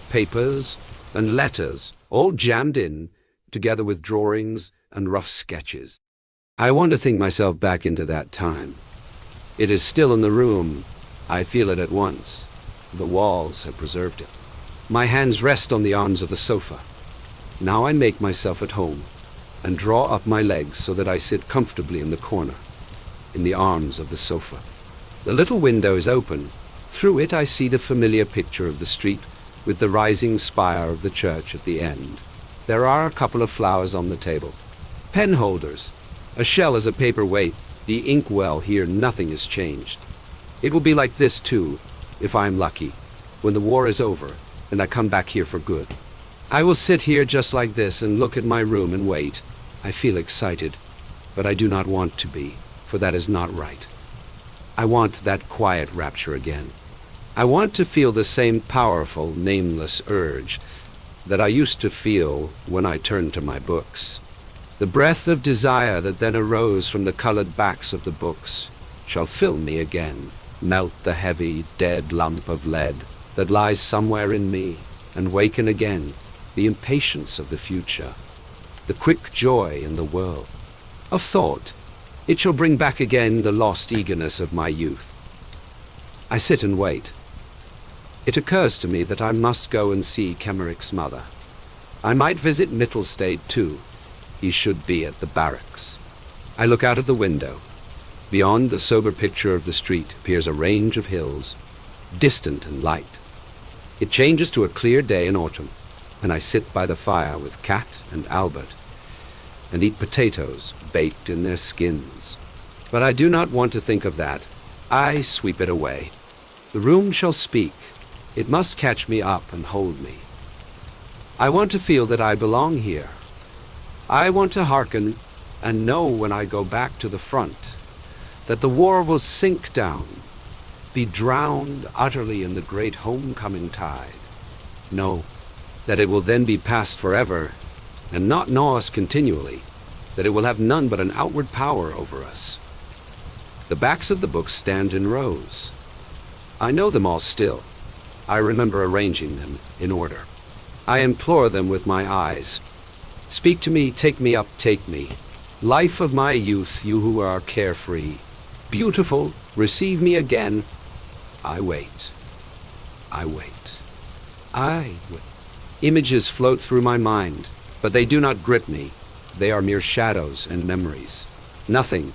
papers, and letters, all jammed in, together with drawings and rough sketches. I want to think myself back into that time. It is still in the room. I feel it at once. The walls have preserved it. My hands rest on the arms of the sofa. Now I make myself at home and draw up my legs so that I sit comfortably in the corner, in the arms of the sofa. The little window is open. Through it I see the familiar picture of the street with the rising spire of the church at the end. There are a couple of flowers on the table. Pen holders. A shell as a paperweight. The inkwell here, nothing has changed. It will be like this too, if I am lucky, when the war is over and I come back here for good. I will sit here just like this and look at my room and wait. I feel excited, but I do not want to be, for that is not right. I want that quiet rapture again. I want to feel the same powerful, nameless urge that I used to feel when I turned to my books. The breath of desire that then arose from the colored backs of the books shall fill me again, melt the heavy, dead lump of lead that lies somewhere in me, and waken again the impatience of the future, the quick joy in the whirl of thought. It shall bring back again the lost eagerness of my youth. I sit and wait. It occurs to me that I must go and see Kemmerich's mother. I might visit Mittelstadt too. He should be at the barracks. I look out of the window. Beyond the sober picture of the street appears a range of hills, distant and light. It changes to a clear day in autumn, and I sit by the fire with Kat and Albert and eat potatoes baked in their skins. But I do not want to think of that. I sweep it away. The room shall speak. It must catch me up and hold me. I want to feel that I belong here. I want to hearken and know when I go back to the front that the war will sink down, be drowned utterly in the great homecoming tide. Know that it will then be past forever and not gnaw us continually, that it will have none but an outward power over us. The backs of the books stand in rows. I know them all still. I remember arranging them in order. I implore them with my eyes. Speak to me, take me up, take me. Life of my youth, you who are carefree. Beautiful, receive me again. I wait. I wait. I wait. Images float through my mind, but they do not grip me. They are mere shadows and memories. Nothing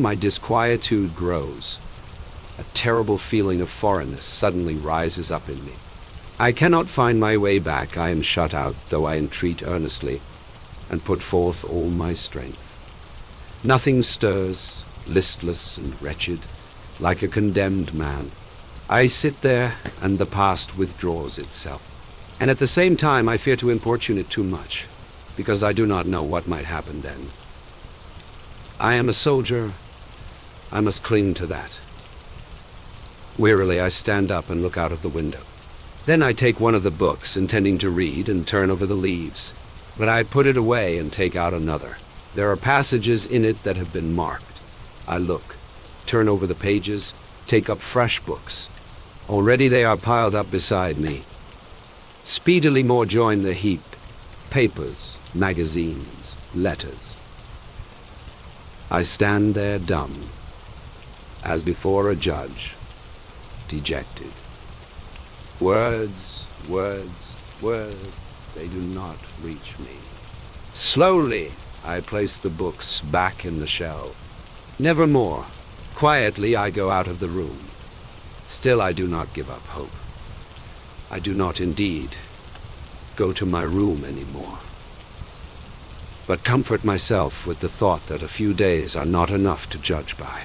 my disquietude grows. A terrible feeling of foreignness suddenly rises up in me. I cannot find my way back. I am shut out, though I entreat earnestly and put forth all my strength. Nothing stirs, listless and wretched, like a condemned man. I sit there, and the past withdraws itself. And at the same time I fear to importune it too much, because I do not know what might happen then. I am a soldier. I must cling to that. Wearily I stand up and look out of the window. Then I take one of the books, intending to read, and turn over the leaves. but I put it away and take out another. There are passages in it that have been marked. I look, turn over the pages, take up fresh books. Already they are piled up beside me. Speedily more join the heap. Papers, magazines, letters. I stand there dumb, as before a judge, dejected. Words, words, words, they do not reach me. Slowly, I place the books back in the shelf. Nevermore. Quietly, I go out of the room. Still, I do not give up hope. I do not indeed go to my room anymore, but comfort myself with the thought that a few days are not enough to judge by.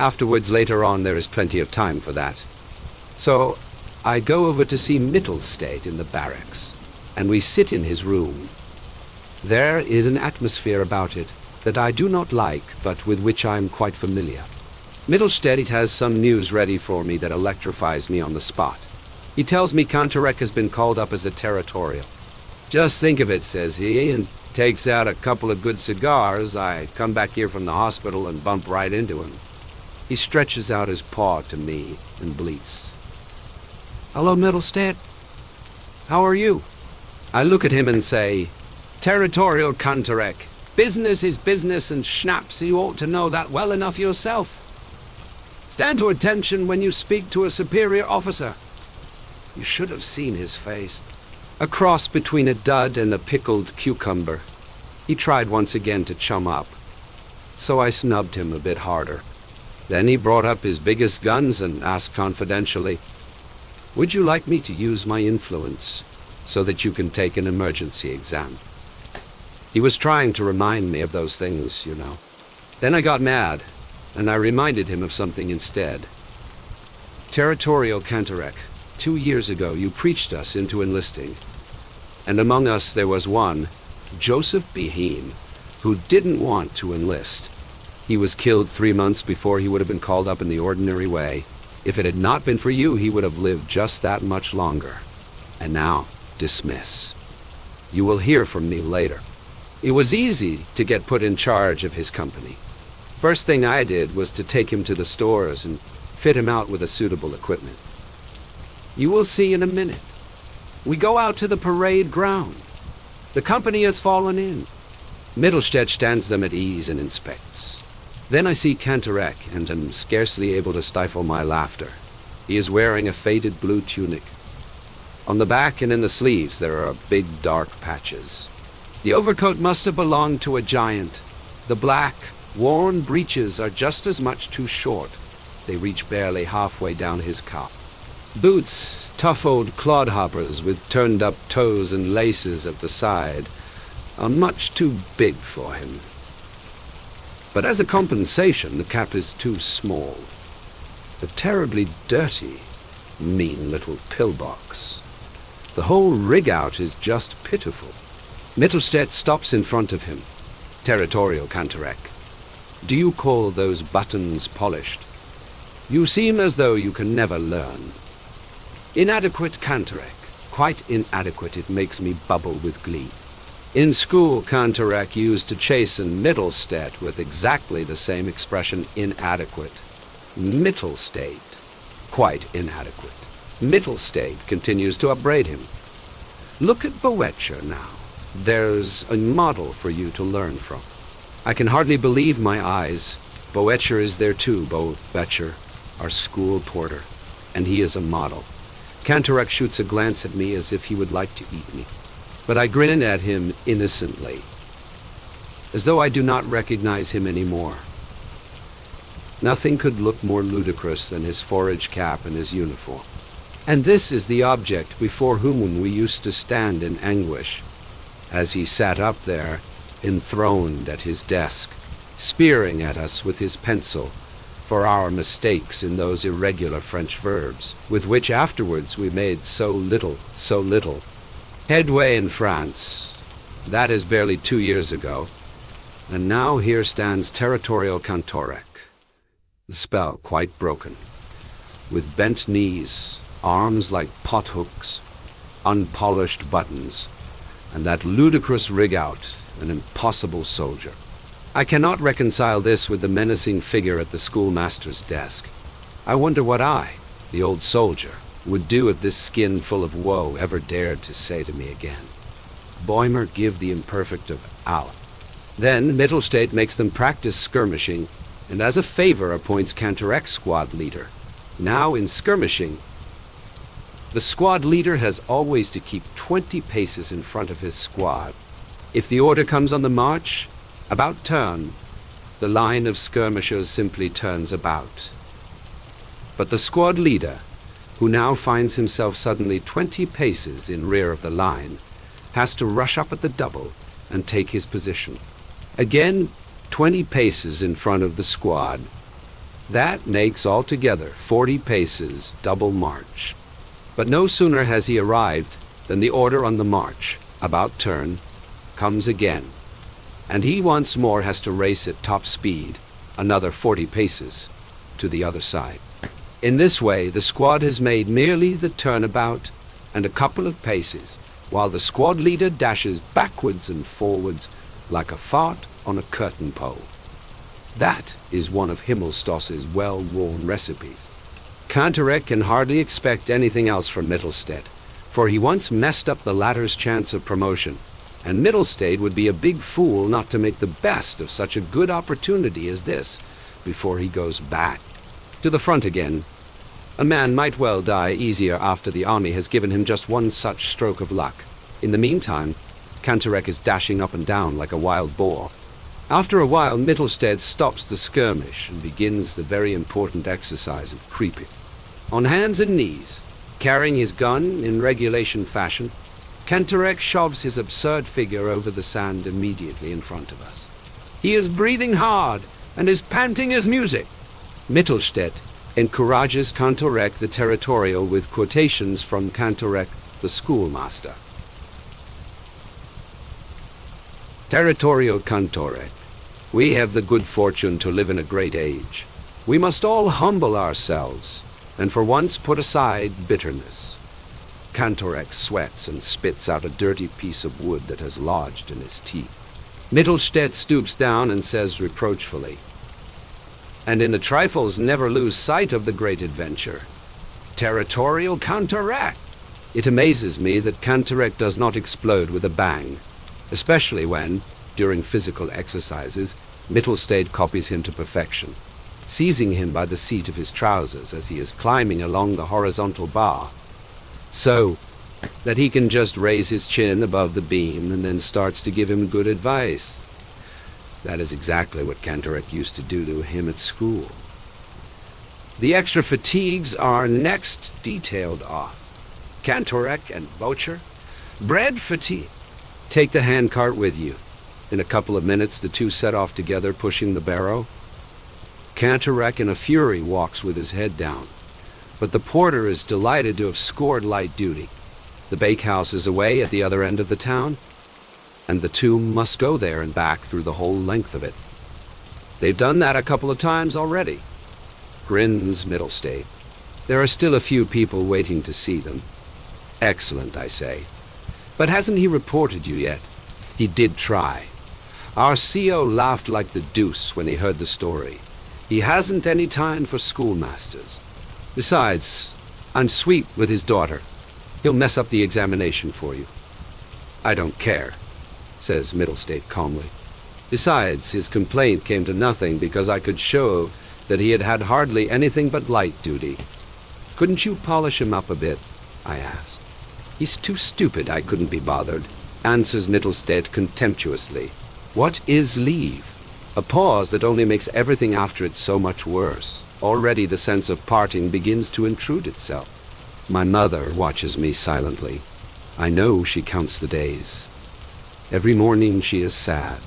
Afterwards, later on, there is plenty of time for that. So I go over to see Mittelstadt in the barracks, and we sit in his room. There is an atmosphere about it that I do not like, but with which I am quite familiar. Mittelstadt has some news ready for me that electrifies me on the spot. He tells me Kantorek has been called up as a territorial. Just think of it, says he, and takes out a couple of good cigars. I come back here from the hospital and bump right into him. He stretches out his paw to me and bleats, "Hello, Mittelstadt. How are you?" I look at him and say, "Territorial Kantorek. Business is business, and schnapps, you ought to know that well enough yourself. Stand to attention when you speak to a superior officer." You should have seen his face. A cross between a dud and a pickled cucumber. He tried once again to chum up, so I snubbed him a bit harder. Then he brought up his biggest guns and asked confidentially, "Would you like me to use my influence so that you can take an emergency exam?" He was trying to remind me of those things, you know. Then I got mad, and I reminded him of something instead. "Territorial Kantorek, 2 years ago you preached us into enlisting, and among us there was one, Joseph Behin, who didn't want to enlist. He was killed 3 months before he would have been called up in the ordinary way. If it had not been for you, he would have lived just that much longer. And now, dismiss. You will hear from me later." It was easy to get put in charge of his company. First thing I did was to take him to the stores and fit him out with a suitable equipment. You will see in a minute. We go out to the parade ground. The company has fallen in. Mittelstadt stands them at ease and inspects. Then I see Kantorek and am scarcely able to stifle my laughter. He is wearing a faded blue tunic. On the back and in the sleeves there are big dark patches. The overcoat must have belonged to a giant. The black, worn breeches are just as much too short. They reach barely halfway down his cuff. Boots, tough old clodhoppers with turned-up toes and laces at the side, are much too big for him. But as a compensation, the cap is too small. A terribly dirty, mean little pillbox. The whole rig-out is just pitiful. Mittelstadt stops in front of him. "Territorial Kantorek, do you call those buttons polished? You seem as though you can never learn." "Inadequate, Kantorek. Quite inadequate. It makes me bubble with glee." In school, Kantorek used to chasten Mittelstadt with exactly the same expression, inadequate. Mittelstadt, quite inadequate. Mittelstadt continues to upbraid him. Look at Boetcher now. There's a model for you to learn from. I can hardly believe my eyes. Boetcher is there too, Boetcher, our school porter, and he is a model. Kantorek shoots a glance at me as if he would like to eat me, but I grin at him innocently, as though I do not recognize him anymore. Nothing could look more ludicrous than his forage cap and his uniform. And this is the object before whom we used to stand in anguish, as he sat up there, enthroned at his desk, spearing at us with his pencil for our mistakes in those irregular French verbs, with which afterwards we made so little headway in France. That is barely 2 years ago. And now here stands Territorial Kantorek, the spell quite broken, with bent knees, arms like pothooks, unpolished buttons, and that ludicrous rig-out, an impossible soldier. I cannot reconcile this with the menacing figure at the schoolmaster's desk. I wonder what I, the old soldier, would do if this skin full of woe ever dared to say to me again, "Bäumer, give the imperfect of Allah." Then Mittelstadt makes them practice skirmishing, and as a favor appoints Cantorec's squad leader. Now in skirmishing, the squad leader has always to keep 20 paces in front of his squad. If the order comes on the march, about turn, the line of skirmishers simply turns about. But the squad leader, who now finds himself suddenly 20 paces in rear of the line, has to rush up at the double and take his position. Again, 20 paces in front of the squad. That makes altogether 40 paces double march. But no sooner has he arrived than the order on the march, about turn, comes again, and he once more has to race at top speed, another 40 paces, to the other side. In this way, the squad has made merely the turnabout and a couple of paces, while the squad leader dashes backwards and forwards like a fart on a curtain pole. That is one of Himmelstoss's well-worn recipes. Cantorec can hardly expect anything else from Mittelstadt, for he once messed up the latter's chance of promotion, and Mittelstadt would be a big fool not to make the best of such a good opportunity as this before he goes back to the front again. A man might well die easier after the army has given him just one such stroke of luck. In the meantime, Cantorec is dashing up and down like a wild boar. After a while, Mittelstadt stops the skirmish and begins the very important exercise of creeping. On hands and knees, carrying his gun in regulation fashion, Cantorec shoves his absurd figure over the sand immediately in front of us. He is breathing hard and is panting as music. Mittelstadt encourages Cantorec the Territorial with quotations from Cantorec the schoolmaster. Territorial Cantorec, we have the good fortune to live in a great age. We must all humble ourselves, and for once put aside bitterness. Cantorec sweats and spits out a dirty piece of wood that has lodged in his teeth. Mittelstadt stoops down and says reproachfully, "And in the trifles never lose sight of the great adventure. Territorial Cantorec!" It amazes me that Cantorec does not explode with a bang, especially when, during physical exercises, Mittelstadt copies him to perfection, seizing him by the seat of his trousers as he is climbing along the horizontal bar, so that he can just raise his chin above the beam and then starts to give him good advice. That is exactly what Cantorec used to do to him at school. The extra fatigues are next detailed off. Cantorec and Bäumer, bread fatigue. Take the handcart with you. In a couple of minutes, the two set off together, pushing the barrow. Cantorec in a fury walks with his head down, but the porter is delighted to have scored light duty. The bakehouse is away at the other end of the town, and the two must go there and back through the whole length of it. They've done that a couple of times already. Grins Mittelstadt. There are still a few people waiting to see them. Excellent, I say. But hasn't he reported you yet? He did try. Our CO laughed like the deuce when he heard the story. He hasn't any time for schoolmasters. Besides, I'm sweet with his daughter. He'll mess up the examination for you. I don't care, says Mittelstadt calmly. Besides, his complaint came to nothing because I could show that he had had hardly anything but light duty. Couldn't you polish him up a bit? I asked. He's too stupid, I couldn't be bothered, answers Mittelstadt contemptuously. What is leave? A pause that only makes everything after it so much worse. Already the sense of parting begins to intrude itself. My mother watches me silently. I know she counts the days. Every morning she is sad.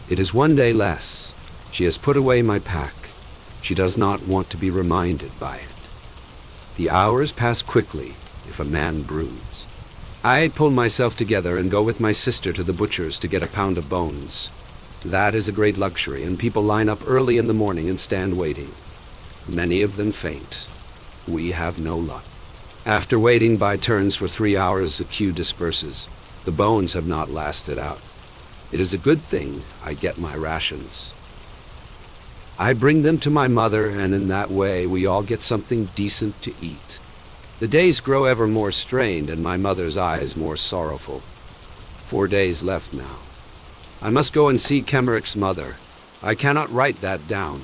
It is one day less. She has put away my pack. She does not want to be reminded by it. The hours pass quickly if a man broods. I pull myself together and go with my sister to the butcher's to get a pound of bones. That is a great luxury, and people line up early in the morning and stand waiting. Many of them faint. We have no luck. After waiting by turns for 3 hours, the queue disperses. The bones have not lasted out. It is a good thing I get my rations. I bring them to my mother, and in that way we all get something decent to eat. The days grow ever more strained, and my mother's eyes more sorrowful. 4 days left now. I must go and see Kemmerich's mother. I cannot write that down.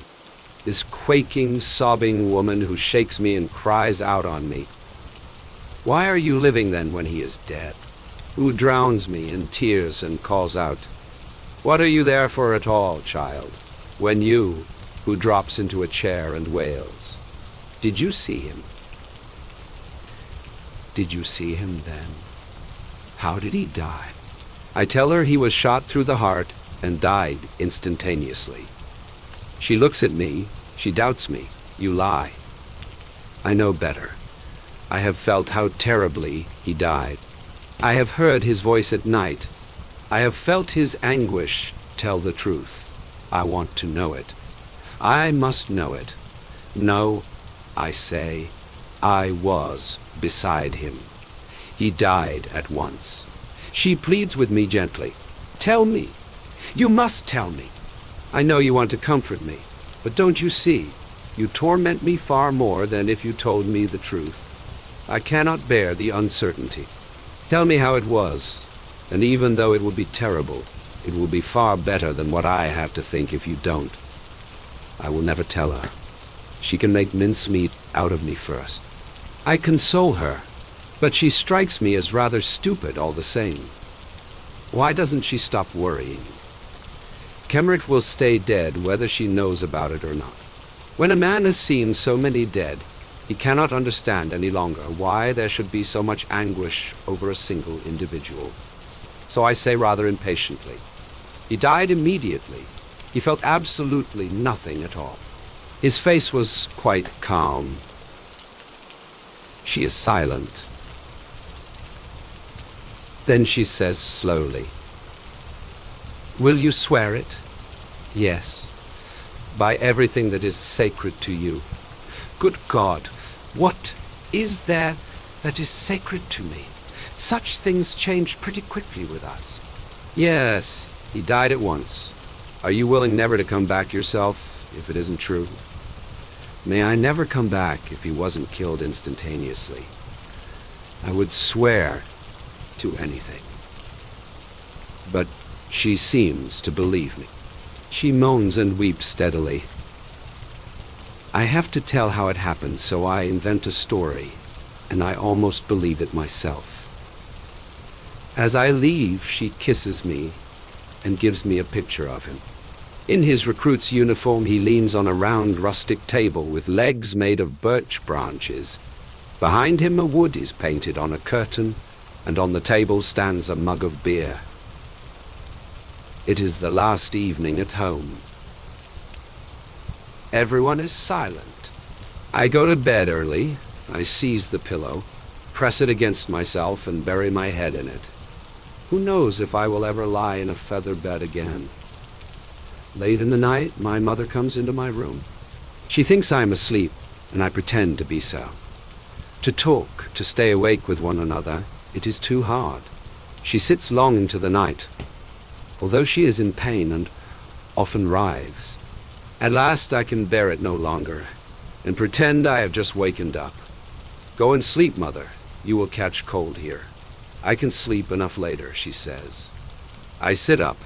This quaking, sobbing woman who shakes me and cries out on me. Why are you living then when he is dead? Who drowns me in tears and calls out, "What are you there for at all, child?" When you, who drops into a chair and wails. Did you see him? Did you see him then? How did he die? I tell her he was shot through the heart and died instantaneously. She looks at me. She doubts me. You lie. I know better. I have felt how terribly he died. I have heard his voice at night. I have felt his anguish. Tell the truth. I want to know it. I must know it. No, I say, I was beside him. He died at once. She pleads with me gently. Tell me. You must tell me. I know you want to comfort me, but don't you see? You torment me far more than if you told me the truth. I cannot bear the uncertainty. Tell me how it was, and even though it will be terrible, it will be far better than what I have to think if you don't. I will never tell her. She can make mincemeat out of me first. I console her, but she strikes me as rather stupid all the same. Why doesn't she stop worrying? Kemmerich will stay dead whether she knows about it or not. When a man has seen so many dead, he cannot understand any longer why there should be so much anguish over a single individual. So I say rather impatiently, he died immediately. He felt absolutely nothing at all. His face was quite calm. She is silent. Then she says slowly, "Will you swear it?" "Yes, by everything that is sacred to you." Good God, what is there that is sacred to me? Such things change pretty quickly with us. Yes, he died at once. Are you willing never to come back yourself, if it isn't true? May I never come back if he wasn't killed instantaneously. I would swear to anything. But she seems to believe me. She moans and weeps steadily. I have to tell how it happened, so I invent a story, and I almost believe it myself. As I leave, she kisses me and gives me a picture of him. In his recruit's uniform, he leans on a round rustic table with legs made of birch branches. Behind him, a wood is painted on a curtain, and on the table stands a mug of beer. It is the last evening at home. Everyone is silent. I go to bed early. I seize the pillow, press it against myself, and bury my head in it. Who knows if I will ever lie in a feather bed again? Late in the night, my mother comes into my room. She thinks I am asleep, and I pretend to be so. To talk, to stay awake with one another, it is too hard. She sits long into the night, although she is in pain and often writhes. At last I can bear it no longer, and pretend I have just wakened up. Go and sleep, mother. You will catch cold here. I can sleep enough later, she says. I sit up.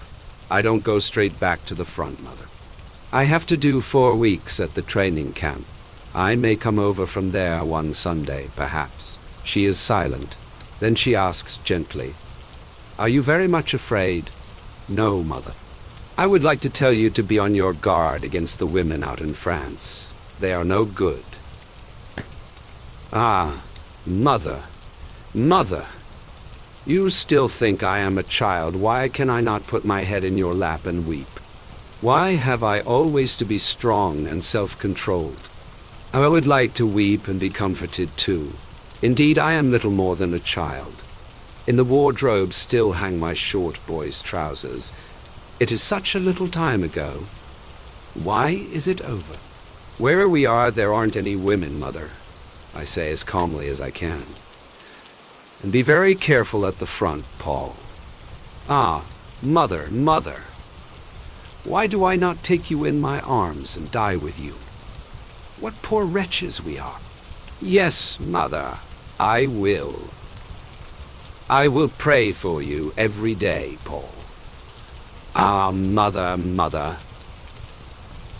I don't go straight back to the front, mother. I have to do 4 weeks at the training camp. I may come over from there one Sunday, perhaps. She is silent. Then she asks gently, "Are you very much afraid?" "No, mother. I would like to tell you to be on your guard against the women out in France. They are no good." Ah, mother, mother. You still think I am a child. Why can I not put my head in your lap and weep? Why have I always to be strong and self-controlled? I would like to weep and be comforted too. Indeed, I am little more than a child. In the wardrobe still hang my short boy's trousers. It is such a little time ago. Why is it over? Where we are, there aren't any women, mother, I say as calmly as I can. And be very careful at the front, Paul. Ah, mother, mother, why do I not take you in my arms and die with you? What poor wretches we are. Yes, mother, I will. I will pray for you every day, Paul. Ah, mother, mother,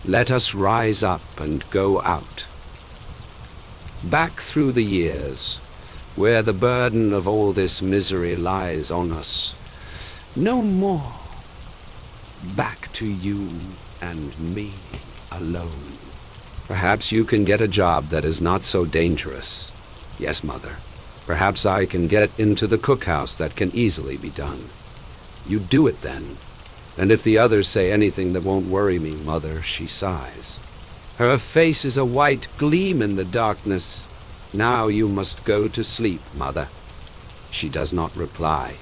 let us rise up and go out. Back through the years, where the burden of all this misery lies on us. No more. Back to you and me alone. Perhaps you can get a job that is not so dangerous. Yes, mother. Perhaps I can get into the cookhouse that can easily be done. You do it then. And if the others say anything that won't worry me, mother, she sighs. Her face is a white gleam in the darkness. Now you must go to sleep, mother. She does not reply.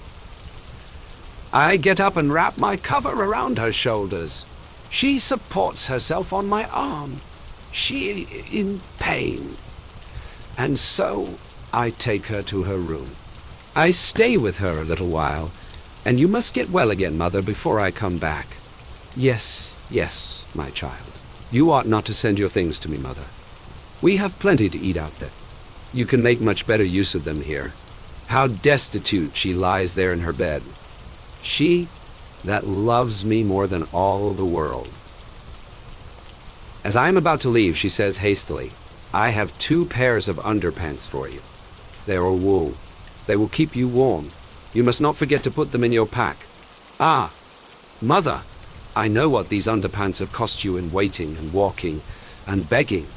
I get up and wrap my cover around her shoulders. She supports herself on my arm. She in pain. And so I take her to her room. I stay with her a little while, and you must get well again, mother, before I come back. Yes, yes, my child. You ought not to send your things to me, mother. We have plenty to eat out there. You can make much better use of them here. How destitute she lies there in her bed. She that loves me more than all the world. As I am about to leave, she says hastily, I have 2 pairs of underpants for you. They are wool. They will keep you warm. You must not forget to put them in your pack. Ah, mother, I know what these underpants have cost you in waiting and walking and begging.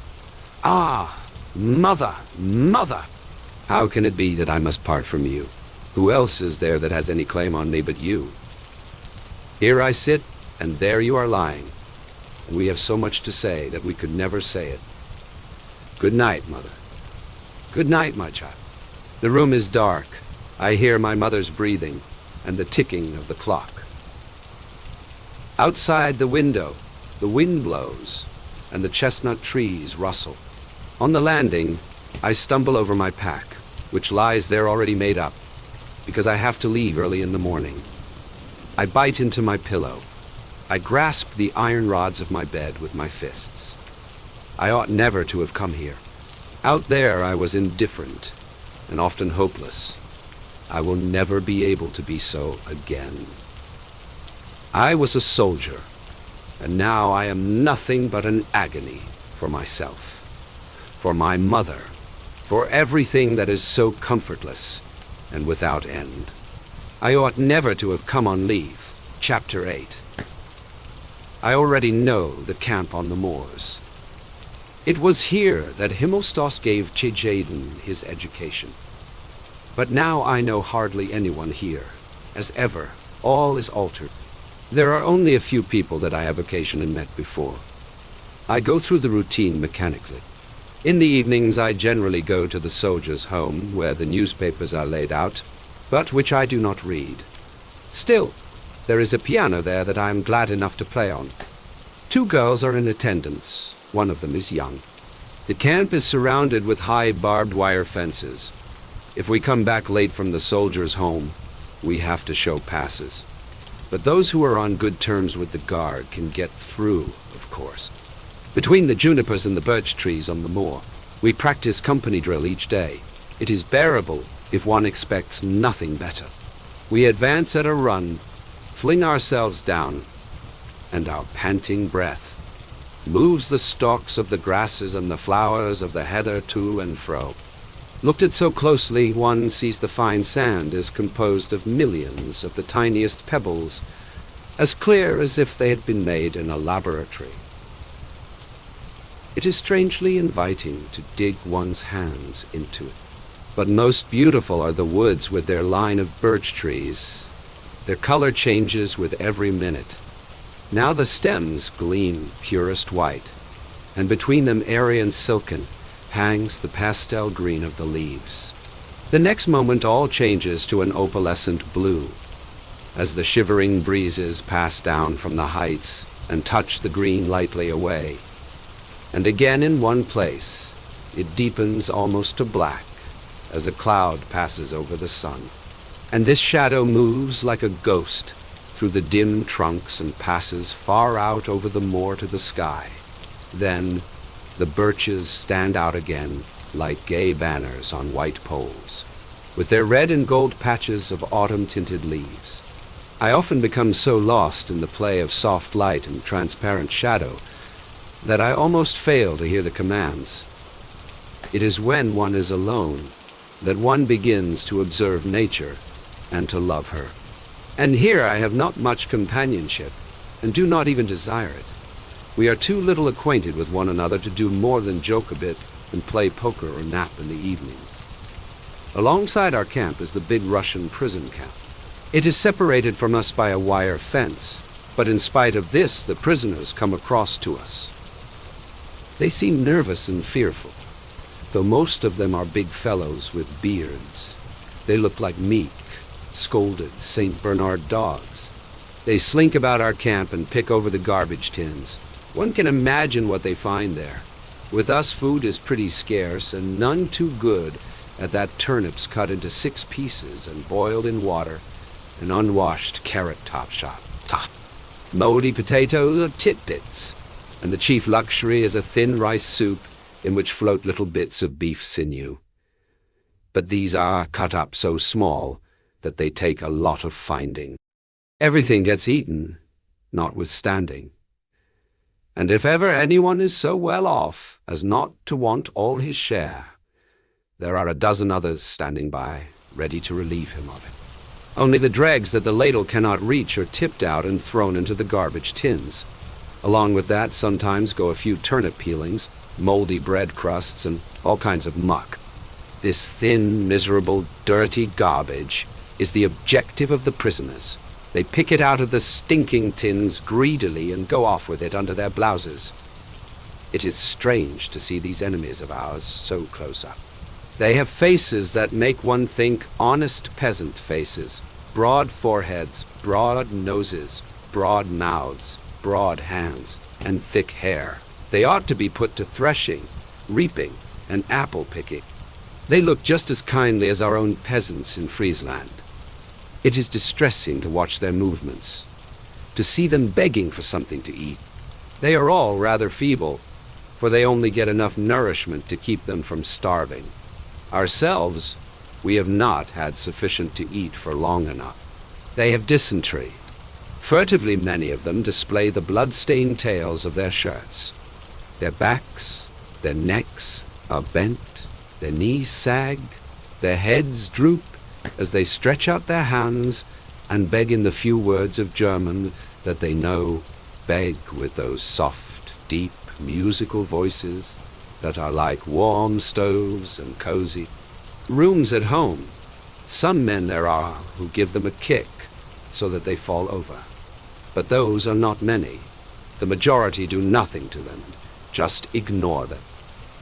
Ah, mother, mother, how can it be that I must part from you? Who else is there that has any claim on me but you? Here I sit, and there you are lying, and we have so much to say that we could never say it. Good night, mother. Good night, my child. The room is dark. I hear my mother's breathing and the ticking of the clock. Outside the window, the wind blows, and the chestnut trees rustle. On the landing, I stumble over my pack, which lies there already made up, because I have to leave early in the morning. I bite into my pillow. I grasp the iron rods of my bed with my fists. I ought never to have come here. Out there I was indifferent and often hopeless. I will never be able to be so again. I was a soldier, and now I am nothing but an agony for myself, for my mother, for everything that is so comfortless and without end. I ought never to have come on leave. Chapter 8. I already know the camp on the moors. It was here that Himmelstos gave Chejaden his education. But now I know hardly anyone here. As ever, all is altered. There are only a few people that I have occasionally met before. I go through the routine mechanically. In the evenings I generally go to the soldiers' home, where the newspapers are laid out, but which I do not read. Still, there is a piano there that I am glad enough to play on. 2 girls are in attendance. One of them is young. The camp is surrounded with high barbed wire fences. If we come back late from the soldiers' home, we have to show passes. But those who are on good terms with the guard can get through, of course. Between the junipers and the birch trees on the moor, we practice company drill each day. It is bearable if one expects nothing better. We advance at a run, fling ourselves down, and our panting breath moves the stalks of the grasses and the flowers of the heather to and fro. Looked at so closely, one sees the fine sand is composed of millions of the tiniest pebbles, as clear as if they had been made in a laboratory. It is strangely inviting to dig one's hands into it. But most beautiful are the woods with their line of birch trees. Their color changes with every minute. Now the stems gleam purest white, and between them airy and silken hangs the pastel green of the leaves. The next moment all changes to an opalescent blue, as the shivering breezes pass down from the heights and touch the green lightly away. And again in one place it deepens almost to black as a cloud passes over the sun. And this shadow moves like a ghost through the dim trunks and passes far out over the moor to the sky. Then the birches stand out again like gay banners on white poles, with their red and gold patches of autumn-tinted leaves. I often become so lost in the play of soft light and transparent shadow that I almost fail to hear the commands. It is when one is alone that one begins to observe nature and to love her. And here I have not much companionship, and do not even desire it. We are too little acquainted with one another to do more than joke a bit and play poker or nap in the evenings. Alongside our camp is the big Russian prison camp. It is separated from us by a wire fence, but in spite of this, the prisoners come across to us. They seem nervous and fearful, though most of them are big fellows with beards. They look like meek, scolded St. Bernard dogs. They slink about our camp and pick over the garbage tins. One can imagine what they find there. With us, food is pretty scarce and none too good at that turnips cut into 6 pieces and boiled in water, and unwashed carrot top. Moldy potatoes are titbits, and the chief luxury is a thin rice soup in which float little bits of beef sinew. But these are cut up so small that they take a lot of finding. Everything gets eaten, notwithstanding. And if ever anyone is so well off as not to want all his share, there are a dozen others standing by, ready to relieve him of it. Only the dregs that the ladle cannot reach are tipped out and thrown into the garbage tins. Along with that, sometimes go a few turnip peelings, moldy bread crusts, and all kinds of muck. This thin, miserable, dirty garbage is the objective of the prisoners. They pick it out of the stinking tins greedily and go off with it under their blouses. It is strange to see these enemies of ours so close up. They have faces that make one think honest peasant faces, broad foreheads, broad noses, broad mouths, broad hands, and thick hair. They ought to be put to threshing, reaping, and apple picking. They look just as kindly as our own peasants in Friesland. It is distressing to watch their movements, to see them begging for something to eat. They are all rather feeble, for they only get enough nourishment to keep them from starving. Ourselves, we have not had sufficient to eat for long enough. They have dysentery. Furtively, many of them display the blood-stained tails of their shirts. Their backs, their necks are bent, their knees sag, their heads droop as they stretch out their hands and beg in the few words of German that they know, beg with those soft, deep, musical voices that are like warm stoves and cozy rooms at home. Some men there are who give them a kick so that they fall over. But those are not many. The majority do nothing to them, just ignore them.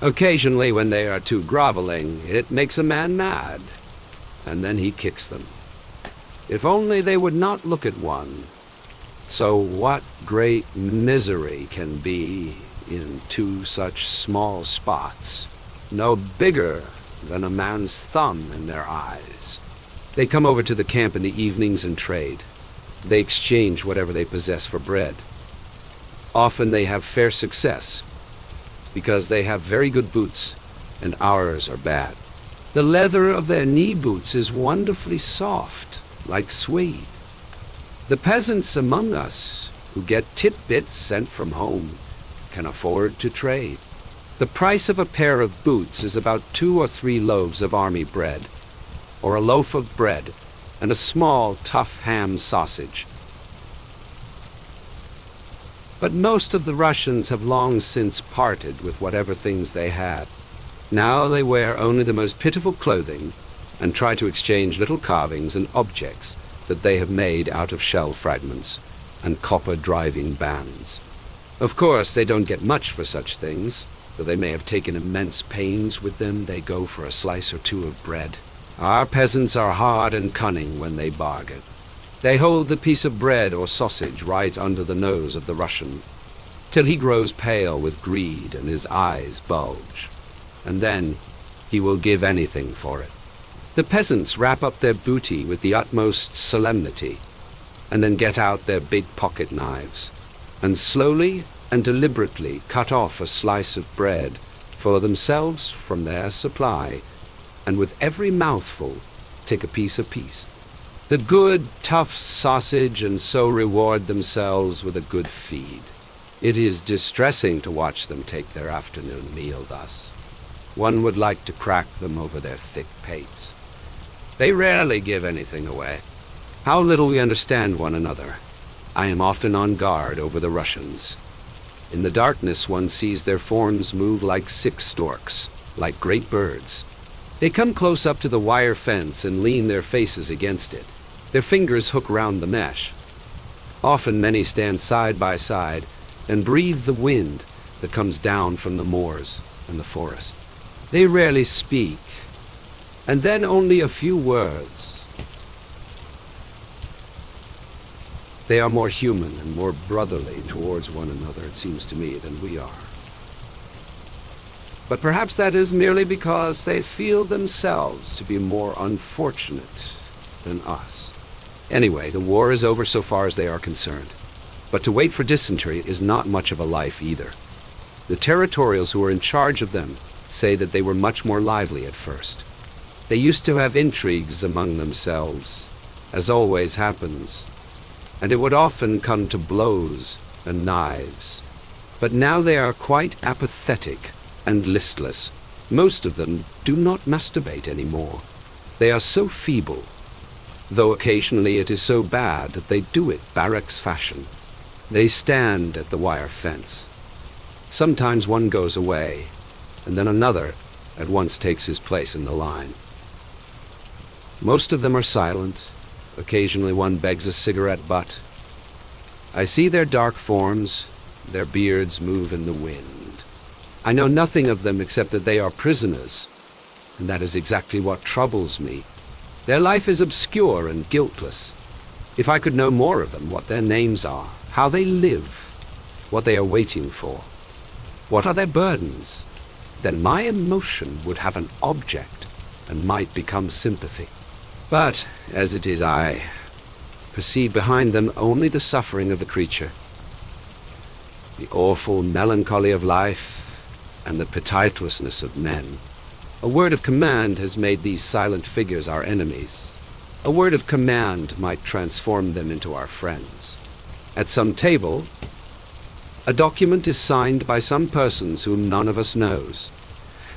Occasionally, when they are too groveling, it makes a man mad, and then he kicks them. If only they would not look at one. So what great misery can be in 2 such small spots, no bigger than a man's thumb in their eyes. They come over to the camp in the evenings and trade. They exchange whatever they possess for bread. Often they have fair success, because they have very good boots, and ours are bad. The leather of their knee boots is wonderfully soft, like suede. The peasants among us, who get titbits sent from home, can afford to trade. The price of a pair of boots is about 2 or 3 loaves of army bread, or a loaf of bread and a small, tough ham sausage. But most of the Russians have long since parted with whatever things they had. Now they wear only the most pitiful clothing and try to exchange little carvings and objects that they have made out of shell fragments and copper driving bands. Of course, they don't get much for such things. Though they may have taken immense pains with them, they go for a slice or 2 of bread. Our peasants are hard and cunning when they bargain. They hold the piece of bread or sausage right under the nose of the Russian, till he grows pale with greed and his eyes bulge, and then he will give anything for it. The peasants wrap up their booty with the utmost solemnity, and then get out their big pocket knives, and slowly and deliberately cut off a slice of bread for themselves from their supply, and with every mouthful take a piece apiece. The good, tough sausage, and so reward themselves with a good feed. It is distressing to watch them take their afternoon meal thus. One would like to crack them over their thick pates. They rarely give anything away. How little we understand one another. I am often on guard over the Russians. In the darkness one sees their forms move like sick storks, like great birds. They come close up to the wire fence and lean their faces against it. Their fingers hook round the mesh. Often many stand side by side and breathe the wind that comes down from the moors and the forest. They rarely speak, and then only a few words. They are more human and more brotherly towards one another, it seems to me, than we are. But perhaps that is merely because they feel themselves to be more unfortunate than us. Anyway, the war is over so far as they are concerned. But to wait for dysentery is not much of a life either. The territorials who are in charge of them say that they were much more lively at first. They used to have intrigues among themselves, as always happens, and it would often come to blows and knives. But now they are quite apathetic and listless. Most of them do not masturbate anymore. They are so feeble, though occasionally it is so bad that they do it barracks fashion. They stand at the wire fence. Sometimes one goes away, and then another at once takes his place in the line. Most of them are silent. Occasionally one begs a cigarette butt. I see their dark forms, their beards move in the wind. I know nothing of them except that they are prisoners, and that is exactly what troubles me. Their life is obscure and guiltless. If I could know more of them, what their names are, how they live, what they are waiting for, what are their burdens, then my emotion would have an object and might become sympathy. But, as it is, I perceive behind them only the suffering of the creature, the awful melancholy of life, and the piteousness of men. A word of command has made these silent figures our enemies. A word of command might transform them into our friends. At some table, a document is signed by some persons whom none of us knows,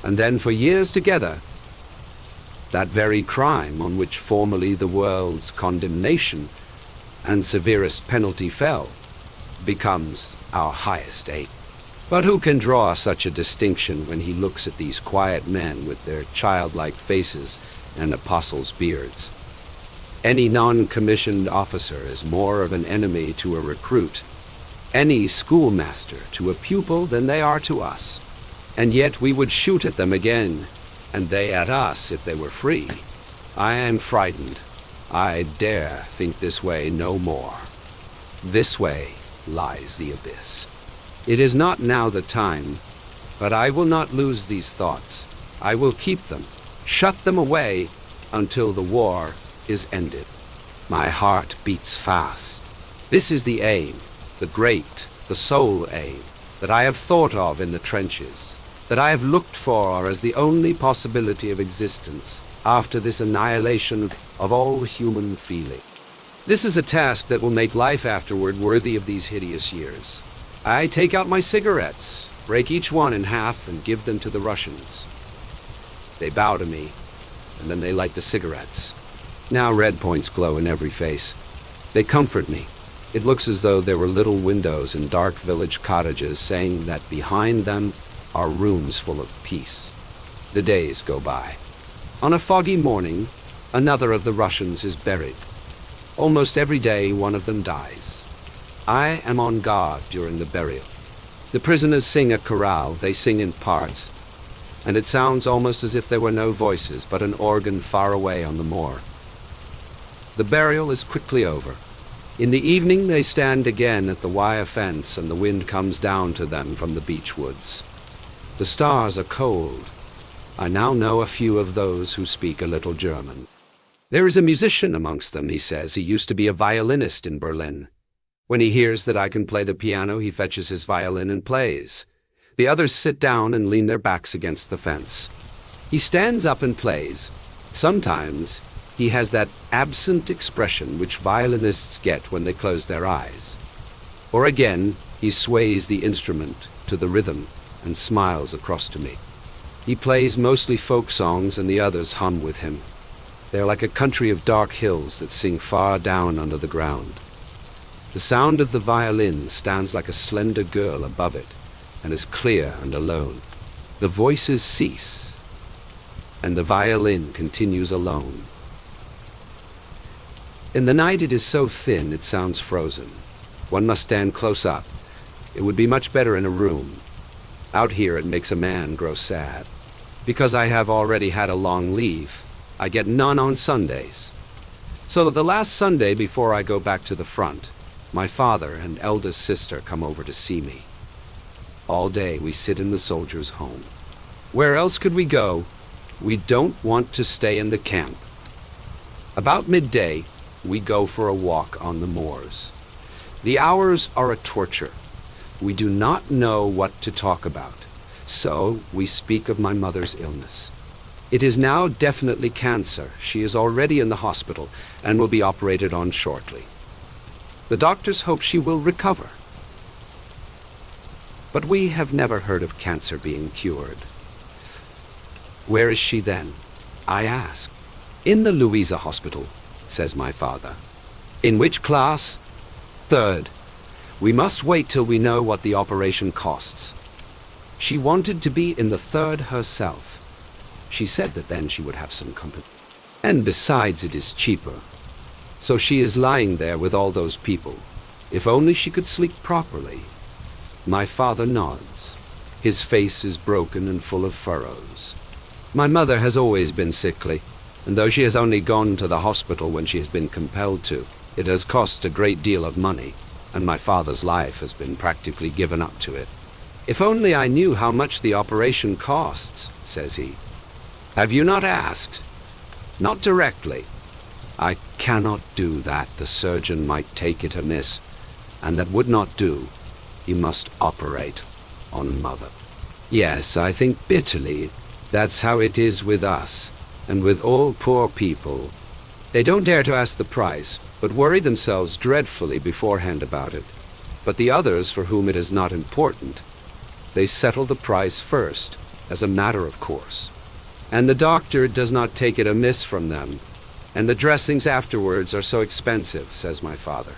and then for years together, that very crime on which formerly the world's condemnation and severest penalty fell becomes our highest aim. But who can draw such a distinction when he looks at these quiet men with their childlike faces and apostles' beards? Any non-commissioned officer is more of an enemy to a recruit, any schoolmaster to a pupil than they are to us. And yet we would shoot at them again, and they at us if they were free. I am frightened. I dare think this way no more. This way lies the abyss. It is not now the time, but I will not lose these thoughts. I will keep them, shut them away until the war is ended. My heart beats fast. This is the aim, the great, the sole aim, that I have thought of in the trenches, that I have looked for as the only possibility of existence after this annihilation of all human feeling. This is a task that will make life afterward worthy of these hideous years. I take out my cigarettes, break each one in half, and give them to the Russians. They bow to me, and then they light the cigarettes. Now red points glow in every face. They comfort me. It looks as though there were little windows in dark village cottages saying that behind them are rooms full of peace. The days go by. On a foggy morning, another of the Russians is buried. Almost every day one of them dies. I am on guard during the burial. The prisoners sing a chorale. They sing in parts, and it sounds almost as if there were no voices but an organ far away on the moor. The burial is quickly over. In the evening they stand again at the wire fence, and the wind comes down to them from the beech woods. The stars are cold, I now know a few of those who speak a little German. There is a musician amongst them, he says. He used to be a violinist in Berlin. When he hears that I can play the piano, he fetches his violin and plays. The others sit down and lean their backs against the fence. He stands up and plays. Sometimes he has that absent expression which violinists get when they close their eyes. Or again, he sways the instrument to the rhythm and smiles across to me. He plays mostly folk songs and the others hum with him. They're like a country of dark hills that sing far down under the ground. The sound of the violin stands like a slender girl above it and is clear and alone. The voices cease, and the violin continues alone. In the night it is so thin it sounds frozen. One must stand close up. It would be much better in a room. Out here it makes a man grow sad. Because I have already had a long leave, I get none on Sundays. So the last Sunday before I go back to the front, my father and eldest sister come over to see me. All day we sit in the soldiers' home. Where else could we go? We don't want to stay in the camp. About midday, we go for a walk on the moors. The hours are a torture. We do not know what to talk about, so we speak of my mother's illness. It is now definitely cancer. She is already in the hospital and will be operated on shortly. The doctors hope she will recover. But we have never heard of cancer being cured. Where is she then? I ask. In the Louisa Hospital, says my father. In which class? Third. We must wait till we know what the operation costs. She wanted to be in the third herself. She said that then she would have some company. And besides, it is cheaper. So she is lying there with all those people. If only she could sleep properly. My father nods. His face is broken and full of furrows. My mother has always been sickly, and though she has only gone to the hospital when she has been compelled to, it has cost a great deal of money, and my father's life has been practically given up to it. If only I knew how much the operation costs, says he. Have you not asked? Not directly. I cannot do that. The surgeon might take it amiss, and that would not do. He must operate on mother. Yes, I think bitterly. That's how it is with us, and with all poor people. They don't dare to ask the price, but worry themselves dreadfully beforehand about it. But the others, for whom it is not important, they settle the price first, as a matter of course. And the doctor does not take it amiss from them. And the dressings afterwards are so expensive, says my father.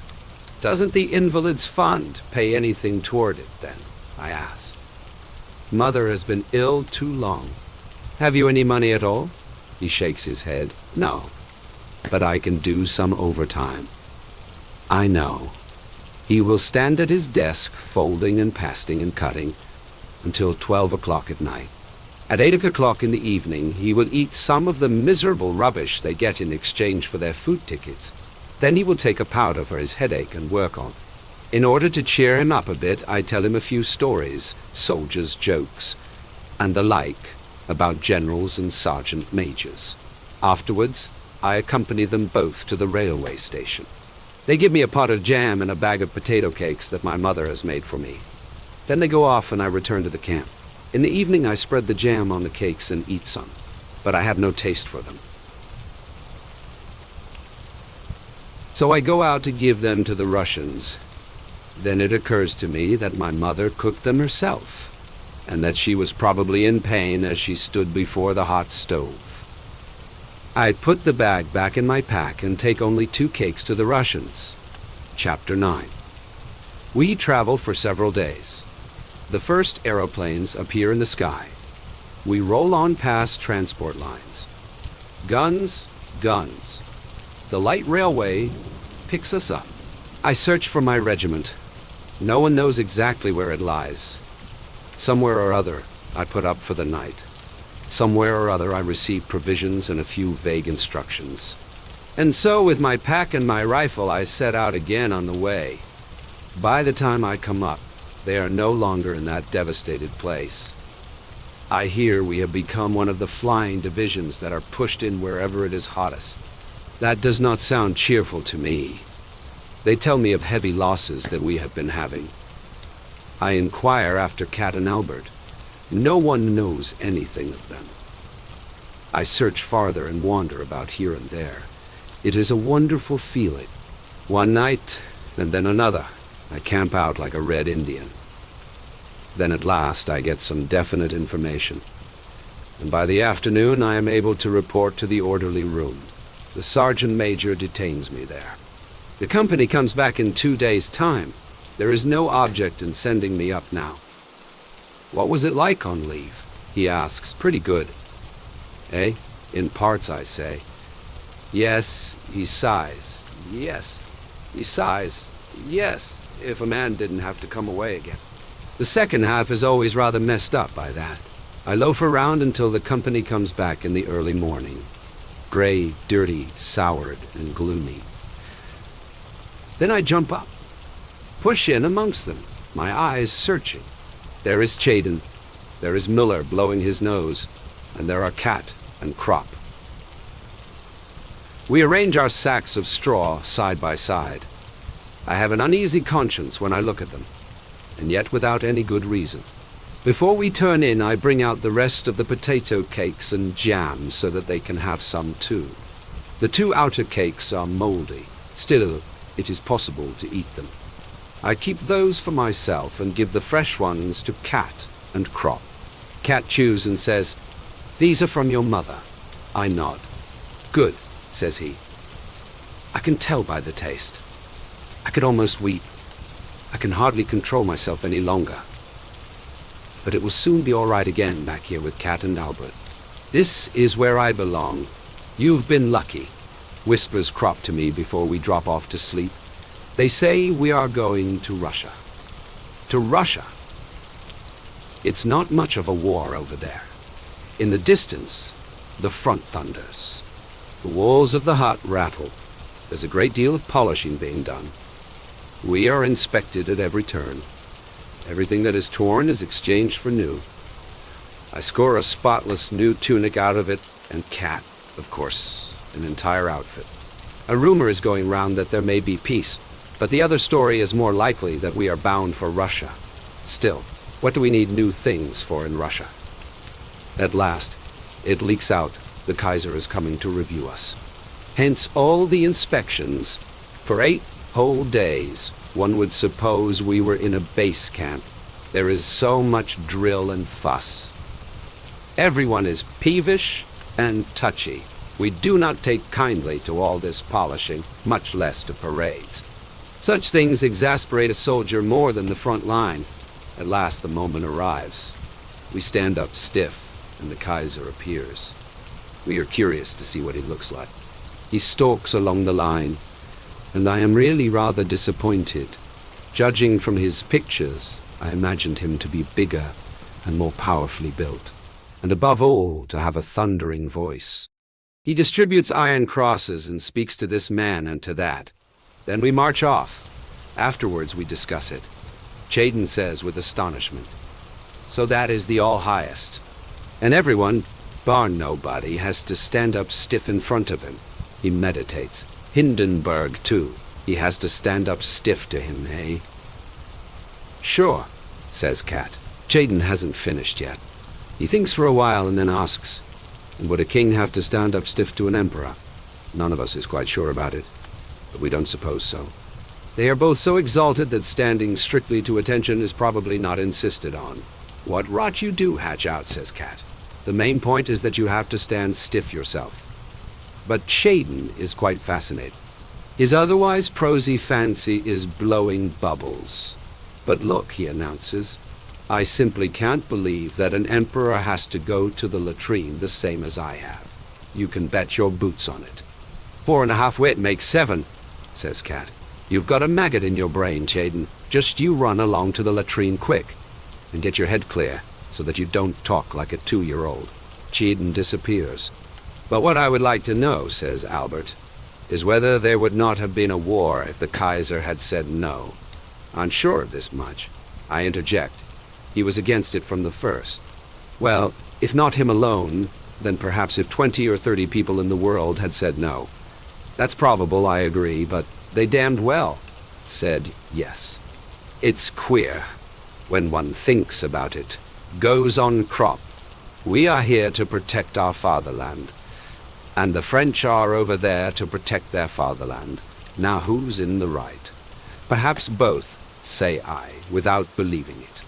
Doesn't the Invalids Fund pay anything toward it, then? I asked. Mother has been ill too long. Have you any money at all? He shakes his head. No, but I can do some overtime. I know. He will stand at his desk, folding and pasting and cutting, until 12 o'clock at night. At 8 o'clock in the evening, he will eat some of the miserable rubbish they get in exchange for their food tickets. Then he will take a powder for his headache and work on. In order to cheer him up a bit, I tell him a few stories, soldiers' jokes, and the like, about generals and sergeant majors. Afterwards, I accompany them both to the railway station. They give me a pot of jam and a bag of potato cakes that my mother has made for me. Then they go off and I return to the camp. In the evening I spread the jam on the cakes and eat some, but I have no taste for them. So I go out to give them to the Russians. Then it occurs to me that my mother cooked them herself, and that she was probably in pain as she stood before the hot stove. I put the bag back in my pack and take only 2 cakes to the Russians. Chapter 9. We travel for several days. The first aeroplanes appear in the sky. We roll on past transport lines. Guns, guns. The light railway picks us up. I search for my regiment. No one knows exactly where it lies. Somewhere or other, I put up for the night. Somewhere or other, I receive provisions and a few vague instructions. And so, with my pack and my rifle, I set out again on the way. By the time I come up, they are no longer in that devastated place. I hear we have become one of the flying divisions that are pushed in wherever it is hottest. That does not sound cheerful to me. They tell me of heavy losses that we have been having. I inquire after Kat and Albert. No one knows anything of them. I search farther and wander about here and there. It is a wonderful feeling. One night, and then another, I camp out like a red Indian. Then at last I get some definite information. And by the afternoon I am able to report to the orderly room. The sergeant major detains me there. The company comes back in 2 days' time. There is no object in sending me up now. What was it like on leave? He asks. Pretty good. Eh? In parts, I say. Yes, he sighs. Yes. He sighs. Yes, if a man didn't have to come away again. The second half is always rather messed up by that. I loaf around until the company comes back in the early morning. Gray, dirty, soured, and gloomy. Then I jump up, push in amongst them, my eyes searching. There is Chaden, there is Miller blowing his nose, and there are Cat and Crop. We arrange our sacks of straw side by side. I have an uneasy conscience when I look at them, and yet without any good reason. Before we turn in, I bring out the rest of the potato cakes and jam so that they can have some too. The 2 outer cakes are moldy. Still, it is possible to eat them. I keep those for myself and give the fresh ones to Cat and Crop. Cat chews and says, "These are from your mother." I nod. "Good," says he. I can tell by the taste. I could almost weep. I can hardly control myself any longer. But it will soon be all right again back here with Cat and Albert. This is where I belong. You've been lucky, whispers Crop to me before we drop off to sleep. They say we are going to Russia. To Russia? It's not much of a war over there. In the distance, the front thunders. The walls of the hut rattle. There's a great deal of polishing being done. We are inspected at every turn. Everything that is torn is exchanged for new. I score a spotless new tunic out of it, and Cat, of course, an entire outfit. A rumor is going round that there may be peace, but the other story is more likely that we are bound for Russia. Still, what do we need new things for in Russia? At last, it leaks out the Kaiser is coming to review us. Hence all the inspections. For 8 whole days, one would suppose we were in a base camp. There is so much drill and fuss. Everyone is peevish and touchy. We do not take kindly to all this polishing, much less to parades. Such things exasperate a soldier more than the front line. At last the moment arrives. We stand up stiff, and the Kaiser appears. We are curious to see what he looks like. He stalks along the line, and I am really rather disappointed. Judging from his pictures, I imagined him to be bigger and more powerfully built, and above all, to have a thundering voice. He distributes iron crosses and speaks to this man and to that. Then we march off. Afterwards we discuss it. Chaden says with astonishment, "So that is the all-highest." And everyone, bar nobody, has to stand up stiff in front of him. He meditates. Hindenburg, too. He has to stand up stiff to him, eh? "Sure," says Cat. Chaden hasn't finished yet. He thinks for a while and then asks, "And would a king have to stand up stiff to an emperor?" None of us is quite sure about it, but we don't suppose so. They are both so exalted that standing strictly to attention is probably not insisted on. "What rot you do hatch out," says Cat. "The main point is that you have to stand stiff yourself." But Chaden is quite fascinated. His otherwise prosy fancy is blowing bubbles. "But look," he announces, "I simply can't believe that an emperor has to go to the latrine the same as I have. You can bet your boots on it." 4.5 wit makes 7, says Cat. "You've got a maggot in your brain, Chaden. Just you run along to the latrine quick, and get your head clear, so that you don't talk like a 2-year-old. Chaden disappears. "But what I would like to know," says Albert, "is whether there would not have been a war if the Kaiser had said no. I'm sure of this much." I interject. He was against it from the first. Well, if not him alone, then perhaps if 20 or 30 people in the world had said no. That's probable, I agree, but they damned well said yes. It's queer, when one thinks about it. Goes on crop. We are here to protect our fatherland, and the French are over there to protect their fatherland. Now who's in the right? Perhaps both, say I, without believing it.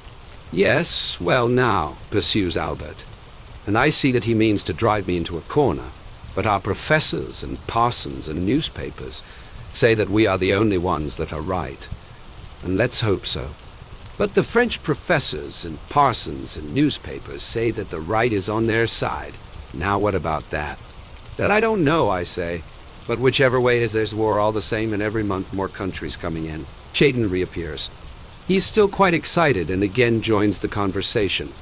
Yes, well now, pursues Albert, and I see that he means to drive me into a corner, but our professors and parsons and newspapers say that we are the only ones that are right, and let's hope so. But the French professors and parsons and newspapers say that the right is on their side. Now what about that? That I don't know, I say. But whichever way is, there's war all the same, and every month more countries coming in. Chayden reappears. He is still quite excited and again joins the conversation,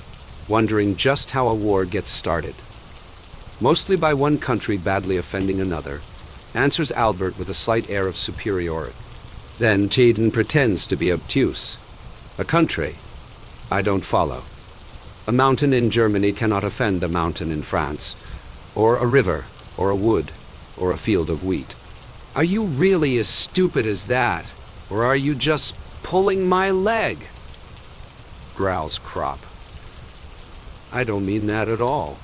wondering just how a war gets started. Mostly by one country badly offending another, answers Albert with a slight air of superiority. Then Chayden pretends to be obtuse. A country? I don't follow. A mountain in Germany cannot offend a mountain in France, or a river, or a wood, or a field of wheat. Are you really as stupid as that, or are you just pulling my leg? Growls Crop. I don't mean that at all.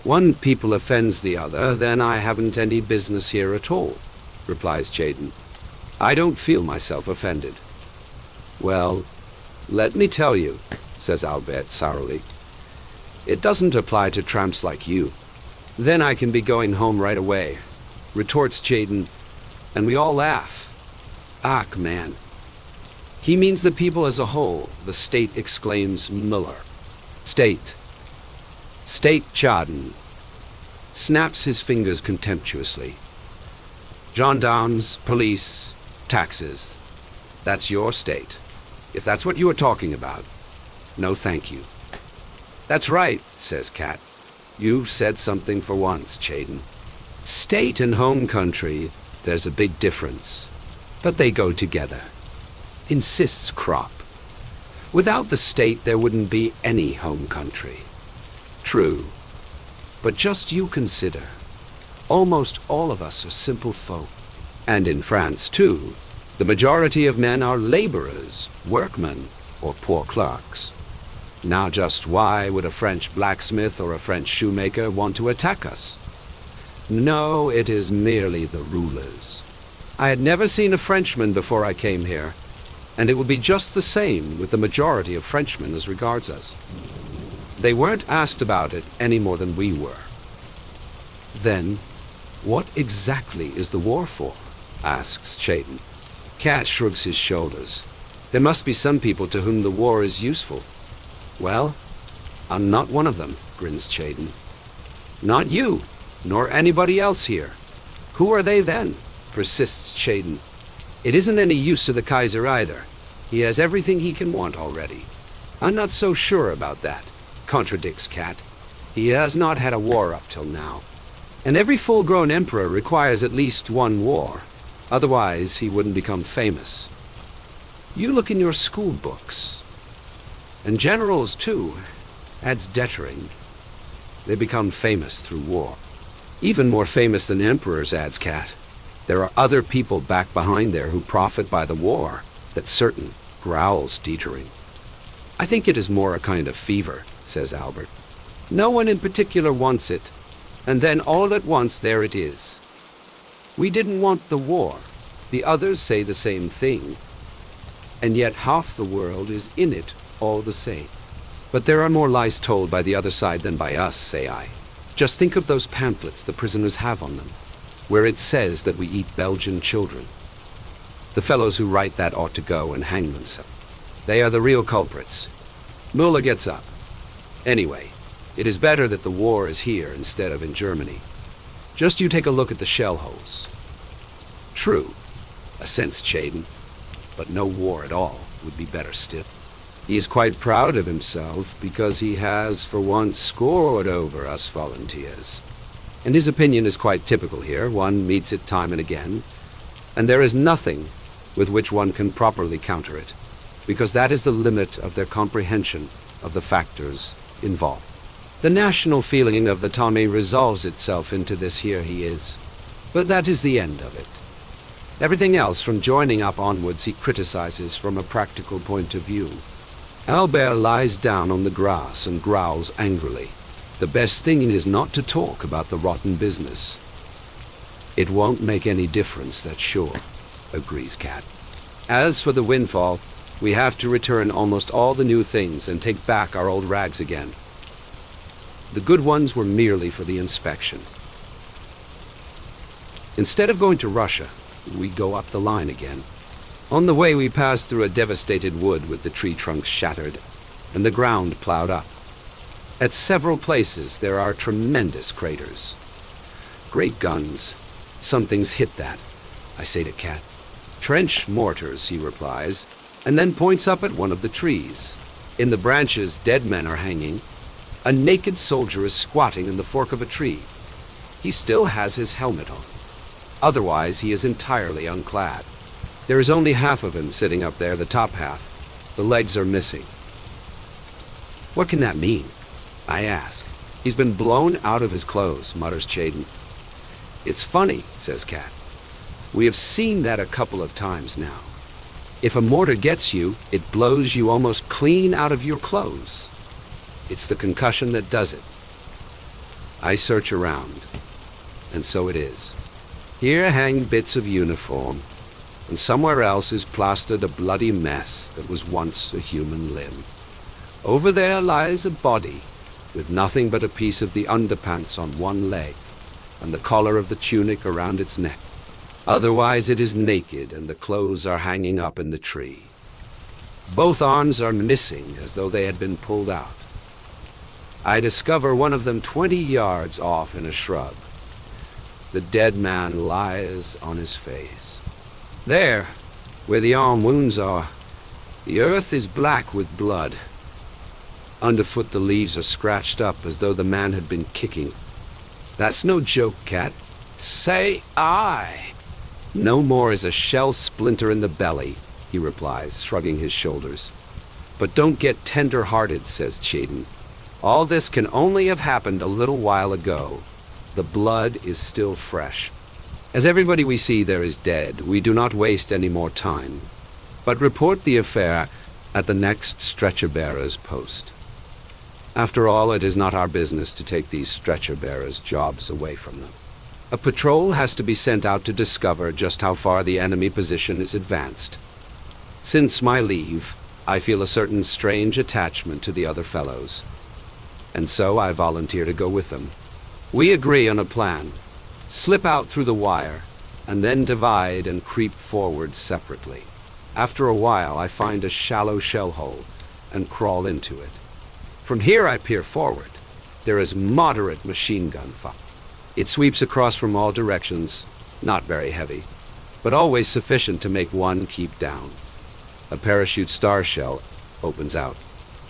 One people offends the other, then I haven't any business here at all, replies Chayden. I don't feel myself offended. Well, let me tell you, says Albert sourly. It doesn't apply to tramps like you. Then I can be going home right away, retorts Chayden, and we all laugh. Ach, man. He means the people as a whole, the state, exclaims Muller. State. State Chayden. Snaps his fingers contemptuously. Gendarmes, police, taxes. That's your state. If that's what you are talking about. No, thank you. That's right, says Cat. You've said something for once, Chayden. State and home country, there's a big difference. But they go together. Insists Crop. Without the state, there wouldn't be any home country. True. But just you consider. Almost all of us are simple folk. And in France, too, the majority of men are laborers, workmen, or poor clerks. Now just why would a French blacksmith or a French shoemaker want to attack us? No, it is merely the rulers. I had never seen a Frenchman before I came here, and it would be just the same with the majority of Frenchmen as regards us. They weren't asked about it any more than we were. Then, what exactly is the war for? Asks Chayden. Cat shrugs his shoulders. There must be some people to whom the war is useful. Well, I'm not one of them, grins Chayden. Not you, nor anybody else here. Who are they then? Persists Chayden. It isn't any use to the Kaiser either. He has everything he can want already. I'm not so sure about that, contradicts Cat. He has not had a war up till now. And every full-grown emperor requires at least one war. Otherwise, he wouldn't become famous. You look in your school books. And generals, too, adds Dettering. They become famous through war. Even more famous than emperors, adds Cat. There are other people back behind there who profit by the war. That's certain, growls Dettering. I think it is more a kind of fever, says Albert. No one in particular wants it, and then all at once there it is. We didn't want the war. The others say the same thing. And yet half the world is in it all the same. But there are more lies told by the other side than by us, say I. Just think of those pamphlets the prisoners have on them, where it says that we eat Belgian children. The fellows who write that ought to go and hang themselves. They are the real culprits. Muller gets up. Anyway, it is better that the war is here instead of in Germany. Just you take a look at the shell holes. True, assents Chayden, but no war at all would be better still. He is quite proud of himself because he has for once scored over us volunteers. And his opinion is quite typical here. One meets it time and again, and there is nothing with which one can properly counter it, because that is the limit of their comprehension of the factors involved. The national feeling of the Tommy resolves itself into this here he is. But that is the end of it. Everything else from joining up onwards he criticizes from a practical point of view. Albert lies down on the grass and growls angrily. The best thing is not to talk about the rotten business. It won't make any difference, that's sure, agrees Cat. As for the windfall, we have to return almost all the new things and take back our old rags again. The good ones were merely for the inspection. Instead of going to Russia, we go up the line again. On the way we pass through a devastated wood with the tree trunks shattered and the ground plowed up. At several places there are tremendous craters. Great guns. Something's hit that, I say to Cat. Trench mortars, he replies, and then points up at one of the trees. In the branches, dead men are hanging. A naked soldier is squatting in the fork of a tree. He still has his helmet on. Otherwise, he is entirely unclad. There is only half of him sitting up there, the top half. The legs are missing. What can that mean? I ask. He's been blown out of his clothes, mutters Chaden. It's funny, says Cat. We have seen that a couple of times now. If a mortar gets you, it blows you almost clean out of your clothes. It's the concussion that does it. I search around, and so it is. Here hang bits of uniform, and somewhere else is plastered a bloody mess that was once a human limb. Over there lies a body, with nothing but a piece of the underpants on one leg, and the collar of the tunic around its neck. Otherwise it is naked, and the clothes are hanging up in the tree. Both arms are missing, as though they had been pulled out. I discover one of them 20 yards off in a shrub. The dead man lies on his face. There, where the arm wounds are, the earth is black with blood. Underfoot the leaves are scratched up as though the man had been kicking. That's no joke, Cat. Say aye. No more is a shell splinter in the belly, he replies, shrugging his shoulders. But don't get tender-hearted, says Chaden. All this can only have happened a little while ago. The blood is still fresh. As everybody we see there is dead, we do not waste any more time, but report the affair at the next stretcher-bearer's post. After all, it is not our business to take these stretcher-bearers' jobs away from them. A patrol has to be sent out to discover just how far the enemy position is advanced. Since my leave, I feel a certain strange attachment to the other fellows, and so I volunteer to go with them. We agree on a plan. Slip out through the wire, and then divide and creep forward separately. After a while, I find a shallow shell hole and crawl into it. From here I peer forward. There is moderate machine gun fire. It sweeps across from all directions, not very heavy, but always sufficient to make one keep down. A parachute star shell opens out.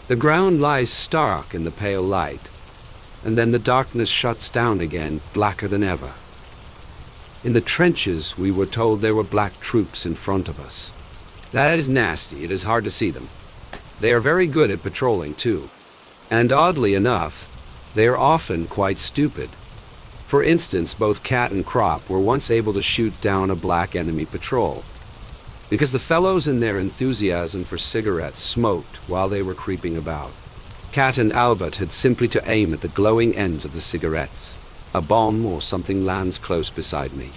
The ground lies stark in the pale light, and then the darkness shuts down again, blacker than ever. In the trenches, we were told there were black troops in front of us. That is nasty. It is hard to see them. They are very good at patrolling, too. And oddly enough, they are often quite stupid. For instance, both Cat and Crop were once able to shoot down a black enemy patrol, because the fellows in their enthusiasm for cigarettes smoked while they were creeping about. Cat and Albert had simply to aim at the glowing ends of the cigarettes. A bomb or something lands close beside me.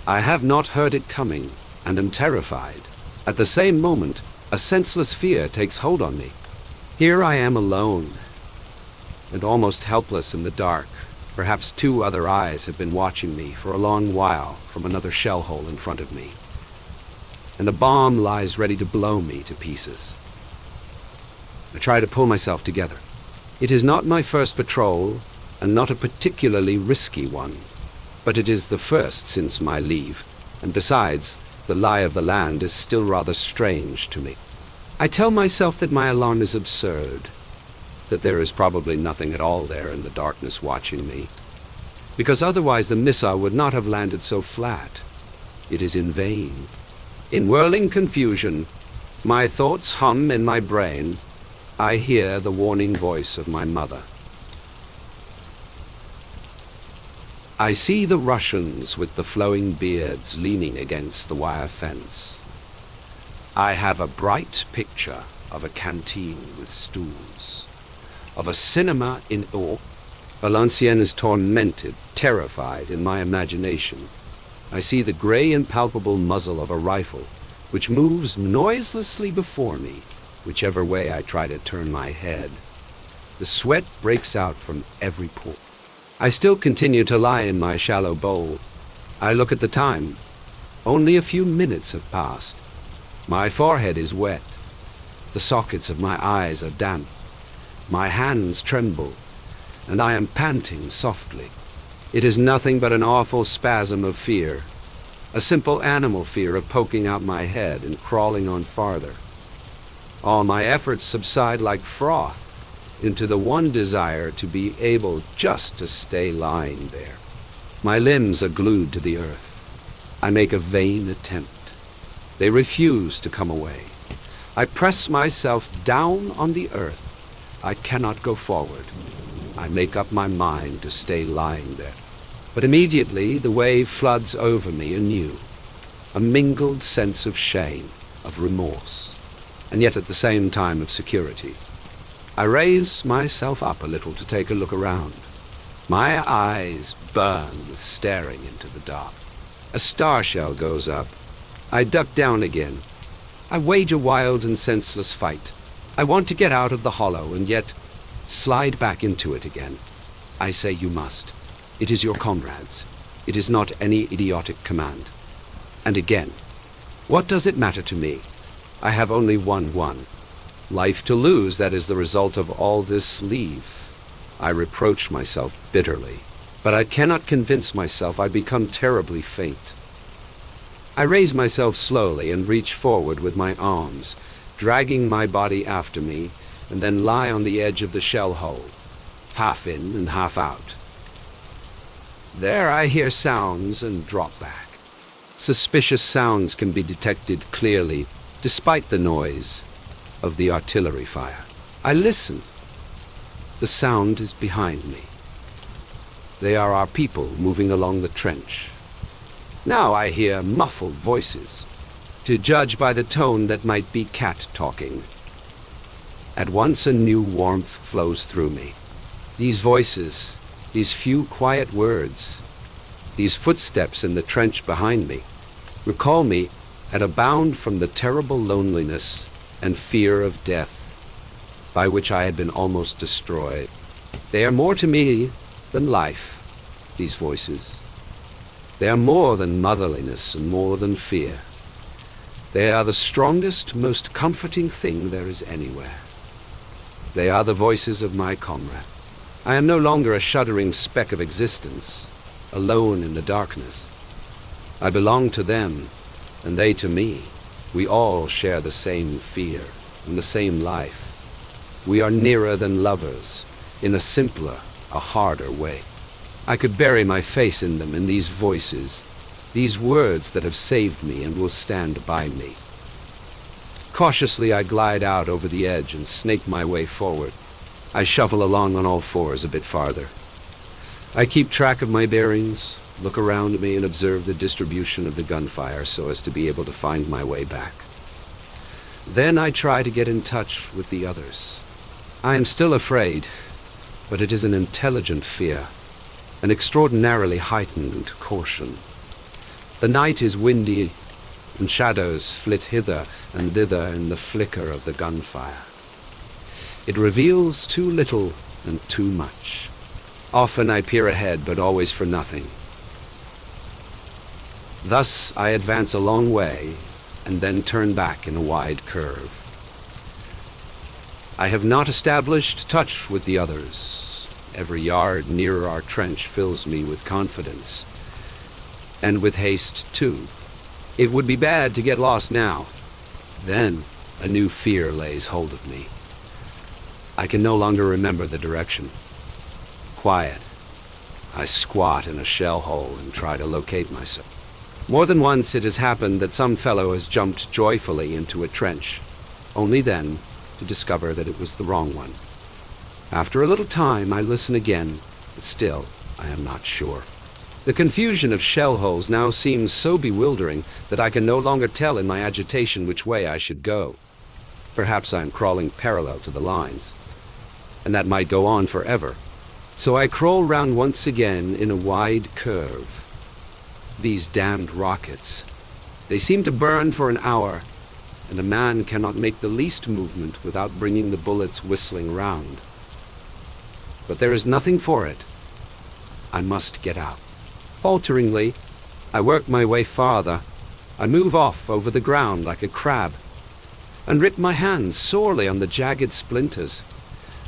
I have not heard it coming, and am terrified. At the same moment, a senseless fear takes hold on me. Here I am alone, and almost helpless in the dark. Perhaps 2 other eyes have been watching me for a long while from another shell hole in front of me, and a bomb lies ready to blow me to pieces. I try to pull myself together. It is not my first patrol, and not a particularly risky one, but it is the first since my leave, and besides, the lie of the land is still rather strange to me. I tell myself that my alarm is absurd, that there is probably nothing at all there in the darkness watching me, because otherwise the missile would not have landed so flat. It is in vain. In whirling confusion, my thoughts hum in my brain, I hear the warning voice of my mother. I see the Russians with the flowing beards leaning against the wire fence. I have a bright picture of a canteen with stools, of a cinema in awe. Valenciennes is tormented, terrified in my imagination. I see the gray impalpable muzzle of a rifle, which moves noiselessly before me, whichever way I try to turn my head. The sweat breaks out from every pore. I still continue to lie in my shallow bowl. I look at the time. Only a few minutes have passed. My forehead is wet. The sockets of my eyes are damp. My hands tremble, and I am panting softly. It is nothing but an awful spasm of fear, a simple animal fear of poking out my head and crawling on farther. All my efforts subside like froth into the one desire to be able just to stay lying there. My limbs are glued to the earth. I make a vain attempt. They refuse to come away. I press myself down on the earth. I cannot go forward. I make up my mind to stay lying there. But immediately the wave floods over me anew, a mingled sense of shame, of remorse, and yet at the same time of security. I raise myself up a little to take a look around. My eyes burn with staring into the dark. A star shell goes up. I duck down again. I wage a wild and senseless fight. I want to get out of the hollow and yet slide back into it again. I say you must. It is your comrades. It is not any idiotic command. And again, what does it matter to me? I have only one. Life to lose, that is the result of all this leave. I reproach myself bitterly, but I cannot convince myself. I become terribly faint. I raise myself slowly and reach forward with my arms, dragging my body after me, and then lie on the edge of the shell hole, half in and half out. There I hear sounds and drop back. Suspicious sounds can be detected clearly, despite the noise of the artillery fire. I listen. The sound is behind me. They are our people moving along the trench. Now I hear muffled voices, to judge by the tone that might be cat talking. At once a new warmth flows through me. These voices, these few quiet words, these footsteps in the trench behind me, recall me at a bound from the terrible loneliness and fear of death, by which I had been almost destroyed. They are more to me than life, these voices. They are more than motherliness and more than fear. They are the strongest, most comforting thing there is anywhere. They are the voices of my comrade. I am no longer a shuddering speck of existence, alone in the darkness. I belong to them, and they to me. We all share the same fear and the same life. We are nearer than lovers, in a simpler, a harder way. I could bury my face in them, in these voices, these words that have saved me and will stand by me. Cautiously I glide out over the edge and snake my way forward. I shuffle along on all fours a bit farther. I keep track of my bearings, look around me and observe the distribution of the gunfire so as to be able to find my way back. Then I try to get in touch with the others. I am still afraid, but it is an intelligent fear, an extraordinarily heightened caution. The night is windy, and shadows flit hither and thither in the flicker of the gunfire. It reveals too little and too much. Often I peer ahead, but always for nothing. Thus I advance a long way, and then turn back in a wide curve. I have not established touch with the others. Every yard nearer our trench fills me with confidence, and with haste too. It would be bad to get lost now. Then a new fear lays hold of me. I can no longer remember the direction. Quiet. I squat in a shell hole and try to locate myself. More than once it has happened that some fellow has jumped joyfully into a trench. Only then, to discover that it was the wrong one. After a little time, I listen again, but still, I am not sure. The confusion of shell holes now seems so bewildering that I can no longer tell in my agitation which way I should go. Perhaps I am crawling parallel to the lines, and that might go on forever. So I crawl round once again in a wide curve. These damned rockets. They seem to burn for an hour, and a man cannot make the least movement without bringing the bullets whistling round. But there is nothing for it. I must get out. Falteringly, I work my way farther. I move off over the ground like a crab, and rip my hands sorely on the jagged splinters,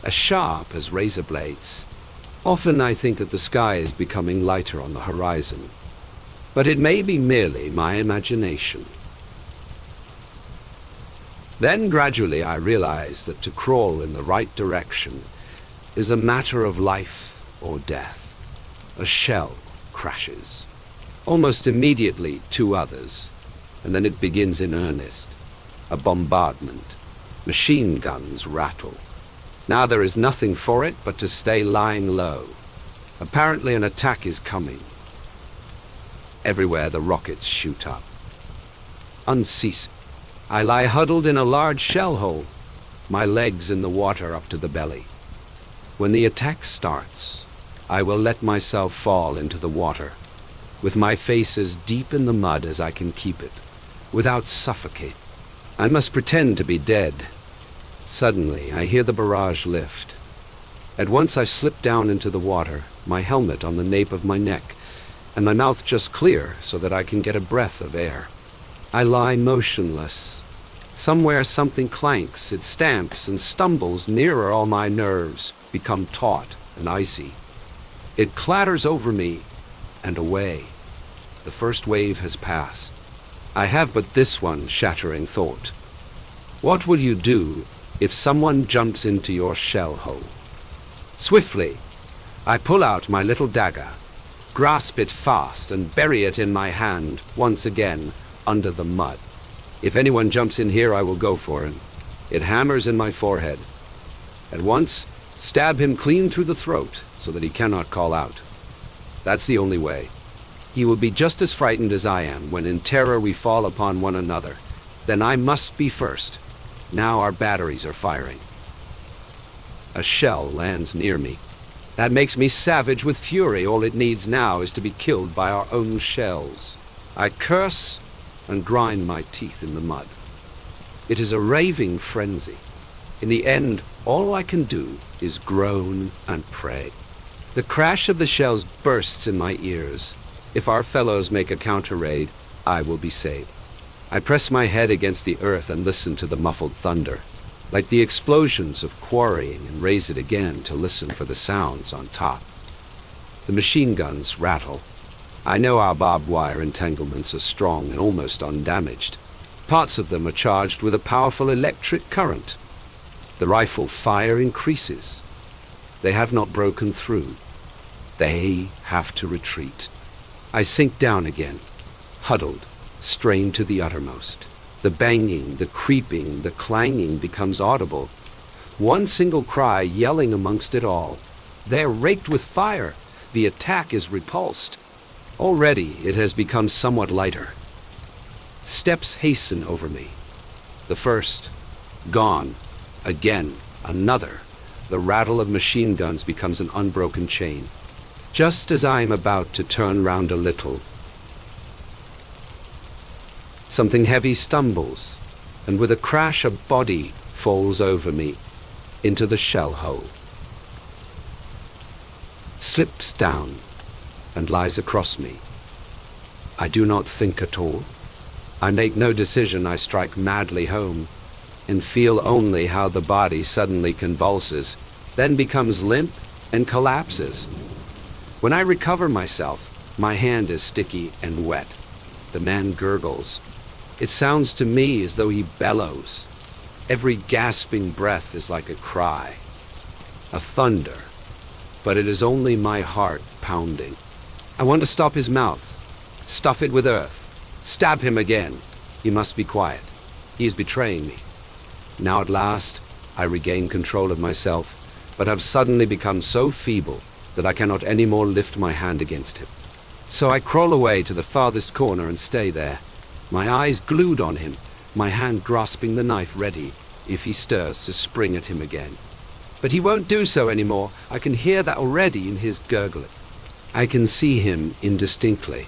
as sharp as razor blades. Often I think that the sky is becoming lighter on the horizon, but it may be merely my imagination. Then gradually I realize that to crawl in the right direction is a matter of life or death. A shell crashes. Almost immediately, 2 others, and then it begins in earnest. A bombardment. Machine guns rattle. Now there is nothing for it but to stay lying low. Apparently an attack is coming. Everywhere the rockets shoot up. Unceasing. I lie huddled in a large shell hole, my legs in the water up to the belly. When the attack starts, I will let myself fall into the water, with my face as deep in the mud as I can keep it, without suffocating. I must pretend to be dead. Suddenly, I hear the barrage lift. At once I slip down into the water, my helmet on the nape of my neck, and my mouth just clear so that I can get a breath of air. I lie motionless. Somewhere something clanks, it stamps and stumbles nearer. All my nerves become taut and icy. It clatters over me and away. The first wave has passed. I have but this one shattering thought. What will you do if someone jumps into your shell hole? Swiftly, I pull out my little dagger, grasp it fast, and bury it in my hand once again under the mud. If anyone jumps in here, I will go for him. It hammers in my forehead. At once, stab him clean through the throat so that he cannot call out. That's the only way. He will be just as frightened as I am when in terror we fall upon one another. Then I must be first. Now our batteries are firing. A shell lands near me. That makes me savage with fury. All it needs now is to be killed by our own shells. I curse and grind my teeth in the mud. It is a raving frenzy. In the end, all I can do is groan and pray. The crash of the shells bursts in my ears. If our fellows make a counter-raid, I will be saved. I press my head against the earth and listen to the muffled thunder, like the explosions of quarrying, and raise it again to listen for the sounds on top. The machine guns rattle. I know our barbed wire entanglements are strong and almost undamaged. Parts of them are charged with a powerful electric current. The rifle fire increases. They have not broken through. They have to retreat. I sink down again, huddled, strained to the uttermost. The banging, the creeping, the clanging becomes audible. One single cry yelling amongst it all. They're raked with fire. The attack is repulsed. Already it has become somewhat lighter. Steps hasten over me. The first, gone. Again, another. The rattle of machine guns becomes an unbroken chain. Just as I am about to turn round a little, something heavy stumbles, and with a crash a body falls over me into the shell hole. Slips down and lies across me. I do not think at all. I make no decision. I strike madly home and feel only how the body suddenly convulses, then becomes limp and collapses. When I recover myself, my hand is sticky and wet. The man gurgles. It sounds to me as though he bellows. Every gasping breath is like a cry, a thunder, but it is only my heart pounding. I want to stop his mouth, stuff it with earth, stab him again. He must be quiet. He is betraying me. Now at last, I regain control of myself, but have suddenly become so feeble that I cannot any more lift my hand against him. So I crawl away to the farthest corner and stay there, my eyes glued on him, my hand grasping the knife ready, if he stirs, to spring at him again. But he won't do so anymore. I can hear that already in his gurgling. I can see him indistinctly.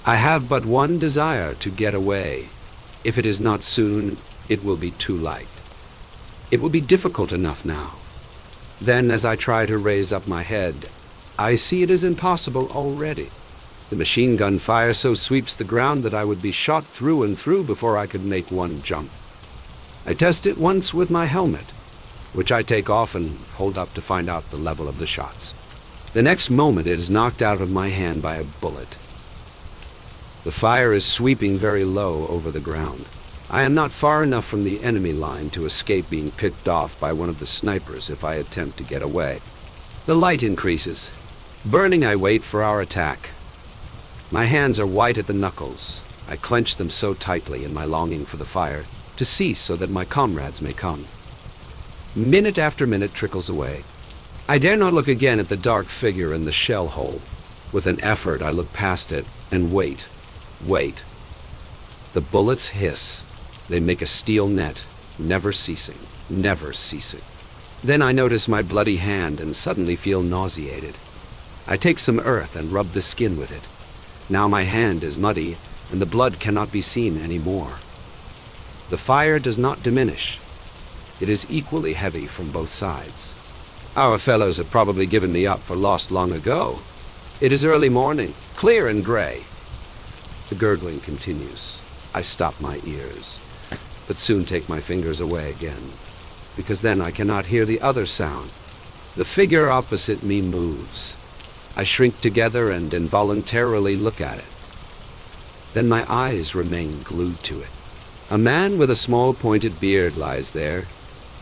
I have but one desire: to get away. If it is not soon, it will be too late. It will be difficult enough now. Then, as I try to raise up my head, I see it is impossible already. The machine gun fire so sweeps the ground that I would be shot through and through before I could make one jump. I test it once with my helmet, which I take off and hold up to find out the level of the shots. The next moment it is knocked out of my hand by a bullet. The fire is sweeping very low over the ground. I am not far enough from the enemy line to escape being picked off by one of the snipers if I attempt to get away. The light increases. Burning, I wait for our attack. My hands are white at the knuckles. I clench them so tightly in my longing for the fire to cease so that my comrades may come. Minute after minute trickles away. I dare not look again at the dark figure in the shell hole. With an effort, I look past it and wait. The bullets hiss. They make a steel net, never ceasing, never ceasing. Then I notice my bloody hand and suddenly feel nauseated. I take some earth and rub the skin with it. Now my hand is muddy, and the blood cannot be seen anymore. The fire does not diminish. It is equally heavy from both sides. Our fellows have probably given me up for lost long ago. It is early morning, clear and gray. The gurgling continues. I stop my ears, but soon take my fingers away again, because then I cannot hear the other sound. The figure opposite me moves. I shrink together and involuntarily look at it. Then my eyes remain glued to it. A man with a small pointed beard lies there.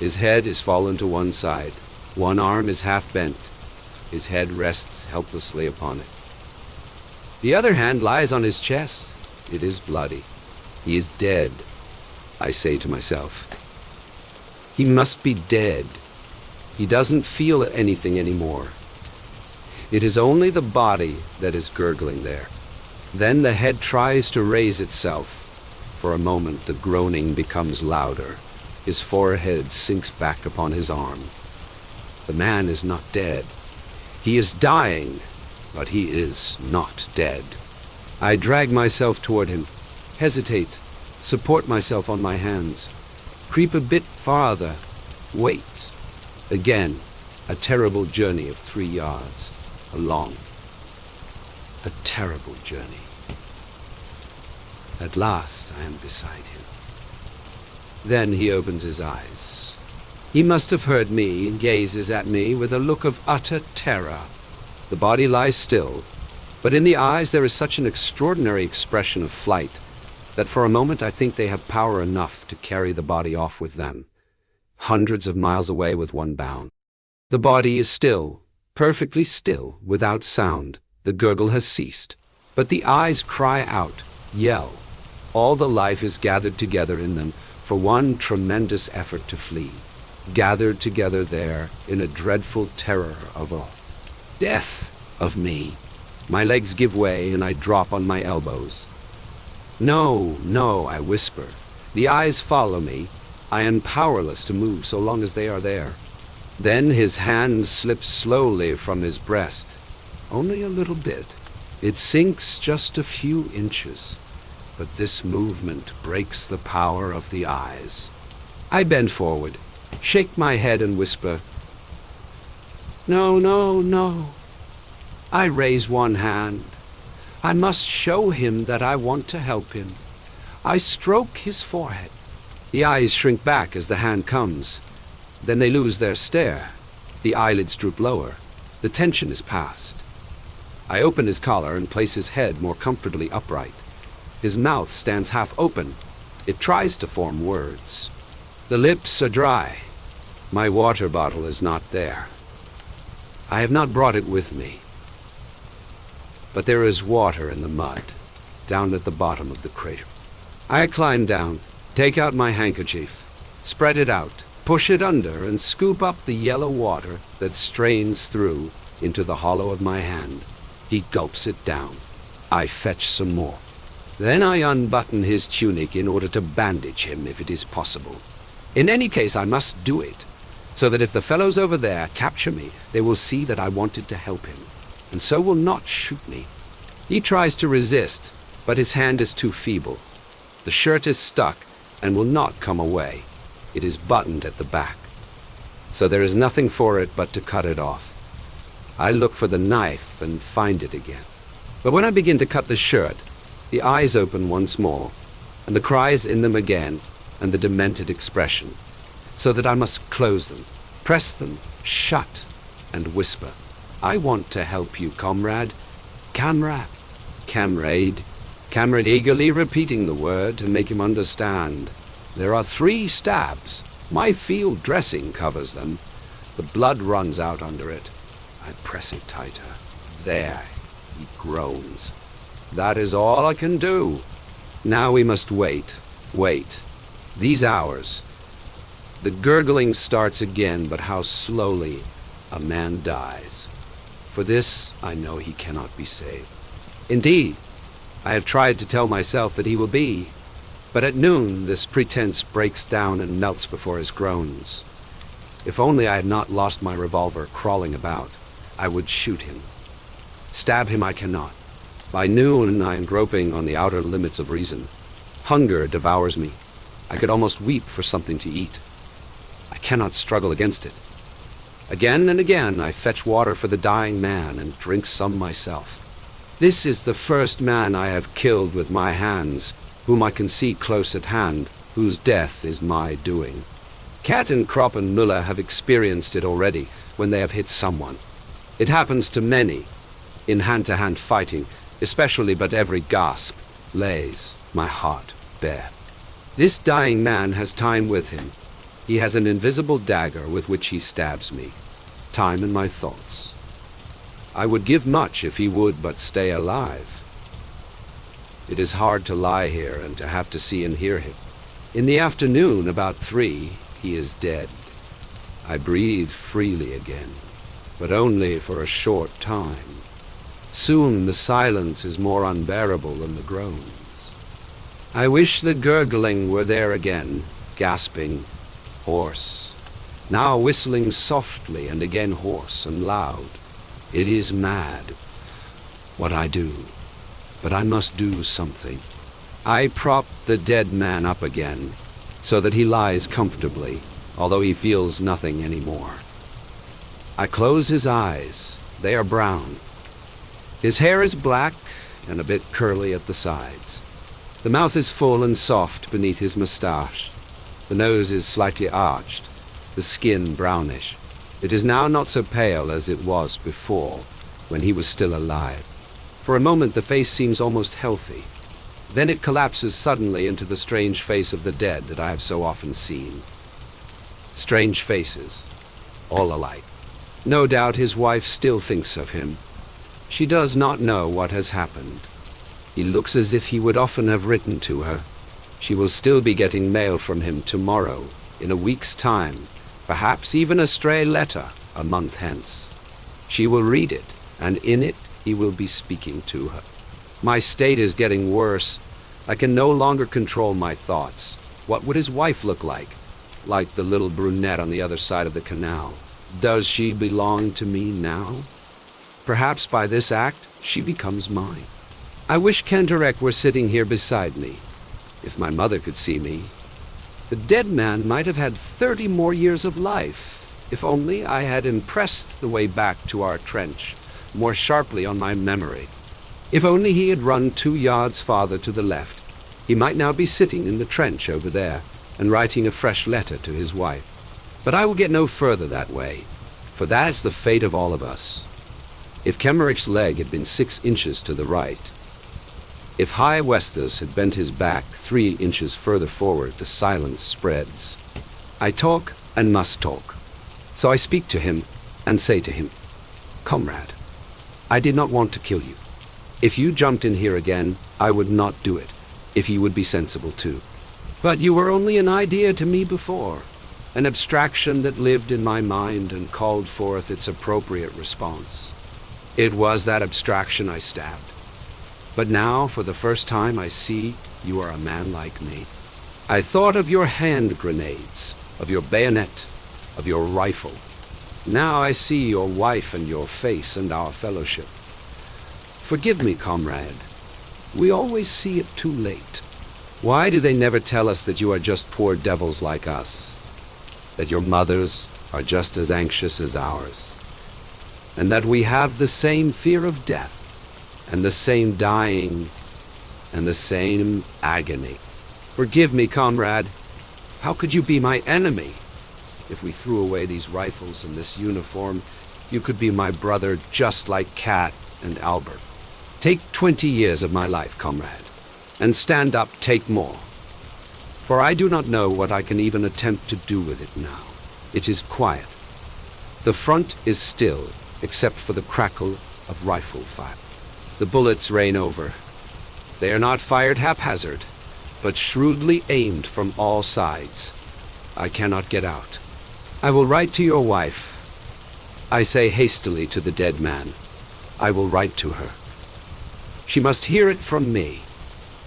His head is fallen to one side. One arm is half bent. His head rests helplessly upon it. The other hand lies on his chest. It is bloody. He is dead, I say to myself. He must be dead. He doesn't feel anything anymore. It is only the body that is gurgling there. Then the head tries to raise itself. For a moment the groaning becomes louder. His forehead sinks back upon his arm. The man is not dead. He is dying, but he is not dead. I drag myself toward him, hesitate, support myself on my hands, creep a bit farther, wait. Again, a terrible journey of 3 yards, a terrible journey. At last I am beside him. Then he opens his eyes. He must have heard me and gazes at me with a look of utter terror. The body lies still, but in the eyes there is such an extraordinary expression of flight that for a moment I think they have power enough to carry the body off with them, hundreds of miles away with one bound. The body is still, perfectly still, without sound. The gurgle has ceased, but the eyes cry out, yell. All the life is gathered together in them for one tremendous effort to flee, gathered together there in a dreadful terror of a death of me. My legs give way and I drop on my elbows. No, no, I whisper. The eyes follow me. I am powerless to move so long as they are there. Then his hand slips slowly from his breast. Only a little bit. It sinks just a few inches. But this movement breaks the power of the eyes. I bend forward, shake my head and whisper, "No, no, no." I raise one hand. I must show him that I want to help him. I stroke his forehead. The eyes shrink back as the hand comes. Then they lose their stare. The eyelids droop lower. The tension is past. I open his collar and place his head more comfortably upright. His mouth stands half open. It tries to form words. The lips are dry. My water bottle is not there. I have not brought it with me. But there is water in the mud, down at the bottom of the crater. I climb down, take out my handkerchief, spread it out, push it under and scoop up the yellow water that strains through into the hollow of my hand. He gulps it down. I fetch some more. Then I unbutton his tunic in order to bandage him if it is possible. In any case, I must do it, so that if the fellows over there capture me, they will see that I wanted to help him, and so will not shoot me. He tries to resist, but his hand is too feeble. The shirt is stuck and will not come away. It is buttoned at the back, so there is nothing for it but to cut it off. I look for the knife and find it again. But when I begin to cut the shirt, the eyes open once more, and the cries in them again, and the demented expression, so that I must close them, press them shut, and whisper, "I want to help you, comrade, comrade, comrade," comrade eagerly repeating the word to make him understand. There are 3 stabs. My field dressing covers them. The blood runs out under it. I press it tighter. There, he groans. That is all I can do. Now we must wait. These hours. The gurgling starts again, but how slowly a man dies. For this I know he cannot be saved. Indeed, I have tried to tell myself that he will be, but at noon this pretense breaks down and melts before his groans. If only I had not lost my revolver crawling about, I would shoot him. Stab him I cannot. By noon I am groping on the outer limits of reason. Hunger devours me. I could almost weep for something to eat. I cannot struggle against it. Again and again I fetch water for the dying man and drink some myself. This is the first man I have killed with my hands, whom I can see close at hand, whose death is my doing. Cat and Kropp and Müller have experienced it already when they have hit someone. It happens to many in hand-to-hand fighting, especially, but every gasp lays my heart bare. This dying man has time with him. He has an invisible dagger with which he stabs me. Time in my thoughts. I would give much if he would but stay alive. It is hard to lie here and to have to see and hear him. In the afternoon, about 3, he is dead. I breathe freely again, but only for a short time. Soon the silence is more unbearable than the groans. I wish the gurgling were there again, gasping, hoarse, now whistling softly and again hoarse and loud. It is mad, what I do, but I must do something. I prop the dead man up again, so that he lies comfortably, although he feels nothing anymore. I close his eyes. They are brown. His hair is black and a bit curly at the sides. The mouth is full and soft beneath his mustache. The nose is slightly arched, the skin brownish. It is now not so pale as it was before, when he was still alive. For a moment the face seems almost healthy. Then it collapses suddenly into the strange face of the dead that I have so often seen. Strange faces, all alike. No doubt his wife still thinks of him. She does not know what has happened. He looks as if he would often have written to her. She will still be getting mail from him tomorrow, in a week's time, perhaps even a stray letter a month hence. She will read it, and in it he will be speaking to her. My state is getting worse. I can no longer control my thoughts. What would his wife look like? Like the little brunette on the other side of the canal. Does she belong to me now? Perhaps by this act she becomes mine. I wish Kenderek were sitting here beside me. If my mother could see me. The dead man might have had 30 more years of life, if only I had impressed the way back to our trench more sharply on my memory. If only he had run 2 yards farther to the left, he might now be sitting in the trench over there and writing a fresh letter to his wife. But I will get no further that way, for that is the fate of all of us. If Kemmerich's leg had been 6 inches to the right, if High Westus had bent his back 3 inches further forward, the silence spreads. I talk and must talk. So I speak to him and say to him, "Comrade, I did not want to kill you. If you jumped in here again, I would not do it, if you would be sensible too. But you were only an idea to me before. an abstraction that lived in my mind and called forth its appropriate response. It was that abstraction I stabbed. But now, for the first time, I see you are a man like me. I thought of your hand grenades, of your bayonet, of your rifle. Now I see your wife and your face and our fellowship. Forgive me, comrade. We always see it too late. Why do they never tell us that you are just poor devils like us? That your mothers are just as anxious as ours? And that we have the same fear of death, and the same dying, and the same agony? Forgive me, comrade. How could you be my enemy? If we threw away these rifles and this uniform, you could be my brother just like Kat and Albert. Take 20 years of my life, comrade, and stand up, take more. For I do not know what I can even attempt to do with it now. It is quiet. The front is still, except for the crackle of rifle fire. The bullets rain over. They are not fired haphazard, but shrewdly aimed from all sides. I cannot get out. I will write to your wife. I say hastily to the dead man, I will write to her. She must hear it from me.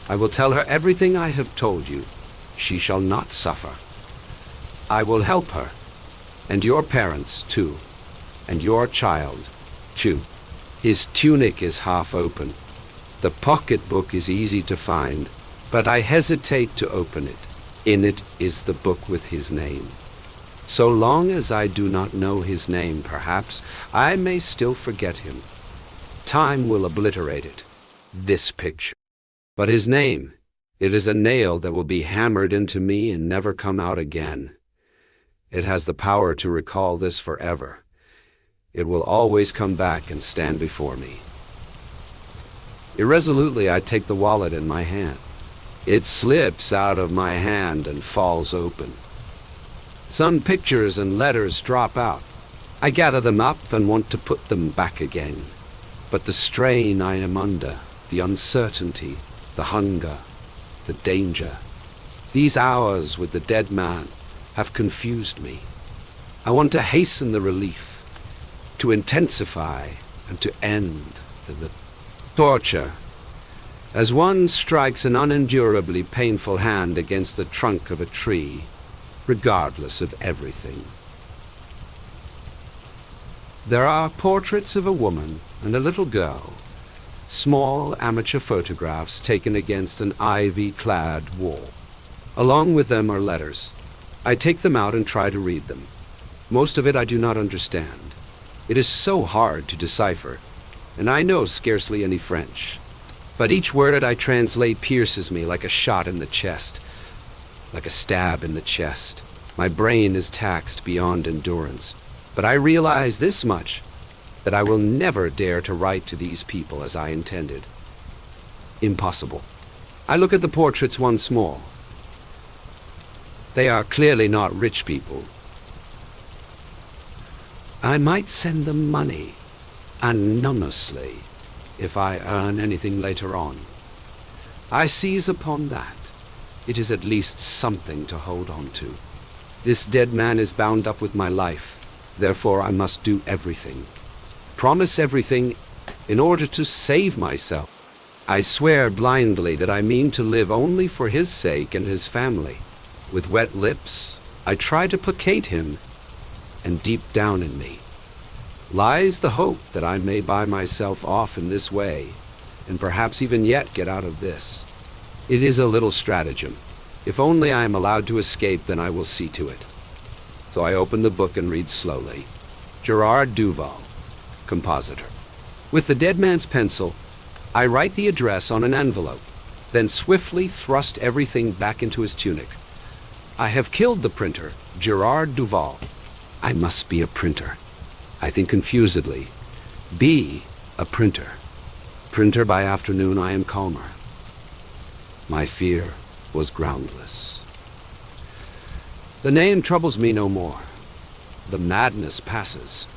I will tell her everything I have told you. She shall not suffer. I will help her, and your parents too, and your child too. His tunic is half open. The pocketbook is easy to find, but I hesitate to open it. In it is the book with his name. So long as I do not know his name, perhaps, I may still forget him. Time will obliterate it, this picture. But his name, it is a nail that will be hammered into me and never come out again. It has the power to recall this forever. It will always come back and stand before me. Irresolutely, I take the wallet in my hand. It slips out of my hand and falls open. Some pictures and letters drop out. I gather them up and want to put them back again. But the strain I am under, the uncertainty, the hunger, the danger, these hours with the dead man have confused me. I want to hasten the relief, to intensify and to end the torture. As one strikes an unendurably painful hand against the trunk of a tree, regardless of everything. There are portraits of a woman and a little girl, small amateur photographs taken against an ivy-clad wall. Along with them are letters. I take them out and try to read them. Most of it I do not understand. It is so hard to decipher, and I know scarcely any French. But each word I translate pierces me like a shot in the chest, like a stab in the chest. My brain is taxed beyond endurance. But I realize this much, that I will never dare to write to these people as I intended. Impossible. I look at the portraits once more. They are clearly not rich people. I might send them money, anonymously, if I earn anything later on. I seize upon that. It is at least something to hold on to. This dead man is bound up with my life. Therefore I must do everything. Promise everything in order to save myself. I swear blindly that I mean to live only for his sake and his family. With wet lips, I try to placate him, and deep down in me lies the hope that I may buy myself off in this way, and perhaps even yet get out of this. It is a little stratagem. If only I am allowed to escape, then I will see to it. So I open the book and read slowly. Gerard Duval, compositor. With the dead man's pencil, I write the address on an envelope, then swiftly thrust everything back into his tunic. I have killed the printer, Gerard Duval. I must be a printer. I think confusedly. Be a printer. Printer by afternoon I am calmer. My fear was groundless. The name troubles me no more. The madness passes.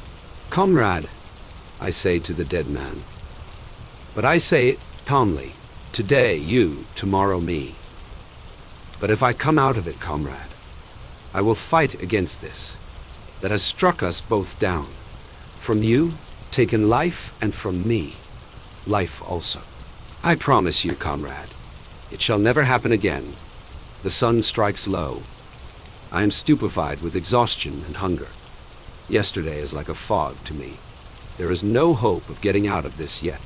Comrade, I say to the dead man. But I say it calmly. Today you, tomorrow me. But if I come out of it, comrade, I will fight against this, that has struck us both down. From you, taken life, and from me, life also. I promise you, comrade, it shall never happen again. The sun strikes low. I am stupefied with exhaustion and hunger. Yesterday is like a fog to me. There is no hope of getting out of this yet.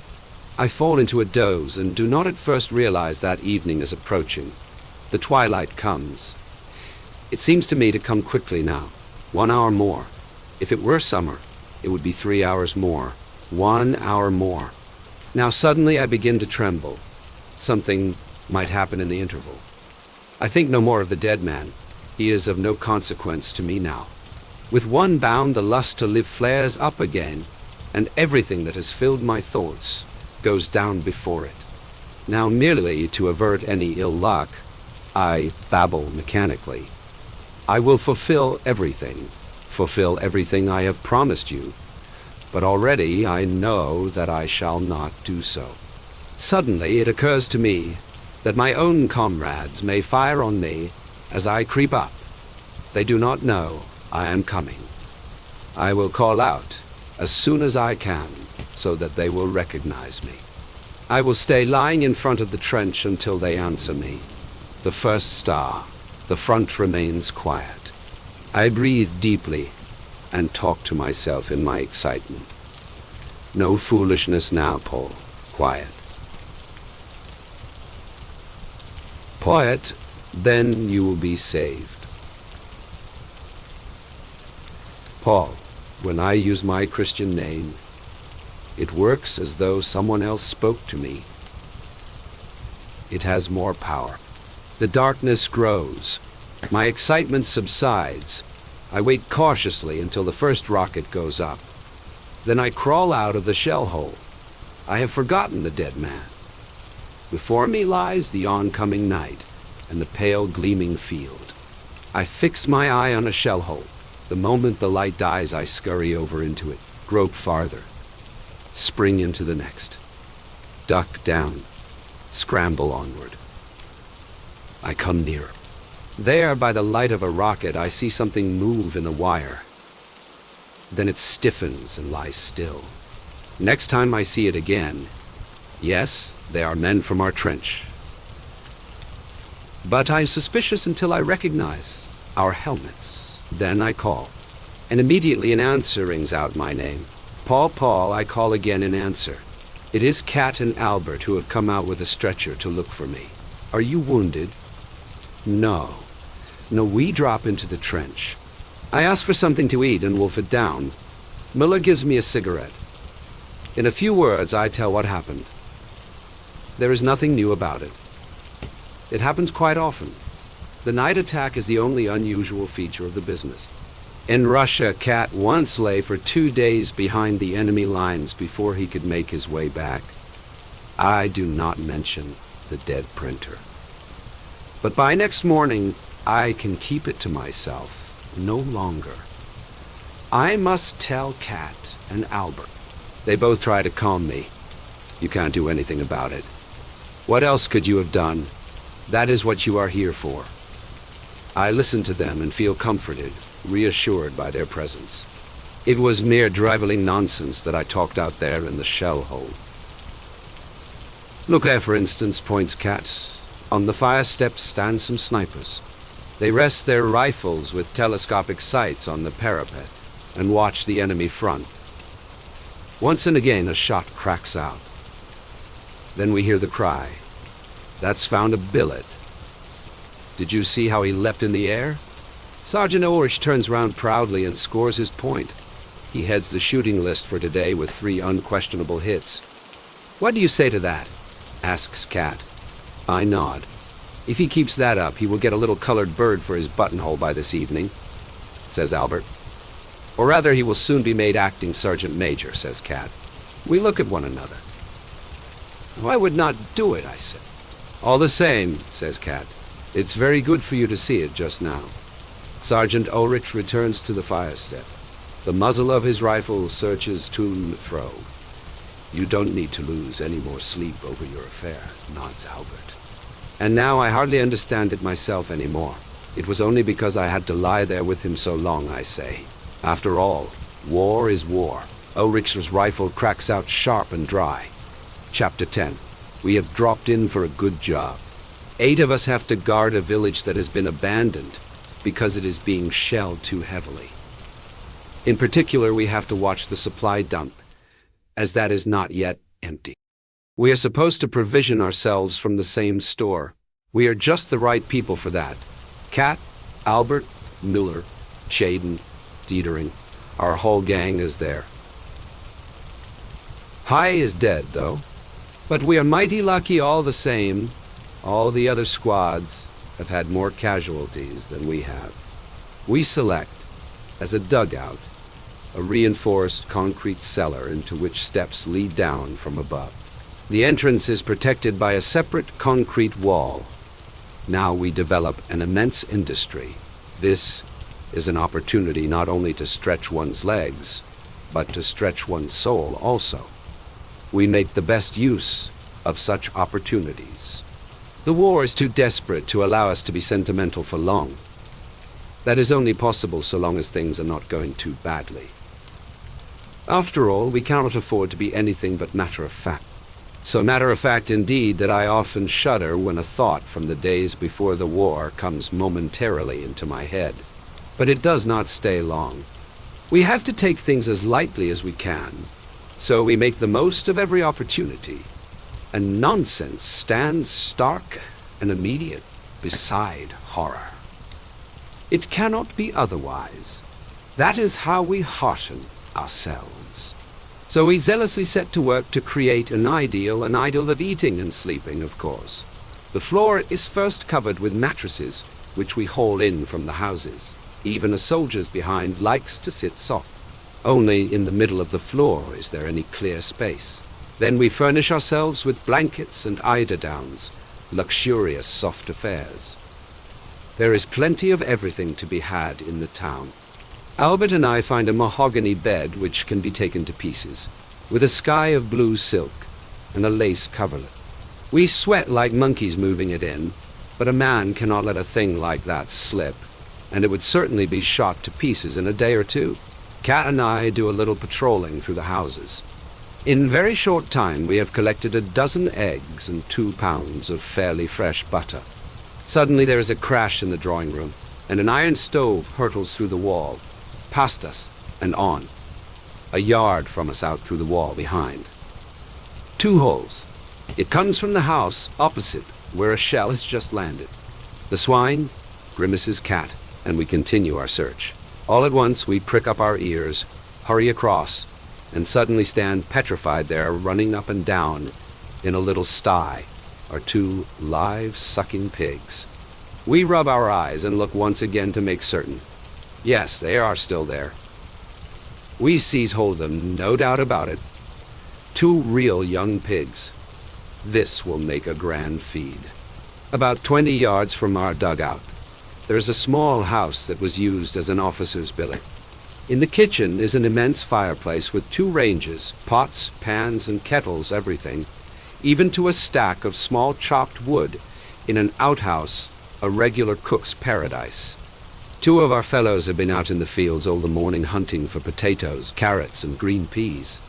I fall into a doze and do not at first realize that evening is approaching. The twilight comes. It seems to me to come quickly now. 1 hour more. If it were summer, it would be 3 hours more. 1 hour more. Now suddenly I begin to tremble. Something might happen in the interval. I think no more of the dead man. He is of no consequence to me now. With one bound, the lust to live flares up again, and everything that has filled my thoughts goes down before it. Now merely to avert any ill luck, I babble mechanically. I will fulfill everything I have promised you, but already I know that I shall not do so. Suddenly it occurs to me that my own comrades may fire on me as I creep up. They do not know I am coming. I will call out as soon as I can so that they will recognize me. I will stay lying in front of the trench until they answer me. The first star. The front remains quiet. I breathe deeply and talk to myself in my excitement. No foolishness now, Paul. Quiet. Quiet, then you will be saved. Paul, when I use my Christian name, it works as though someone else spoke to me. It has more power. The darkness grows. My excitement subsides. I wait cautiously until the first rocket goes up. Then I crawl out of the shell hole. I have forgotten the dead man. Before me lies the oncoming night and the pale gleaming field. I fix my eye on a shell hole. The moment the light dies, I scurry over into it, grope farther, spring into the next, duck down, scramble onward. I come nearer. There, by the light of a rocket, I see something move in the wire. Then it stiffens and lies still. Next time I see it again, yes, they are men from our trench. But I'm suspicious until I recognize our helmets. Then I call, and immediately an answer rings out my name. Paul, Paul, I call again in answer. It is Kat and Albert who have come out with a stretcher to look for me. Are you wounded? No, we drop into the trench. I ask for something to eat and wolf it down. Miller gives me a cigarette. In a few words, I tell what happened. There is nothing new about it. It happens quite often. The night attack is the only unusual feature of the business. In Russia, Kat once lay for 2 days behind the enemy lines before he could make his way back. I do not mention the dead printer. But by next morning, I can keep it to myself no longer. I must tell Kat and Albert. They both try to calm me. You can't do anything about it. What else could you have done? That is what you are here for. I listen to them and feel comforted, reassured by their presence. It was mere driveling nonsense that I talked out there in the shell hole. Look there, for instance, points Kat. On the fire steps stand some snipers. They rest their rifles with telescopic sights on the parapet and watch the enemy front. Once and again a shot cracks out. Then we hear the cry. That's found a billet. Did you see how he leapt in the air? Sergeant Erich turns round proudly and scores his point. He heads the shooting list for today with 3 unquestionable hits. What do you say to that? Asks Kat. I nod. If he keeps that up, he will get a little colored bird for his buttonhole by this evening, says Albert. Or rather, he will soon be made acting sergeant major, says Kat. We look at one another. I would not do it, I said. All the same, says Kat. It's very good for you to see it just now. Sergeant Ulrich returns to the fire step. The muzzle of his rifle searches to and fro. You don't need to lose any more sleep over your affair, nods Albert. And now I hardly understand it myself anymore. It was only because I had to lie there with him so long, I say. After all, war is war. Ulrich's rifle cracks out sharp and dry. Chapter 10. We have dropped in for a good job. 8 of us have to guard a village that has been abandoned because it is being shelled too heavily. In particular, we have to watch the supply dump, as that is not yet empty. We are supposed to provision ourselves from the same store. We are just the right people for that. Kat, Albert, Müller, Chaden, Dietering, our whole gang is there. Hai is dead, though. But we are mighty lucky all the same. All the other squads have had more casualties than we have. We select, as a dugout, a reinforced concrete cellar into which steps lead down from above. The entrance is protected by a separate concrete wall. Now we develop an immense industry. This is an opportunity not only to stretch one's legs, but to stretch one's soul also. We make the best use of such opportunities. The war is too desperate to allow us to be sentimental for long. That is only possible so long as things are not going too badly. After all, we cannot afford to be anything but matter-of-fact. So matter-of-fact indeed that I often shudder when a thought from the days before the war comes momentarily into my head. But it does not stay long. We have to take things as lightly as we can, so we make the most of every opportunity. And nonsense stands stark and immediate beside horror. It cannot be otherwise. That is how we hearten ourselves. So we zealously set to work to create an idyll of eating and sleeping, of course. The floor is first covered with mattresses, which we haul in from the houses. Even a soldier's behind likes to sit soft. Only in the middle of the floor is there any clear space. Then we furnish ourselves with blankets and eiderdowns, luxurious soft affairs. There is plenty of everything to be had in the town. Albert and I find a mahogany bed which can be taken to pieces, with a sky of blue silk and a lace coverlet. We sweat like monkeys moving it in, but a man cannot let a thing like that slip, and it would certainly be shot to pieces in a day or two. Kat and I do a little patrolling through the houses. In very short time we have collected 12 eggs and 2 pounds of fairly fresh butter. Suddenly there is a crash in the drawing room, and an iron stove hurtles through the wall, past us and on, a yard from us out through the wall behind. 2 holes. It comes from the house opposite, where a shell has just landed. The swine grimaces Cat, and we continue our search. All at once we prick up our ears, hurry across, and suddenly stand petrified there, running up and down in a little sty are 2 live sucking pigs. We rub our eyes and look once again to make certain. Yes, they are still there. We seize hold of them, no doubt about it. 2 real young pigs. This will make a grand feed. About 20 yards from our dugout, there is a small house that was used as an officer's billet. In the kitchen is an immense fireplace with 2 ranges, pots, pans, and kettles, everything, even to a stack of small chopped wood. In an outhouse, a regular cook's paradise. 2 of our fellows have been out in the fields all the morning hunting for potatoes, carrots, and green peas.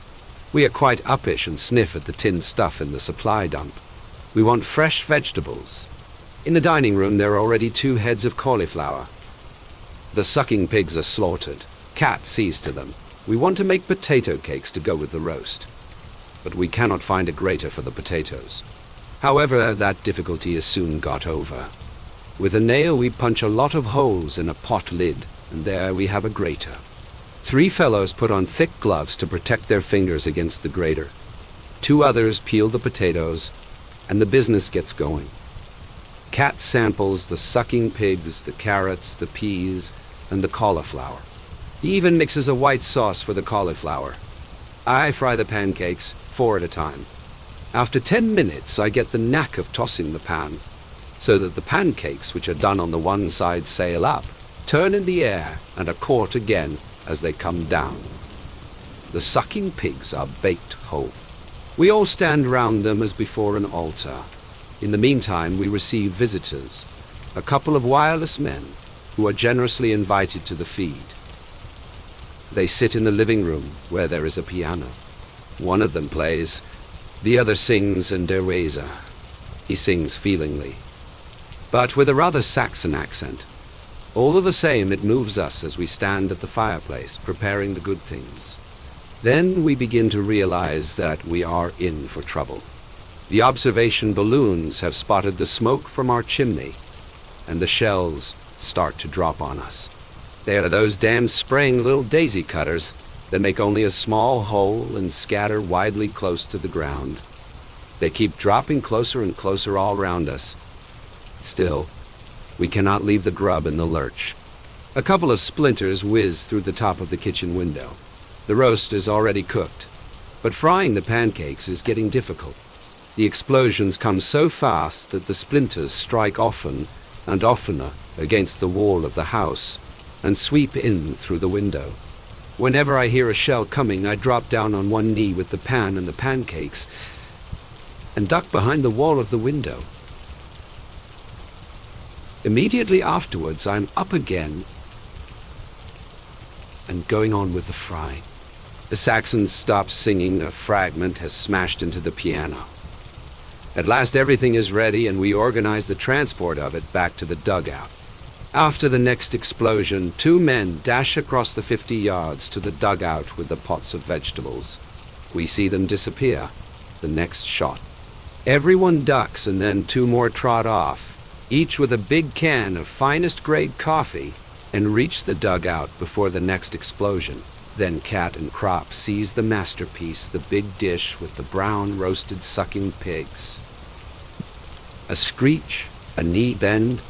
We are quite uppish and sniff at the tinned stuff in the supply dump. We want fresh vegetables. In the dining room there are already 2 heads of cauliflower. The sucking pigs are slaughtered. Cat sees to them. We want to make potato cakes to go with the roast. But we cannot find a grater for the potatoes. However, that difficulty is soon got over. With a nail we punch a lot of holes in a pot lid, and there we have a grater. 3 fellows put on thick gloves to protect their fingers against the grater. 2 others peel the potatoes, and the business gets going. Cat samples the sucking pigs, the carrots, the peas, and the cauliflower. He even mixes a white sauce for the cauliflower. I fry the pancakes, 4 at a time. After 10 minutes I get the knack of tossing the pan, so that the pancakes, which are done on the one side, sail up, turn in the air, and are caught again as they come down. The sucking pigs are baked whole. We all stand round them as before an altar. In the meantime we receive visitors. a couple of wireless men who are generously invited to the feed. They sit in the living room where there is a piano. One of them plays, the other sings in der Weser. He sings feelingly, but with a rather Saxon accent. All the same, it moves us as we stand at the fireplace, preparing the good things. Then we begin to realize that we are in for trouble. The observation balloons have spotted the smoke from our chimney, and the shells start to drop on us. They are those damn spraying little daisy cutters that make only a small hole and scatter widely close to the ground. They keep dropping closer and closer all around us. Still, we cannot leave the grub in the lurch. A couple of splinters whiz through the top of the kitchen window. The roast is already cooked, but frying the pancakes is getting difficult. The explosions come so fast that the splinters strike often and oftener against the wall of the house and sweep in through the window. Whenever I hear a shell coming, I drop down on one knee with the pan and the pancakes and duck behind the wall of the window. Immediately afterwards, I'm up again and going on with the frying. The Saxon stops singing. A fragment has smashed into the piano. At last everything is ready, and we organize the transport of it back to the dugout. After the next explosion, 2 men dash across the 50 yards to the dugout with the pots of vegetables. We see them disappear. The next shot. Everyone ducks, and then 2 more trot off, each with a big can of finest grade coffee, and reach the dugout before the next explosion. Then Cat and Crop seize the masterpiece, the big dish with the brown roasted sucking pigs. A screech, a knee bend,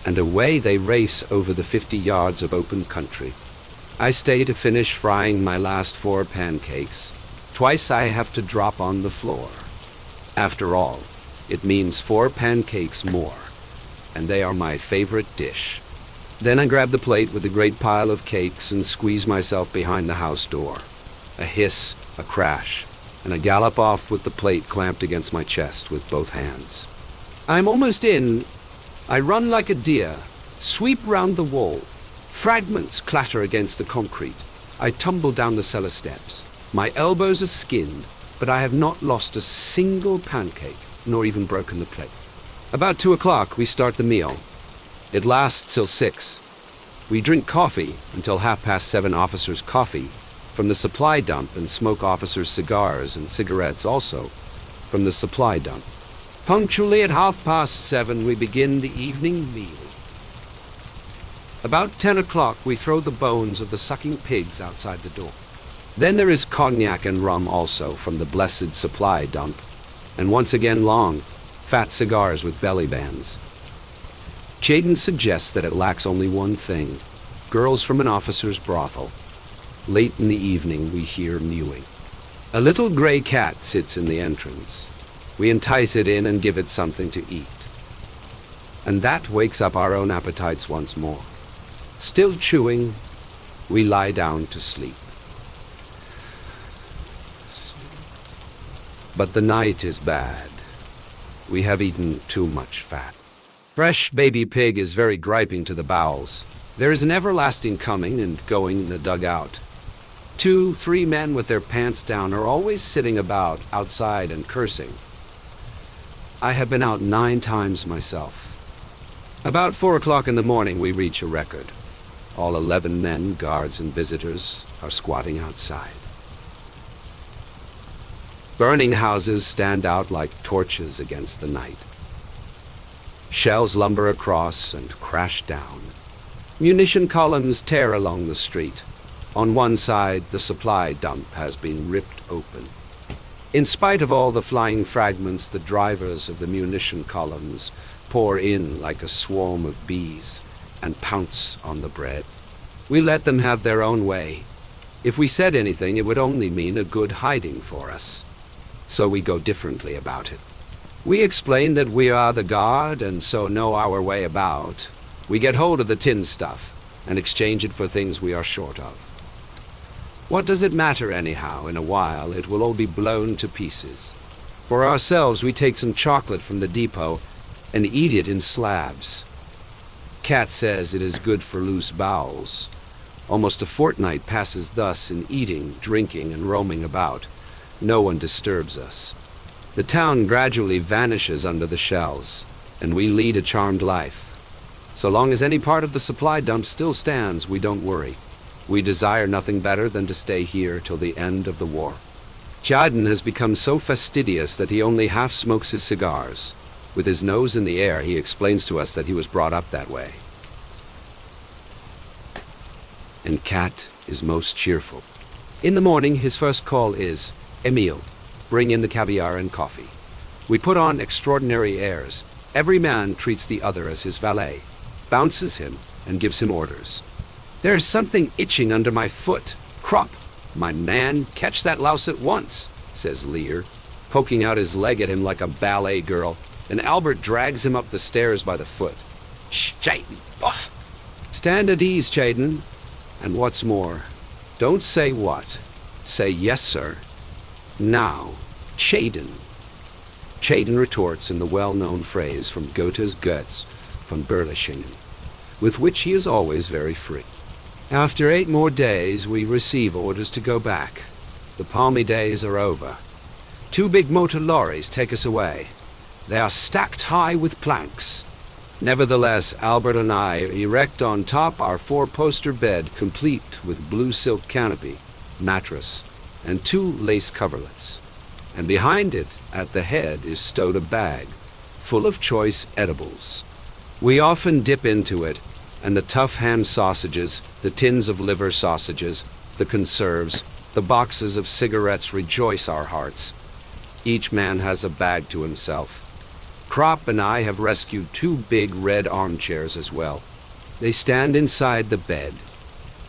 and away they race over the 50 yards of open country. I stay to finish frying my last 4 pancakes. Twice I have to drop on the floor. After all, it means 4 pancakes more, and they are my favorite dish. Then I grab the plate with the great pile of cakes and squeeze myself behind the house door. A hiss, a crash, and I gallop off with the plate clamped against my chest with both hands. I'm almost in. I run like a deer, sweep round the wall. Fragments clatter against the concrete. I tumble down the cellar steps. My elbows are skinned, but I have not lost a single pancake, nor even broken the plate. About 2 o'clock, we start the meal. It lasts till 6. We drink coffee until 7:30 officers' coffee from the supply dump, and smoke officers' cigars and cigarettes also from the supply dump. Punctually at 7:30, we begin the evening meal. About 10 o'clock, we throw the bones of the sucking pigs outside the door. Then there is cognac and rum also from the blessed supply dump, and once again long, fat cigars with belly bands. Jaden suggests that it lacks only one thing: girls from an officer's brothel. Late in the evening, we hear mewing. A little gray cat sits in the entrance. We entice it in and give it something to eat. And that wakes up our own appetites once more. Still chewing, we lie down to sleep. But the night is bad. We have eaten too much fat. Fresh baby pig is very griping to the bowels. There is an everlasting coming and going in the dugout. 2, 3 men with their pants down are always sitting about outside and cursing. I have been out 9 times myself. About 4 o'clock in the morning, we reach a record. All 11 men, guards and visitors, are squatting outside. Burning houses stand out like torches against the night. Shells lumber across and crash down. Munition columns tear along the street. On one side, the supply dump has been ripped open. In spite of all the flying fragments, the drivers of the munition columns pour in like a swarm of bees and pounce on the bread. We let them have their own way. If we said anything, it would only mean a good hiding for us. So we go differently about it. We explain that we are the guard and so know our way about. We get hold of the tin stuff and exchange it for things we are short of. What does it matter anyhow? In a while, it will all be blown to pieces. For ourselves, we take some chocolate from the depot and eat it in slabs. cat says it is good for loose bowels. Almost a fortnight passes thus in eating, drinking, and roaming about. No one disturbs us. The town gradually vanishes under the shells, and we lead a charmed life. So long as any part of the supply dump still stands, we don't worry. We desire nothing better than to stay here till the end of the war. Chadden has become so fastidious that he only half smokes his cigars. With his nose in the air, he explains to us that he was brought up that way. And Cat is most cheerful. In the morning, his first call is, "Emile, bring in the caviar and coffee." We put on extraordinary airs. Every man treats the other as his valet, bounces him, and gives him orders. "There's something itching under my foot. Crop, my man, catch that louse at once," says Lear, poking out his leg at him like a ballet girl, and Albert drags him up the stairs by the foot. "Shh, Chayden! Oh. Stand at ease, Chayden. And what's more, don't say what. Say yes, sir. Now, Chayden." Chayden retorts in the well-known phrase from Goethe's Götz von Berlichingen, with which he is always very free. After 8 more days, we receive orders to go back. The palmy days are over. 2 big motor lorries take us away. They are stacked high with planks. Nevertheless, Albert and I erect on top our 4-poster bed, complete with blue silk canopy, mattress, and 2 lace coverlets. And behind it, at the head, is stowed a bag full of choice edibles. We often dip into it, and the tough ham sausages, the tins of liver sausages, the conserves, the boxes of cigarettes rejoice our hearts. Each man has a bag to himself. Krop and I have rescued 2 big red armchairs as well. They stand inside the bed,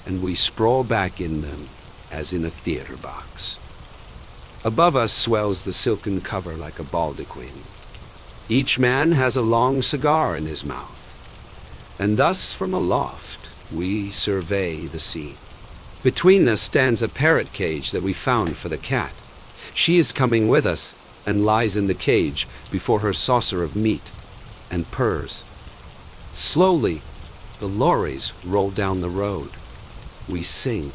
and we sprawl back in them as in a theater box. Above us swells the silken cover like a baldaquin. Each man has a long cigar in his mouth, and thus from aloft we survey the scene. Between us stands a parrot cage that we found for the cat. She is coming with us and lies in the cage before her saucer of meat and purrs. Slowly, the lorries roll down the road. We sing.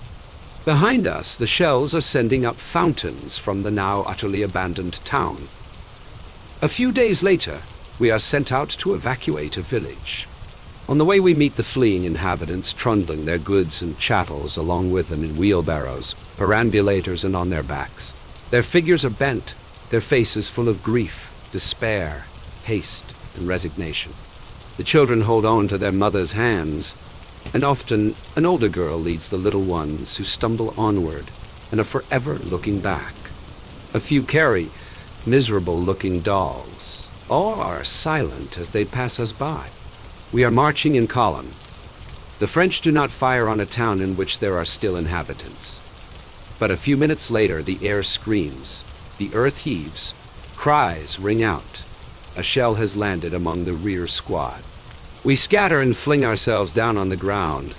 Behind us, the shells are sending up fountains from the now utterly abandoned town. A few days later, we are sent out to evacuate a village. On the way, we meet the fleeing inhabitants, trundling their goods and chattels along with them in wheelbarrows, perambulators, and on their backs. Their figures are bent, their faces full of grief, despair, haste, and resignation. The children hold on to their mother's hands, and often an older girl leads the little ones who stumble onward and are forever looking back. A few carry miserable-looking dolls. All are silent as they pass us by. We are marching in column. The French do not fire on a town in which there are still inhabitants. But a few minutes later, the air screams. The earth heaves, cries ring out. A shell has landed among the rear squad. We scatter and fling ourselves down on the ground,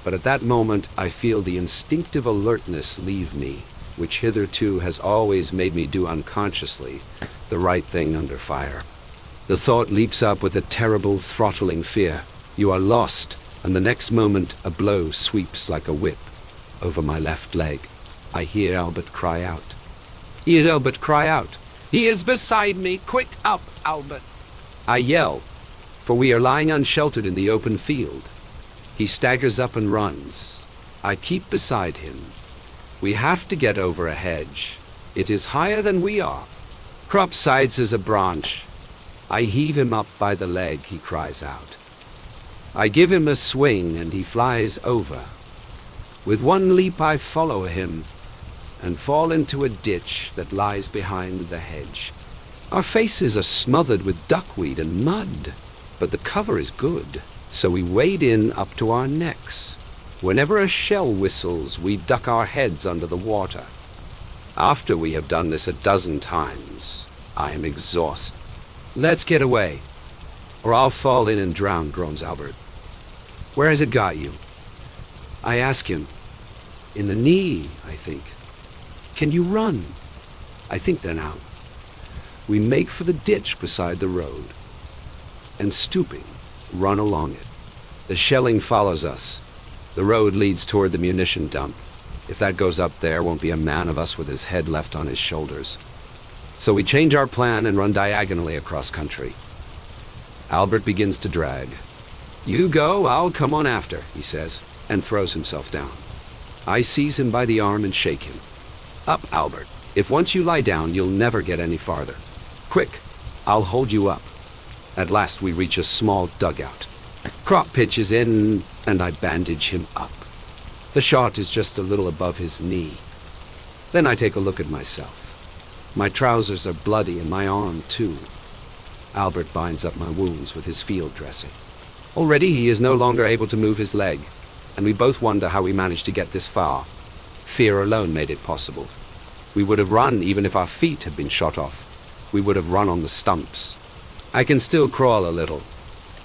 but at that moment I feel the instinctive alertness leave me, which hitherto has always made me do unconsciously the right thing under fire. The thought leaps up with a terrible, throttling fear. You are lost, and the next moment a blow sweeps like a whip over my left leg. I hear Albert cry out. He is beside me! Quick up, Albert! I yell, for we are lying unsheltered in the open field. He staggers up and runs. I keep beside him. We have to get over a hedge. It is higher than we are. Crop sizes a branch. I heave him up by the leg, he cries out. I give him a swing, and he flies over. With one leap I follow him, and fall into a ditch that lies behind the hedge. Our faces are smothered with duckweed and mud, but the cover is good, so we wade in up to our necks. Whenever a shell whistles, we duck our heads under the water. After we have done this a dozen times, I am exhausted. Let's get away, or I'll fall in and drown, groans Albert. Where has it got you? I ask him. In the knee, I think. Can you run? I think then out. We make for the ditch beside the road, and stooping, run along it. The shelling follows us. The road leads toward the munition dump. If that goes up, there won't be a man of us with his head left on his shoulders. So we change our plan and run diagonally across country. Albert begins to drag. "You go, I'll come on after," he says, and throws himself down. I seize him by the arm and shake him. "Up, Albert. If once you lie down, you'll never get any farther. Quick, I'll hold you up." At last we reach a small dugout. Crop pitches in, and I bandage him up. The shot is just a little above his knee. Then I take a look at myself. My trousers are bloody and my arm too. Albert binds up my wounds with his field dressing. Already he is no longer able to move his leg, and we both wonder how we managed to get this far. Fear alone made it possible. We would have run even if our feet had been shot off. We would have run on the stumps. I can still crawl a little.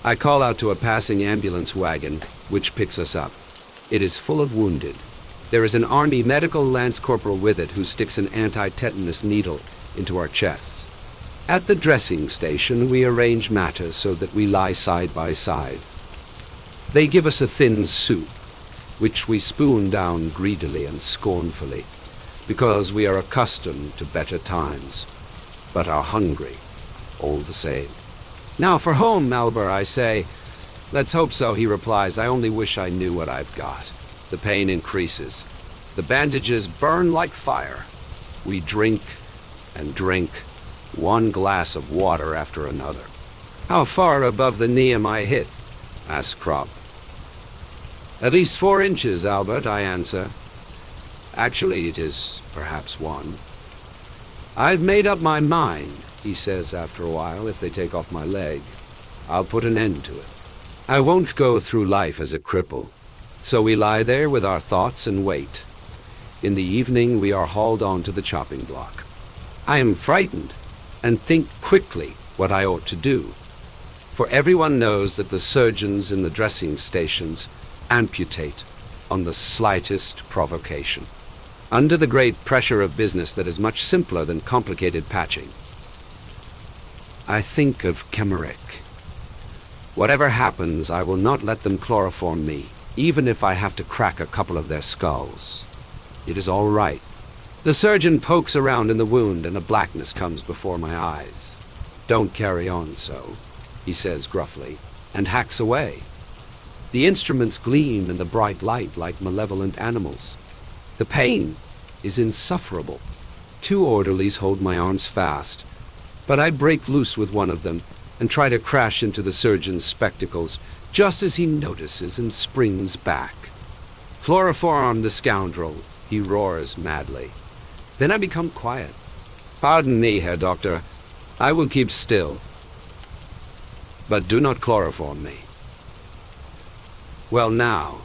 I call out to a passing ambulance wagon, which picks us up. It is full of wounded. There is an Army medical lance corporal with it who sticks an anti-tetanus needle into our chests. At the dressing station, we arrange matters so that we lie side by side. They give us a thin soup, which we spoon down greedily and scornfully, because we are accustomed to better times, but are hungry all the same. "Now for home, Albert," I say. "Let's hope so," he replies. "I only wish I knew what I've got." The pain increases. The bandages burn like fire. We drink and drink, one glass of water after another. "How far above the knee am I hit?" asks Crop. "At least 4 inches, Albert," I answer. "Actually, it is perhaps 1. "I've made up my mind," he says after a while. "If they take off my leg, I'll put an end to it. I won't go through life as a cripple." So we lie there with our thoughts and wait. In the evening, we are hauled on to the chopping block. I am frightened and think quickly what I ought to do. For everyone knows that the surgeons in the dressing stations amputate on the slightest provocation, under the great pressure of business that is much simpler than complicated patching. I think of Emmerich. Whatever happens, I will not let them chloroform me, even if I have to crack a couple of their skulls. It is all right. The surgeon pokes around in the wound and a blackness comes before my eyes. "Don't carry on so," he says gruffly, and hacks away. The instruments gleam in the bright light like malevolent animals. The pain is insufferable. 2 orderlies hold my arms fast, but I break loose with one of them and try to crash into the surgeon's spectacles just as he notices and springs back. "Chloroform the scoundrel," he roars madly. Then I become quiet. "Pardon me, Herr Doctor. I will keep still. But do not chloroform me." "Well now,"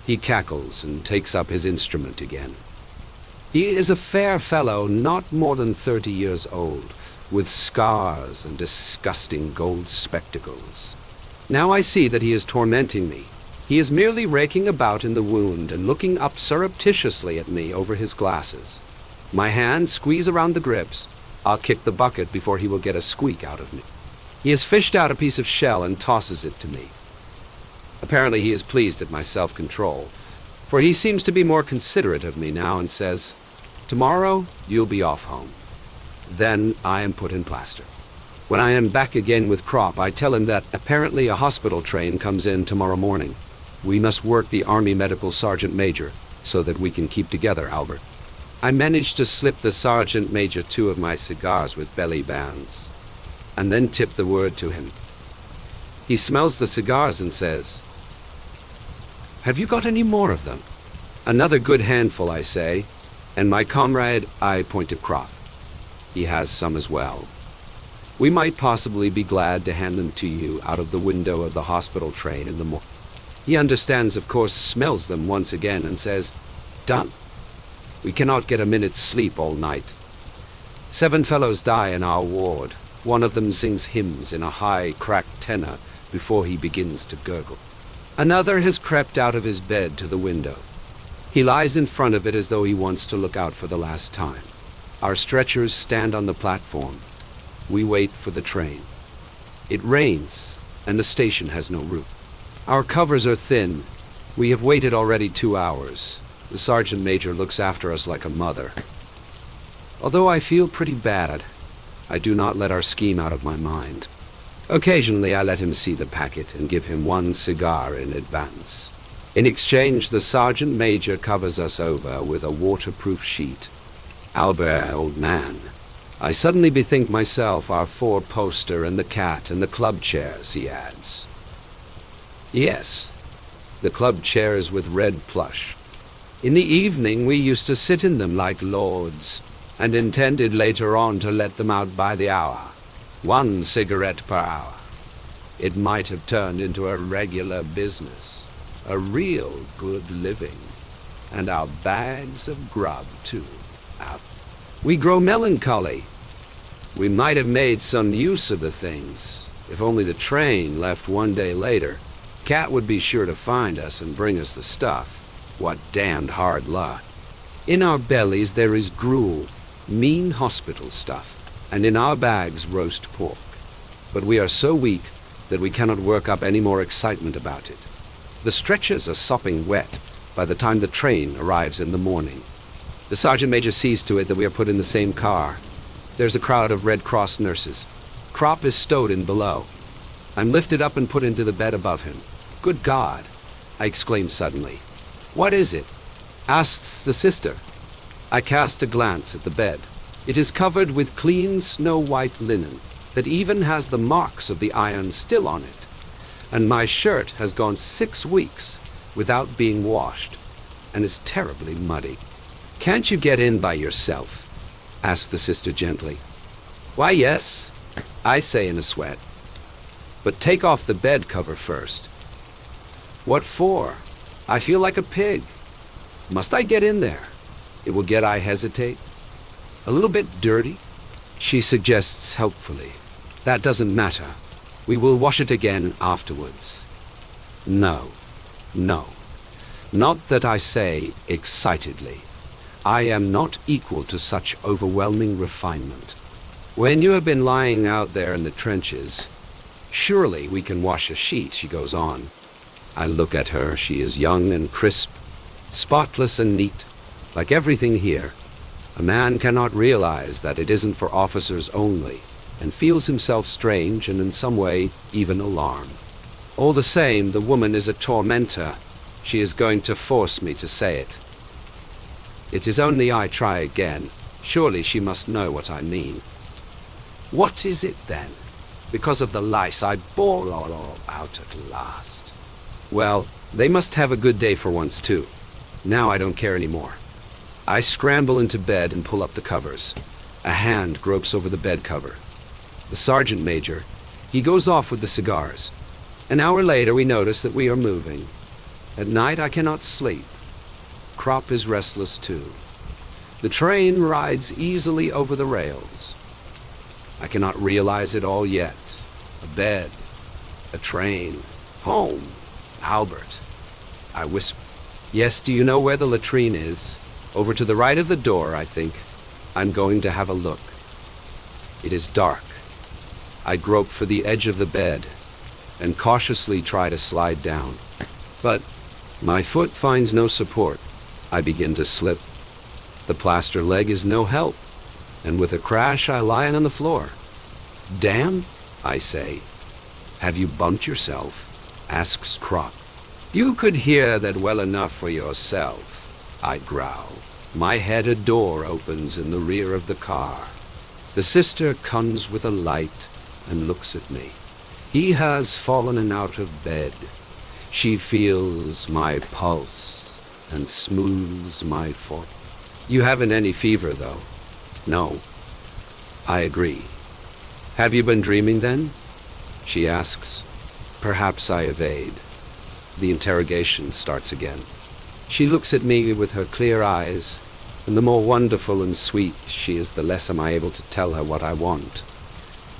he cackles and takes up his instrument again. He is a fair fellow, not more than 30 years old, with scars and disgusting gold spectacles. Now I see that he is tormenting me. He is merely raking about in the wound and looking up surreptitiously at me over his glasses. My hands squeeze around the grips. I'll kick the bucket before he will get a squeak out of me. He has fished out a piece of shell and tosses it to me. Apparently he is pleased at my self-control, for he seems to be more considerate of me now and says, "Tomorrow you'll be off home." Then I am put in plaster. When I am back again with Crop, I tell him that apparently a hospital train comes in tomorrow morning. We must work the Army Medical Sergeant Major so that we can keep together, Albert. I managed to slip the Sergeant Major 2 of my cigars with belly bands, and then tip the word to him. He smells the cigars and says, "Have you got any more of them?" "Another good handful," I say, and my comrade, I point to Crop. He has some as well. "We might possibly be glad to hand them to you out of the window of the hospital train in the morning." He understands, of course, smells them once again, and says, "Done. We cannot get a minute's sleep all night. 7 fellows die in our ward. One of them sings hymns in a high, cracked tenor before he begins to gurgle. Another has crept out of his bed to the window. He lies in front of it as though he wants to look out for the last time. Our stretchers stand on the platform. We wait for the train. It rains, and the station has no roof. Our covers are thin. We have waited already 2 hours. The sergeant major looks after us like a mother. Although I feel pretty bad, I do not let our scheme out of my mind. Occasionally I let him see the packet and give him 1 cigar in advance. In exchange, the sergeant major covers us over with a waterproof sheet. Albert, old man. I suddenly bethink myself our 4-poster and the cat and the club chairs, he adds. Yes, the club chairs with red plush. In the evening we used to sit in them like lords, and intended later on to let them out by the hour. 1 cigarette per hour. It might have turned into a regular business, a real good living, and our bags of grub too. We grow melancholy. We might have made some use of the things. If only the train left 1 day later, Cat would be sure to find us and bring us the stuff. What damned hard luck. In our bellies there is gruel, mean hospital stuff, and in our bags roast pork. But we are so weak that we cannot work up any more excitement about it. The stretchers are sopping wet by the time the train arrives in the morning. The sergeant major sees to it that we are put in the same car. There's a crowd of Red Cross nurses. Krop is stowed in below. I'm lifted up and put into the bed above him. Good God, I exclaim suddenly. What is it? Asks the sister. I cast a glance at the bed. It is covered with clean snow-white linen that even has the marks of the iron still on it. And my shirt has gone 6 weeks without being washed and is terribly muddy. Can't you get in by yourself? Asked the sister gently. Why, yes, I say in a sweat. But take off the bed cover first. What for? I feel like a pig. Must I get in there? It will get I hesitate. A little bit dirty? She suggests helpfully. That doesn't matter. We will wash it again afterwards. No. Not that I say excitedly. I am not equal to such overwhelming refinement. When you have been lying out there in the trenches, surely we can wash a sheet, she goes on. I look at her. She is young and crisp, spotless and neat, like everything here. A man cannot realize that it isn't for officers only, and feels himself strange and in some way even alarmed. All the same, the woman is a tormentor. She is going to force me to say it. It is only I try again. Surely she must know what I mean. What is it then? Because of the lice I bore all out at last. Well, they must have a good day for once too. Now I don't care any more. I scramble into bed and pull up the covers. A hand gropes over the bed cover. The sergeant major, he goes off with the cigars. An hour later we notice that we are moving. At night I cannot sleep. Krop is restless too. The train rides easily over the rails. I cannot realize it all yet. A bed, a train, home, Albert. I whisper. Yes, do you know where the latrine is? Over to the right of the door, I think. I'm going to have a look. It is dark. I grope for the edge of the bed and cautiously try to slide down. But my foot finds no support. I begin to slip. The plaster leg is no help, and with a crash I lie on the floor. Damn, I say. Have you bumped yourself? Asks Krop. You could hear that well enough for yourself, I growl. My head, a door opens in the rear of the car. The sister comes with a light and looks at me. He has fallen out of bed. She feels my pulse and smooths my foot. You haven't any fever, though. No. I agree. Have you been dreaming, then? She asks. Perhaps I evade. The interrogation starts again. She looks at me with her clear eyes, and the more wonderful and sweet she is, the less am I able to tell her what I want.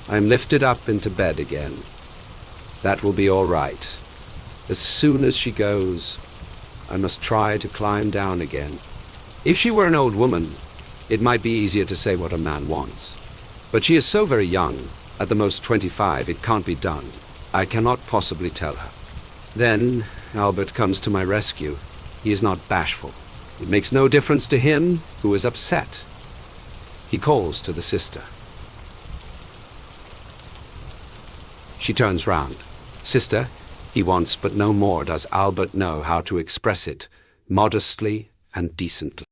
I am lifted up into bed again. That will be all right. As soon as she goes, I must try to climb down again. If she were an old woman, it might be easier to say what a man wants. But she is so very young, at the most 25, it can't be done. I cannot possibly tell her. Then Albert comes to my rescue. He is not bashful. It makes no difference to him who is upset. He calls to the sister. She turns round. Sister, he wants, but no more does Albert know how to express it, modestly and decently.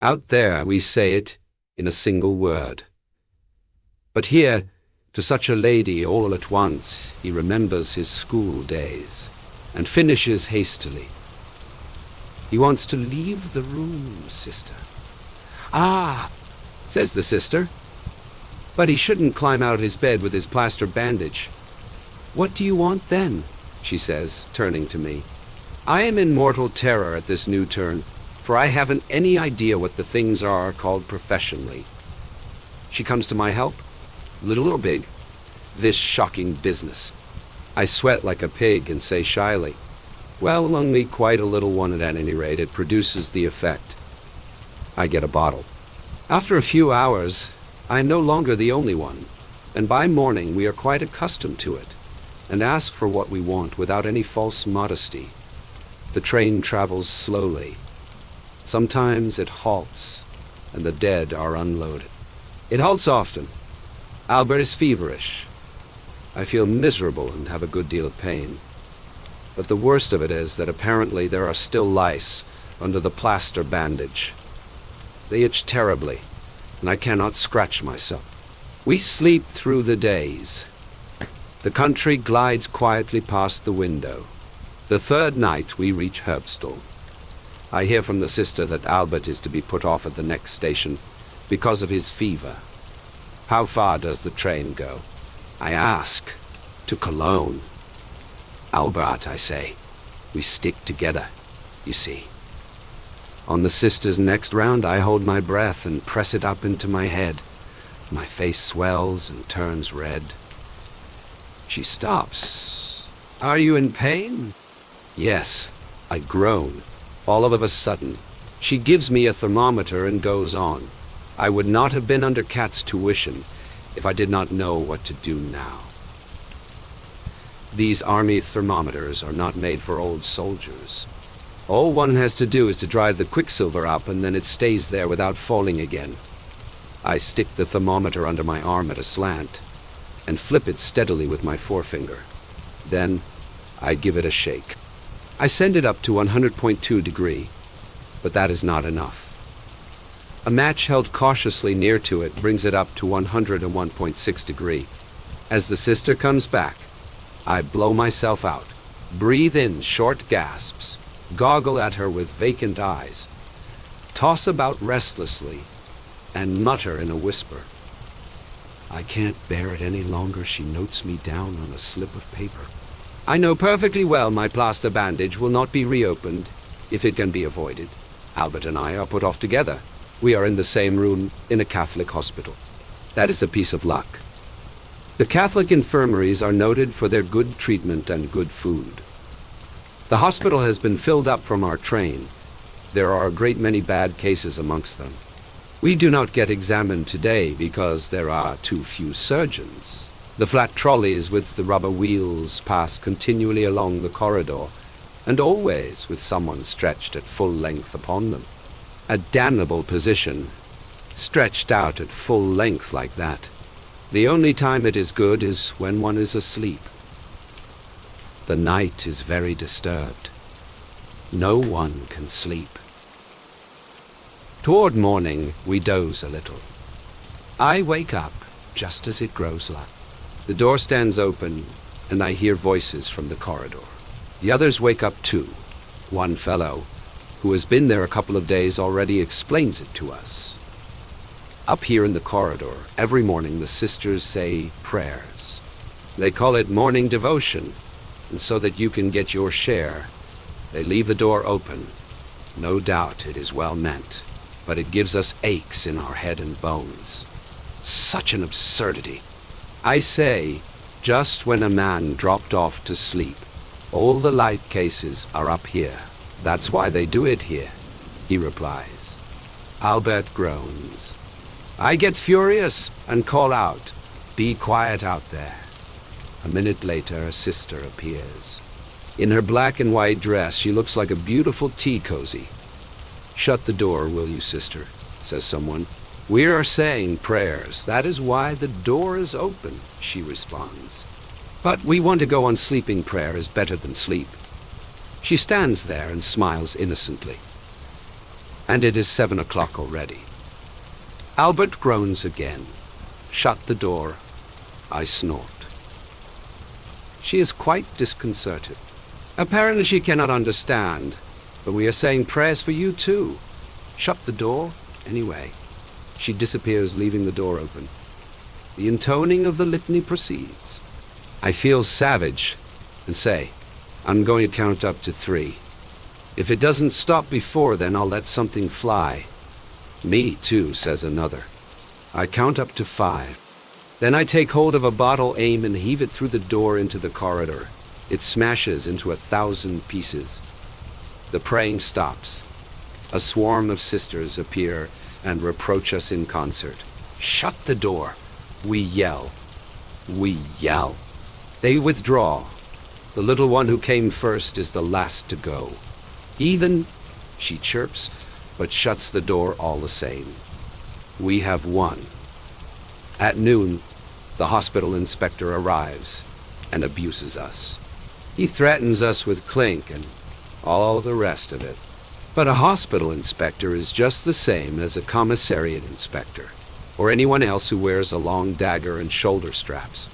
Out there we say it in a single word. But here, to such a lady all at once, he remembers his school days and finishes hastily. He wants to leave the room, sister. Ah, says the sister, but he shouldn't climb out his bed with his plaster bandage. What do you want then? She says, turning to me. I am in mortal terror at this new turn, for I haven't any idea what the things are called professionally. She comes to my help, little or big, this shocking business. I sweat like a pig and say shyly, well, only quite a little one at any rate. It produces the effect. I get a bottle. After a few hours, I am no longer the only one, and by morning we are quite accustomed to it, and ask for what we want without any false modesty. The train travels slowly. Sometimes it halts, and the dead are unloaded. It halts often. Albert is feverish. I feel miserable and have a good deal of pain. But the worst of it is that apparently there are still lice under the plaster bandage. They itch terribly, and I cannot scratch myself. We sleep through the days. The country glides quietly past the window. The third night we reach Herbstall. I hear from the sister that Albert is to be put off at the next station because of his fever. How far does the train go? I ask. To Cologne. Albert, I say, we stick together, you see. On the sister's next round I hold my breath and press it up into my head. My face swells and turns red. She stops. Are you in pain? Yes, I groan. All of a sudden, she gives me a thermometer and goes on. I would not have been under Kat's tuition if I did not know what to do now. These army thermometers are not made for old soldiers. All one has to do is to drive the quicksilver up, and then it stays there without falling again. I stick the thermometer under my arm at a slant and flip it steadily with my forefinger. Then I give it a shake. I send it up to 100.2 degree, but that is not enough. A match held cautiously near to it brings it up to 101.6 degree. As the sister comes back, I blow myself out, breathe in short gasps, goggle at her with vacant eyes, toss about restlessly, and mutter in a whisper. I can't bear it any longer. She notes me down on a slip of paper. I know perfectly well my plaster bandage will not be reopened if it can be avoided. Albert and I are put off together. We are in the same room in a Catholic hospital. That is a piece of luck. The Catholic infirmaries are noted for their good treatment and good food. The hospital has been filled up from our train. There are a great many bad cases amongst them. We do not get examined today because there are too few surgeons. The flat trolleys with the rubber wheels pass continually along the corridor, and always with someone stretched at full length upon them. A damnable position, stretched out at full length like that. The only time it is good is when one is asleep. The night is very disturbed. No one can sleep. Toward morning, we doze a little. I wake up just as it grows light. The door stands open, and I hear voices from the corridor. The others wake up too. One fellow, who has been there a couple of days already, explains it to us. Up here in the corridor, every morning the sisters say prayers. They call it morning devotion, and so that you can get your share, they leave the door open. No doubt it is well meant, but it gives us aches in our head and bones. Such an absurdity. I say, just when a man dropped off to sleep, all the light cases are up here. That's why they do it here, he replies. Albert groans. I get furious and call out, be quiet out there. A minute later, a sister appears. In her black and white dress, she looks like a beautiful tea cozy. "Shut the door, will you, sister?" says someone. "We are saying prayers. That is why the door is open," she responds. "But we want to go on. Sleeping prayer is better than sleep." She stands there and smiles innocently. And it is 7 o'clock already. Albert groans again. "Shut the door." I snort. She is quite disconcerted. Apparently she cannot understand, but we are saying prayers for you too. "Shut the door, anyway." She disappears, leaving the door open. The intoning of the litany proceeds. I feel savage and say, "I'm going to count up to 3. If it doesn't stop before then, I'll let something fly." "Me too," says another. I count up to 5. Then I take hold of a bottle, aim, and heave it through the door into the corridor. It smashes into 1,000 pieces. The praying stops. A swarm of sisters appear and reproach us in concert. "Shut the door!" We yell. We yell. They withdraw. The little one who came first is the last to go. "Heathen," she chirps, but shuts the door all the same. We have won. At noon, the hospital inspector arrives and abuses us. He threatens us with clink and all the rest of it. But a hospital inspector is just the same as a commissariat inspector, or anyone else who wears a long dagger and shoulder straps,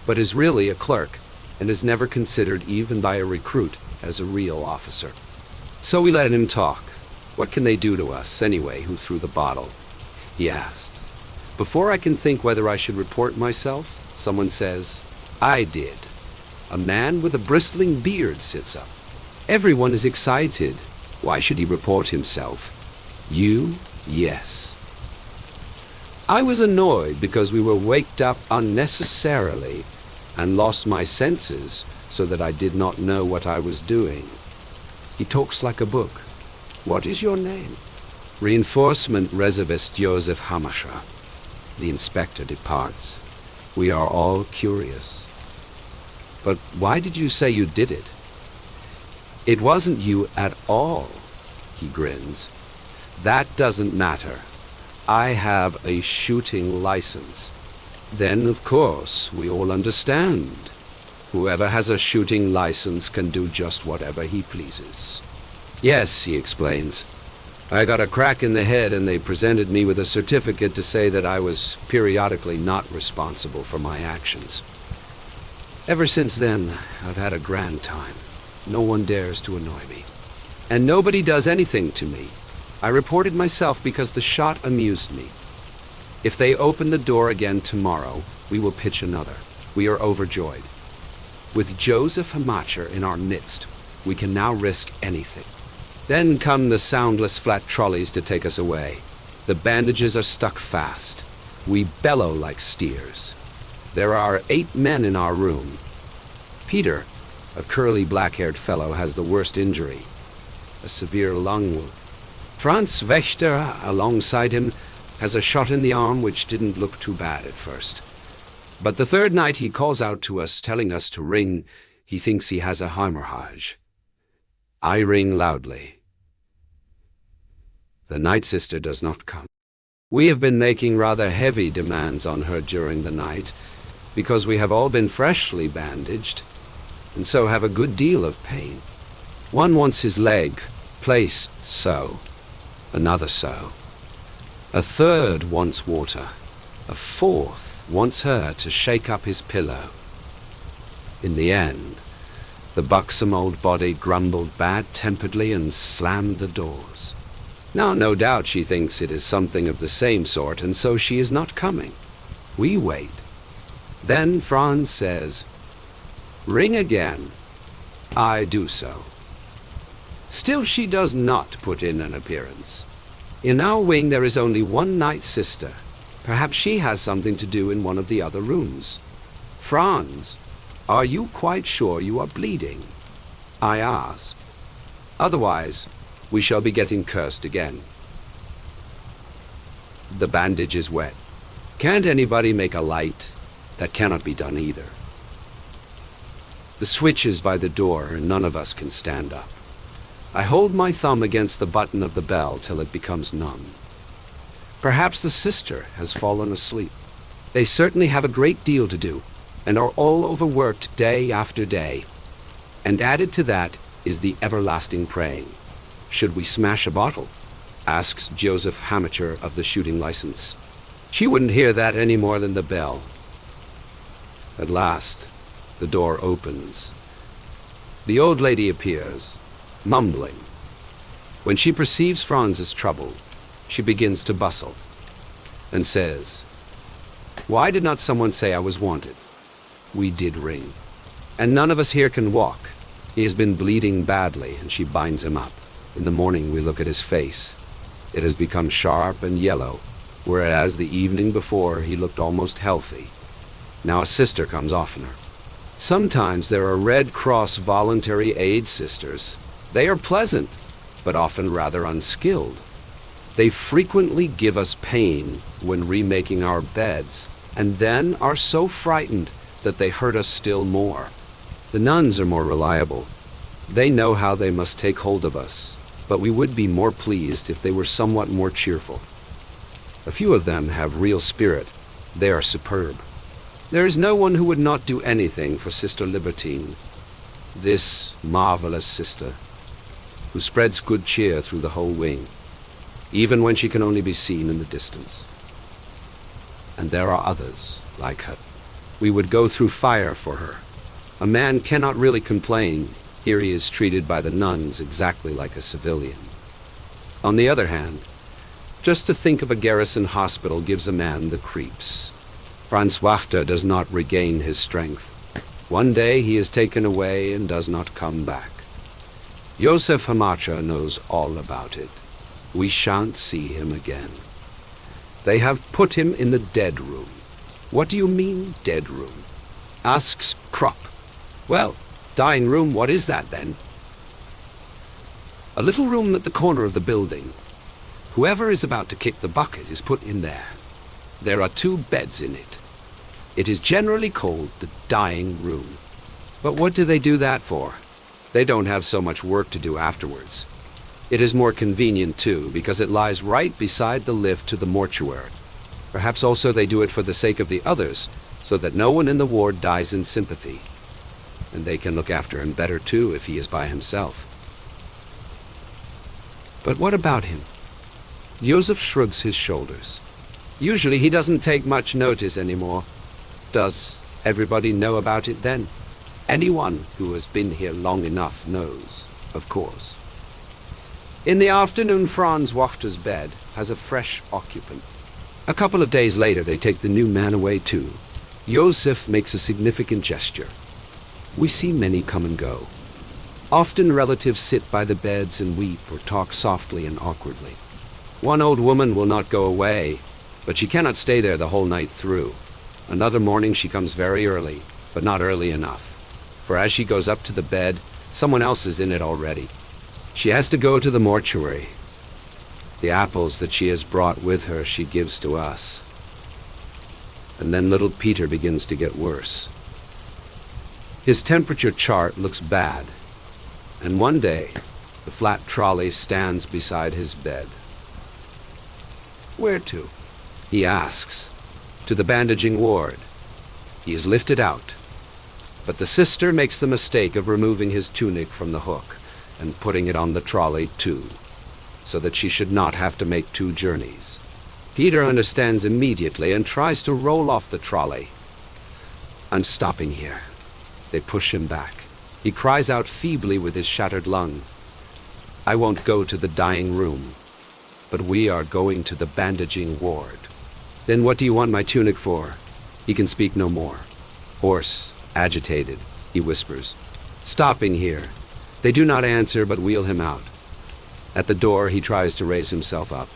but is really a clerk and is never considered even by a recruit as a real officer. So we let him talk. "What can they do to us, anyway, who threw the bottle?" he asked. Before I can think whether I should report myself, someone says, "I did." A man with a bristling beard sits up. Everyone is excited. Why should he report himself? "You? Yes." I was annoyed because we were waked up unnecessarily and lost my senses so that I did not know what I was doing. He talks like a book. "What is your name?" "Reinforcement Reservist Joseph Hamascher." The inspector departs. We are all curious. "But why did you say you did it?" "It wasn't you at all," he grins. "That doesn't matter. I have a shooting license." Then, of course, we all understand. Whoever has a shooting license can do just whatever he pleases. "Yes," he explains. "I got a crack in the head and they presented me with a certificate to say that I was periodically not responsible for my actions. Ever since then, I've had a grand time. No one dares to annoy me. And nobody does anything to me. I reported myself because the shot amused me. If they open the door again tomorrow, we will pitch another. We are overjoyed. With Joseph Hamacher in our midst, we can now risk anything." Then come the soundless flat trolleys to take us away. The bandages are stuck fast. We bellow like steers. There are 8 men in our room. Peter, a curly black-haired fellow, has the worst injury, a severe lung wound. Franz Wächter, alongside him, has a shot in the arm which didn't look too bad at first. But the third night he calls out to us, telling us to ring. He thinks he has a hemorrhage. I ring loudly. The night sister does not come. We have been making rather heavy demands on her during the night, because we have all been freshly bandaged, and so have a good deal of pain. One wants his leg placed so, another so. A third wants water. A fourth wants her to shake up his pillow. In the end, the buxom old body grumbled bad-temperedly and slammed the doors. Now, no doubt she thinks it is something of the same sort, and so she is not coming. We wait. Then Franz says, "Ring again." I do so. Still she does not put in an appearance. In our wing there is only one night sister. Perhaps she has something to do in one of the other rooms. "Franz, are you quite sure you are bleeding?" I ask. Otherwise, we shall be getting cursed again. The bandage is wet. Can't anybody make a light? That cannot be done either. The switch is by the door, and none of us can stand up. I hold my thumb against the button of the bell till it becomes numb. Perhaps the sister has fallen asleep. They certainly have a great deal to do, and are all overworked day after day. And added to that is the everlasting praying. Should we smash a bottle? Asks Joseph Hamacher of the shooting license. She wouldn't hear that any more than the bell. At last, the door opens. The old lady appears, mumbling. When she perceives Franz is troubled, she begins to bustle, and says, "Why did not someone say I was wanted? We did ring. And none of us here can walk. He has been bleeding badly," and she binds him up. In the morning we look at his face. It has become sharp and yellow, whereas the evening before he looked almost healthy. Now a sister comes oftener. Sometimes there are Red Cross voluntary aid sisters. They are pleasant, but often rather unskilled. They frequently give us pain when remaking our beds, and then are so frightened that they hurt us still more. The nuns are more reliable. They know how they must take hold of us, but we would be more pleased if they were somewhat more cheerful. A few of them have real spirit. They are superb. There is no one who would not do anything for Sister Libertine, this marvelous sister, who spreads good cheer through the whole wing, even when she can only be seen in the distance. And there are others like her. We would go through fire for her. A man cannot really complain. Here he is treated by the nuns exactly like a civilian. On the other hand, just to think of a garrison hospital gives a man the creeps. Franz Wachter does not regain his strength. One day he is taken away and does not come back. Joseph Hamacher knows all about it. We shan't see him again. They have put him in the dead room. What do you mean, dead room? Asks Krupp. Well, dying room, what is that then? A little room at the corner of the building. Whoever is about to kick the bucket is put in there. There are 2 beds in it. It is generally called the dying room. But what do they do that for? They don't have so much work to do afterwards. It is more convenient, too, because it lies right beside the lift to the mortuary. Perhaps also they do it for the sake of the others, so that no one in the ward dies in sympathy. And they can look after him better, too, if he is by himself. But what about him? Joseph shrugs his shoulders. Usually he doesn't take much notice anymore. Does everybody know about it then? Anyone who has been here long enough knows, of course. In the afternoon, Franz Wachter's bed has a fresh occupant. A couple of days later, they take the new man away too. Joseph makes a significant gesture. We see many come and go. Often relatives sit by the beds and weep or talk softly and awkwardly. One old woman will not go away, but she cannot stay there the whole night through. Another morning she comes very early, but not early enough. For as she goes up to the bed, someone else is in it already. She has to go to the mortuary. The apples that she has brought with her she gives to us. And then little Peter begins to get worse. His temperature chart looks bad, and one day the flat trolley stands beside his bed. "Where to?" he asks. "To the bandaging ward." He is lifted out, but the sister makes the mistake of removing his tunic from the hook and putting it on the trolley too, so that she should not have to make 2 journeys. Peter understands immediately and tries to roll off the trolley. "I'm stopping here." They push him back. He cries out feebly with his shattered lung, "I won't go to the dying room, but we are going to the bandaging ward." "Then what do you want my tunic for?" He can speak no more. Hoarse, agitated, he whispers, "Stopping here." They do not answer but wheel him out. At the door he tries to raise himself up.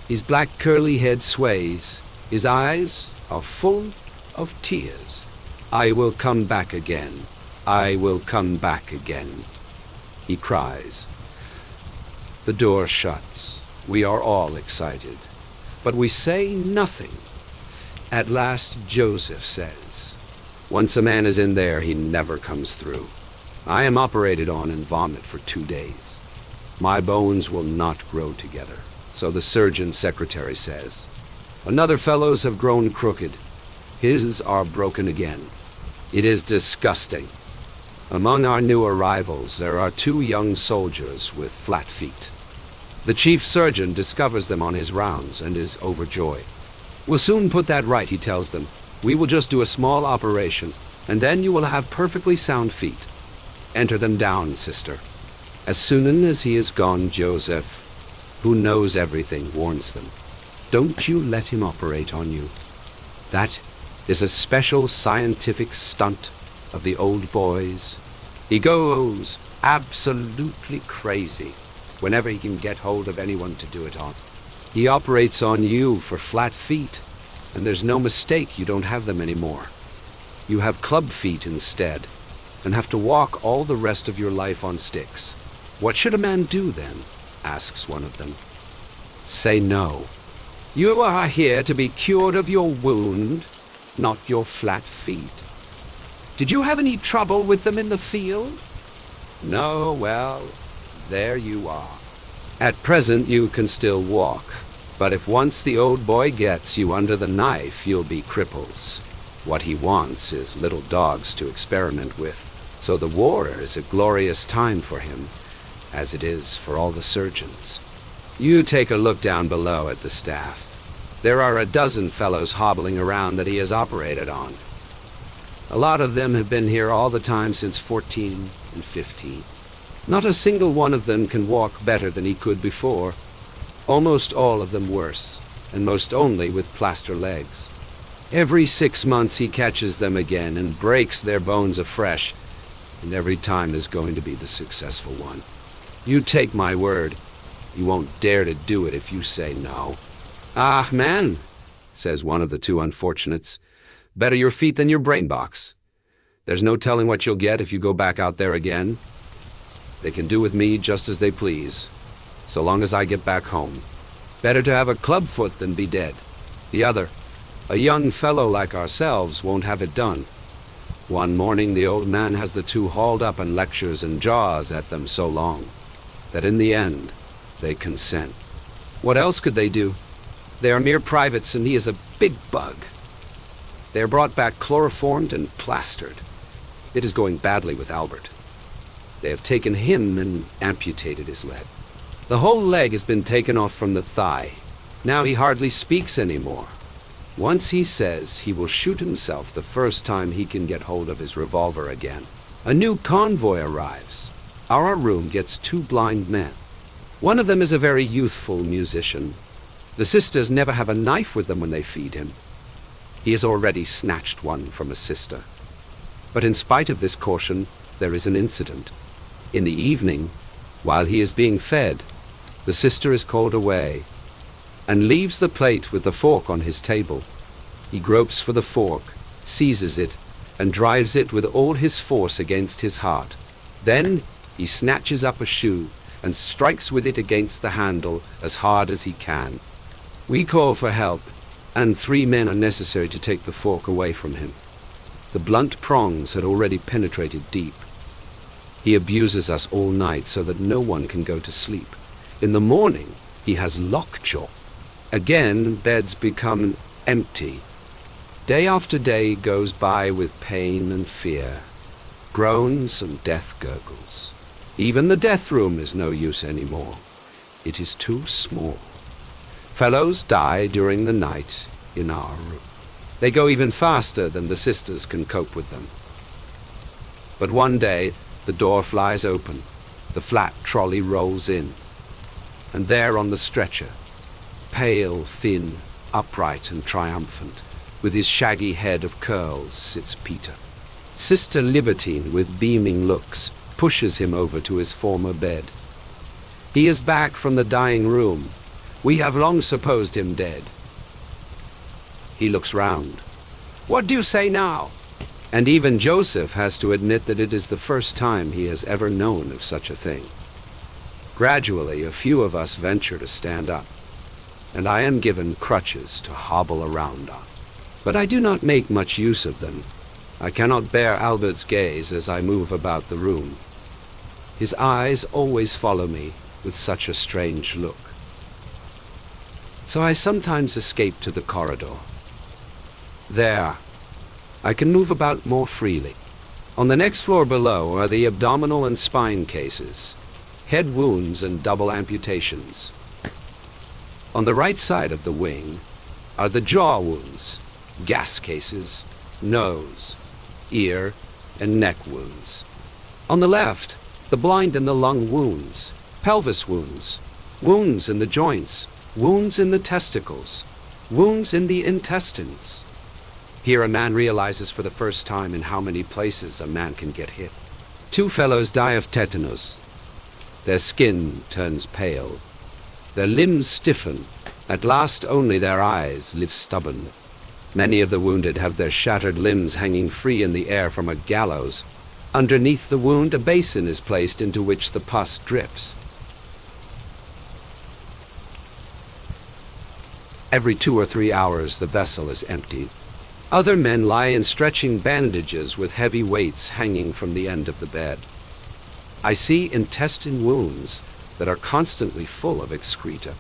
His black curly head sways. His eyes are full of tears. "I will come back again. I will come back again," he cries. The door shuts. We are all excited, but we say nothing. At last Joseph says, Once a man is in there, he never comes through. I am operated on and vomit for 2 days. My bones will not grow together, so the surgeon secretary says. Another fellows have grown crooked. His are broken again. It is disgusting. Among our new arrivals, there are 2 young soldiers with flat feet. The chief surgeon discovers them on his rounds and is overjoyed. We'll soon put that right, he tells them. We will just do a small operation, and then you will have perfectly sound feet. Enter them down, sister. As soon as he is gone, Joseph, who knows everything, warns them. Don't you let him operate on you. That is a special scientific stunt of the old boys. He goes absolutely crazy whenever he can get hold of anyone to do it on. He operates on you for flat feet, and there's no mistake you don't have them anymore. You have club feet instead, and have to walk all the rest of your life on sticks. What should a man do then? Asks one of them. Say no. You are here to be cured of your wound, not your flat feet. Did you have any trouble with them in the field? No, well, there you are. At present you can still walk, but if once the old boy gets you under the knife, you'll be cripples. What he wants is little dogs to experiment with, so the war is a glorious time for him, as it is for all the surgeons. You take a look down below at the staff. There are a dozen fellows hobbling around that he has operated on. A lot of them have been here all the time since 14 and 15. Not a single one of them can walk better than he could before. Almost all of them worse, and most only with plaster legs. Every 6 months he catches them again and breaks their bones afresh, and every time is going to be the successful one. You take my word, you won't dare to do it if you say no. Ah, man, says one of the 2 unfortunates, better your feet than your brain box. There's no telling what you'll get if you go back out there again. They can do with me just as they please, so long as I get back home. Better to have a clubfoot than be dead. The other, a young fellow like ourselves, won't have it done. One morning the old man has the 2 hauled up and lectures and jaws at them so long that in the end they consent. What else could they do? They are mere privates and he is a big bug. They are brought back chloroformed and plastered. It is going badly with Albert. They have taken him and amputated his leg. The whole leg has been taken off from the thigh. Now he hardly speaks anymore. Once he says he will shoot himself the first time he can get hold of his revolver again. A new convoy arrives. Our room gets 2 blind men. One of them is a very youthful musician. The sisters never have a knife with them when they feed him. He has already snatched one from a sister. But in spite of this caution, there is an incident. In the evening, while he is being fed, the sister is called away and leaves the plate with the fork on his table. He gropes for the fork, seizes it, and drives it with all his force against his heart. Then he snatches up a shoe and strikes with it against the handle as hard as he can. We call for help, and 3 men are necessary to take the fork away from him. The blunt prongs had already penetrated deep. He abuses us all night so that no one can go to sleep. In the morning, he has lockjaw. Again, beds become empty. Day after day goes by with pain and fear, groans and death gurgles. Even the death room is no use anymore. It is too small. Fellows die during the night in our room. They go even faster than the sisters can cope with them. But one day, the door flies open, the flat trolley rolls in, and there on the stretcher, pale, thin, upright and triumphant, with his shaggy head of curls, sits Peter. Sister Libertine, with beaming looks, pushes him over to his former bed. He is back from the dying room. We have long supposed him dead. He looks round. What do you say now? And even Joseph has to admit that it is the first time he has ever known of such a thing. Gradually, a few of us venture to stand up, and I am given crutches to hobble around on. But I do not make much use of them. I cannot bear Albert's gaze as I move about the room. His eyes always follow me with such a strange look. So I sometimes escape to the corridor. There, I can move about more freely. On the next floor below are the abdominal and spine cases, head wounds and double amputations. On the right side of the wing are the jaw wounds, gas cases, nose, ear, and neck wounds. On the left, the blind and the lung wounds, pelvis wounds, wounds in the joints, wounds in the testicles, wounds in the intestines. Here a man realizes for the first time in how many places a man can get hit. 2 fellows die of tetanus. Their skin turns pale. Their limbs stiffen. At last only their eyes live stubborn. Many of the wounded have their shattered limbs hanging free in the air from a gallows. Underneath the wound, a basin is placed into which the pus drips. Every 2 or 3 hours, the vessel is emptied. Other men lie in stretching bandages with heavy weights hanging from the end of the bed. I see intestine wounds that are constantly full of excreta.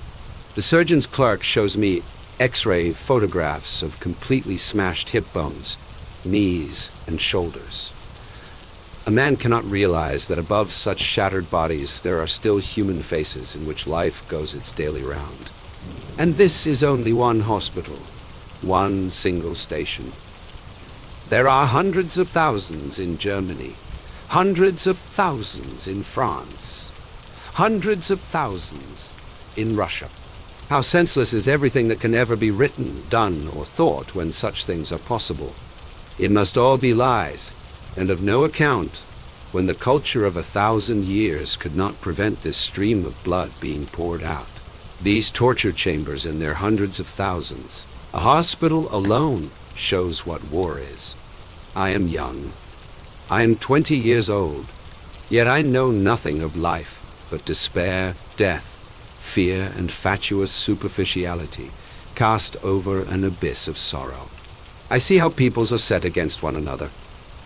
The surgeon's clerk shows me X-ray photographs of completely smashed hip bones, knees, and shoulders. A man cannot realize that above such shattered bodies there are still human faces in which life goes its daily round. And this is only one hospital, one single station. There are hundreds of thousands in Germany, hundreds of thousands in France, hundreds of thousands in Russia. How senseless is everything that can ever be written, done, or thought when such things are possible. It must all be lies, and of no account, when the culture of 1,000 years could not prevent this stream of blood being poured out. These torture chambers in their hundreds of thousands, a hospital alone shows what war is. I am young. I am 20 years old, yet I know nothing of life but despair, death, fear, and fatuous superficiality cast over an abyss of sorrow. I see how peoples are set against one another,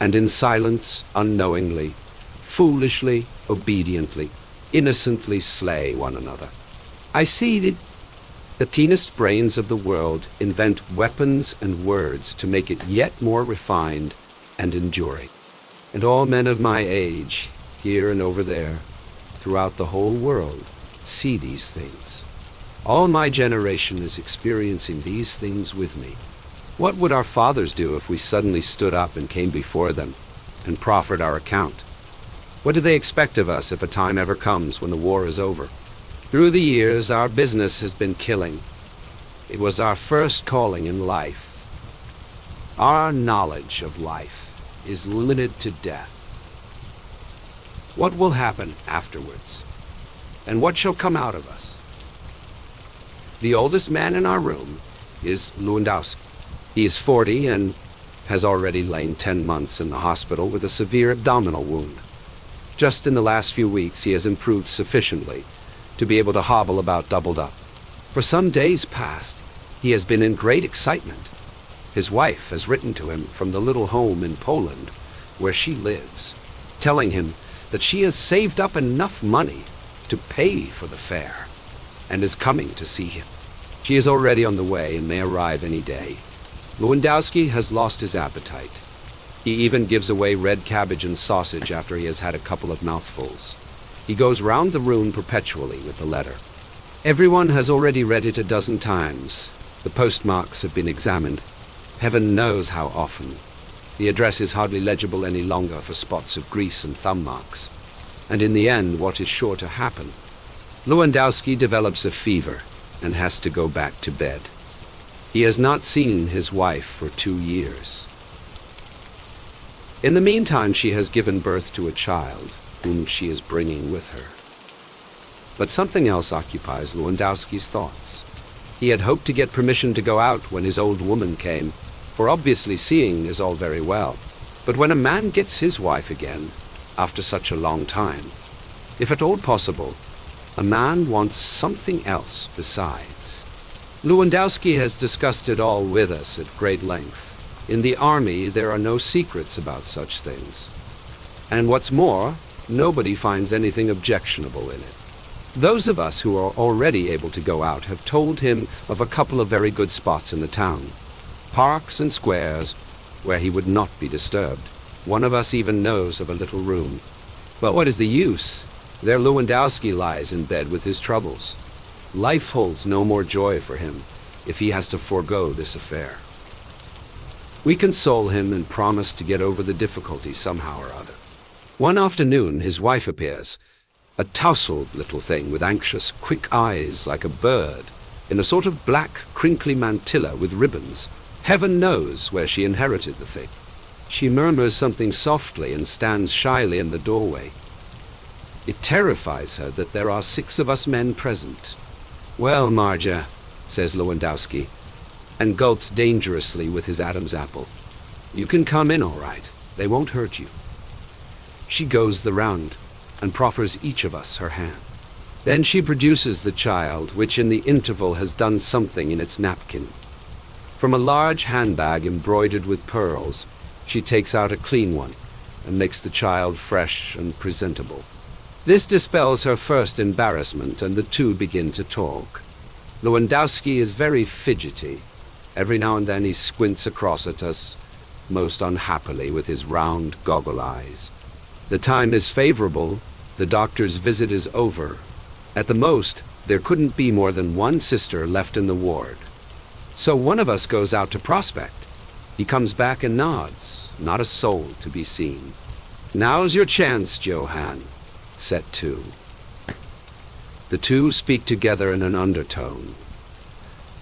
and in silence, unknowingly, foolishly, obediently, innocently slay one another. I see the keenest brains of the world invent weapons and words to make it yet more refined and enduring. And all men of my age, here and over there, throughout the whole world, see these things. All my generation is experiencing these things with me. What would our fathers do if we suddenly stood up and came before them and proffered our account? What do they expect of us if a time ever comes when the war is over? Through the years, our business has been killing. It was our first calling in life. Our knowledge of life is limited to death. What will happen afterwards? And what shall come out of us? The oldest man in our room is Lewandowski. He is 40 and has already lain 10 months in the hospital with a severe abdominal wound. Just in the last few weeks, he has improved sufficiently to be able to hobble about doubled up. For some days past, he has been in great excitement. His wife has written to him from the little home in Poland where she lives, telling him that she has saved up enough money to pay for the fare and is coming to see him. She is already on the way and may arrive any day. Lewandowski has lost his appetite. He even gives away red cabbage and sausage after he has had a couple of mouthfuls. He goes round the room perpetually with the letter. Everyone has already read it a dozen times. The postmarks have been examined. Heaven knows how often. The address is hardly legible any longer for spots of grease and thumb marks. And in the end, what is sure to happen? Lewandowski develops a fever and has to go back to bed. He has not seen his wife for 2 years. In the meantime, she has given birth to a child whom she is bringing with her. But something else occupies Lewandowski's thoughts. He had hoped to get permission to go out when his old woman came, for obviously seeing is all very well. But when a man gets his wife again, after such a long time, if at all possible, a man wants something else besides. Lewandowski has discussed it all with us at great length. In the army, there are no secrets about such things. And what's more, nobody finds anything objectionable in it. Those of us who are already able to go out have told him of a couple of very good spots in the town, parks and squares, where he would not be disturbed. One of us even knows of a little room. But what is the use? There Lewandowski lies in bed with his troubles. Life holds no more joy for him if he has to forego this affair. We console him and promise to get over the difficulty somehow or other. One afternoon his wife appears, a tousled little thing with anxious, quick eyes like a bird, in a sort of black, crinkly mantilla with ribbons. Heaven knows where she inherited the thing. She murmurs something softly and stands shyly in the doorway. It terrifies her that there are 6 of us men present. "Well, Marja," says Lewandowski, and gulps dangerously with his Adam's apple. "You can come in all right. They won't hurt you." She goes the round and proffers each of us her hand. Then she produces the child, which in the interval has done something in its napkin. From a large handbag embroidered with pearls, she takes out a clean one and makes the child fresh and presentable. This dispels her first embarrassment, and the two begin to talk. Lewandowski is very fidgety. Every now and then he squints across at us, most unhappily with his round goggle eyes. The time is favorable. The doctor's visit is over. At the most, there couldn't be more than 1 sister left in the ward. So one of us goes out to prospect. He comes back and nods. Not a soul to be seen. "Now's your chance, Johann." Set 2. The two speak together in an undertone.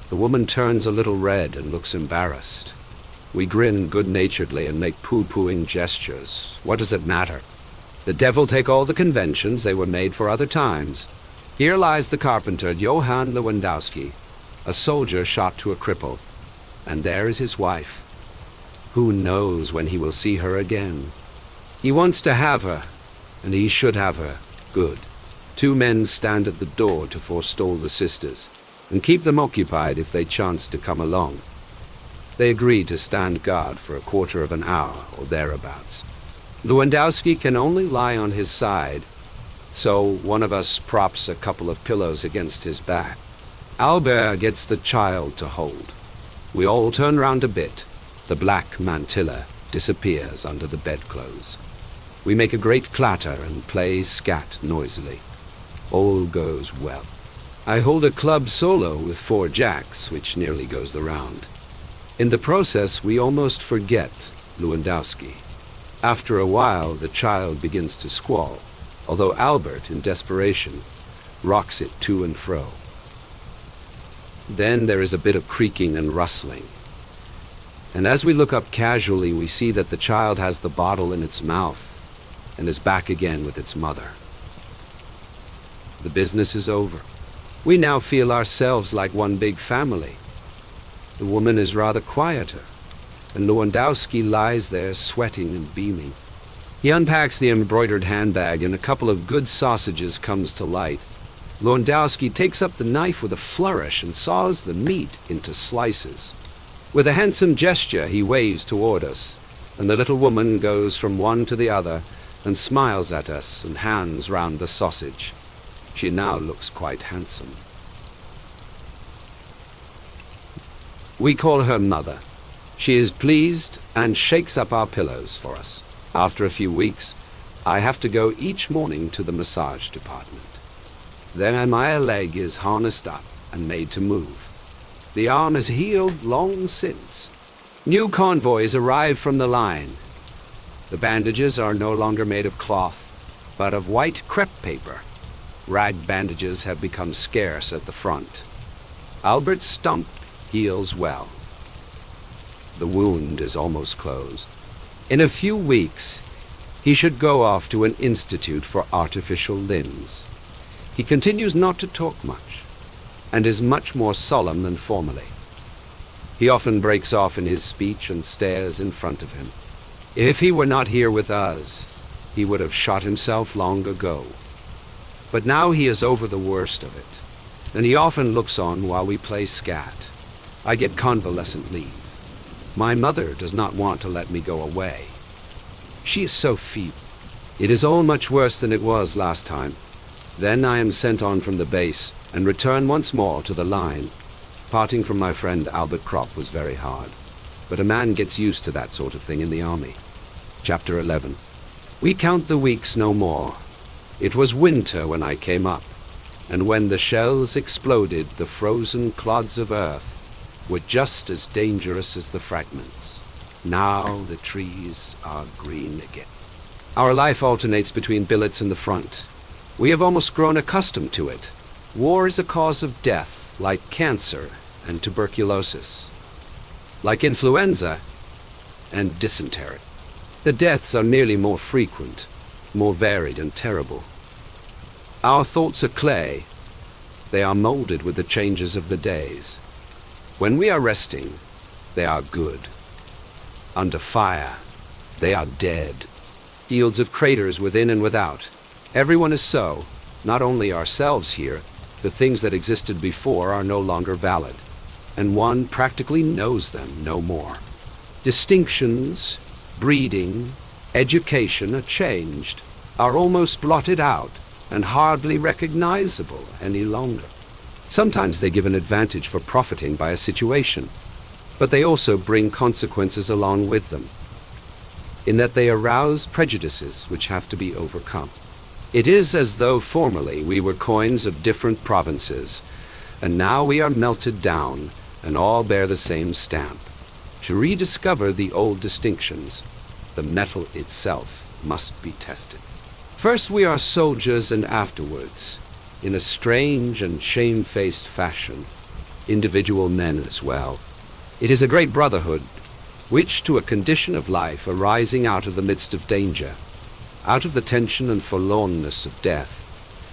The woman turns a little red and looks embarrassed. We grin good-naturedly and make pooh-poohing gestures. What does it matter? The devil take all the conventions, they were made for other times. Here lies the carpenter, Johann Lewandowski, a soldier shot to a cripple. And there is his wife. Who knows when he will see her again? He wants to have her, and he should have her. Good. 2 men stand at the door to forestall the sisters, and keep them occupied if they chance to come along. They agree to stand guard for a quarter of an hour or thereabouts. Lewandowski can only lie on his side, so one of us props a couple of pillows against his back. Albert gets the child to hold. We all turn round a bit. The black mantilla disappears under the bedclothes. We make a great clatter and play scat noisily. All goes well. I hold a club solo with 4 jacks, which nearly goes the round. In the process, we almost forget Lewandowski. After a while, the child begins to squall, although Albert, in desperation, rocks it to and fro. Then there is a bit of creaking and rustling. And as we look up casually, we see that the child has the bottle in its mouth and is back again with its mother. The business is over. We now feel ourselves like one big family. The woman is rather quieter, and Lewandowski lies there sweating and beaming. He unpacks the embroidered handbag, and a couple of good sausages comes to light. Lewandowski takes up the knife with a flourish and saws the meat into slices. With a handsome gesture, he waves toward us, and the little woman goes from one to the other and smiles at us and hands round the sausage. She now looks quite handsome. We call her Mother. She is pleased and shakes up our pillows for us. After a few weeks, I have to go each morning to the massage department. Then my leg is harnessed up and made to move. The arm is healed long since. New convoys arrive from the line. The bandages are no longer made of cloth, but of white crepe paper. Rag bandages have become scarce at the front. Albert's stump heals well. The wound is almost closed. In a few weeks, he should go off to an institute for artificial limbs. He continues not to talk much, and is much more solemn than formerly. He often breaks off in his speech and stares in front of him. If he were not here with us, he would have shot himself long ago. But now he is over the worst of it, and he often looks on while we play scat. I get convalescent leave. My mother does not want to let me go away. She is so feeble. It is all much worse than it was last time. Then I am sent on from the base and return once more to the line. Parting from my friend Albert Kropp was very hard, but a man gets used to that sort of thing in the army. Chapter 11. We count the weeks no more. It was winter when I came up, and when the shells exploded, the frozen clods of earth were just as dangerous as the fragments. Now the trees are green again. Our life alternates between billets and the front. We have almost grown accustomed to it. War is a cause of death, like cancer and tuberculosis, like influenza and dysentery. The deaths are merely more frequent, more varied and terrible. Our thoughts are clay. They are molded with the changes of the days. When we are resting, they are good. Under fire, they are dead. Fields of craters within and without. Everyone is so, not only ourselves here. The things that existed before are no longer valid, and one practically knows them no more. Distinctions, breeding, education are changed, are almost blotted out, and hardly recognizable any longer. Sometimes they give an advantage for profiting by a situation, but they also bring consequences along with them, in that they arouse prejudices which have to be overcome. It is as though formerly we were coins of different provinces, and now we are melted down and all bear the same stamp. To rediscover the old distinctions, the metal itself must be tested. First we are soldiers, and afterwards, in a strange and shamefaced fashion, individual men as well. It is a great brotherhood, which to a condition of life arising out of the midst of danger, out of the tension and forlornness of death,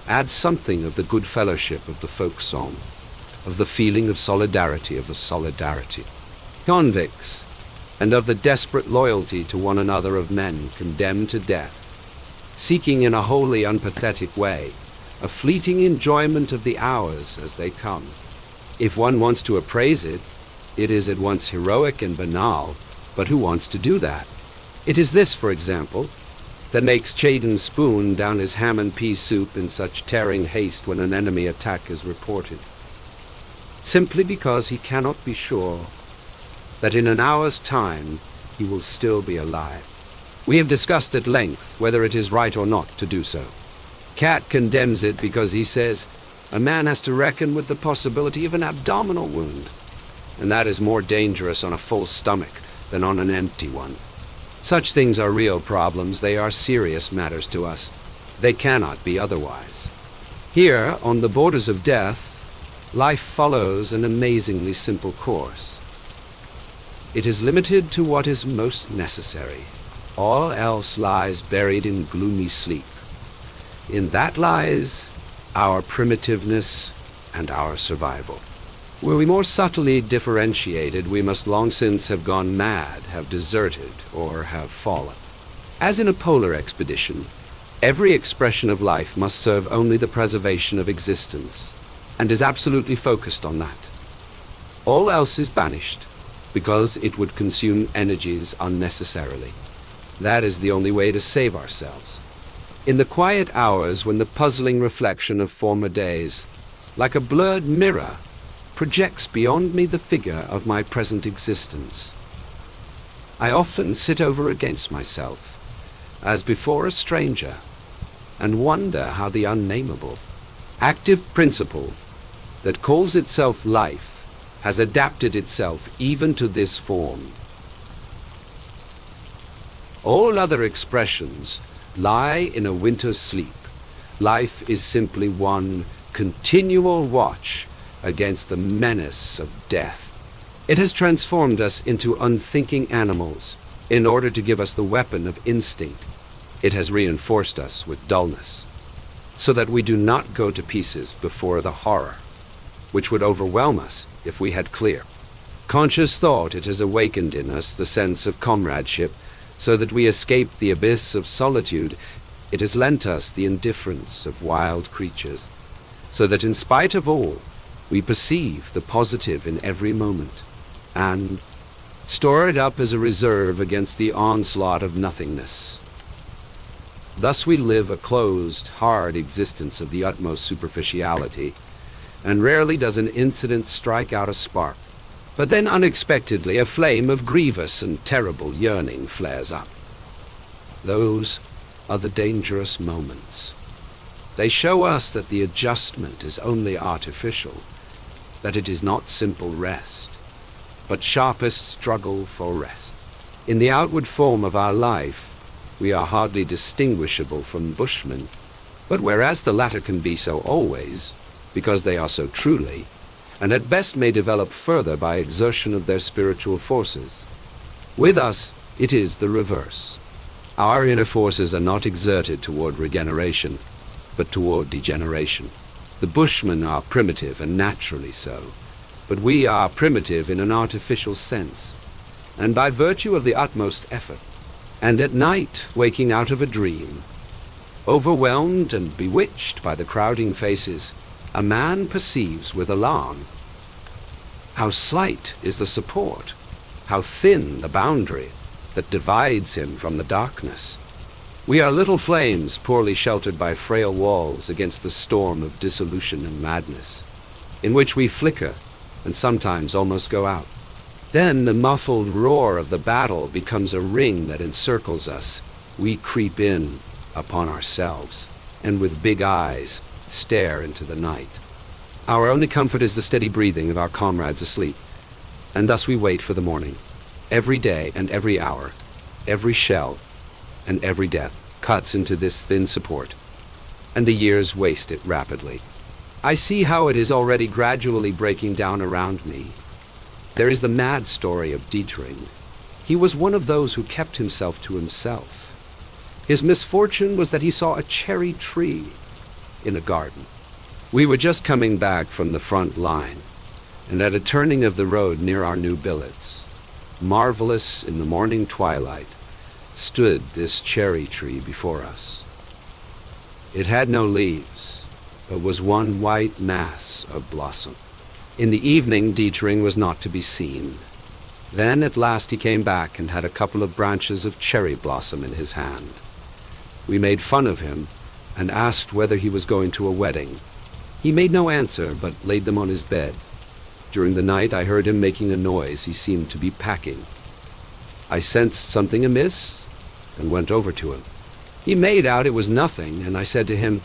adds something of the good fellowship of the folk song, of the feeling of solidarity, convicts, and of the desperate loyalty to one another of men condemned to death, seeking in a wholly unpathetic way a fleeting enjoyment of the hours as they come. If one wants to appraise it, it is at once heroic and banal, but who wants to do that? It is this, for example, that makes Chaden spoon down his ham and pea soup in such tearing haste when an enemy attack is reported, simply because he cannot be sure that in an hour's time he will still be alive. We have discussed at length whether it is right or not to do so. Cat condemns it because he says a man has to reckon with the possibility of an abdominal wound, and that is more dangerous on a full stomach than on an empty one. Such things are real problems. They are serious matters to us. They cannot be otherwise. Here, on the borders of death, life follows an amazingly simple course. It is limited to what is most necessary. All else lies buried in gloomy sleep. In that lies our primitiveness and our survival. Were we more subtly differentiated, we must long since have gone mad, have deserted, or have fallen. As in a polar expedition, every expression of life must serve only the preservation of existence, and is absolutely focused on that. All else is banished, because it would consume energies unnecessarily. That is the only way to save ourselves. In the quiet hours when the puzzling reflection of former days, like a blurred mirror, projects beyond me the figure of my present existence, I often sit over against myself, as before a stranger, and wonder how the unnameable, active principle that calls itself life has adapted itself even to this form. All other expressions lie in a winter sleep. Life is simply one continual watch against the menace of death. It has transformed us into unthinking animals in order to give us the weapon of instinct. It has reinforced us with dullness, so that we do not go to pieces before the horror, which would overwhelm us if we had clear, conscious thought. It has awakened in us the sense of comradeship, so that we escape the abyss of solitude. It has lent us the indifference of wild creatures, so that in spite of all, we perceive the positive in every moment, and Store it up as a reserve against the onslaught of nothingness. Thus we live a closed, hard existence of the utmost superficiality, and rarely does an incident strike out a spark. But then unexpectedly a flame of grievous and terrible yearning flares up. Those are the dangerous moments. They show us that the adjustment is only artificial, that it is not simple rest, but sharpest struggle for rest. In the outward form of our life, we are hardly distinguishable from bushmen, but whereas the latter can be so always, because they are so truly, and at best may develop further by exertion of their spiritual forces, with us it is the reverse. Our inner forces are not exerted toward regeneration, but toward degeneration. The bushmen are primitive, and naturally so, but we are primitive in an artificial sense, and by virtue of the utmost effort. And at night, waking out of a dream, overwhelmed and bewitched by the crowding faces, a man perceives with alarm how slight is the support, how thin the boundary that divides him from the darkness. We are little flames poorly sheltered by frail walls against the storm of dissolution and madness, in which we flicker and sometimes almost go out. Then the muffled roar of the battle becomes a ring that encircles us. We creep in upon ourselves, and with big eyes stare into the night. Our only comfort is the steady breathing of our comrades asleep, and thus we wait for the morning. Every day and every hour, every shell and every death cuts into this thin support, and the years waste it rapidly. I see how it is already gradually breaking down around me. There is the mad story of Dietrich. He was one of those who kept himself to himself. His misfortune was that he saw a cherry tree in a garden. We were just coming back from the front line, and at a turning of the road near our new billets, marvelous in the morning twilight, stood this cherry tree before us. It had no leaves, but was one white mass of blossom. In the evening, Dietrich was not to be seen. Then at last he came back and had a couple of branches of cherry blossom in his hand. We made fun of him and asked whether he was going to a wedding. He made no answer, but laid them on his bed. During the night I heard him making a noise. He seemed to be packing. I sensed something amiss and went over to him. He made out it was nothing, and I said to him,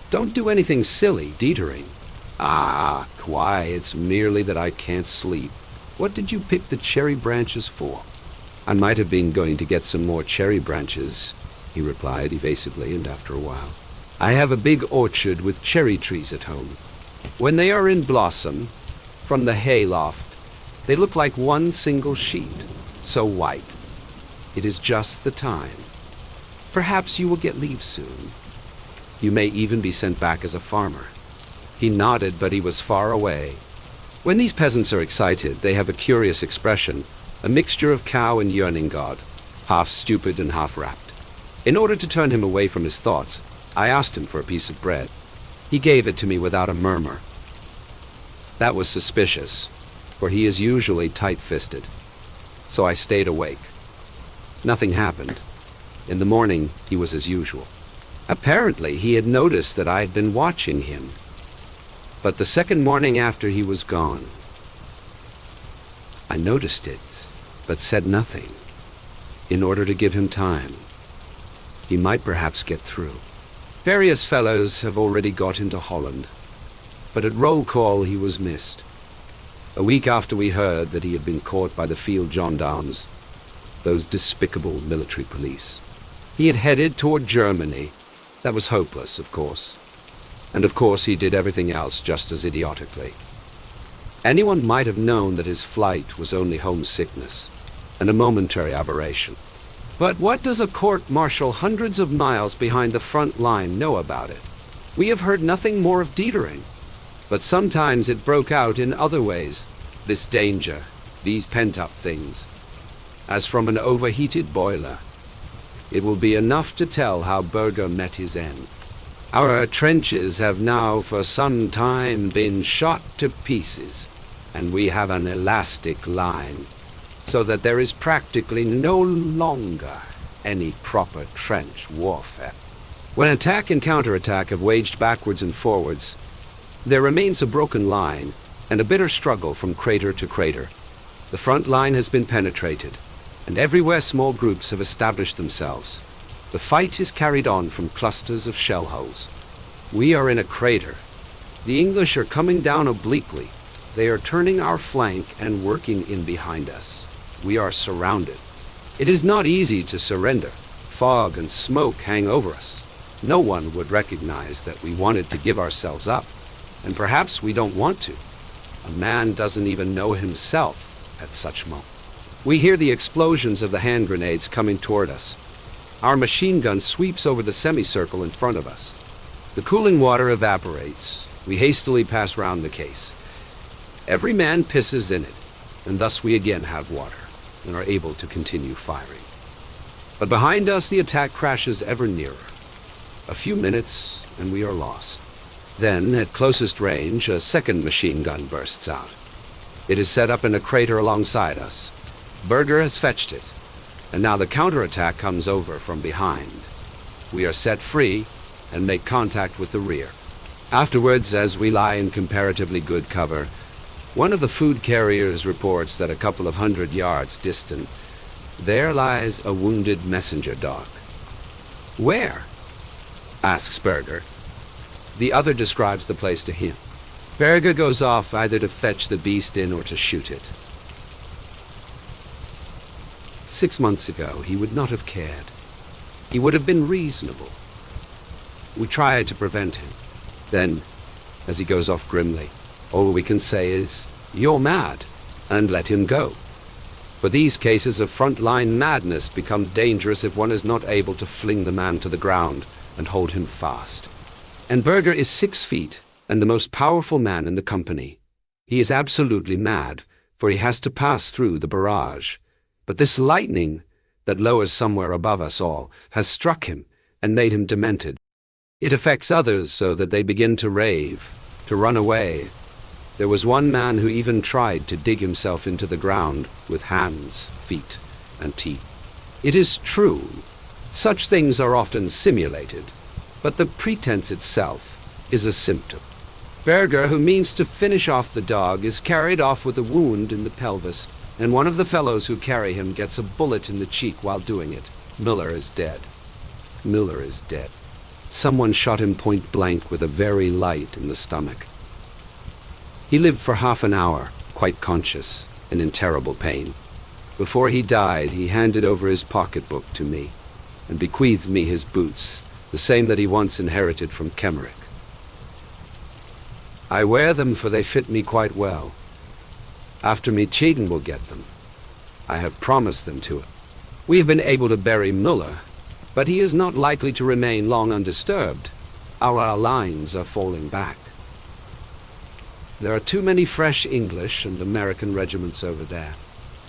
"Don't do anything silly, Dietrich." "Ah, why, it's merely that I can't sleep." "What did you pick the cherry branches for?" "I might have been going to get some more cherry branches," he replied evasively, and after a while, "I have a big orchard with cherry trees at home. When they are in blossom, from the hay loft, they look like one single sheet, so white. It is just the time. Perhaps you will get leaves soon. You may even be sent back as a farmer." He nodded, but he was far away. When these peasants are excited, they have a curious expression, a mixture of cow and yearning god, half stupid and half rapt. In order to turn him away from his thoughts, I asked him for a piece of bread. He gave it to me without a murmur. That was suspicious, for he is usually tight-fisted. So I stayed awake. Nothing happened. In the morning, he was as usual. Apparently, he had noticed that I had been watching him. But the second morning after he was gone, I noticed it, but said nothing, in order to give him time. He might perhaps get through. Various fellows have already got into Holland, but at roll call he was missed. A week after we heard that he had been caught by the field gendarmes, those despicable military police. He had headed toward Germany. That was hopeless, of course. And of course he did everything else just as idiotically. Anyone might have known that his flight was only homesickness and a momentary aberration. But what does a court-martial hundreds of miles behind the front line know about it? We have heard nothing more of Dietrich, but sometimes it broke out in other ways, this danger, these pent-up things, as from an overheated boiler. It will be enough to tell how Berger met his end. Our trenches have now for some time been shot to pieces, and we have an elastic line, so that there is practically no longer any proper trench warfare. When attack and counterattack have waged backwards and forwards, there remains a broken line and a bitter struggle from crater to crater. The front line has been penetrated, and everywhere small groups have established themselves. The fight is carried on from clusters of shell holes. We are in a crater. The English are coming down obliquely. They are turning our flank and working in behind us. We are surrounded. It is not easy to surrender. Fog and smoke hang over us. No one would recognize that we wanted to give ourselves up, and perhaps we don't want to. A man doesn't even know himself at such moments. We hear the explosions of the hand grenades coming toward us. Our machine gun sweeps over the semicircle in front of us. The cooling water evaporates. We hastily pass round the case. Every man pisses in it, and thus we again have water and are able to continue firing. But behind us the attack crashes ever nearer. A few minutes and we are lost. Then, at closest range, a second machine gun bursts out. It is set up in a crater alongside us. Berger has fetched it, and now the counterattack comes over from behind. We are set free and make contact with the rear. Afterwards, as we lie in comparatively good cover, one of the food carriers reports that a couple of 100 yards distant, there lies a wounded messenger dog. Where? Asks Berger. The other describes the place to him. Berger goes off either to fetch the beast in or to shoot it. 6 months ago, he would not have cared. He would have been reasonable. We tried to prevent him. Then, as he goes off grimly, all we can say is, "You're mad," and let him go. For these cases of front-line madness become dangerous if one is not able to fling the man to the ground and hold him fast. And Berger is 6 feet and the most powerful man in the company. He is absolutely mad, for he has to pass through the barrage. But this lightning that lowers somewhere above us all has struck him and made him demented. It affects others so that they begin to rave, to run away. There was one man who even tried to dig himself into the ground with hands, feet, and teeth. It is true, such things are often simulated, but the pretense itself is a symptom. Berger, who means to finish off the dog, is carried off with a wound in the pelvis, and one of the fellows who carry him gets a bullet in the cheek while doing it. Miller is dead. Miller is dead. Someone shot him point blank with a very light in the stomach. He lived for half an hour, quite conscious and in terrible pain. Before he died, he handed over his pocketbook to me and bequeathed me his boots, the same that he once inherited from Kemmerich. I wear them, for they fit me quite well. After me, Cheaton will get them. I have promised them to him. We have been able to bury Muller, but he is not likely to remain long undisturbed. Our lines are falling back. There are too many fresh English and American regiments over there.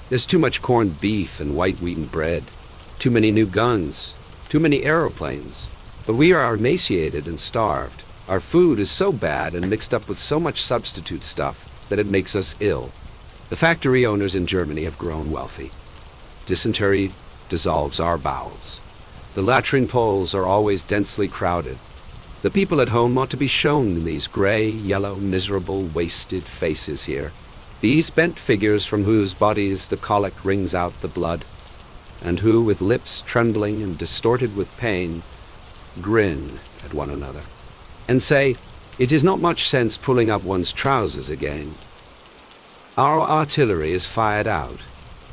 There's too much corned beef and white wheaten bread, too many new guns, too many aeroplanes. But we are emaciated and starved. Our food is so bad and mixed up with so much substitute stuff that it makes us ill. The factory owners in Germany have grown wealthy. Dysentery dissolves our bowels. The latrine poles are always densely crowded. The people at home ought to be shown these gray, yellow, miserable, wasted faces here. These bent figures from whose bodies the colic wrings out the blood, and who, with lips trembling and distorted with pain, grin at one another, and say, "It is not much sense pulling up one's trousers again." Our artillery is fired out.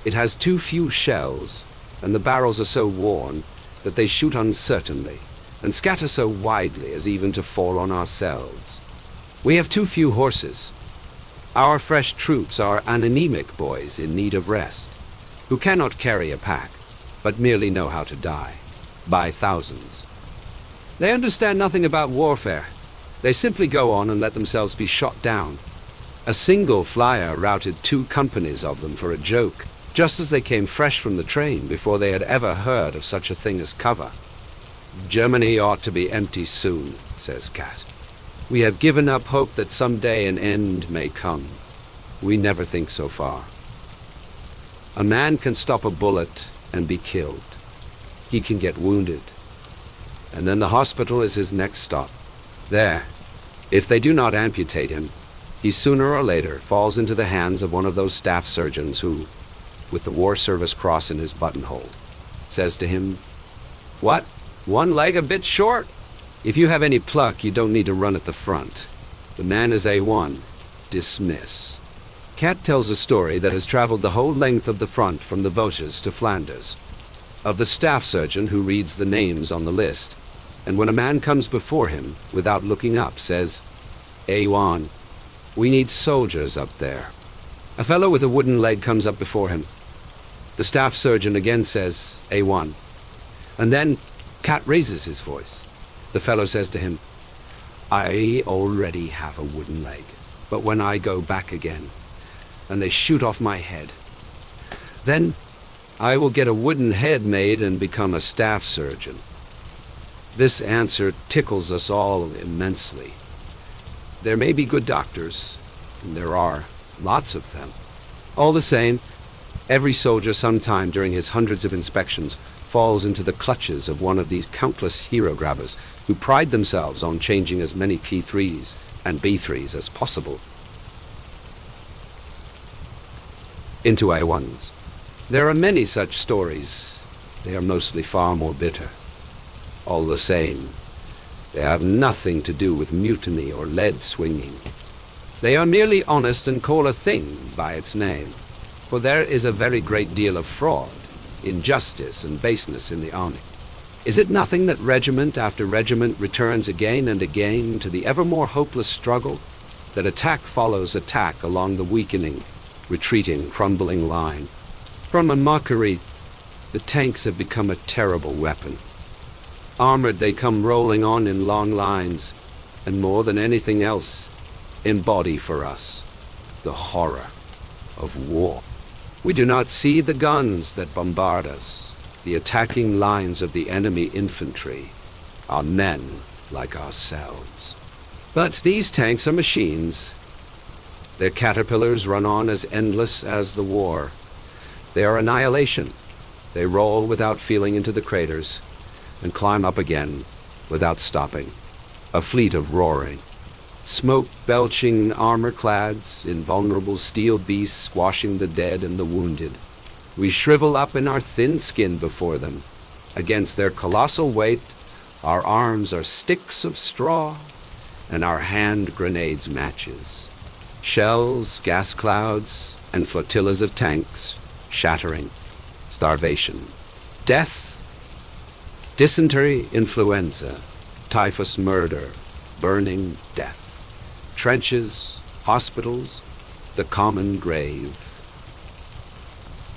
It has too few shells, and the barrels are so worn that they shoot uncertainly, and scatter so widely as even to fall on ourselves. We have too few horses. Our fresh troops are anemic boys in need of rest, who cannot carry a pack, but merely know how to die, by thousands. They understand nothing about warfare. They simply go on and let themselves be shot down. A single flyer routed 2 companies of them for a joke, just as they came fresh from the train before they had ever heard of such a thing as cover. "Germany ought to be empty soon," says Cat. "We have given up hope that some day an end may come. We never think so far." A man can stop a bullet and be killed. He can get wounded. And then the hospital is his next stop. There, if they do not amputate him, he sooner or later falls into the hands of one of those staff surgeons who, with the war service cross in his buttonhole, says to him, "What? One leg a bit short? If you have any pluck, you don't need to run at the front. The man is A1. Dismiss." Cat tells a story that has traveled the whole length of the front from the Vosges to Flanders, of the staff surgeon who reads the names on the list, and when a man comes before him, without looking up, says, "A1, we need soldiers up there." A fellow with a wooden leg comes up before him. The staff surgeon again says, "A1." And then Cat raises his voice. The fellow says to him, "I already have a wooden leg, but when I go back again, and they shoot off my head, then I will get a wooden head made and become a staff surgeon." This answer tickles us all immensely. There may be good doctors, and there are lots of them. All the same, every soldier sometime during his hundreds of inspections falls into the clutches of one of these countless hero-grabbers who pride themselves on changing as many P3s and B3s as possible into A1s. There are many such stories. They are mostly far more bitter. All the same, they have nothing to do with mutiny or lead swinging. They are merely honest and call a thing by its name, for there is a very great deal of fraud, injustice, and baseness in the army. Is it nothing that regiment after regiment returns again and again to the ever more hopeless struggle, that attack follows attack along the weakening, retreating, crumbling line? From a mockery, the tanks have become a terrible weapon. Armored, they come rolling on in long lines, and more than anything else, embody for us the horror of war. We do not see the guns that bombard us, the attacking lines of the enemy infantry, are men like ourselves. But these tanks are machines. Their caterpillars run on as endless as the war. They are annihilation. They roll without feeling into the craters, and climb up again without stopping. A fleet of roaring, smoke-belching armor-clads, invulnerable steel beasts squashing the dead and the wounded. We shrivel up in our thin skin before them. Against their colossal weight, our arms are sticks of straw, and our hand grenades matches. Shells, gas clouds, and flotillas of tanks, shattering, starvation, death, dysentery, influenza, typhus, murder, burning, death. Trenches, hospitals, the common grave.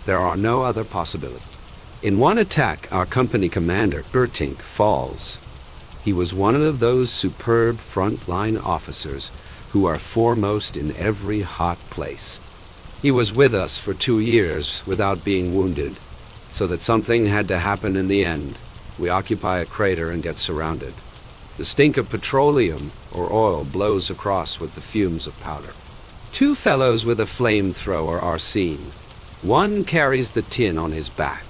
There are no other possibilities. In one attack, our company commander, Bertink, falls. He was one of those superb front-line officers who are foremost in every hot place. He was with us for 2 years without being wounded, so that something had to happen in the end. We occupy a crater and get surrounded. The stink of petroleum or oil blows across with the fumes of powder. 2 fellows with a flamethrower are seen. One carries the tin on his back.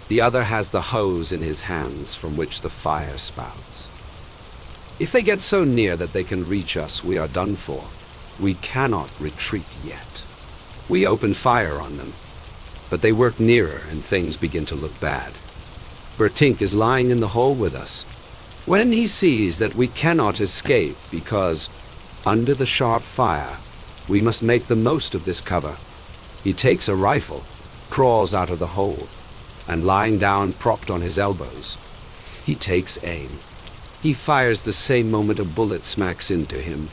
The other has the hose in his hands from which the fire spouts. If they get so near that they can reach us, we are done for. We cannot retreat yet. We open fire on them, but they work nearer and things begin to look bad. Bertink is lying in the hole with us. When he sees that we cannot escape because, under the sharp fire, we must make the most of this cover, he takes a rifle, crawls out of the hole, and lying down propped on his elbows, he takes aim. He fires the same moment a bullet smacks into him.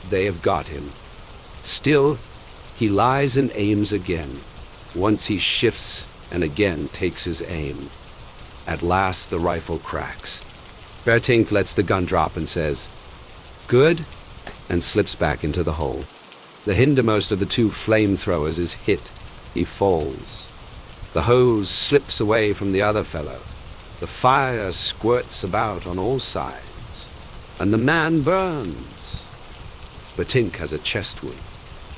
They have got him. Still, he lies and aims again. Once he shifts and again takes his aim. At last the rifle cracks. Bertink lets the gun drop and says, "Good," and slips back into the hole. The hindermost of the 2 flamethrowers is hit. He falls. The hose slips away from the other fellow. The fire squirts about on all sides, and the man burns. Bertink has a chest wound.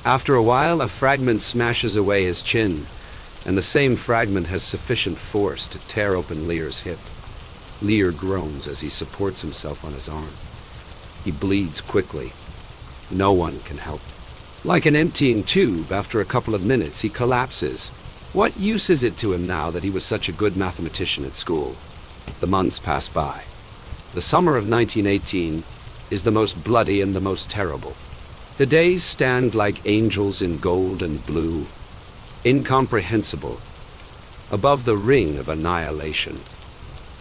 After a while, a fragment smashes away his chin, and the same fragment has sufficient force to tear open Lear's hip. Lear groans as he supports himself on his arm. He bleeds quickly. No one can help. Like an emptying tube, after a couple of minutes he collapses. What use is it to him now that he was such a good mathematician at school? The months pass by. The summer of 1918 is the most bloody and the most terrible. The days stand like angels in gold and blue, incomprehensible, above the ring of annihilation.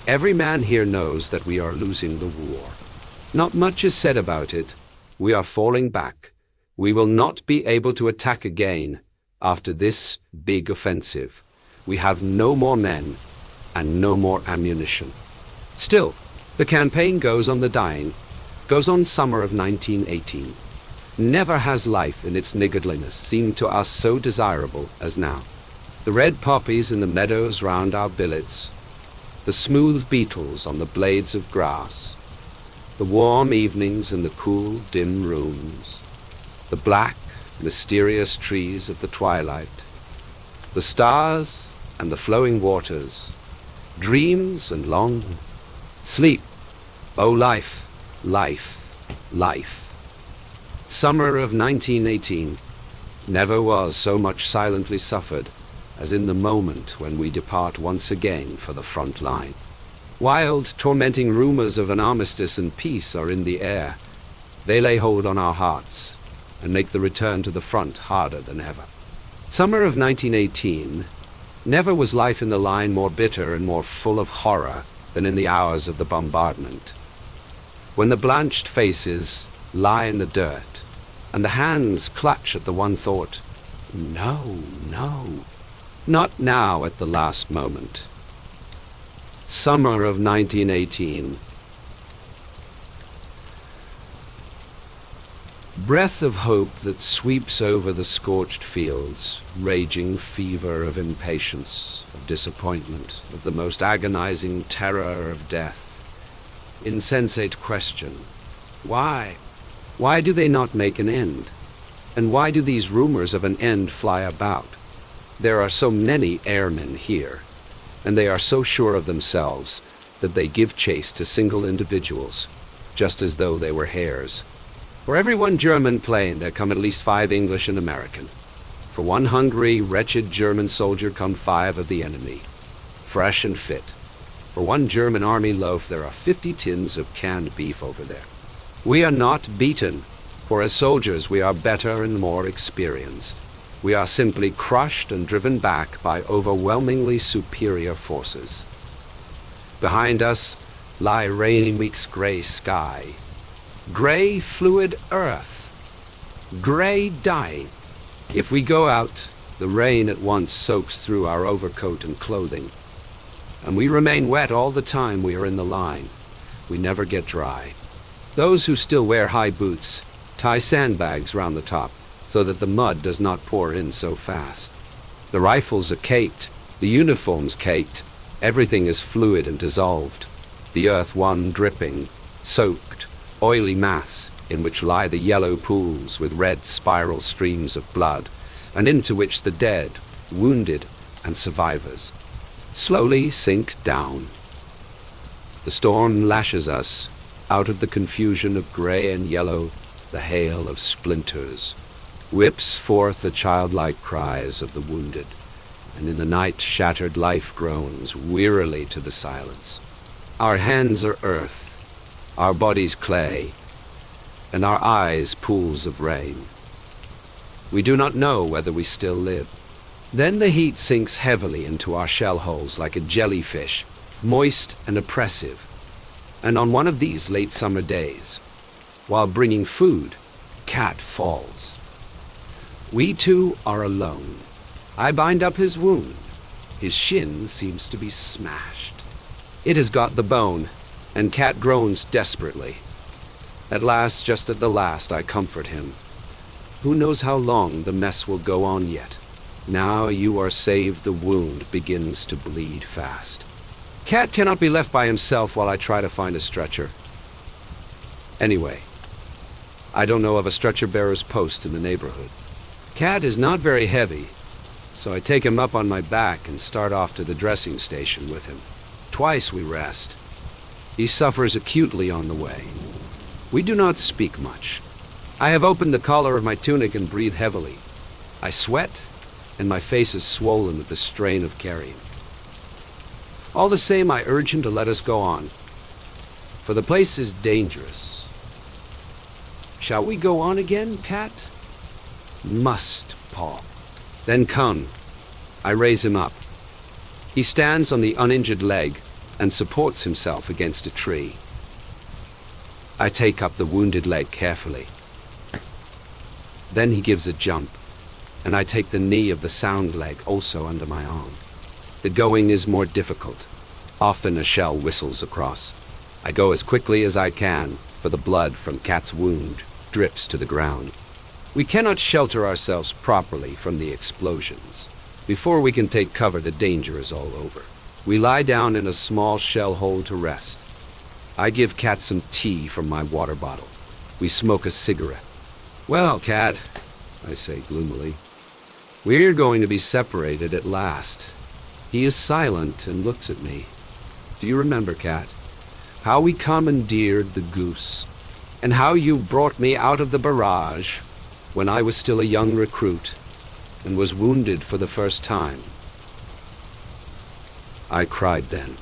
Every man here knows that we are losing the war. Not much is said about it. We are falling back. We will not be able to attack again after this big offensive. We have no more men and no more ammunition. Still, the campaign goes on. The dying goes on. Summer of 1918. Never has life in its niggardliness seemed to us so desirable as now. The red poppies in the meadows round our billets, the smooth beetles on the blades of grass, the warm evenings in the cool, dim rooms, the black, mysterious trees of the twilight, the stars and the flowing waters, dreams and long sleep. Oh, life, life, life. Summer of 1918 never was so much silently suffered as in the moment when we depart once again for the front line. Wild, tormenting rumors of an armistice and peace are in the air. They lay hold on our hearts and make the return to the front harder than ever. Summer of 1918, never was life in the line more bitter and more full of horror than in the hours of the bombardment. When the blanched faces lie in the dirt, and the hands clutch at the one thought, no, no, not now at the last moment. Summer of 1918. Breath of hope that sweeps over the scorched fields, raging fever of impatience, of disappointment, of the most agonizing terror of death. Insensate question. Why? Why do they not make an end? And why do these rumors of an end fly about? There are so many airmen here, and they are so sure of themselves that they give chase to single individuals, just as though they were hares. For every one German plane there come at least 5 English and American. For one hungry, wretched German soldier come 5 of the enemy, fresh and fit. For one German army loaf there are 50 tins of canned beef over there. We are not beaten, for as soldiers we are better and more experienced. We are simply crushed and driven back by overwhelmingly superior forces. Behind us lie rainy weeks' gray sky, gray fluid earth, gray dying. If we go out, the rain at once soaks through our overcoat and clothing, and we remain wet all the time we are in the line. We never get dry. Those who still wear high boots tie sandbags round the top so that the mud does not pour in so fast. The rifles are caked, the uniforms caked, everything is fluid and dissolved. The earth one dripping, soaked, oily mass in which lie the yellow pools with red spiral streams of blood, and into which the dead, wounded, and survivors slowly sink down. The storm lashes us. Out of the confusion of gray and yellow, the hail of splinters whips forth the childlike cries of the wounded, and in the night shattered life groans wearily to the silence. Our hands are earth, our bodies clay, and our eyes pools of rain. We do not know whether we still live. Then the heat sinks heavily into our shell holes like a jellyfish, moist and oppressive. And on one of these late summer days, while bringing food, Cat falls. We two are alone. I bind up his wound. His shin seems to be smashed. It has got the bone, and Cat groans desperately. At last, just at the last, I comfort him. Who knows how long the mess will go on yet? Now you are saved, the wound begins to bleed fast. Cat cannot be left by himself while I try to find a stretcher. Anyway, I don't know of a stretcher bearer's post in the neighborhood. Cat is not very heavy, So I take him up on my back and start off to the dressing station with him. Twice we rest. He suffers acutely on the way. We do not speak much. I have opened the collar of my tunic and breathe heavily. I sweat, and my face is swollen with the strain of carrying. All the same, I urge him to let us go on, for the place is dangerous. Shall we go on again, Cat? Must, Paul. Then come. I raise him up. He stands on the uninjured leg and supports himself against a tree. I take up the wounded leg carefully. Then he gives a jump, and I take the knee of the sound leg also under my arm. The going is more difficult. Often a shell whistles across. I go as quickly as I can, for the blood from Cat's wound drips to the ground. We cannot shelter ourselves properly from the explosions. Before we can take cover, the danger is all over. We lie down in a small shell hole to rest. I give Cat some tea from my water bottle. We smoke a cigarette. Well, Cat, I say gloomily, we're going to be separated at last. He is silent and looks at me. Do you remember, Cat, how we commandeered the goose, and how you brought me out of the barrage when I was still a young recruit and was wounded for the first time? I cried then.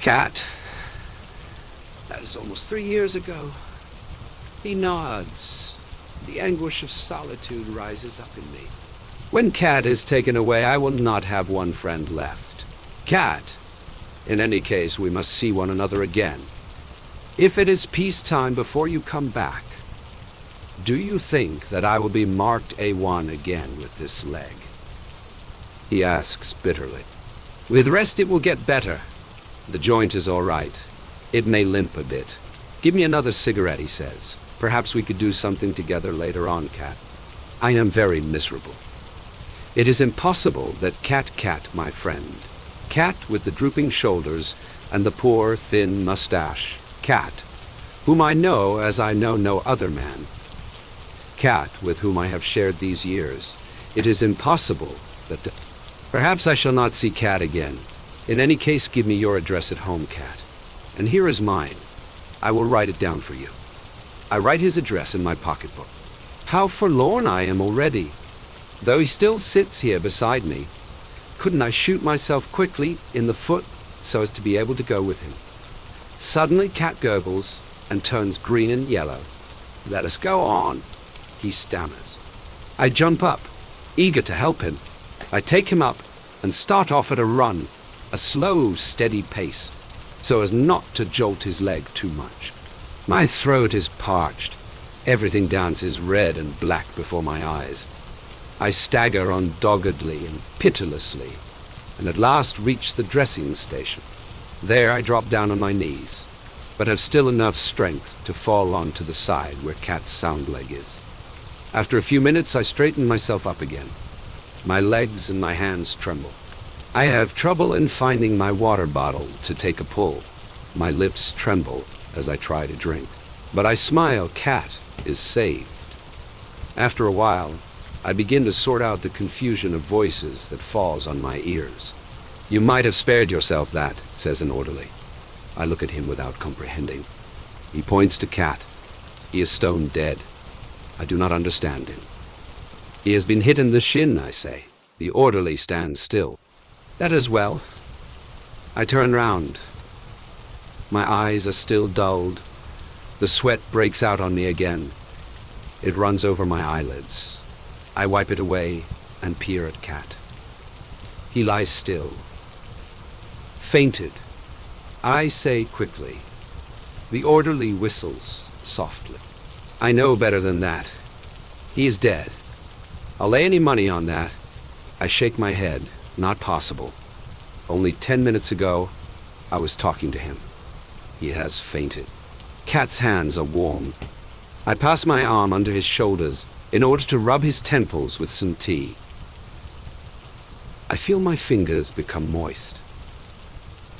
Cat, that is almost 3 years ago. He nods. The anguish of solitude rises up in me. When Cat is taken away, I will not have one friend left. Cat, in any case, we must see one another again. If it is peacetime before you come back, do you think that I will be marked A1 again with this leg? He asks bitterly. With rest it will get better. The joint is all right. It may limp a bit. Give me another cigarette, he says. Perhaps we could do something together later on, Cat. I am very miserable. It is impossible that Cat, my friend, Cat with the drooping shoulders and the poor, thin mustache, Cat, whom I know as I know no other man, Cat with whom I have shared these years, it is impossible that... Perhaps I shall not see Cat again. In any case, give me your address at home, Cat. And here is mine. I will write it down for you. I write his address in my pocketbook. How forlorn I am already. Though he still sits here beside me, couldn't I shoot myself quickly in the foot so as to be able to go with him? Suddenly Cat gurgles and turns green and yellow. Let us go on, he stammers. I jump up, eager to help him. I take him up and start off at a run, a slow, steady pace, so as not to jolt his leg too much. My throat is parched. Everything dances red and black before my eyes. I stagger on doggedly and pitilessly, and at last reach the dressing station. There I drop down on my knees, but have still enough strength to fall onto the side where Cat's sound leg is. After a few minutes I straighten myself up again. My legs and my hands tremble. I have trouble in finding my water bottle to take a pull. My lips tremble as I try to drink, but I smile. Cat is saved. After a while, I begin to sort out the confusion of voices that falls on my ears. You might have spared yourself that, says an orderly. I look at him without comprehending. He points to Cat. He is stone dead. I do not understand him. He has been hit in the shin, I say. The orderly stands still. That is well. I turn round. My eyes are still dulled. The sweat breaks out on me again. It runs over my eyelids. I wipe it away and peer at Cat. He lies still. Fainted, I say quickly. The orderly whistles softly. I know better than that. He is dead. I'll lay any money on that. I shake my head. Not possible. Only 10 minutes ago, I was talking to him. He has fainted. Cat's hands are warm. I pass my arm under his shoulders in order to rub his temples with some tea. I feel my fingers become moist.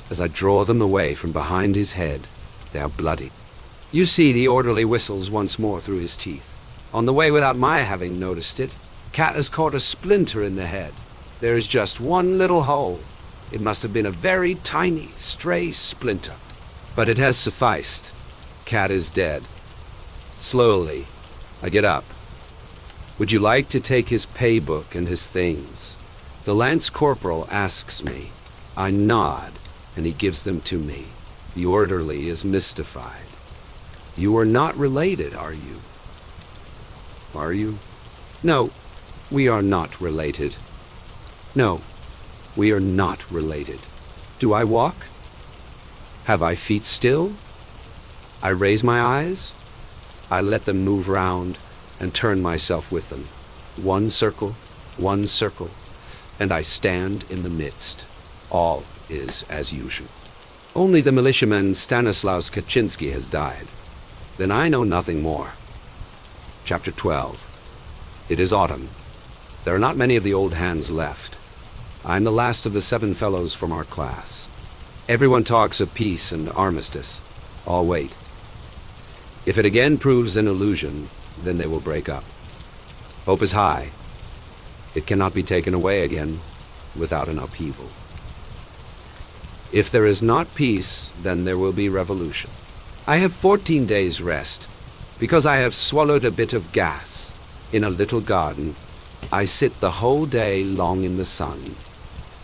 As I draw them away from behind his head, they are bloody. You see, the orderly whistles once more through his teeth, on the way without my having noticed it. Cat has caught a splinter in the head. There is just one little hole. It must have been a very tiny, stray splinter. But it has sufficed. Cat is dead. Slowly, I get up. Would you like to take his pay book and his things? The lance corporal asks me. I nod, and he gives them to me. The orderly is mystified. You are not related, are you? Are you? No, we are not related. No, we are not related. Do I walk? Have I feet still? I raise my eyes. I let them move round and turn myself with them. One circle, and I stand in the midst. All is as usual. Only the militiaman Stanislaus Kaczynski has died. Then I know nothing more. Chapter 12. It is autumn. There are not many of the old hands left. I am the last of the 7 fellows from our class. Everyone talks of peace and armistice. All wait. If it again proves an illusion, then they will break up. Hope is high. It cannot be taken away again without an upheaval. If there is not peace, then there will be revolution. I have 14 days' rest, because I have swallowed a bit of gas. In a little garden, I sit the whole day long in the sun.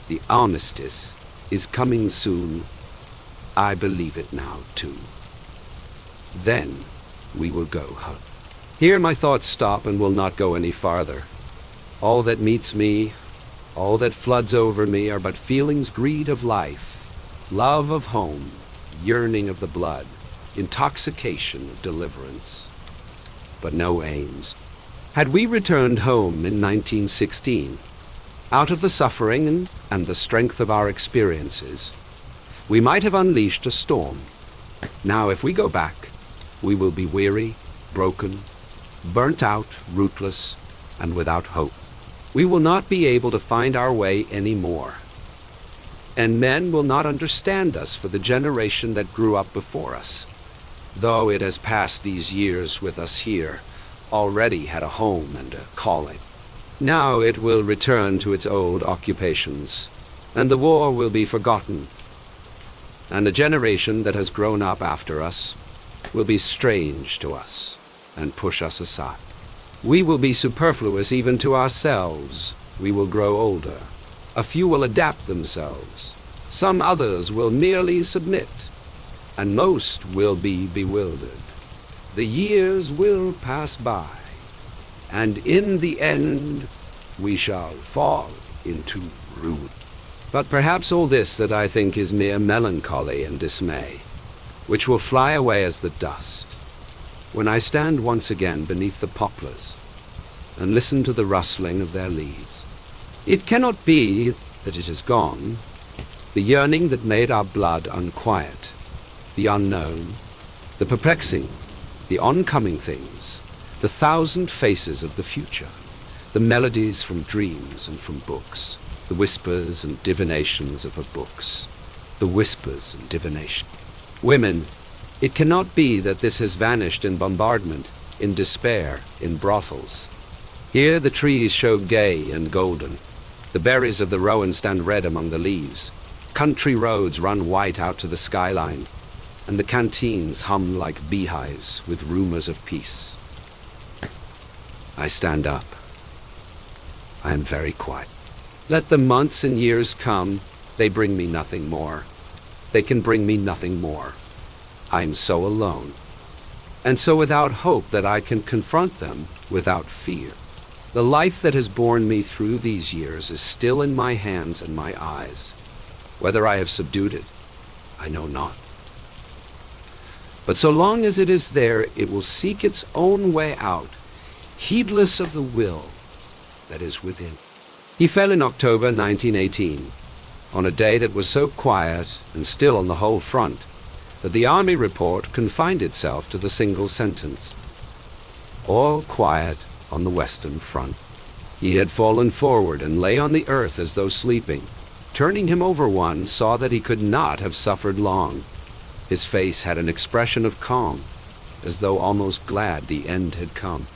The armistice is coming soon. I believe it now, too. Then we will go home. Here my thoughts stop and will not go any farther. All that meets me, all that floods over me are but feelings, greed of life, love of home, yearning of the blood, intoxication of deliverance, but no aims. Had we returned home in 1916, out of the suffering and the strength of our experiences, we might have unleashed a storm. Now, if we go back, we will be weary, broken, burnt out, rootless, and without hope. We will not be able to find our way anymore. And men will not understand us for the generation that grew up before us, though it has passed these years with us here, already had a home and a calling. Now it will return to its old occupations, and the war will be forgotten. And the generation that has grown up after us will be strange to us and push us aside. We will be superfluous even to ourselves. We will grow older. A few will adapt themselves. Some others will merely submit, and most will be bewildered. The years will pass by, and in the end we shall fall into ruin. But perhaps all this that I think is mere melancholy and dismay, which will fly away as the dust, when I stand once again beneath the poplars and listen to the rustling of their leaves. It cannot be that it is gone, the yearning that made our blood unquiet, the unknown, the perplexing, the oncoming things, the 1,000 faces of the future, the melodies from dreams and from books, the whispers and divinations of her books, the whispers and divination. Women, it cannot be that this has vanished in bombardment, in despair, in brothels. Here the trees show gay and golden. The berries of the rowan stand red among the leaves. Country roads run white out to the skyline, and the canteens hum like beehives with rumors of peace. I stand up. I am very quiet. Let the months and years come, they bring me nothing more. They can bring me nothing more. I am so alone, and so without hope that I can confront them without fear. The life that has borne me through these years is still in my hands and my eyes. Whether I have subdued it, I know not. But so long as it is there, it will seek its own way out, heedless of the will that is within. He fell in October 1918, on a day that was so quiet and still on the whole front, that the army report confined itself to the single sentence: all quiet on the Western Front. He had fallen forward and lay on the earth as though sleeping. Turning him over, one saw that he could not have suffered long. His face had an expression of calm, as though almost glad the end had come.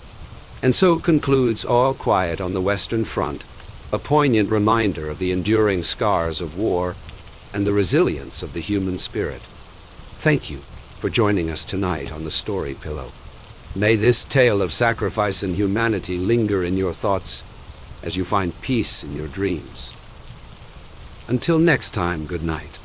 And so concludes All Quiet on the Western Front, a poignant reminder of the enduring scars of war and the resilience of the human spirit. Thank you for joining us tonight on the Story Pillow. May this tale of sacrifice and humanity linger in your thoughts as you find peace in your dreams. Until next time, good night.